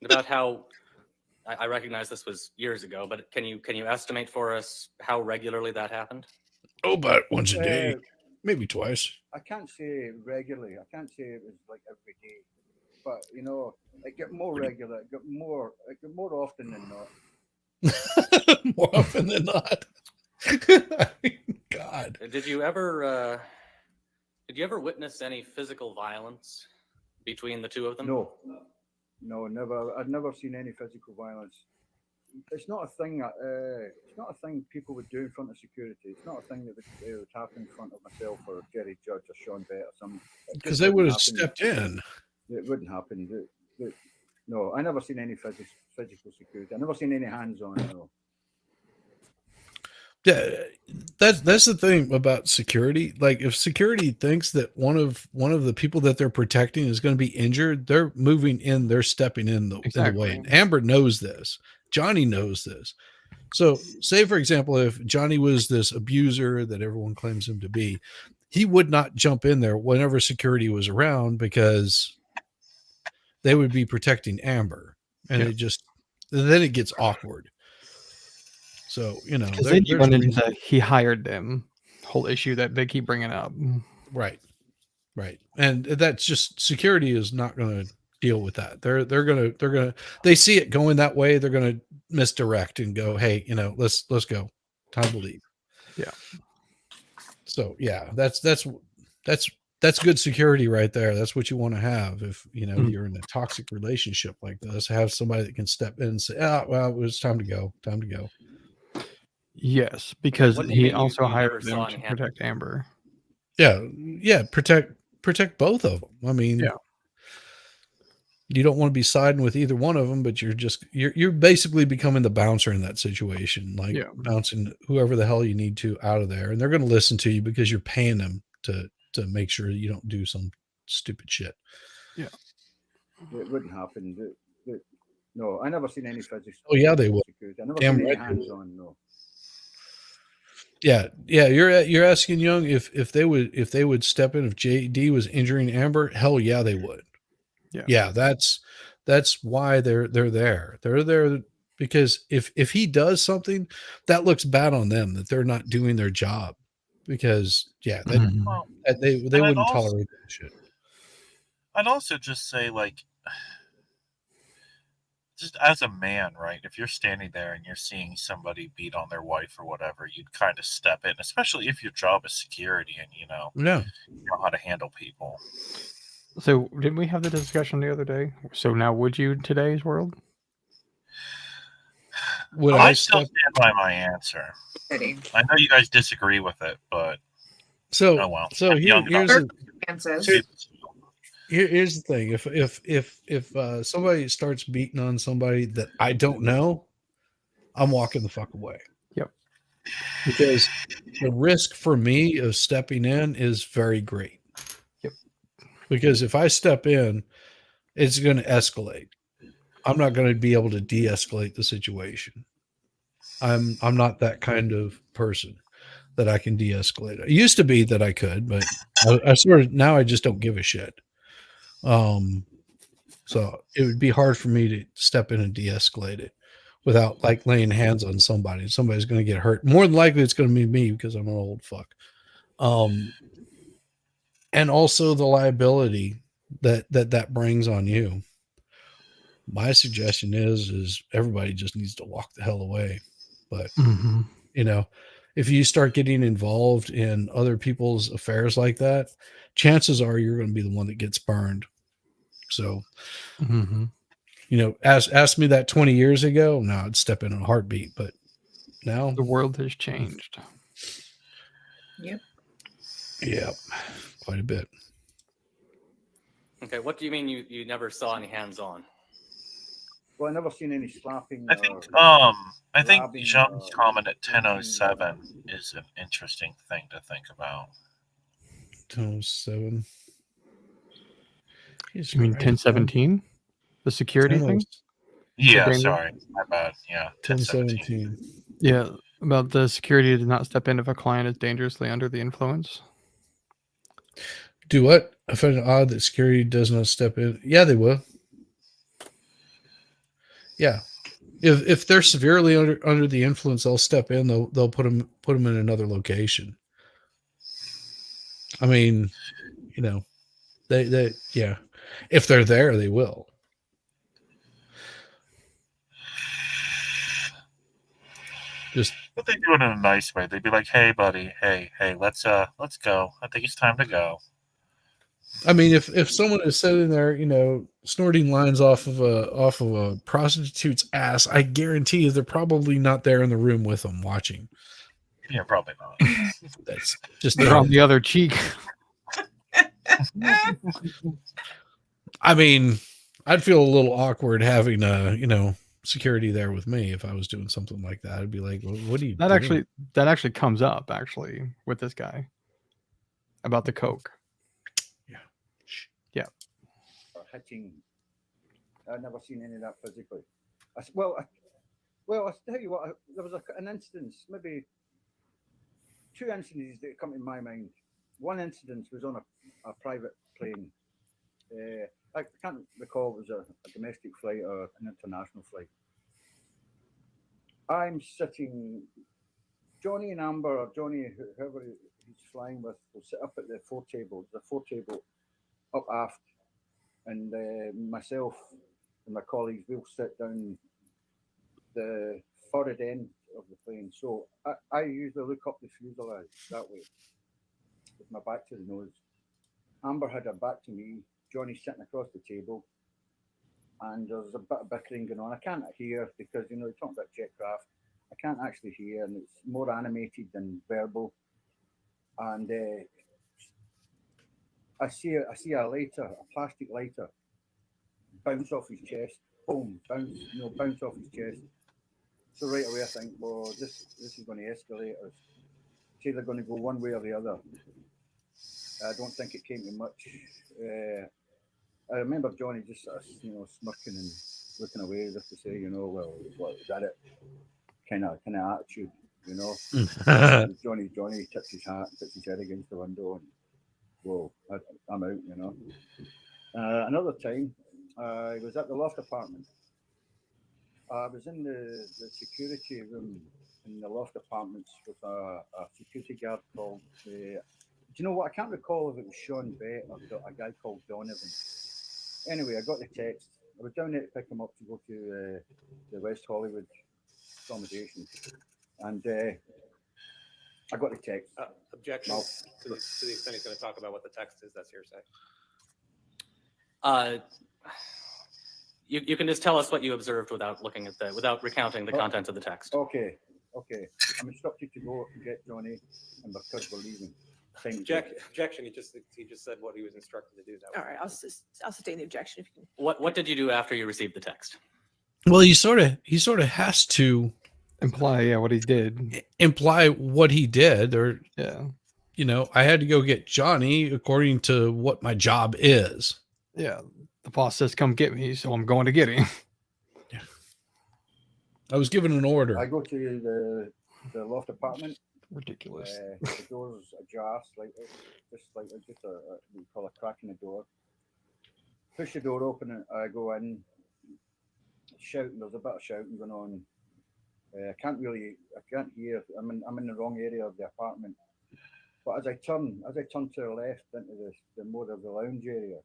Speaker 21: About how I recognize this was years ago, but can you estimate for us how regularly that happened?
Speaker 3: Oh, about once a day, maybe twice.
Speaker 2: I can't say regularly. I can't say it was like every day, but it got more regular. It got more often than not.
Speaker 3: More often than not. God.
Speaker 21: Did you ever witness any physical violence between the two of them?
Speaker 2: No, never. I've never seen any physical violence. It's not a thing. It's not a thing people would do in front of security. It's not a thing that would happen in front of myself or Jerry Judge or Sean Bett or something.
Speaker 3: Because they would have stepped in.
Speaker 2: It wouldn't happen. No, I never seen any physical security. I never seen any hands on it. No.
Speaker 3: Yeah, that's the thing about security. Like, if security thinks that one of the people that they're protecting is going to be injured, they're moving in, they're stepping in the way. And Amber knows this. Johnny knows this. So, say for example, if Johnny was this abuser that everyone claims him to be, he would not jump in there whenever security was around because they would be protecting Amber, and then it gets awkward. So
Speaker 14: Because then you run into he hired them. whole issue that they keep bringing up.
Speaker 3: Right. Right. And that's just security is not going to deal with that. They're going to they see it going that way, they're going to misdirect and go, "Hey, let's go. Time to leave."
Speaker 14: Yeah.
Speaker 3: So, yeah, that's good security right there. That's what you want to have if, you're in a toxic relationship like this. Have somebody that can step in and say, "Ah, well, it was time to go. Time to go."
Speaker 14: Yes, because
Speaker 21: What do you
Speaker 14: he
Speaker 21: mean you
Speaker 14: also hired
Speaker 21: never saw
Speaker 14: them
Speaker 21: any
Speaker 14: to
Speaker 21: hand?
Speaker 14: protect Amber.
Speaker 3: Yeah, protect both of them. I mean,
Speaker 14: Yeah.
Speaker 3: you don't want to be siding with either one of them, but you're basically becoming the bouncer in that situation, like
Speaker 14: Yeah.
Speaker 3: bouncing whoever the hell you need to out of there, and they're going to listen to you because you're paying them to make sure you don't do some stupid shit.
Speaker 14: Yeah,
Speaker 2: it wouldn't happen. No, I never seen any physical.
Speaker 3: Oh yeah, they would.
Speaker 2: Security. I never
Speaker 3: Damn
Speaker 2: seen any
Speaker 3: right they would.
Speaker 2: hands-on. No.
Speaker 3: Yeah. You're asking Young if they would step in if JD was injuring Amber. Hell yeah, they would. Yeah, that's why they're there. They're there because if he does something, that looks bad on them that they're not doing their job. Because they wouldn't tolerate that shit.
Speaker 10: I'd also just say, like, just as a man, right? If you're standing there and you're seeing somebody beat on their wife or whatever, you'd kind of step in, especially if your job is security and you know how to handle people.
Speaker 14: So didn't we have the discussion the other day? So now would you in today's world?
Speaker 3: Would
Speaker 10: I still stand by my answer. I know you guys disagree with it, but
Speaker 3: So
Speaker 10: oh well.
Speaker 3: so
Speaker 10: I'm young
Speaker 3: here's
Speaker 10: enough
Speaker 3: the,
Speaker 10: to-
Speaker 3: here's the thing. If somebody starts beating on somebody that I don't know, I'm walking the fuck away.
Speaker 14: Yep.
Speaker 3: Because the risk for me of stepping in is very great.
Speaker 14: Yep.
Speaker 3: Because if I step in, it's going to escalate. I'm not going to be able to de-escalate the situation. I'm not that kind of person that I can de-escalate. It used to be that I could, but I sort of now I just don't give a shit. So it would be hard for me to step in and de-escalate it without like laying hands on somebody. Somebody's going to get hurt. More than likely, it's going to be me because I'm an old fuck. And also the liability that brings on you. My suggestion is everybody just needs to walk the hell away. But if you start getting involved in other people's affairs like that, chances are you're going to be the one that gets burned. So, ask me that 20 years ago. No, I'd step in a heartbeat. But now
Speaker 14: the world has changed.
Speaker 20: Yep.
Speaker 3: Yeah, quite a bit.
Speaker 21: Okay, what do you mean you never saw any hands-on?
Speaker 2: Well, I never seen any slapping.
Speaker 10: I think
Speaker 2: grabbing,
Speaker 10: Jean's comment at 10:07 is an interesting thing to think about.
Speaker 3: 10:07.
Speaker 14: You mean 10:17? The security thing?
Speaker 10: Yeah,
Speaker 14: Daniel?
Speaker 10: sorry, my bad. Yeah,
Speaker 3: 10:17.
Speaker 14: Yeah, about the security to not step in if a client is dangerously under the influence.
Speaker 3: Do what? I find it odd that security does not step in. Yeah, they will. Yeah, if they're severely under the influence, they'll step in. They'll put them in another location. I mean, they yeah. If they're there, they will.
Speaker 10: But they do it in a nice way. They'd be like, "Hey, buddy, hey, let's go. I think it's time to go."
Speaker 3: I mean, if someone is sitting there, snorting lines off of a prostitute's ass, I guarantee you they're probably not there in the room with them watching.
Speaker 10: Yeah, probably not.
Speaker 3: That's just
Speaker 14: They're on the other cheek.
Speaker 3: I mean, I'd feel a little awkward having security there with me if I was doing something like that. I'd be like, "What are you?"
Speaker 14: That
Speaker 3: doing?
Speaker 14: actually comes up with this guy about the coke. Yeah.
Speaker 2: Or hitting. I've never seen any of that physically. I'll tell you what. There was an instance, maybe two incidents that come to my mind. One incident was on a private plane. I can't recall if it was a domestic flight or an international flight. I'm sitting Johnny and Amber, or Johnny, whoever he's flying with, will sit up at the foretable. The foretable up aft, and myself and my colleagues will sit down the forward end of the plane. So I usually look up the fuselage that way, with my back to the nose. Amber had her back to me. Johnny's sitting across the table, and there's a bit of bickering going on. I can't hear because you're talking about jetcraft. I can't actually hear, and it's more animated than verbal. And I see a lighter, a plastic lighter, bounce off his chest. Boom, bounce, bounce off his chest. So right away I think, well, this is going to escalate. It's either going to go one way or the other. I don't think it came to much. I remember Johnny just sort of, smirking and looking away as if to say, well, what is that? It kind of attitude, Johnny tips his head against the window, and whoa, I'm out, Another time, I was at the loft apartment. I was in the security room in the loft apartments with a security guard called. Do you know what? I can't recall if it was Sean Bett or a guy called Donovan. Anyway, I got the text. I was down there to pick him up to go to the West Hollywood accommodation, and I got the text.
Speaker 1: Objection to the extent he's going to talk about what the text is. That's hearsay.
Speaker 21: You can just tell us what you observed without without recounting the contents of the text.
Speaker 2: Okay. I'm instructed to go and get Johnny, and because we're leaving.
Speaker 1: Objection. He just said what he was instructed to do.
Speaker 16: All right, I'll sustain the objection. If you can.
Speaker 21: What did you do after you received the text?
Speaker 3: Well, he sort of has to
Speaker 14: imply what he did.
Speaker 3: Imply what he did, or I had to go get Johnny according to what my job is.
Speaker 14: Yeah, the boss says, "Come get me," so I'm going to get him.
Speaker 3: Yeah, I was given an order.
Speaker 2: I go to the loft apartment.
Speaker 14: Ridiculous.
Speaker 2: The door's ajar slightly, just a we call a crack in the door. Push the door open, and I go in. Shouting, there's a bit of shouting going on. I can't hear. I'm in the wrong area of the apartment. But as I turn to the left into the more of the lounge area,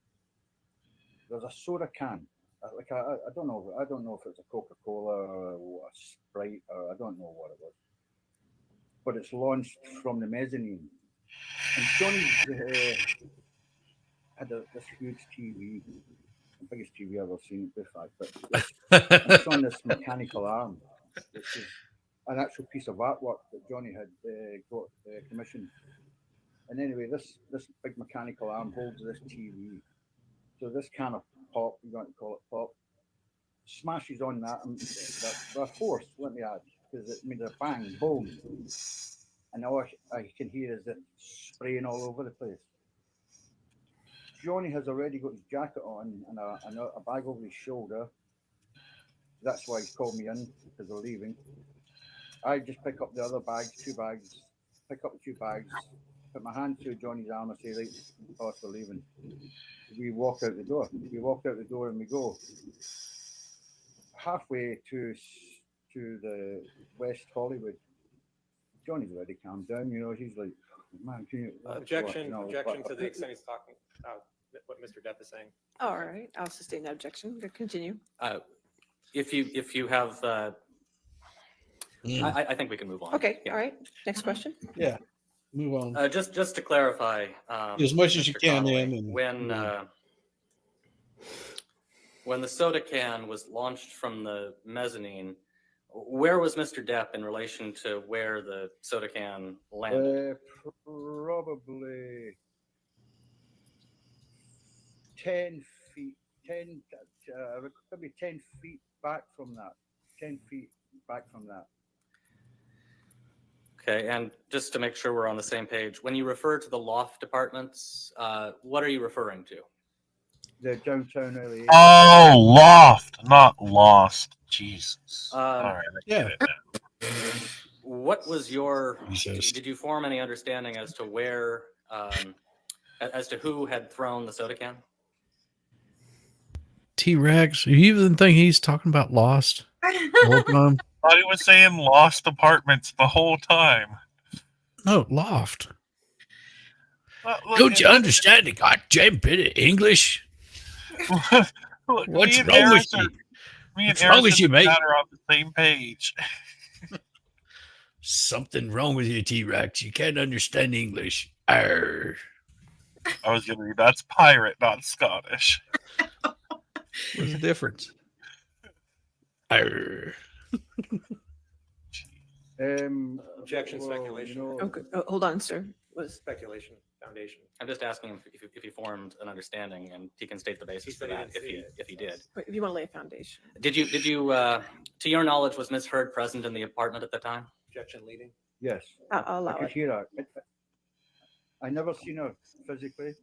Speaker 2: there's a soda can. I don't know if it's a Coca-Cola or a Sprite, or I don't know what it was. But it's launched from the mezzanine. And Johnny had this huge TV, the biggest TV I've ever seen, but it's on this mechanical arm, which is an actual piece of artwork that Johnny had got commissioned. And anyway, this big mechanical arm holds this TV. So this can of pop, you're going to call it pop, smashes on that, and the force, let me add, because it made a bang, boom. And all I can hear is it spraying all over the place. Johnny has already got his jacket on and a bag over his shoulder. That's why he's called me in, because we're leaving. I just pick up the other bags, pick up the two bags, put my hand through Johnny's arm and say, right, boss, we're leaving. We walk out the door. And we go. Halfway to the West Hollywood, Johnny's already calmed down. He's like, man, can you...
Speaker 1: Objection to the extent he's talking what Mr. Depp is saying.
Speaker 16: All right, I'll sustain that objection. Continue.
Speaker 21: If you have, I think we can move on.
Speaker 16: Okay. Yeah. All right. Next question.
Speaker 3: Yeah. Move on.
Speaker 21: Just to clarify,
Speaker 3: as much as you
Speaker 21: Mr.
Speaker 3: can,
Speaker 21: Connolly,
Speaker 3: and
Speaker 21: when the soda can was launched from the mezzanine, where was Mr. Depp in relation to where the soda can landed?
Speaker 2: Probably 10 feet, maybe 10 feet back from that. 10 feet back from that.
Speaker 21: Okay, and just to make sure we're on the same page, when you refer to the loft apartments, what are you referring to?
Speaker 2: The downtown area.
Speaker 10: Oh, loft, not lost. Jesus. All right, I get it now.
Speaker 21: What was your? Did you form any understanding as to where, as to who had thrown the soda can?
Speaker 3: T-Rex, you even think he's talking about Lost? The whole time?
Speaker 10: Thought he was saying lost apartments the whole time.
Speaker 3: No, loft.
Speaker 10: Look,
Speaker 3: Don't you understand the goddamn bit of English?
Speaker 10: Look,
Speaker 3: What's
Speaker 10: me and
Speaker 3: wrong with
Speaker 10: Eris are-
Speaker 3: you?
Speaker 10: Me and
Speaker 3: What's wrong
Speaker 10: Eris
Speaker 3: with
Speaker 10: in
Speaker 3: you,
Speaker 10: the
Speaker 3: mate?
Speaker 10: chat are on the same page.
Speaker 3: Something wrong with you, T-Rex. You can't understand English. Arr.
Speaker 10: I was gonna read that's pirate, not Scottish.
Speaker 3: What's the difference? Arr.
Speaker 1: Objection,
Speaker 2: well,
Speaker 1: speculation.
Speaker 2: you know-
Speaker 16: Okay, hold on, sir. Was
Speaker 1: Speculation, foundation.
Speaker 21: I'm just asking if he formed an understanding, and he can state the basis for
Speaker 1: said he
Speaker 21: that
Speaker 1: didn't see
Speaker 21: if he did.
Speaker 16: Wait, if you want to lay a foundation.
Speaker 21: Did you to your knowledge, was Miss Heard present in the apartment at the time?
Speaker 1: Objection leading.
Speaker 2: Yes.
Speaker 16: I'll allow
Speaker 2: I could
Speaker 16: it.
Speaker 2: hear her. I never seen her physically,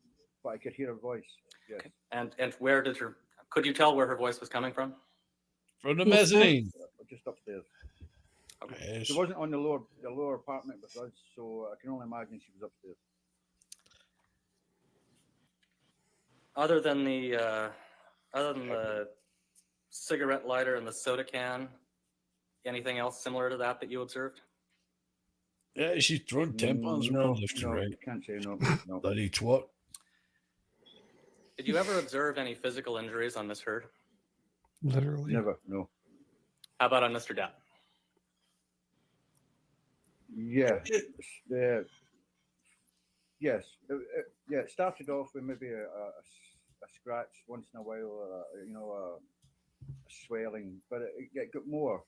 Speaker 2: but I could hear her voice. Yes.
Speaker 21: And where did her? Could you tell where her voice was coming from?
Speaker 3: From the mezzanine.
Speaker 2: Just upstairs.
Speaker 21: Okay.
Speaker 2: She wasn't on the lower apartment with us, so I can only imagine she was upstairs.
Speaker 21: Other than the cigarette lighter and the soda can, anything else similar to that you observed?
Speaker 3: Yeah, she's throwing tampons
Speaker 2: No,
Speaker 3: around left and
Speaker 2: no,
Speaker 3: right.
Speaker 2: can't say no. No.
Speaker 3: Bloody twat.
Speaker 21: Did you ever observe any physical injuries on Miss Heard?
Speaker 14: Literally.
Speaker 2: Never, no.
Speaker 21: How about on Mr. Depp?
Speaker 2: Yeah. Yes. Yeah, it started off with maybe a scratch once in a while, a swelling, but it got more.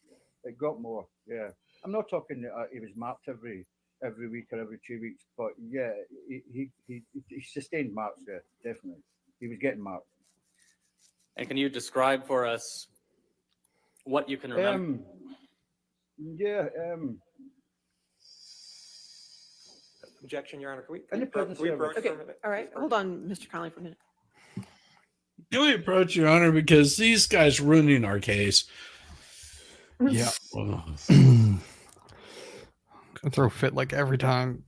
Speaker 2: It got more. Yeah. I'm not talking he was marked every week or every 2 weeks, but yeah, he sustained marks. Yeah, definitely. He was getting marked.
Speaker 21: And can you describe for us what you can remember?
Speaker 1: Objection, Your Honor. Can we
Speaker 2: presence
Speaker 1: can we
Speaker 2: of-
Speaker 1: approach
Speaker 16: Okay,
Speaker 1: for a minute?
Speaker 16: all right. Hold on, Mr. Connolly, for a minute.
Speaker 3: Can we approach, Your Honor? Because these guys ruining our case.
Speaker 14: Yeah. I throw fit like every time.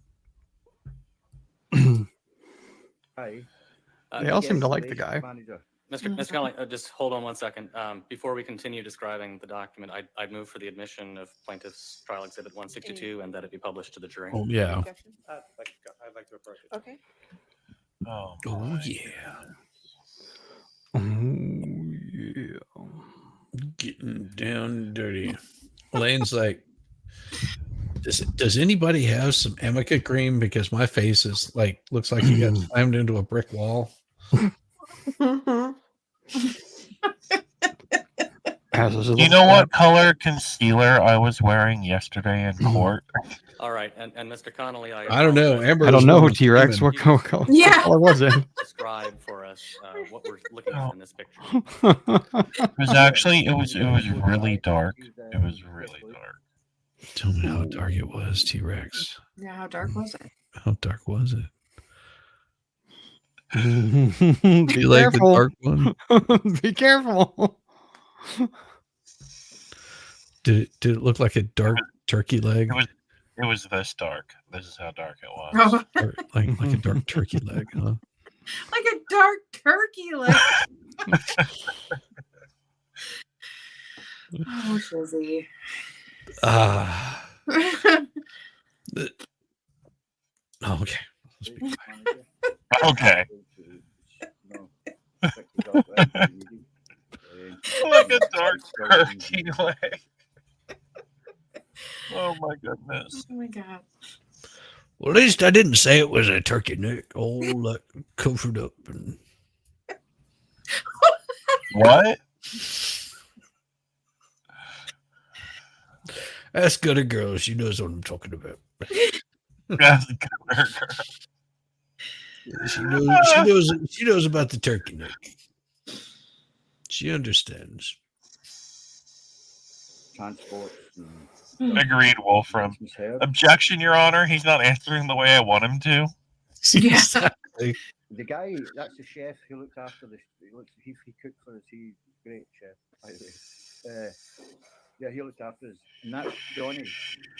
Speaker 2: Hi.
Speaker 14: They all seem to like the guy.
Speaker 21: Mr. Connolly, just hold on one second. Before we continue describing the document, I'd move for the admission of Plaintiff's Trial Exhibit 162 and that it be published to the jury.
Speaker 3: Oh, yeah.
Speaker 1: I'd like to approach it.
Speaker 16: Okay.
Speaker 21: Oh,
Speaker 3: yeah.
Speaker 14: Oh, yeah.
Speaker 3: Getting down and dirty. Elaine's like, does anybody have some Amica cream? Because my face is like, looks like you got slammed into a brick wall.
Speaker 10: You know what color concealer I was wearing yesterday in court?
Speaker 21: All right, and Mr. Connolly,
Speaker 3: I don't know. Amber
Speaker 14: I don't
Speaker 3: was
Speaker 14: know,
Speaker 3: one of
Speaker 14: T-Rex.
Speaker 3: them.
Speaker 14: What color
Speaker 20: Yeah.
Speaker 14: was it?
Speaker 21: describe for us what we're looking at in this picture.
Speaker 10: It was actually it was really dark. It was really dark.
Speaker 3: Tell me how dark it was, T-Rex.
Speaker 20: Yeah, how dark was it?
Speaker 3: How dark was it?
Speaker 14: Be
Speaker 3: You like the
Speaker 14: careful.
Speaker 3: dark one?
Speaker 14: Be careful.
Speaker 3: Did it look like a dark turkey leg?
Speaker 10: It was this dark. This is how dark it was.
Speaker 3: Or like a dark turkey leg, huh?
Speaker 20: Like a dark turkey leg. Oh, Shizzy.
Speaker 3: Ah. Okay.
Speaker 10: Okay. Like a dark turkey leg. Oh my goodness.
Speaker 20: Oh my god.
Speaker 3: Well, at least I didn't say it was a turkey neck, all like covered up and
Speaker 10: What?
Speaker 3: Ask good a girl. She knows what I'm talking about.
Speaker 10: Ask good girl.
Speaker 3: She knows about the turkey neck. She understands.
Speaker 2: Transport.
Speaker 10: Agreed, Wolfram. Objection, Your Honor. He's not answering the way I want him to.
Speaker 3: Exactly.
Speaker 2: The guy, that's the chef who looked after the. He cooked for us. He's a great chef, by the way. Yeah, he looked after us, and that's Johnny.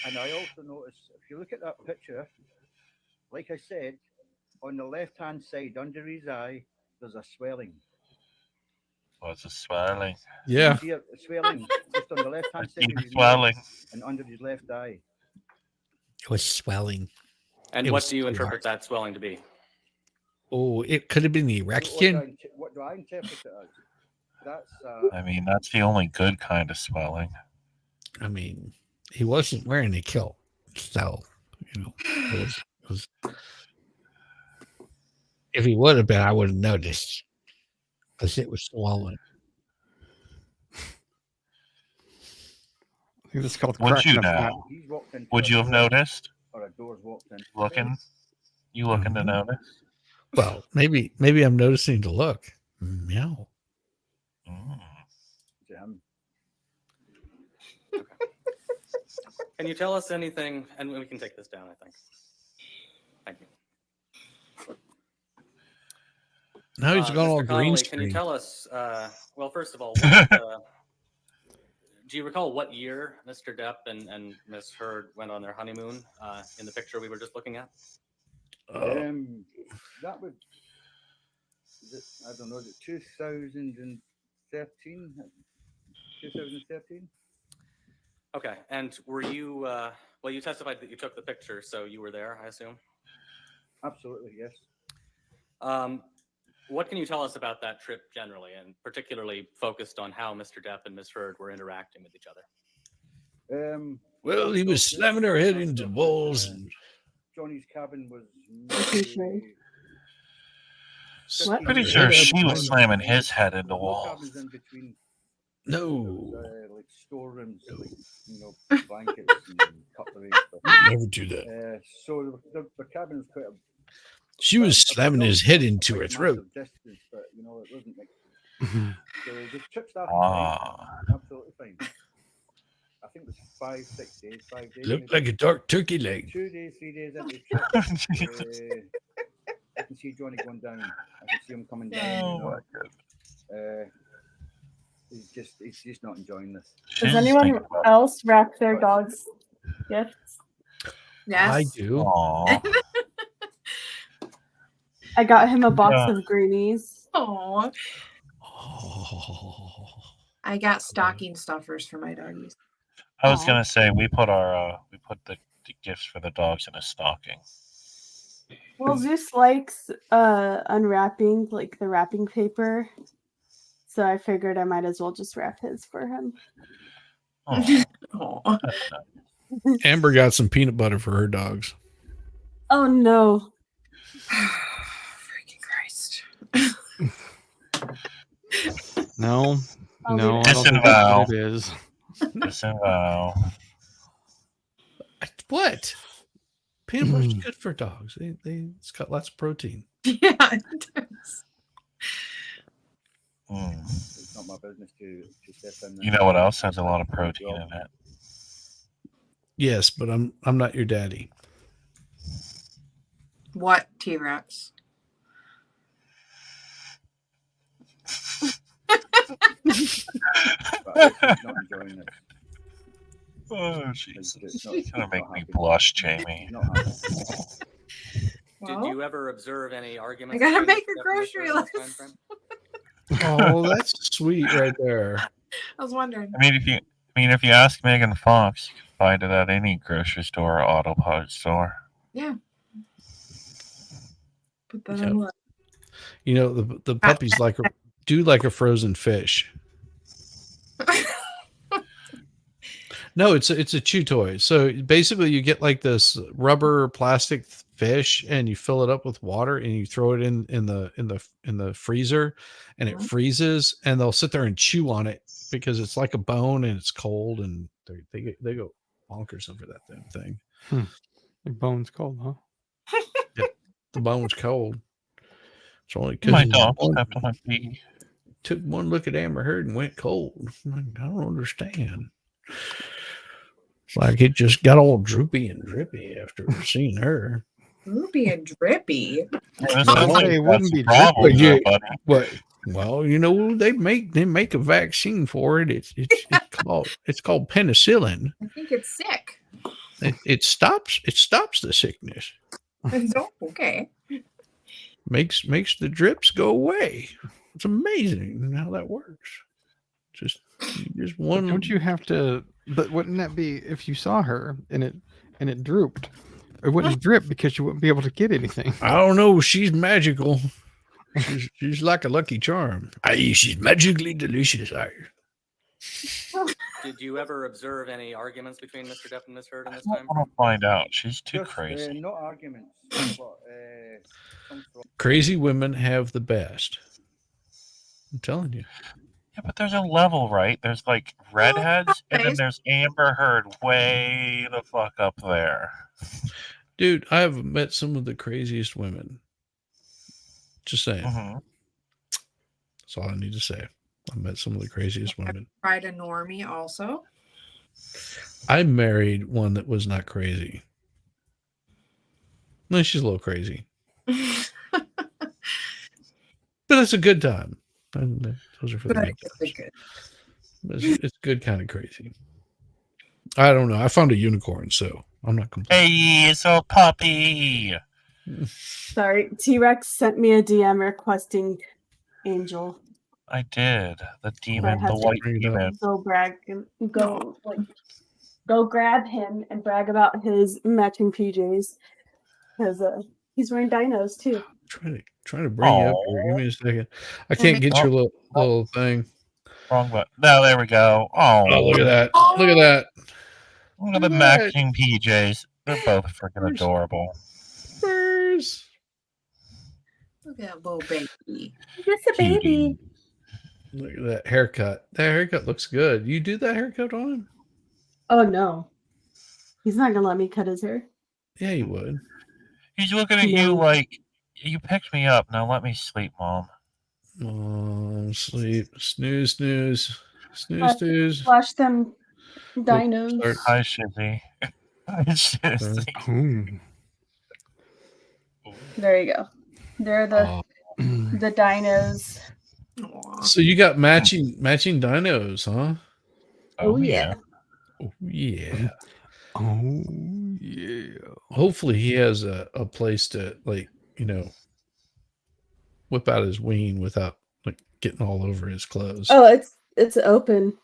Speaker 2: And I also noticed, if you look at that picture, like I said, on the left-hand side under his eye, there's a swelling.
Speaker 10: Was a swelling.
Speaker 3: Yeah.
Speaker 2: See a swelling just on the left hand
Speaker 10: I
Speaker 2: side
Speaker 10: see
Speaker 2: of
Speaker 10: the
Speaker 2: his
Speaker 10: swelling.
Speaker 2: nose and under his left eye.
Speaker 3: It was swelling.
Speaker 21: And
Speaker 3: It
Speaker 21: what
Speaker 3: was
Speaker 21: do you
Speaker 3: too
Speaker 21: interpret
Speaker 3: hard.
Speaker 21: that swelling to be?
Speaker 3: Oh, it could have been the erection.
Speaker 2: What do I interpret it as? That's
Speaker 10: I mean, that's the only good kind of swelling.
Speaker 3: I mean, he wasn't wearing a kilt, so it was. If he would have been, I would have noticed because it was swollen.
Speaker 14: I think this is called
Speaker 10: Would
Speaker 14: cracking
Speaker 10: you
Speaker 14: a fat.
Speaker 10: now?
Speaker 2: he's walked into
Speaker 10: Would
Speaker 2: a
Speaker 10: you have
Speaker 2: door,
Speaker 10: noticed?
Speaker 2: or a door's walked in.
Speaker 10: Looking? You looking to notice?
Speaker 3: Well, maybe I'm noticing to look. Meow.
Speaker 2: To him.
Speaker 21: Can you tell us anything? And we can take this down, I think. Thank you.
Speaker 3: Now he's gone all
Speaker 21: Mr.
Speaker 3: green
Speaker 21: Connolly,
Speaker 3: screen.
Speaker 21: can you tell us, well, first of all, what, do you recall what year Mr. Depp and Miss Heard went on their honeymoon in the picture we were just looking at?
Speaker 2: That would, I don't know, is it 2013? 2013?
Speaker 21: Okay, and were you, well, you testified that you took the picture, so you were there, I assume?
Speaker 2: Absolutely, yes.
Speaker 21: What can you tell us about that trip generally, and particularly focused on how Mr. Depp and Miss Heard were interacting with each other?
Speaker 3: Well, he was slamming her head into the walls. And
Speaker 2: Johnny's cabin was
Speaker 3: What?
Speaker 10: Pretty sure she was slamming his head into walls.
Speaker 2: cabins in between.
Speaker 3: No.
Speaker 2: Like storerooms, like, blankets and cutlery and stuff.
Speaker 3: Never do that.
Speaker 2: So the cabin was quite a
Speaker 3: She was slamming his head into her throat.
Speaker 2: distance, but it wasn't like so the trip started
Speaker 10: Ah.
Speaker 2: fine, absolutely fine. I think it was 5 days.
Speaker 3: Looked like a dark turkey leg.
Speaker 2: 2 days, 3 days into the trip. I can see Johnny going down. I can see him coming down.
Speaker 10: Oh my God.
Speaker 2: He's just not enjoying this.
Speaker 12: Does anyone else wrap their dog's gifts?
Speaker 20: Yes.
Speaker 3: I do.
Speaker 12: I got him a box of greenies.
Speaker 20: Oh. I got stocking stuffers for my doggies.
Speaker 10: I was gonna say we put the gifts for the dogs in a stocking.
Speaker 12: Well, Zeus likes unwrapping, like the wrapping paper. So I figured I might as well just wrap his for him.
Speaker 3: Amber got some peanut butter for her dogs.
Speaker 12: Oh no.
Speaker 20: Freaking Christ.
Speaker 14: No,
Speaker 12: I'll
Speaker 14: no,
Speaker 12: leave
Speaker 14: I
Speaker 12: it.
Speaker 14: don't think that's what it is.
Speaker 10: Disavow.
Speaker 3: What? Peanut butter's good for dogs. It's got lots of protein.
Speaker 20: Yeah, it does.
Speaker 2: It's not my business to step in there.
Speaker 10: You know what else has a lot of protein in it?
Speaker 3: Yes, but I'm not your daddy.
Speaker 20: What, T-Rex?
Speaker 2: But he's not enjoying this.
Speaker 10: Oh, Jesus.
Speaker 2: It's
Speaker 10: It's gonna make me
Speaker 2: happy.
Speaker 10: blush, Jamie.
Speaker 2: He's not happy.
Speaker 21: Did you ever observe any
Speaker 20: I
Speaker 21: arguments?
Speaker 20: gotta
Speaker 21: between
Speaker 20: make a
Speaker 21: Mr. Depp and Miss
Speaker 20: grocery
Speaker 21: Heard in this
Speaker 20: list.
Speaker 21: timeframe?
Speaker 3: Oh, that's sweet right there.
Speaker 20: I was wondering.
Speaker 10: I mean, if you ask Megan Fox, you can find it at any grocery store or auto parts store.
Speaker 20: Yeah. Put that
Speaker 3: Yeah.
Speaker 20: on what?
Speaker 3: You know, the puppies like a frozen fish. No, it's a chew toy. So basically, you get like this rubber plastic fish, and you fill it up with water, and you throw it in the freezer, and it freezes, and they'll sit there and chew on it because it's like a bone and it's cold, and they go bonkers over that damn thing.
Speaker 14: The bone's cold, huh?
Speaker 3: Yeah, the bone's cold. It's only
Speaker 10: My
Speaker 3: because
Speaker 10: dog stepped on my pee.
Speaker 3: took one look at Amber Heard and went cold. I'm like, I don't understand. It's like it just got all droopy and drippy after seeing her.
Speaker 20: Droopy and drippy.
Speaker 14: It wouldn't be
Speaker 10: problem,
Speaker 3: But yeah,
Speaker 10: buddy.
Speaker 3: what? Well, you know, they make a vaccine for it. It's called penicillin.
Speaker 20: I think it's sick.
Speaker 3: It stops the sickness.
Speaker 20: Oh, okay.
Speaker 3: Makes the drips go away. It's amazing how that works. Just
Speaker 14: But
Speaker 3: one.
Speaker 14: don't you have to? But wouldn't that be if you saw her and it drooped? It wouldn't drip because you wouldn't be able to get anything.
Speaker 3: I don't know. She's magical. She's like a lucky charm. She's magically delicious.
Speaker 21: Did you ever observe any arguments between Mr. Depp and Ms. Heard in this time?
Speaker 10: I want to find out. She's too
Speaker 2: Just,
Speaker 10: crazy.
Speaker 2: not arguments, but
Speaker 3: Crazy women have the best. I'm telling you.
Speaker 10: Yeah, but there's a level, right? There's like redheads, and then there's Amber Heard way the fuck up there.
Speaker 3: Dude, I have met some of the craziest women. Just saying.
Speaker 10: Mm-hmm.
Speaker 3: That's all I need to say. I met some of the craziest women.
Speaker 20: Tried a normie also.
Speaker 3: I married one that was not crazy. No, she's a little crazy. But it's a good time. And those are for the good times. It's good kind of crazy. I don't know. I found a unicorn, so I'm not complaining.
Speaker 10: Hey, it's a puppy.
Speaker 12: Sorry, T-Rex sent me a DM requesting Angel.
Speaker 10: I did. The
Speaker 12: So I
Speaker 10: demon,
Speaker 12: have
Speaker 10: the
Speaker 12: to
Speaker 10: white demon.
Speaker 12: Go brag and go grab him and brag about his matching PJs because he's wearing dinos too.
Speaker 3: Trying to bring you up here. Give me a second. I can't get your little thing.
Speaker 10: Wrong button. No, there we go. Oh,
Speaker 3: look at that. Look at that.
Speaker 10: Look at the matching PJs. They're both freaking adorable.
Speaker 3: Spurs.
Speaker 20: Look at that little baby.
Speaker 12: Just a baby.
Speaker 3: Look at that haircut. That haircut looks good. You do that haircut on him?
Speaker 12: Oh no, he's not gonna let me cut his hair.
Speaker 3: Yeah, he would.
Speaker 10: He's looking at you like, you picked me up. Now let me sleep, Mom.
Speaker 3: Oh, sleep. Snooze, snooze. Snooze, snooze.
Speaker 12: Watch them dinos.
Speaker 10: Hi, Shizzy. Hi, Shizzy.
Speaker 12: There you go. They're the dinos.
Speaker 3: So you got matching dinos, huh?
Speaker 12: Oh yeah.
Speaker 3: Oh yeah.
Speaker 14: Oh yeah.
Speaker 3: Hopefully he has a place to whip out his ween without getting all over his clothes.
Speaker 12: Oh, it's open.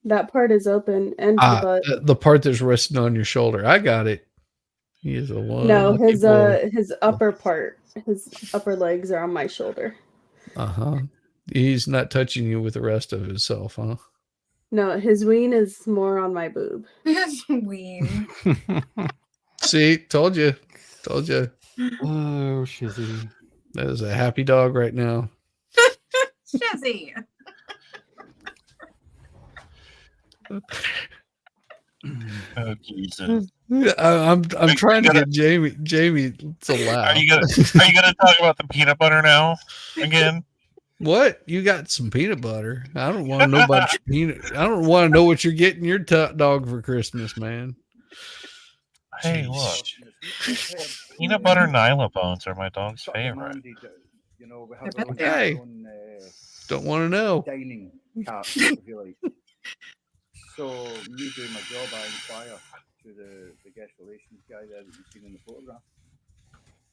Speaker 12: That part is open and the butt.
Speaker 3: The part that's resting on your shoulder. I got it. He is a one.
Speaker 12: No,
Speaker 3: lucky boy.
Speaker 12: his upper part, his upper legs are on my shoulder.
Speaker 3: Uh-huh. He's not touching you with the rest of himself, huh?
Speaker 12: No, his ween is more on my boob.
Speaker 20: His ween.
Speaker 3: See, told you. Told you.
Speaker 14: Oh, Shizzy.
Speaker 3: That is a happy dog right now.
Speaker 20: Shizzy.
Speaker 10: Oh Jesus!
Speaker 3: I'm trying to get Jamie to laugh.
Speaker 10: Are you gonna talk about the peanut butter now again?
Speaker 3: What? You got some peanut butter? I don't want to know about your peanut. I don't want to know what you're getting your dog for Christmas, man.
Speaker 10: Hey, look. Peanut butter Nyla bones are my dog's favorite.
Speaker 2: You know, we have our
Speaker 3: Okay.
Speaker 2: own,
Speaker 3: Don't want to know.
Speaker 2: dining cat, if you like. So me doing my job, I inquire to the guest relations guy there that you've seen in the photograph.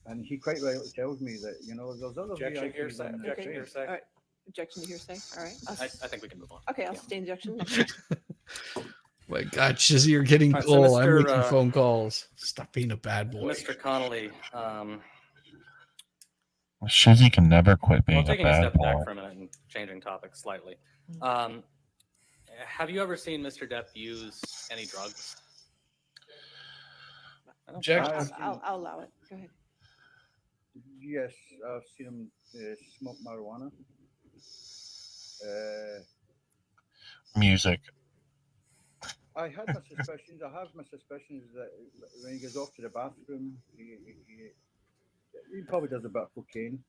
Speaker 2: And he quite rightly tells me that, there's other
Speaker 1: Objection,
Speaker 2: VIPs
Speaker 1: hearsay,
Speaker 2: in the
Speaker 1: objection,
Speaker 2: train.
Speaker 1: hearsay.
Speaker 16: All right. Objection to hearsay. All right.
Speaker 21: I think we can move on.
Speaker 16: Okay, I'll sustain objection.
Speaker 3: My God, Shizzy, you're getting
Speaker 21: All right, so
Speaker 3: cool. I'm
Speaker 21: Mr.,
Speaker 3: making phone calls. Stop being a bad boy.
Speaker 21: Mr. Connolly,
Speaker 10: Shizzy can never quit being
Speaker 21: well,
Speaker 10: a
Speaker 21: taking a
Speaker 10: bad
Speaker 21: step
Speaker 10: boy.
Speaker 21: back for a minute and changing topics slightly. Have you ever seen Mr. Depp use any drugs?
Speaker 16: I'll allow it. Go ahead.
Speaker 2: Yes, I've seen him smoke marijuana.
Speaker 10: Music.
Speaker 2: I had my suspicions. I have my suspicions that when he goes off to the bathroom, he probably does a bit of cocaine.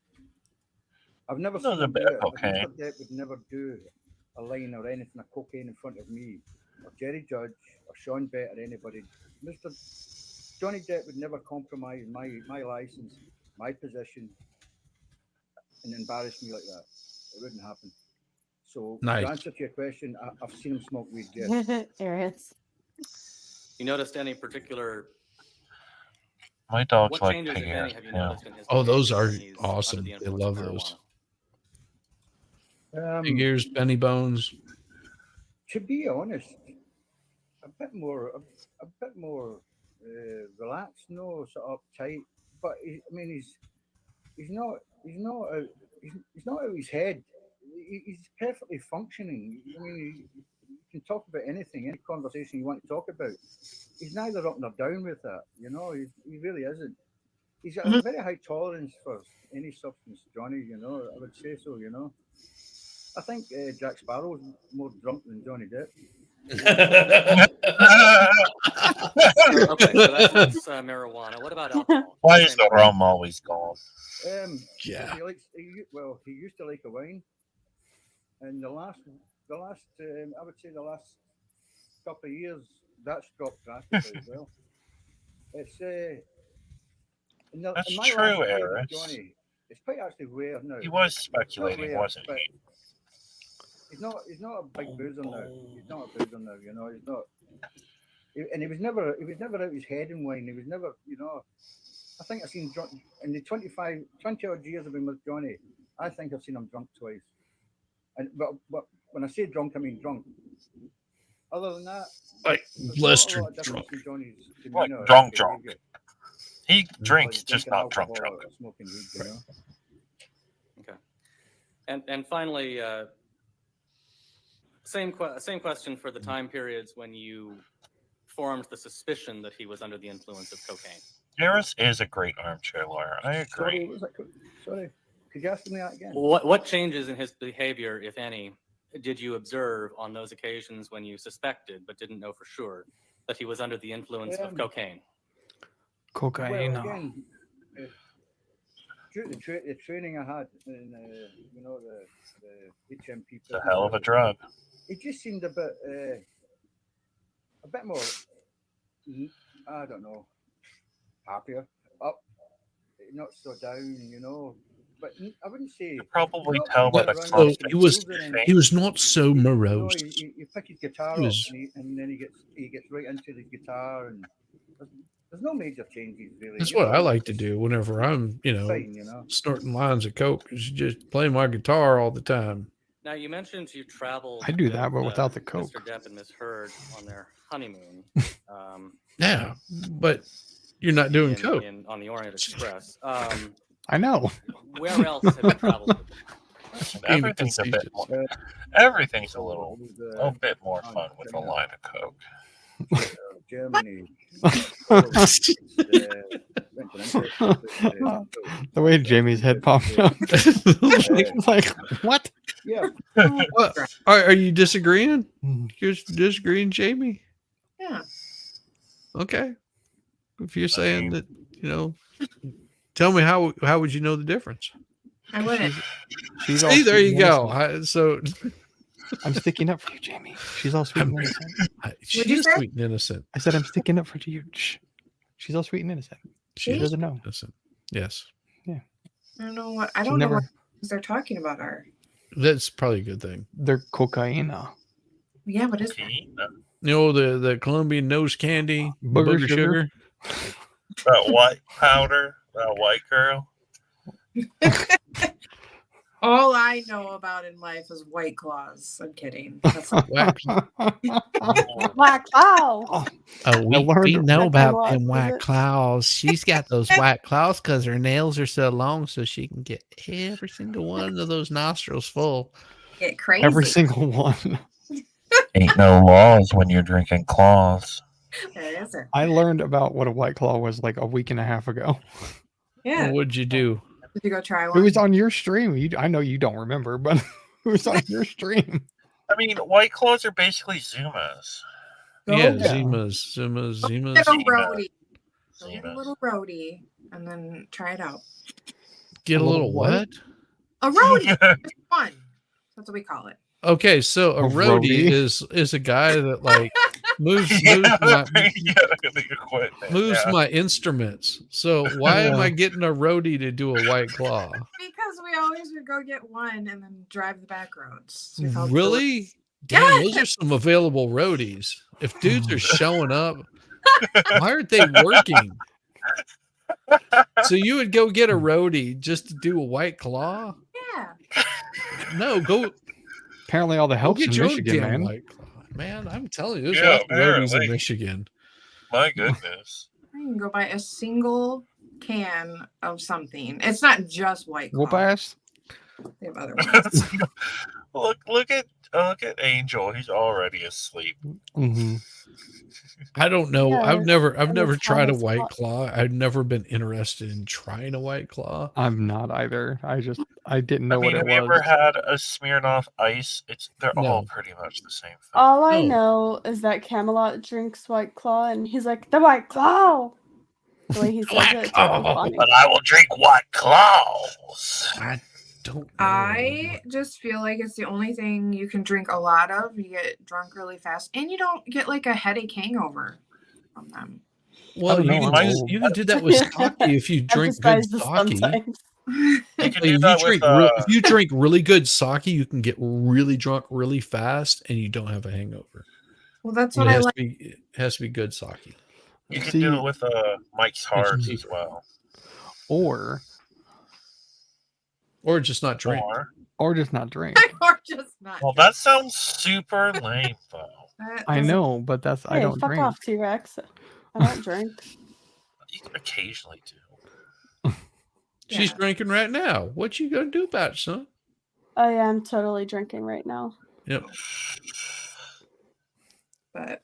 Speaker 2: I've never
Speaker 10: Does
Speaker 2: seen
Speaker 10: a
Speaker 2: him
Speaker 10: bit
Speaker 2: do
Speaker 10: of
Speaker 2: it.
Speaker 10: cocaine.
Speaker 2: Mr. Depp would never do a line or anything of cocaine in front of me, or Jerry Judge, or Sean Bett, or anybody. Mr. Johnny Depp would never compromise my license, my position, and embarrass me like that. It wouldn't happen. So
Speaker 3: Nice.
Speaker 2: to answer to your question, I've seen him smoke weed. Yes.
Speaker 12: Arius.
Speaker 21: You noticed any particular?
Speaker 10: My dogs
Speaker 21: What
Speaker 10: like
Speaker 21: changes, if
Speaker 10: pig
Speaker 21: any,
Speaker 10: hairs.
Speaker 21: have you
Speaker 10: Yeah.
Speaker 21: noticed in his
Speaker 3: Oh, those
Speaker 21: behavior
Speaker 3: are
Speaker 21: when he's under
Speaker 3: awesome.
Speaker 21: the
Speaker 3: They
Speaker 21: influence
Speaker 3: love
Speaker 21: of
Speaker 3: those. Figures, Benny Bones.
Speaker 2: To be honest, a bit more relaxed, no sort of uptight. But I mean, he's not he's not out of his head. He's perfectly functioning. I mean, you can talk about anything, any conversation you want to talk about. He's neither up nor down with that. You know, he really isn't. He's got a very high tolerance for any substance, Johnny. You know, I would say so. You know, I think Jack Sparrow's more drunk than Johnny Depp.
Speaker 21: Okay, so that's marijuana. What about alcohol?
Speaker 10: Why is the rum always gone?
Speaker 3: Yeah.
Speaker 2: He used to like a wine, and the last I would say the last couple of years that's dropped drastically as well. It's
Speaker 10: That's
Speaker 2: in my
Speaker 10: true,
Speaker 2: last fight with
Speaker 10: Eris.
Speaker 2: Johnny, it's quite actually rare now.
Speaker 10: He was
Speaker 2: It's not
Speaker 10: speculating,
Speaker 2: rare,
Speaker 10: wasn't
Speaker 2: but
Speaker 10: he?
Speaker 2: He's not a big boozer now. He's not a boozer now. You know, he's not. And he was never out of his head in wine. He was never, you know. I think I've seen drunk in the 20 odd years I've been with Johnny. I think I've seen him drunk twice. And but when I say drunk, I mean drunk. Other than that,
Speaker 3: like
Speaker 2: Lester
Speaker 3: drunk.
Speaker 10: Like drunk. He drinks, just not drunk.
Speaker 2: Smoking weed, you know.
Speaker 21: Okay. And finally, same question for the time periods when you formed the suspicion that he was under the influence of cocaine.
Speaker 10: Eris is a great armchair lawyer. I agree.
Speaker 2: Sorry, could you ask me that again?
Speaker 21: What changes in his behavior, if any, did you observe on those occasions when you suspected but didn't know for sure that he was under the influence of cocaine?
Speaker 14: Cocaine.
Speaker 2: Well, again, due to the training I had in you know the HMP.
Speaker 10: It's a hell of a drug.
Speaker 2: It just seemed a bit more, I don't know, happier, up, not so down, you know. But I wouldn't say. You
Speaker 10: probably tell by the
Speaker 3: So he was not so morose.
Speaker 2: You pick his guitar up and then he gets right into the guitar, and there's no major changes really.
Speaker 3: That's
Speaker 2: you
Speaker 3: what
Speaker 2: know,
Speaker 3: I like to do whenever I'm,
Speaker 2: fine, you know.
Speaker 3: snorting lines of coke. Is just play my guitar all the time.
Speaker 21: Now, you mentioned you traveled.
Speaker 14: I do
Speaker 21: with,
Speaker 14: that, but without the coke.
Speaker 21: Mr. Depp and Ms. Heard on their honeymoon.
Speaker 3: Yeah, but you're not doing coke.
Speaker 21: On the Orient Express.
Speaker 14: I know.
Speaker 21: Where else have you traveled with them?
Speaker 10: Everything's a bit more. Everything's a bit more fun with a line of coke.
Speaker 2: Germany.
Speaker 14: The way Jamie's head popped up. like, what?
Speaker 2: Yeah.
Speaker 3: What? Are you disagreeing? You're disagreeing, Jamie?
Speaker 20: Yeah.
Speaker 3: Okay. If you're saying that, tell me how would you know the difference?
Speaker 20: I wouldn't.
Speaker 14: She's all
Speaker 3: See, there
Speaker 14: sweet
Speaker 3: you
Speaker 14: and
Speaker 3: go.
Speaker 14: innocent. I'm sticking up for you, Jamie. She's all sweet and innocent.
Speaker 3: She is sweet and innocent.
Speaker 14: I said I'm sticking up for you. Shh. She's all sweet and innocent. She doesn't know.
Speaker 3: Innocent. Yes.
Speaker 14: Yeah.
Speaker 20: I don't know what what they're talking about are.
Speaker 3: That's probably a good thing.
Speaker 14: They're cocaine.
Speaker 20: Yeah, what is that?
Speaker 3: The Colombian nose candy, booger sugar.
Speaker 10: That white powder, that white girl.
Speaker 20: All I know about in life is White Claws. I'm kidding. That's
Speaker 12: Black Cloud.
Speaker 3: We know about them
Speaker 12: is
Speaker 3: white
Speaker 12: it?
Speaker 3: claws. She's got those white claws because her nails are so long, so she can get every single one of those nostrils full.
Speaker 20: Get crazy.
Speaker 14: Every single one.
Speaker 10: Ain't no laws when you're drinking claws.
Speaker 20: There is it.
Speaker 14: I learned about what a White Claw was like a week and a half ago.
Speaker 20: Yeah.
Speaker 3: Well, what'd you do?
Speaker 20: Did you go try
Speaker 14: It
Speaker 20: one?
Speaker 14: was on your stream. I know you don't remember, but it was on your stream.
Speaker 10: I mean, White Claws are basically Zumas.
Speaker 3: Yeah,
Speaker 20: Yeah.
Speaker 3: Zimas.
Speaker 20: Get a roadie. Go get a little roadie and then try it out.
Speaker 3: Get a little what?
Speaker 20: A roadie. It's fun. That's what we call it.
Speaker 3: Okay, so a roadie is a guy that like moves my instruments. So why am I getting a roadie to do a White Claw?
Speaker 20: Because we always would go get one and then drive the back roads. We called it
Speaker 3: Really? Damn, those are some available roadies. If dudes are showing up, why aren't they working? So you would go get a roadie just to do a White Claw?
Speaker 20: Yeah.
Speaker 3: No, go
Speaker 14: Apparently, all the
Speaker 3: go
Speaker 14: help's
Speaker 3: get
Speaker 14: in
Speaker 3: your own
Speaker 14: Michigan,
Speaker 3: damn
Speaker 14: man.
Speaker 3: White Claw. Man, I'm telling you, there's
Speaker 4: Yeah,
Speaker 3: lots of roadies in
Speaker 4: apparently.
Speaker 3: Michigan.
Speaker 4: My goodness.
Speaker 20: I can go buy a single can of something. It's not just White
Speaker 14: Whoop
Speaker 20: Claw.
Speaker 14: ass.
Speaker 20: They have other ones.
Speaker 4: look at Angel. He's already asleep.
Speaker 14: Mm-hmm.
Speaker 3: I don't know.
Speaker 12: Yeah,
Speaker 3: I've never
Speaker 12: and it's
Speaker 3: tried a
Speaker 12: almost
Speaker 3: White
Speaker 12: hot.
Speaker 3: Claw. I've never been interested in trying a White Claw.
Speaker 14: I'm not either. I didn't know
Speaker 4: I mean,
Speaker 14: what
Speaker 4: have
Speaker 14: it
Speaker 4: you
Speaker 14: was.
Speaker 4: ever had a Smirnoff Ice? They're all
Speaker 3: No.
Speaker 4: pretty much the same thing.
Speaker 12: All I
Speaker 3: No.
Speaker 12: know is that Camelot drinks White Claw, and he's like, the White Claw! The way he says it, it's really funny.
Speaker 4: But I will drink White Claws.
Speaker 3: I don't know.
Speaker 20: I just feel like it's the only thing you can drink a lot of. You get drunk really fast, and you don't get like a headache hangover from them.
Speaker 3: Well,
Speaker 14: don't know, I'm
Speaker 3: you can do that with sake if you drink good
Speaker 12: Emphasize the
Speaker 3: sake.
Speaker 12: sometimes.
Speaker 4: You can do
Speaker 3: If
Speaker 4: that
Speaker 3: you
Speaker 4: with
Speaker 3: drink if you drink really good sake, you can get really drunk really fast, and you don't have a hangover.
Speaker 20: Well, that's
Speaker 3: It
Speaker 20: what I
Speaker 3: has
Speaker 20: like.
Speaker 3: to be. It has to be good sake.
Speaker 4: You can
Speaker 14: See-
Speaker 4: do it with Mike's Hards as well.
Speaker 14: Or
Speaker 3: just not drink.
Speaker 14: Or just not drink.
Speaker 20: Or just not.
Speaker 4: Well, that sounds super lame, though.
Speaker 14: I know, but I
Speaker 12: Hey,
Speaker 14: don't
Speaker 12: fuck
Speaker 14: drink.
Speaker 12: off, T-Rex. I don't drink.
Speaker 4: You can occasionally do.
Speaker 3: She's drinking right now. What you gonna do about it, son?
Speaker 12: I am totally drinking right now.
Speaker 3: Yep.
Speaker 20: But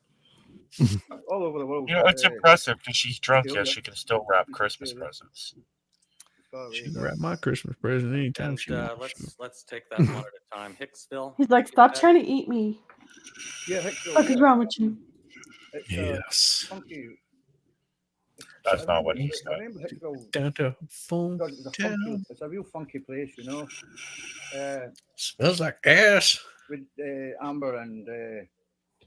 Speaker 2: all over the world.
Speaker 4: You know, it's impressive because she's drunk, yet she can still wrap Christmas presents.
Speaker 3: She can wrap my Christmas present anytime
Speaker 21: And
Speaker 3: she wants.
Speaker 21: let's take that one at a time. Hicksville.
Speaker 12: He's like, stop trying to eat me.
Speaker 2: Yeah, Hicksville,
Speaker 12: What is wrong with you?
Speaker 2: It's
Speaker 3: Yes.
Speaker 2: funky.
Speaker 4: That's not what he
Speaker 2: I
Speaker 4: said.
Speaker 2: remember Hicksville.
Speaker 3: Down to phone.
Speaker 2: God, it's a real funky place, you know.
Speaker 3: Smells like ass.
Speaker 2: With Amber and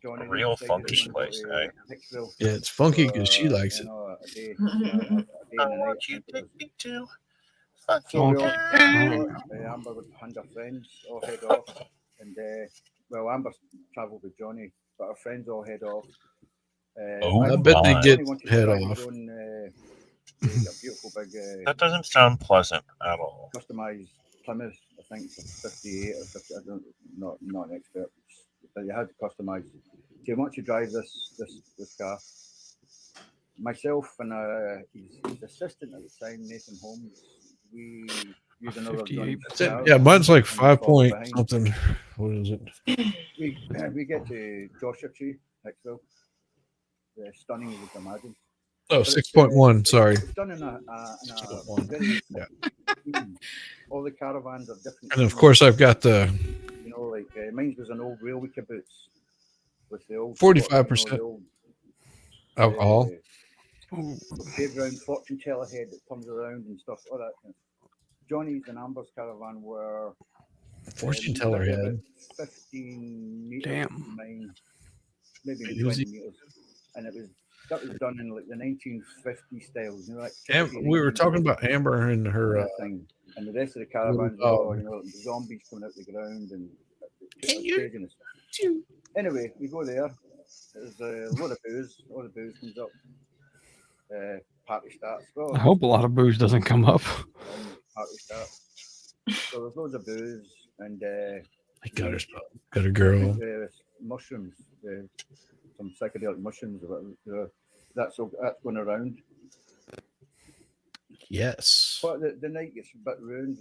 Speaker 2: Johnny.
Speaker 4: A real funky place, eh?
Speaker 2: Hicksville.
Speaker 3: Yeah, it's funky because she likes it.
Speaker 2: A day and a night.
Speaker 4: You take me to
Speaker 2: So we
Speaker 4: fucking
Speaker 2: all, Amber would hand her friends all head off, and well, Amber travelled with Johnny, but her friends all head off.
Speaker 3: I bet they
Speaker 2: Johnny
Speaker 3: did
Speaker 2: wanted to
Speaker 3: head
Speaker 2: buy his
Speaker 3: off.
Speaker 2: own, a beautiful big
Speaker 4: That doesn't sound pleasant at all.
Speaker 2: customized Plymouth, I think for 58 or 50. I don't, not an expert, but you had to customize. Do you want to drive this car? Myself and his assistant at the time, Nathan Holmes, we used another Johnny's
Speaker 3: That's it.
Speaker 2: car
Speaker 3: Yeah, mine's like
Speaker 2: and
Speaker 3: 5
Speaker 2: followed
Speaker 3: point
Speaker 2: behind.
Speaker 3: something. What is it?
Speaker 2: We get to Joshua Tree, Hicksville. Stunning as you can imagine.
Speaker 3: Oh,
Speaker 2: But it's,
Speaker 3: 6.1. Sorry.
Speaker 2: It's done in a very, all the caravans are different.
Speaker 3: And of course, I've got the
Speaker 2: You know, like mine was an old railway caboose with the old
Speaker 3: 45% alcohol.
Speaker 2: fairground fortune teller head that comes around and stuff like that. Johnny's and Amber's caravan were
Speaker 3: Fortune teller
Speaker 2: maybe
Speaker 3: head.
Speaker 2: about 15 meters
Speaker 14: Damn.
Speaker 2: from mine, maybe
Speaker 3: It was
Speaker 2: 20 meters, and that was done in like the 1950 styles. You know, like
Speaker 3: We were talking about Amber and her.
Speaker 2: thing, and the rest of the caravans,
Speaker 3: Oh.
Speaker 2: you know, zombies coming out the ground and
Speaker 3: Can you-
Speaker 2: craziness. Anyway, we go there. There's a lot of booze. All the booze comes up. Party starts. Well,
Speaker 14: I hope a lot of booze doesn't come up.
Speaker 2: Party starts. So there's loads of booze and
Speaker 3: I got her spot. Got a girl.
Speaker 2: mushrooms, some psychedelic mushrooms. That's going around.
Speaker 3: Yes.
Speaker 2: But the night gets a bit ruined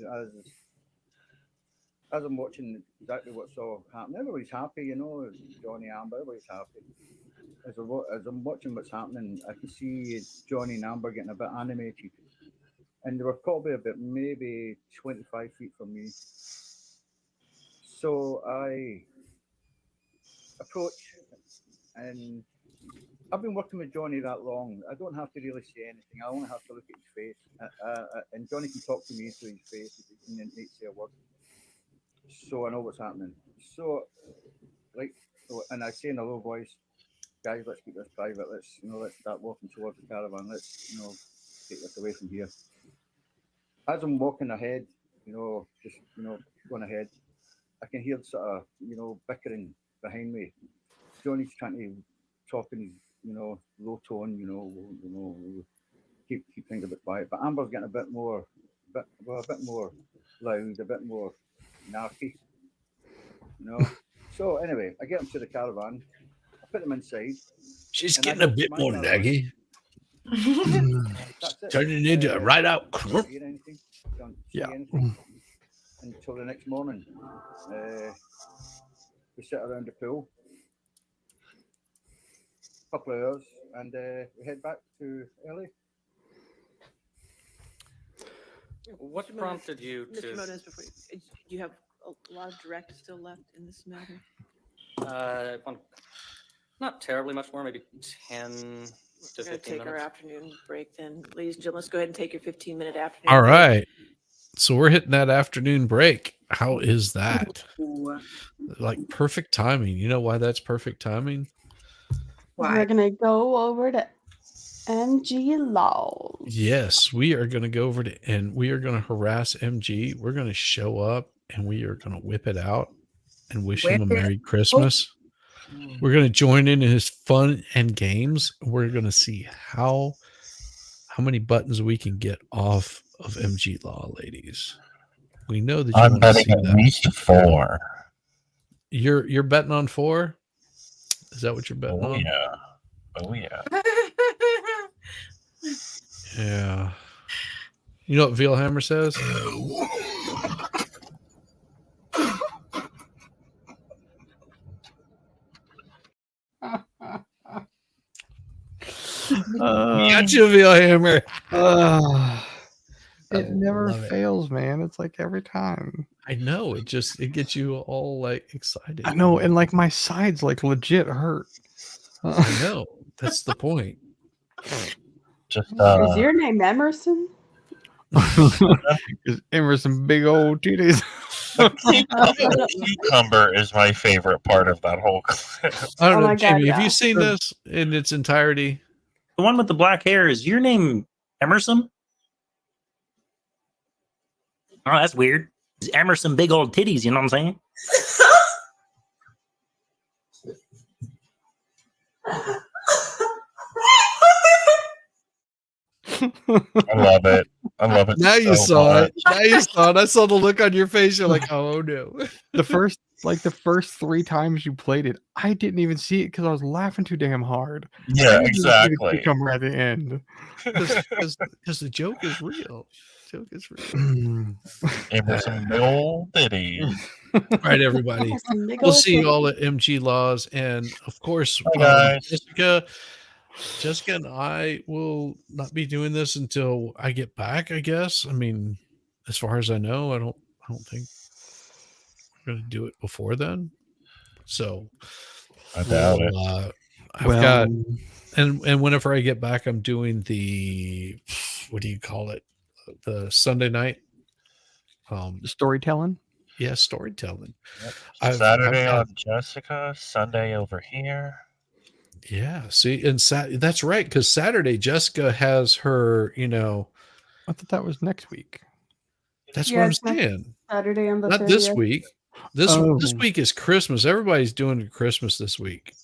Speaker 2: as I'm watching exactly what's all happening. Everybody's happy, you know. Johnny, Amber, everybody's happy. As I'm watching what's happening, I can see Johnny and Amber getting a bit animated, and they were probably about maybe 25 feet from me. So I approach, and I've been working with Johnny that long. I don't have to really say anything. I only have to look at his face, and Johnny can talk to me through his face. He can say a word, so I know what's happening. So, and I say in a low voice, "Guys, let's keep this private. Let's start walking towards the caravan. Let's take this away from here." As I'm walking ahead, going ahead, I can hear sort of bickering behind me. Johnny's trying to talk in his low tone, keep things a bit quiet. But Amber's getting a bit more loud, a bit more narky. You know. So anyway, I get them to the caravan. I put them inside.
Speaker 3: She's
Speaker 2: and I
Speaker 3: getting a
Speaker 2: go to
Speaker 3: bit
Speaker 2: my
Speaker 3: more
Speaker 2: caravan.
Speaker 3: naggy.
Speaker 2: That's it.
Speaker 3: Turning into a right out.
Speaker 2: Don't hear anything. Don't see
Speaker 14: Yeah.
Speaker 2: anything until the next morning. We sit around the pool, couple of hours, and we head back to LA.
Speaker 21: What
Speaker 16: Mr. Moniz-
Speaker 21: prompted you
Speaker 16: Mr.
Speaker 21: to?
Speaker 16: Moniz, before do you have a lot of direct still left in this matter?
Speaker 21: Not terribly much more, maybe 10 to
Speaker 16: We're going to
Speaker 21: 15
Speaker 16: take our
Speaker 21: minutes.
Speaker 16: afternoon break then. Ladies and gentlemen, let's go ahead and take your 15-minute afternoon
Speaker 3: All
Speaker 16: break.
Speaker 3: right. So we're hitting that afternoon break. How is that? Like perfect timing. You know why that's perfect timing?
Speaker 12: We're gonna go over to MG Laws.
Speaker 3: Yes, we are going to go over to and we are going to harass MG. We're going to show up and we are going to whip it out and wish him a
Speaker 20: Whip it
Speaker 3: Merry Christmas. We're going to join in his fun and games. We're going to see how many buttons we can get off of MG Law, ladies. We know that you
Speaker 4: I'm
Speaker 3: want to see
Speaker 4: betting at
Speaker 3: that.
Speaker 4: least 4.
Speaker 3: You're betting on 4? Is that what you're betting
Speaker 4: Oh
Speaker 3: on?
Speaker 4: yeah. Oh yeah.
Speaker 3: Yeah. You know what Veilhammer says? Gotcha, Veilhammer.
Speaker 14: It never
Speaker 3: love it.
Speaker 14: fails, man. It's like every time.
Speaker 3: I know. It gets you all like excited.
Speaker 14: I know, and like my sides like legit hurt.
Speaker 3: I know. That's the point.
Speaker 4: Just
Speaker 12: Is your name Emerson?
Speaker 14: Is Emerson big old titties?
Speaker 4: cucumber is my favorite part of that whole clip.
Speaker 3: I don't
Speaker 12: Oh
Speaker 3: know,
Speaker 12: my God,
Speaker 3: Jamie. Have
Speaker 12: yeah.
Speaker 3: you seen this in its entirety?
Speaker 11: The one with the black hair, is your name Emerson? Oh, that's weird. Is Emerson big old titties, you know what I'm saying?
Speaker 4: I love it. I love it.
Speaker 3: Now you
Speaker 4: so
Speaker 3: saw
Speaker 4: much.
Speaker 3: it. Now you saw it. I saw the look on your face. You're like, oh no.
Speaker 14: the first 3 times you played it, I didn't even see it because I was laughing too damn hard.
Speaker 4: Yeah,
Speaker 14: I didn't even see the
Speaker 4: exactly.
Speaker 14: cucumber at the end.
Speaker 3: Because the joke is real. The joke is real.
Speaker 4: Emerson big old titties.
Speaker 3: All right, everybody.
Speaker 12: Some big
Speaker 3: We'll
Speaker 12: old
Speaker 3: see you
Speaker 12: titties.
Speaker 3: all at MG Laws. And of course,
Speaker 4: Bye, guys.
Speaker 3: Jessica and I will not be doing this until I get back, I guess. I mean, as far as I know, I don't think we're going to do it before then. So
Speaker 4: I doubt it.
Speaker 3: I've got and whenever I get back, I'm doing the what do you call it? The Sunday night
Speaker 14: Storytelling.
Speaker 3: Yeah, storytelling.
Speaker 4: Yep. Saturday on Jessica, Sunday over here.
Speaker 3: Yeah, see, and that's right, because Saturday Jessica has her, I
Speaker 14: thought that was next week.
Speaker 3: That's
Speaker 12: Yeah,
Speaker 3: what I'm
Speaker 12: it's next
Speaker 3: saying.
Speaker 12: Saturday on the
Speaker 3: Not this
Speaker 12: 30th.
Speaker 3: week. This
Speaker 14: Oh.
Speaker 3: week is Christmas. Everybody's doing Christmas this week.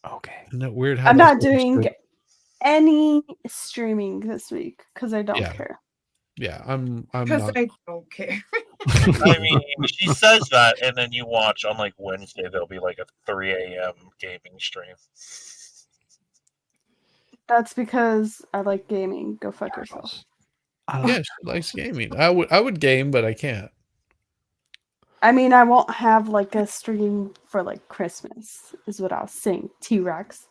Speaker 14: Okay.
Speaker 3: Isn't that weird? How
Speaker 12: I'm
Speaker 3: that's
Speaker 12: not doing
Speaker 3: understood?
Speaker 12: any streaming this week because I don't
Speaker 3: Yeah.
Speaker 12: care.
Speaker 3: Yeah, I'm
Speaker 20: Because
Speaker 3: not.
Speaker 20: I don't care.
Speaker 4: I mean, she says that, and then you watch on like Wednesday, there'll be like a 3 a.m. gaming stream.
Speaker 12: That's because I like gaming. Go fuck yourself.
Speaker 3: Yeah, she likes gaming. I would game, but I can't.
Speaker 12: I mean, I won't have like a stream for like Christmas, is what I was saying. T-Rex.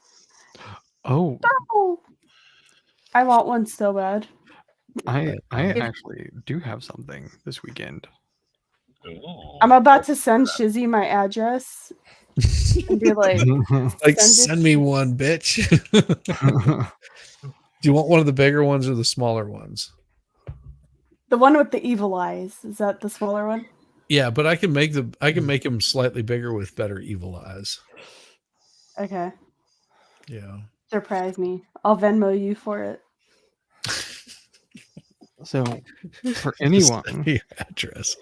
Speaker 14: Oh,
Speaker 12: No! I want one so bad.
Speaker 14: I
Speaker 12: If-
Speaker 14: actually do have something this weekend.
Speaker 12: I'm about to send Shizzy my address and be like,
Speaker 3: Like,
Speaker 12: send it
Speaker 3: send me one, bitch. Do you want one of the bigger ones or the smaller ones?
Speaker 12: the one with the evil eyes. Is that the smaller one?
Speaker 3: Yeah, but I can make them slightly bigger with better evil eyes.
Speaker 12: Okay.
Speaker 3: Yeah.
Speaker 12: Surprise me. I'll Venmo you for it.
Speaker 14: So, for
Speaker 3: Just
Speaker 14: anyone
Speaker 3: send me your address.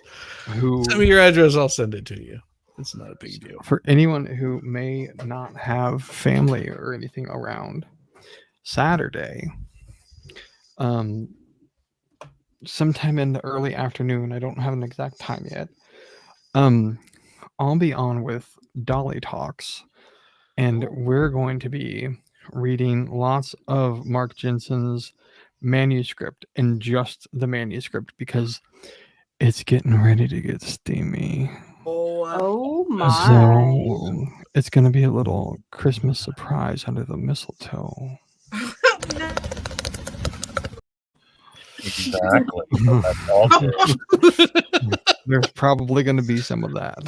Speaker 14: who
Speaker 3: Send me your address, I'll send it to you. It's not a big deal.
Speaker 14: for anyone who may not have family or anything around, Saturday, sometime in the early afternoon, I don't have an exact time yet, I'll be on with Dolly Talks, and we're going to be reading lots of Mark Jensen's manuscript, and just the manuscript, because it's getting ready to get steamy.
Speaker 12: Oh my.
Speaker 14: So it's going to be a little Christmas surprise under the mistletoe.
Speaker 4: Exactly. That's all good.
Speaker 14: There's probably going to be some of that.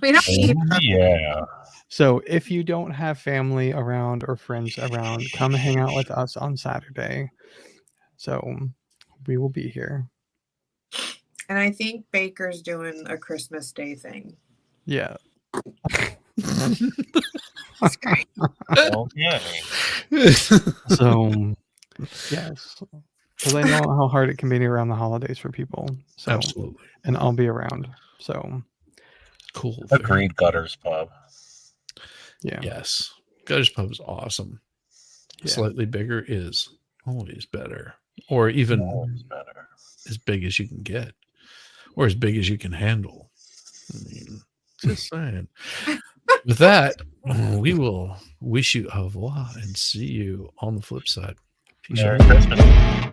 Speaker 20: We don't need
Speaker 4: Yeah.
Speaker 14: So if you don't have family around or friends around, come hang out with us on Saturday. So we will be here.
Speaker 20: And I think Baker's doing a Christmas Day thing.
Speaker 14: Yeah.
Speaker 20: That's great.
Speaker 4: Okay.
Speaker 14: So yes, because I know how hard it can be around the holidays for people. So
Speaker 3: Absolutely.
Speaker 14: And I'll be around. So
Speaker 3: cool.
Speaker 4: Agreed. Gutters Pub.
Speaker 14: Yeah.
Speaker 3: Yes. Gutters Pub is awesome.
Speaker 14: Yeah.
Speaker 3: Slightly bigger is always better, or even
Speaker 4: Always better.
Speaker 3: as big as you can get, or as big as you can handle. I mean, just saying. With that, we will wish you au revoir and see you on the flip side. Peace
Speaker 4: Merry
Speaker 3: out.
Speaker 4: Christmas.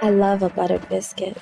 Speaker 6: I love a buttered biscuit.